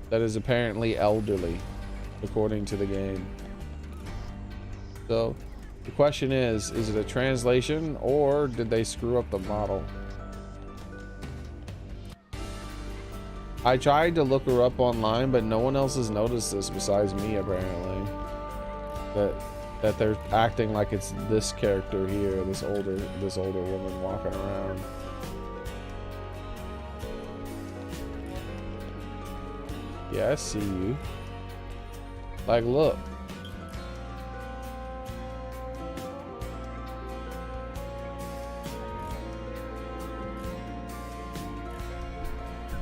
that is apparently elderly, according to the game. So the question is it a translation or did they screw up the model? I tried to look her up online, but no one else has noticed this besides me, apparently. That they're acting like it's this character here, this older woman walking around. Yeah, I see you. Like, look.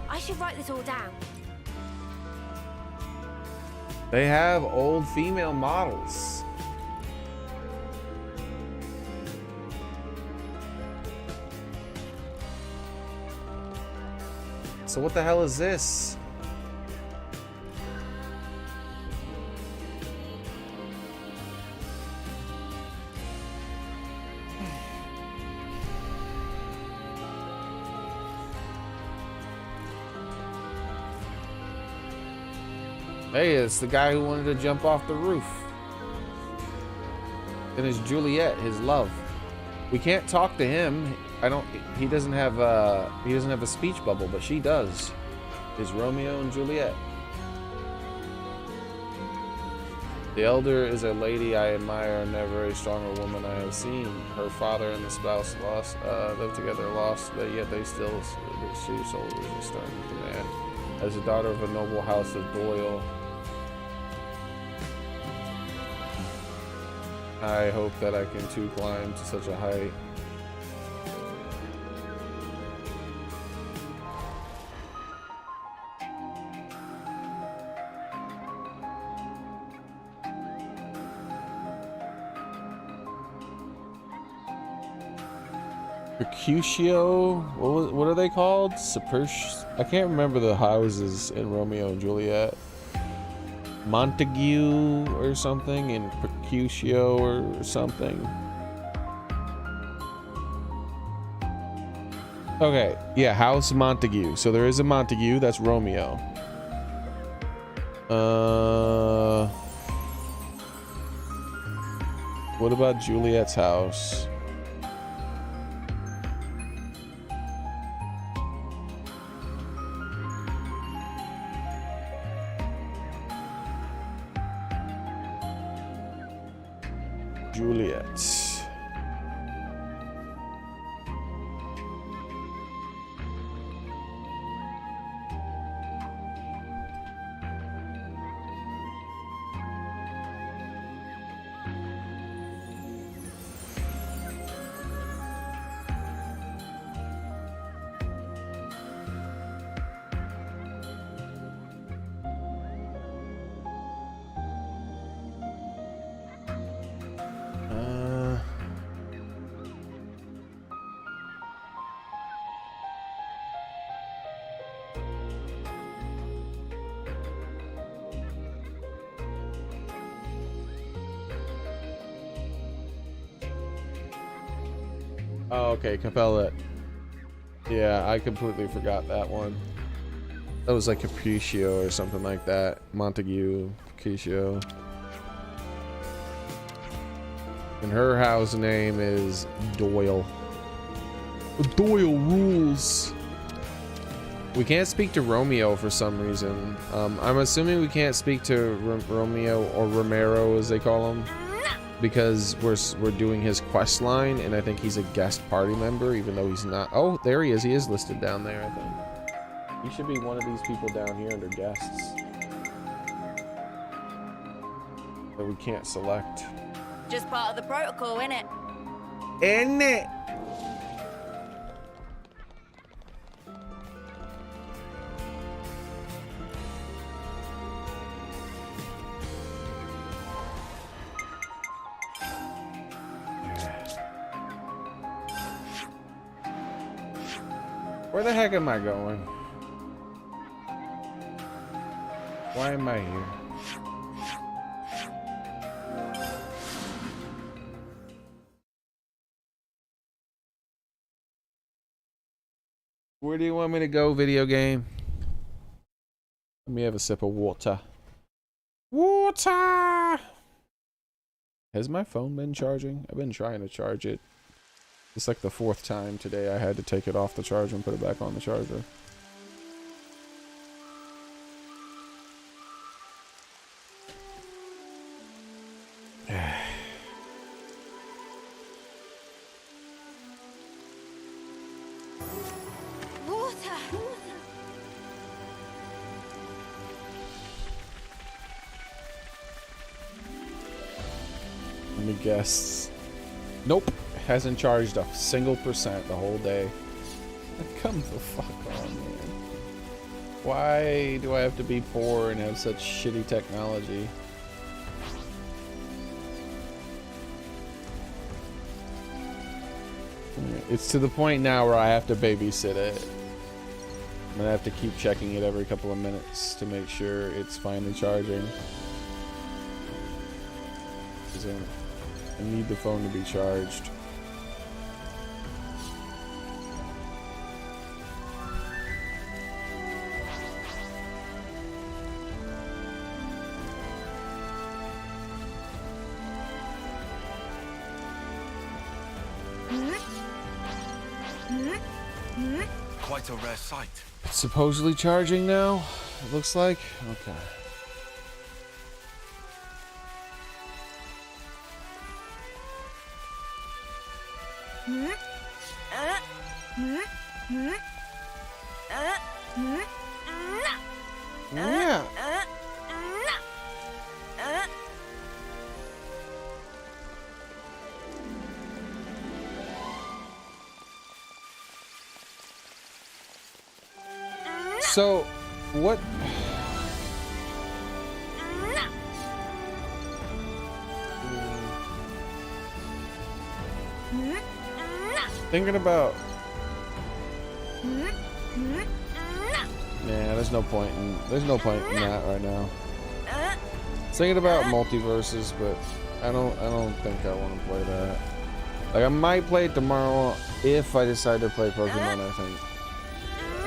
I should write this all down. They have old female models. So what the hell is this? Hey, it's the guy who wanted to jump off the roof. And it's Juliet, his love. We can't talk to him. He doesn't have a speech bubble, but she does. Is Romeo and Juliet. The elder is a lady I admire, never a stronger woman I have seen. Her father and the spouse lived together, but yet she soldiers a stern command. As a daughter of a noble house of Doyle, I hope that I can too climb to such a height. Mercutio? What are they called? I can't remember the houses in Romeo and Juliet. Montague or something, and Mercutio or something. Okay, yeah, House Montague. So there is a Montague, that's Romeo. What about Juliet's house? Juliet. Oh, okay, Capella. Yeah, I completely forgot that one. That was like Capriccio or something like that. Montague, Capriccio. And her house name is Doyle. Doyle rules. We can't speak to Romeo for some reason. I'm assuming we can't speak to Romeo or Romero as they call him, because we're doing his quest line, and I think he's a guest party member, even though he's not. Oh, there he is. He is listed down there, I think. He should be one of these people down here under guests that we can't select. Just part of the protocol, innit? Isn't it? Where the heck am I going? Why am I here? Where do you want me to go, video game? Let me have a sip of water. Water! Has my phone been charging? I've been trying to charge it. It's like the 4th time today I had to take it off the charger and put it back on the charger. Let me guess. Nope. Hasn't charged a single percent the whole day. Come the fuck on, man. Why do I have to be poor and have such shitty technology? It's to the point now where I have to babysit it. I'm gonna have to keep checking it every couple of minutes to make sure it's finally charging. 'Cause I need the phone to be charged. Quite a rare sight. It's supposedly charging now, it looks like. Okay. Yeah. So, what? Thinking about. Yeah, there's no point in that right now. Thinking about multiverses, but I don't think I want to play that. Like, I might play it tomorrow if I decide to play Pokemon, I think.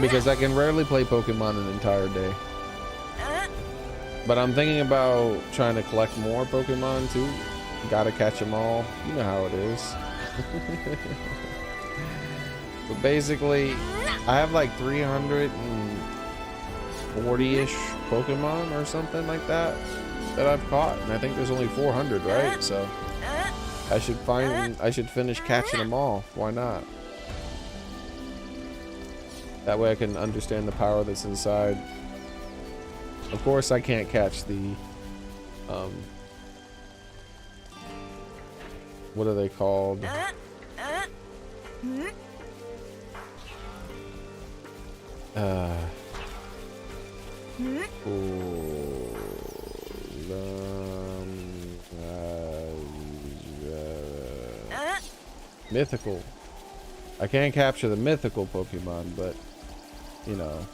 Because I can rarely play Pokemon an entire day. But I'm thinking about trying to collect more Pokemon too. Gotta catch them all. You know how it is. But basically, I have like 340-ish Pokemon or something like that I've caught, and I think there's only 400, right? So I should finish catching them all. Why not? That way I can understand the power that's inside. Of course, I can't catch the what are they called? Mythical. I can't capture the mythical Pokemon, but you know,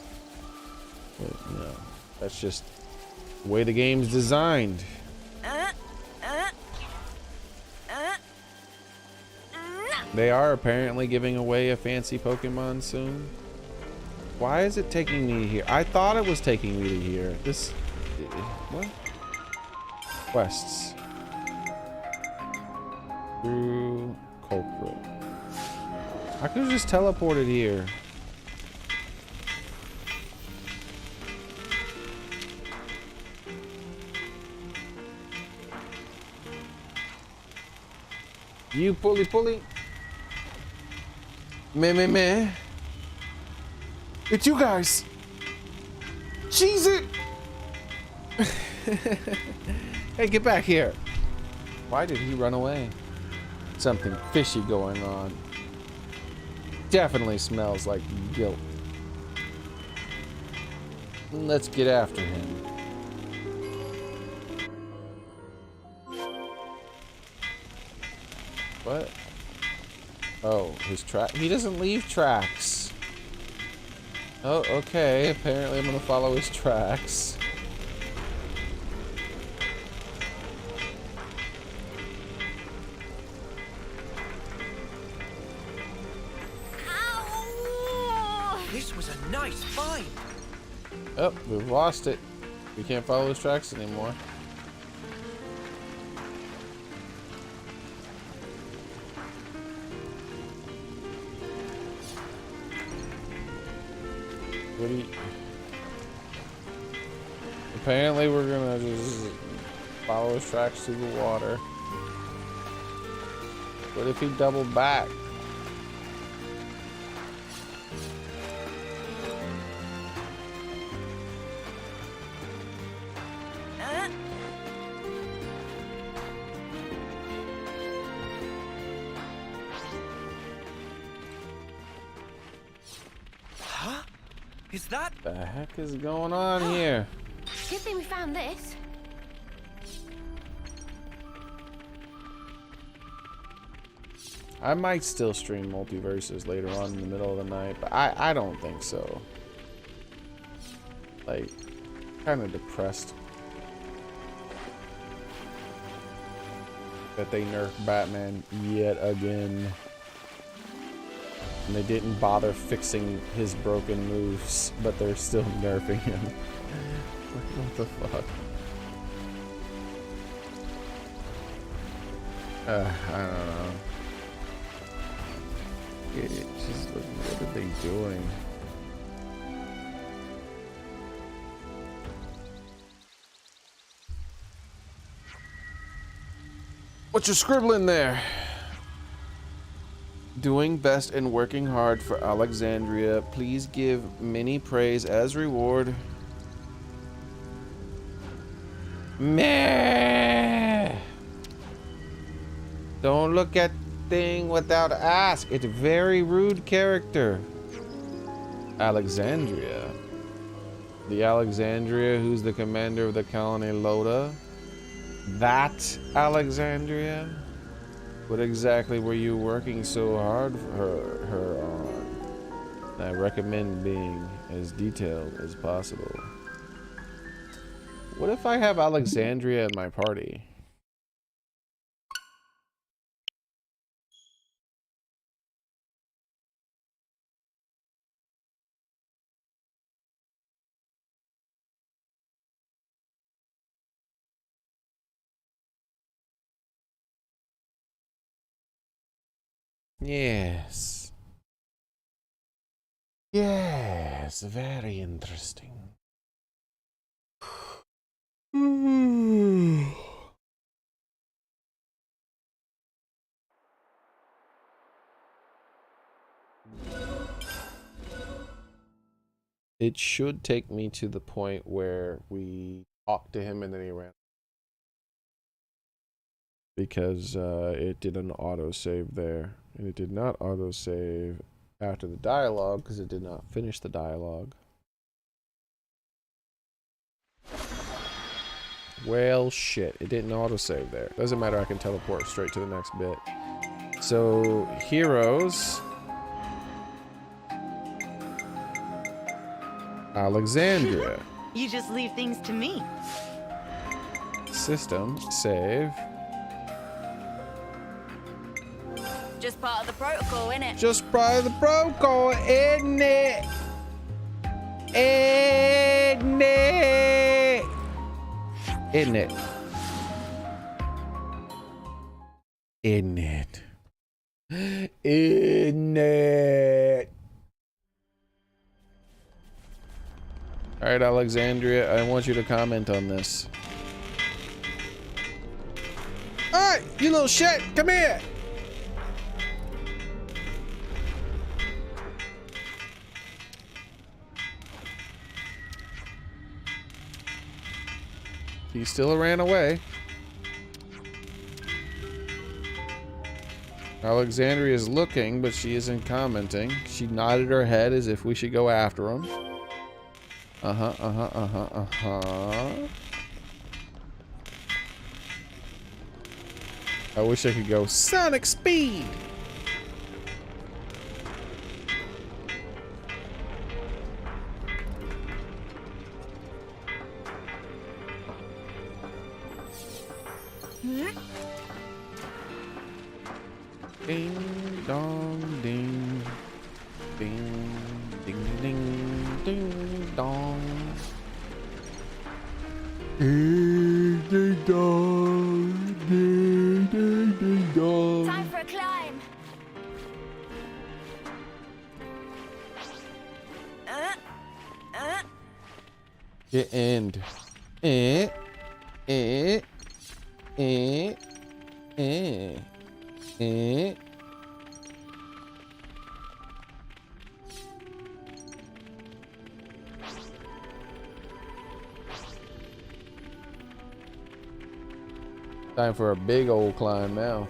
that's just the way the game's designed. They are apparently giving away a fancy Pokemon soon. Why is it taking me here? I thought it was taking me to here. This... What? Quests. Through culprit. I could have just teleported here. You pulley. Meh. It's you guys. Cheese it. Hey, get back here. Why did he run away? Something fishy going on. Definitely smells like guilt. Let's get after him. What? Oh, his track. He doesn't leave tracks. Oh, okay. Apparently I'm gonna follow his tracks. This was a nice find. Oh, we've lost it. We can't follow his tracks anymore. What do you... Apparently we're gonna just follow his tracks through the water. What if he doubled back? Is that? The heck is going on here? Good thing we found this. I might still stream multiverses later on in the middle of the night, but I don't think so. Like, kind of depressed that they nerfed Batman yet again. And they didn't bother fixing his broken moves, but they're still nerfing him. What the fuck? I don't know. It's just like, what are they doing? What you scribbling there? Doing best and working hard for Alexandria. Please give many praise as reward. Meh. Don't look at thing without ask. It's a very rude character. Alexandria. The Alexandria who's the commander of the colony Loda. That Alexandria? What exactly were you working so hard for her on? I recommend being as detailed as possible. What if I have Alexandria in my party? Yes. Yes, very interesting. It should take me to the point where we talk to him and then he ran. Because it did an autosave there. And it did not autosave after the dialogue because it did not finish the dialogue. Well, shit. It didn't autosave there. Doesn't matter, I can teleport straight to the next bit. So, heroes. Alexandria. You just leave things to me. System, save. Just part of the protocol, innit? Just part of the protocol, isn't it? Isn't it? Isn't it? Isn't it? Isn't it? All right, Alexandria, I want you to comment on this. All right, you little shit, come here. He still ran away. Alexandria is looking, but she isn't commenting. She nodded her head as if we should go after him. I wish I could go Sonic Speed. Ding dong ding ding ding ding ding dong. Ding ding dong ding ding ding dong. Time for a climb. The end. Eh. Eh. Eh. Eh. Eh. Time for a big old climb now.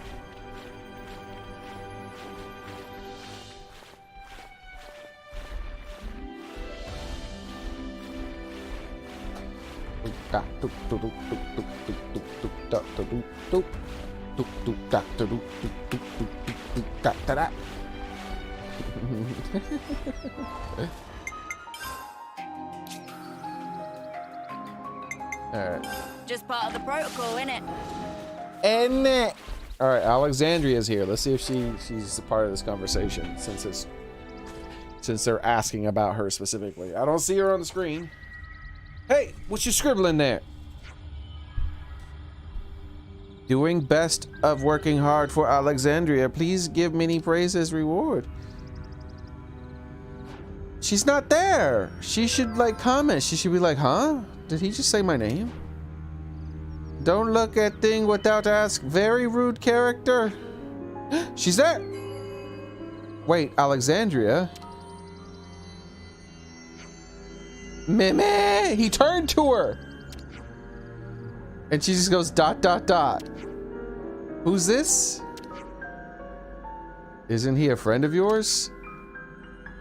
Alright. Just part of the protocol, innit? All right, Alexandria's here. Let's see if she's a part of this conversation since they're asking about her specifically. I don't see her on the screen. Hey, what you scribbling there? Doing best of working hard for Alexandria. Please give many praise as reward. She's not there. She should like comment. She should be like, huh? Did he just say my name? Don't look at thing without ask. Very rude character. She's there. Wait, Alexandria. Meme. He turned to her. And she just goes dot dot dot. Who's this? Isn't he a friend of yours?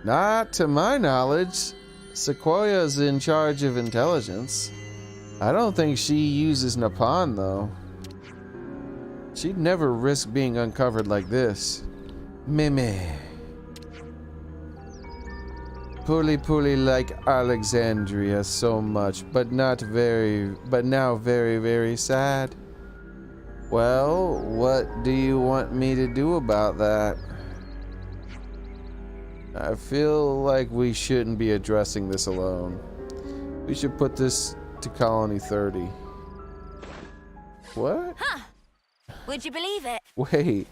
Not to my knowledge. Sequoia's in charge of intelligence. I don't think she uses Napalm, though. She'd never risk being uncovered like this. Meme. Poorly like Alexandria so much, but now very, very sad. Well, what do you want me to do about that? I feel like we shouldn't be addressing this alone. We should put this to Colony 30. What? Huh. Would you believe it? Wait,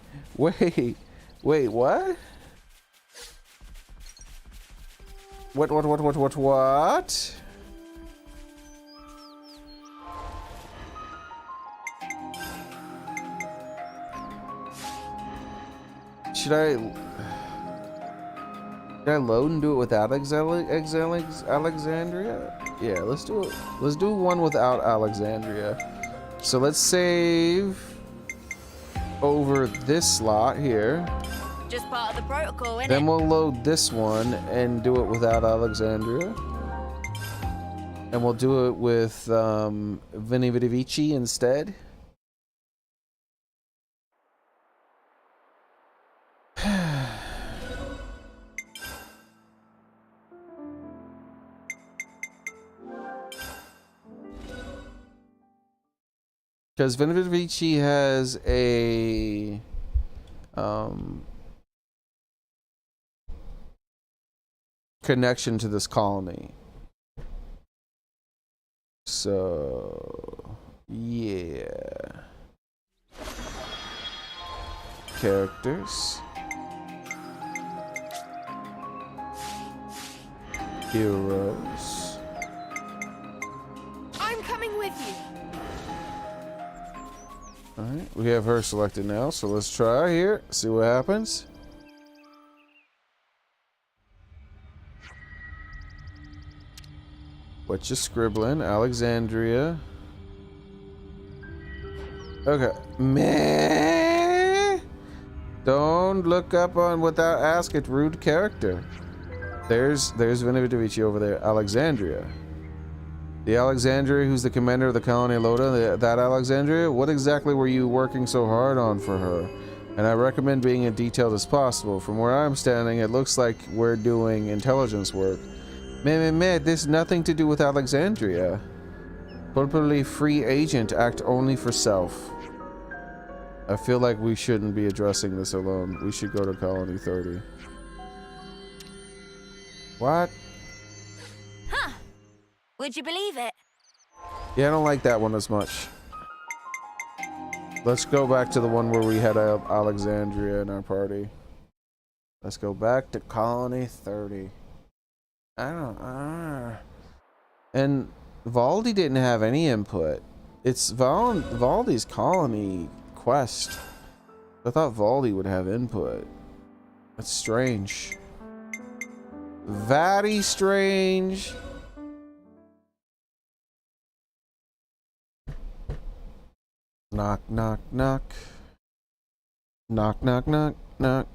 what? What? Should I load and do it without Alexandria? Yeah, let's do it. Let's do one without Alexandria. So let's save over this slot here. Just part of the protocol, innit? Then we'll load this one and do it without Alexandria. And we'll do it with Veni Vidi Vici instead. Because Veni Vidi Vici has a connection to this colony. So, yeah. Characters. Heroes. I'm coming with you. Alright, we have her selected now, so let's try here, see what happens. What you scribbling? Alexandria. Okay. Meh. Don't look up on without asking. Rude character. There's Vinovici over there. Alexandria. The Alexandria who's the commander of the colony Loda. That Alexandria? What exactly were you working so hard on for her? And I recommend being as detailed as possible. From where I'm standing, it looks like we're doing intelligence work. Meh, this nothing to do with Alexandria. Purposely free agent, act only for self. I feel like we shouldn't be addressing this alone. We should go to Colony 30. What? Huh. Would you believe it? Yeah, I don't like that one as much. Let's go back to the one where we had Alexandria in our party. Let's go back to Colony 30. And Valdi didn't have any input. It's Valdi's colony quest. I thought Valdi would have input. That's strange. Very strange. Knock, knock, knock. Knock, knock, knock, knock.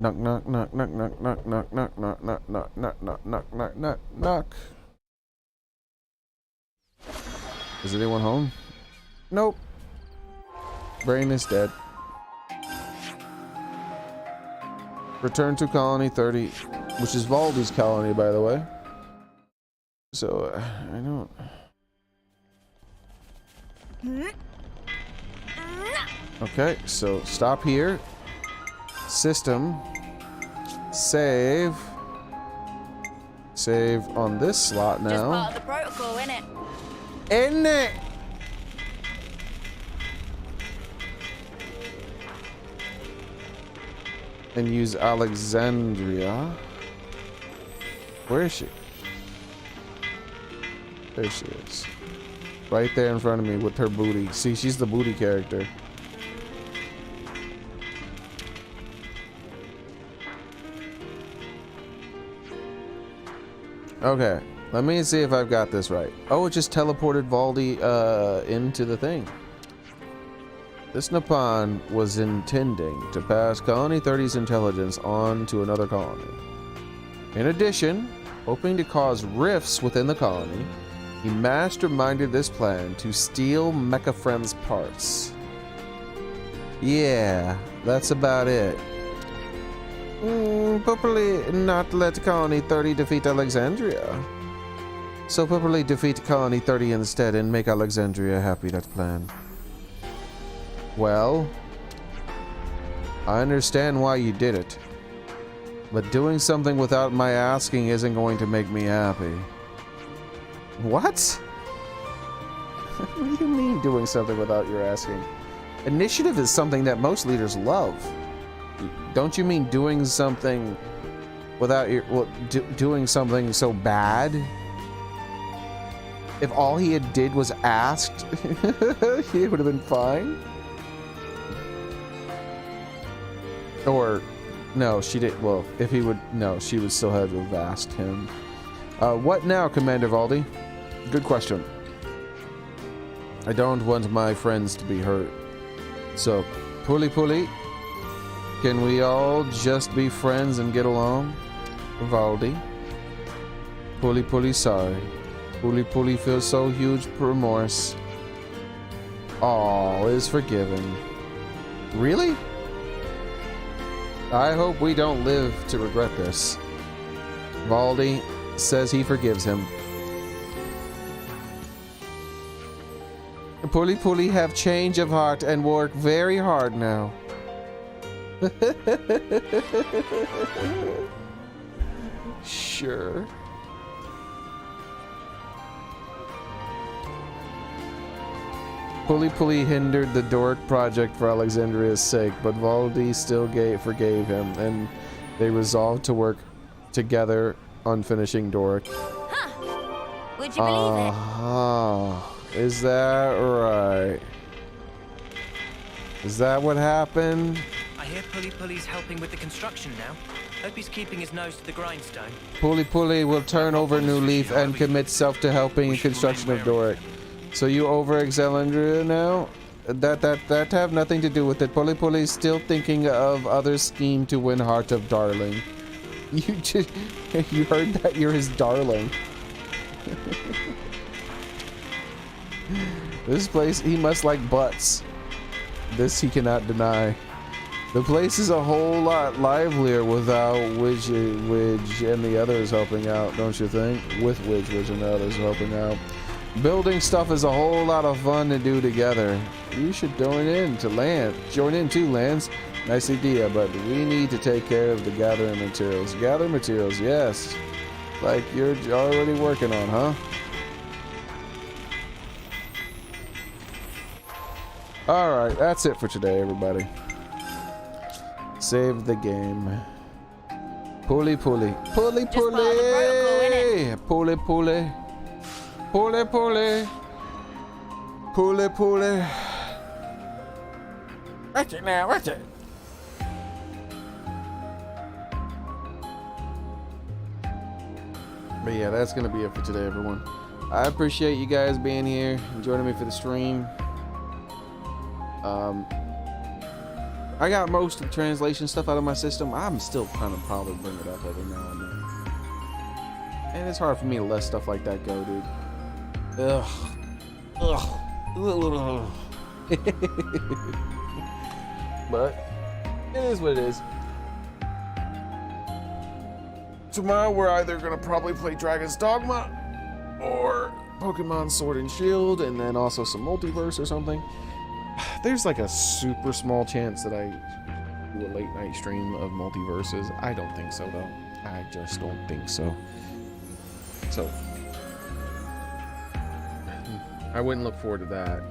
Knock, knock, knock, knock, knock, knock, knock, knock, knock, knock, knock, knock, knock, knock, knock, knock, knock. Is anyone home? Nope. Brain is dead. Return to Colony 30, which is Valdi's colony, by the way. So, I don't... Okay, so stop here. System. Save. Save on this slot now. Just part of the protocol, innit? Isn't it? And use Alexandria. Where is she? There she is. Right there in front of me with her booty. See, she's the booty character. Okay, let me see if I've got this right. Oh, it just teleported Valdi into the thing. This Nippon was intending to pass Colony 30's intelligence on to another colony. In addition, hoping to cause rifts within the colony, he masterminded this plan to steal Mecha Friend's parts. Yeah, that's about it. Properly not let Colony 30 defeat Alexandria. So properly defeat Colony 30 instead and make Alexandria happy, that plan. Well, I understand why you did it. But doing something without my asking isn't going to make me happy. What? What do you mean doing something without your asking? Initiative is something that most leaders love. Don't you mean doing something without your... Well, doing something so bad? If all he had did was asked, he would have been fine? Or... No, she did... Well, if he would... No, she would still have to have asked him. What now, Commander Valdi? Good question. I don't want my friends to be hurt. So, Puli, can we all just be friends and get along? Valdi. Puli, sorry. Puli feels so huge remorse. All is forgiven. Really? I hope we don't live to regret this. Valdi says he forgives him. Pulley Pulley have change of heart and work very hard now. Sure. Pulley Pulley hindered the Doric project for Alexandria's sake, but Valdi still forgave him, and they resolved to work together on finishing Doric. Huh. Would you believe it? Is that right? Is that what happened? I hear Pulley Pulley's helping with the construction now. Hope he's keeping his nose to the grindstone. Pulley Pulley will turn over a new leaf and commit self to helping in construction of Doric. So you over Alexandria now? That have nothing to do with it. Pulley Pulley's still thinking of other scheme to win heart of darling. You heard that? You're his darling. This place, he must like butts. This he cannot deny. The place is a whole lot livelier without Widge and the others helping out, don't you think? With Widge and the others helping out. Building stuff is a whole lot of fun to do together. You should join in too, Lance. Nice idea, but we need to take care of the gathering materials. Gather materials, yes. Like you're already working on, huh? Alright, that's it for today, everybody. Save the game. Pulley Pulley. Pulley Pulley! Pulley Pulley. Pulley Pulley. Pulley Pulley. Watch it now, watch it. But yeah, that's gonna be it for today, everyone. I appreciate you guys being here and joining me for the stream. I got most of the translation stuff out of my system. I'm still kind of probably bring it up every now and then. And it's hard for me to let stuff like that go, dude. Ugh. But it is what it is. Tomorrow we're either gonna probably play Dragon's Dogma or Pokemon Sword and Shield, and then also some multiverse or something. There's like a super small chance that I do a late night stream of multiverses. I don't think so though. I just don't think so. So I wouldn't look forward to that.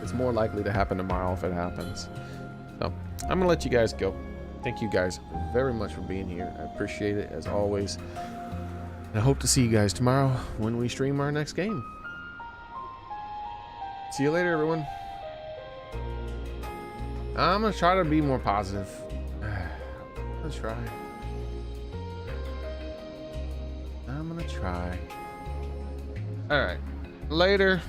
It's more likely to happen tomorrow if it happens. So I'm gonna let you guys go. Thank you guys very much for being here. I appreciate it as always. And I hope to see you guys tomorrow when we stream our next game. See you later, everyone. I'm gonna try to be more positive. Let's try. I'm gonna try. All right. Later.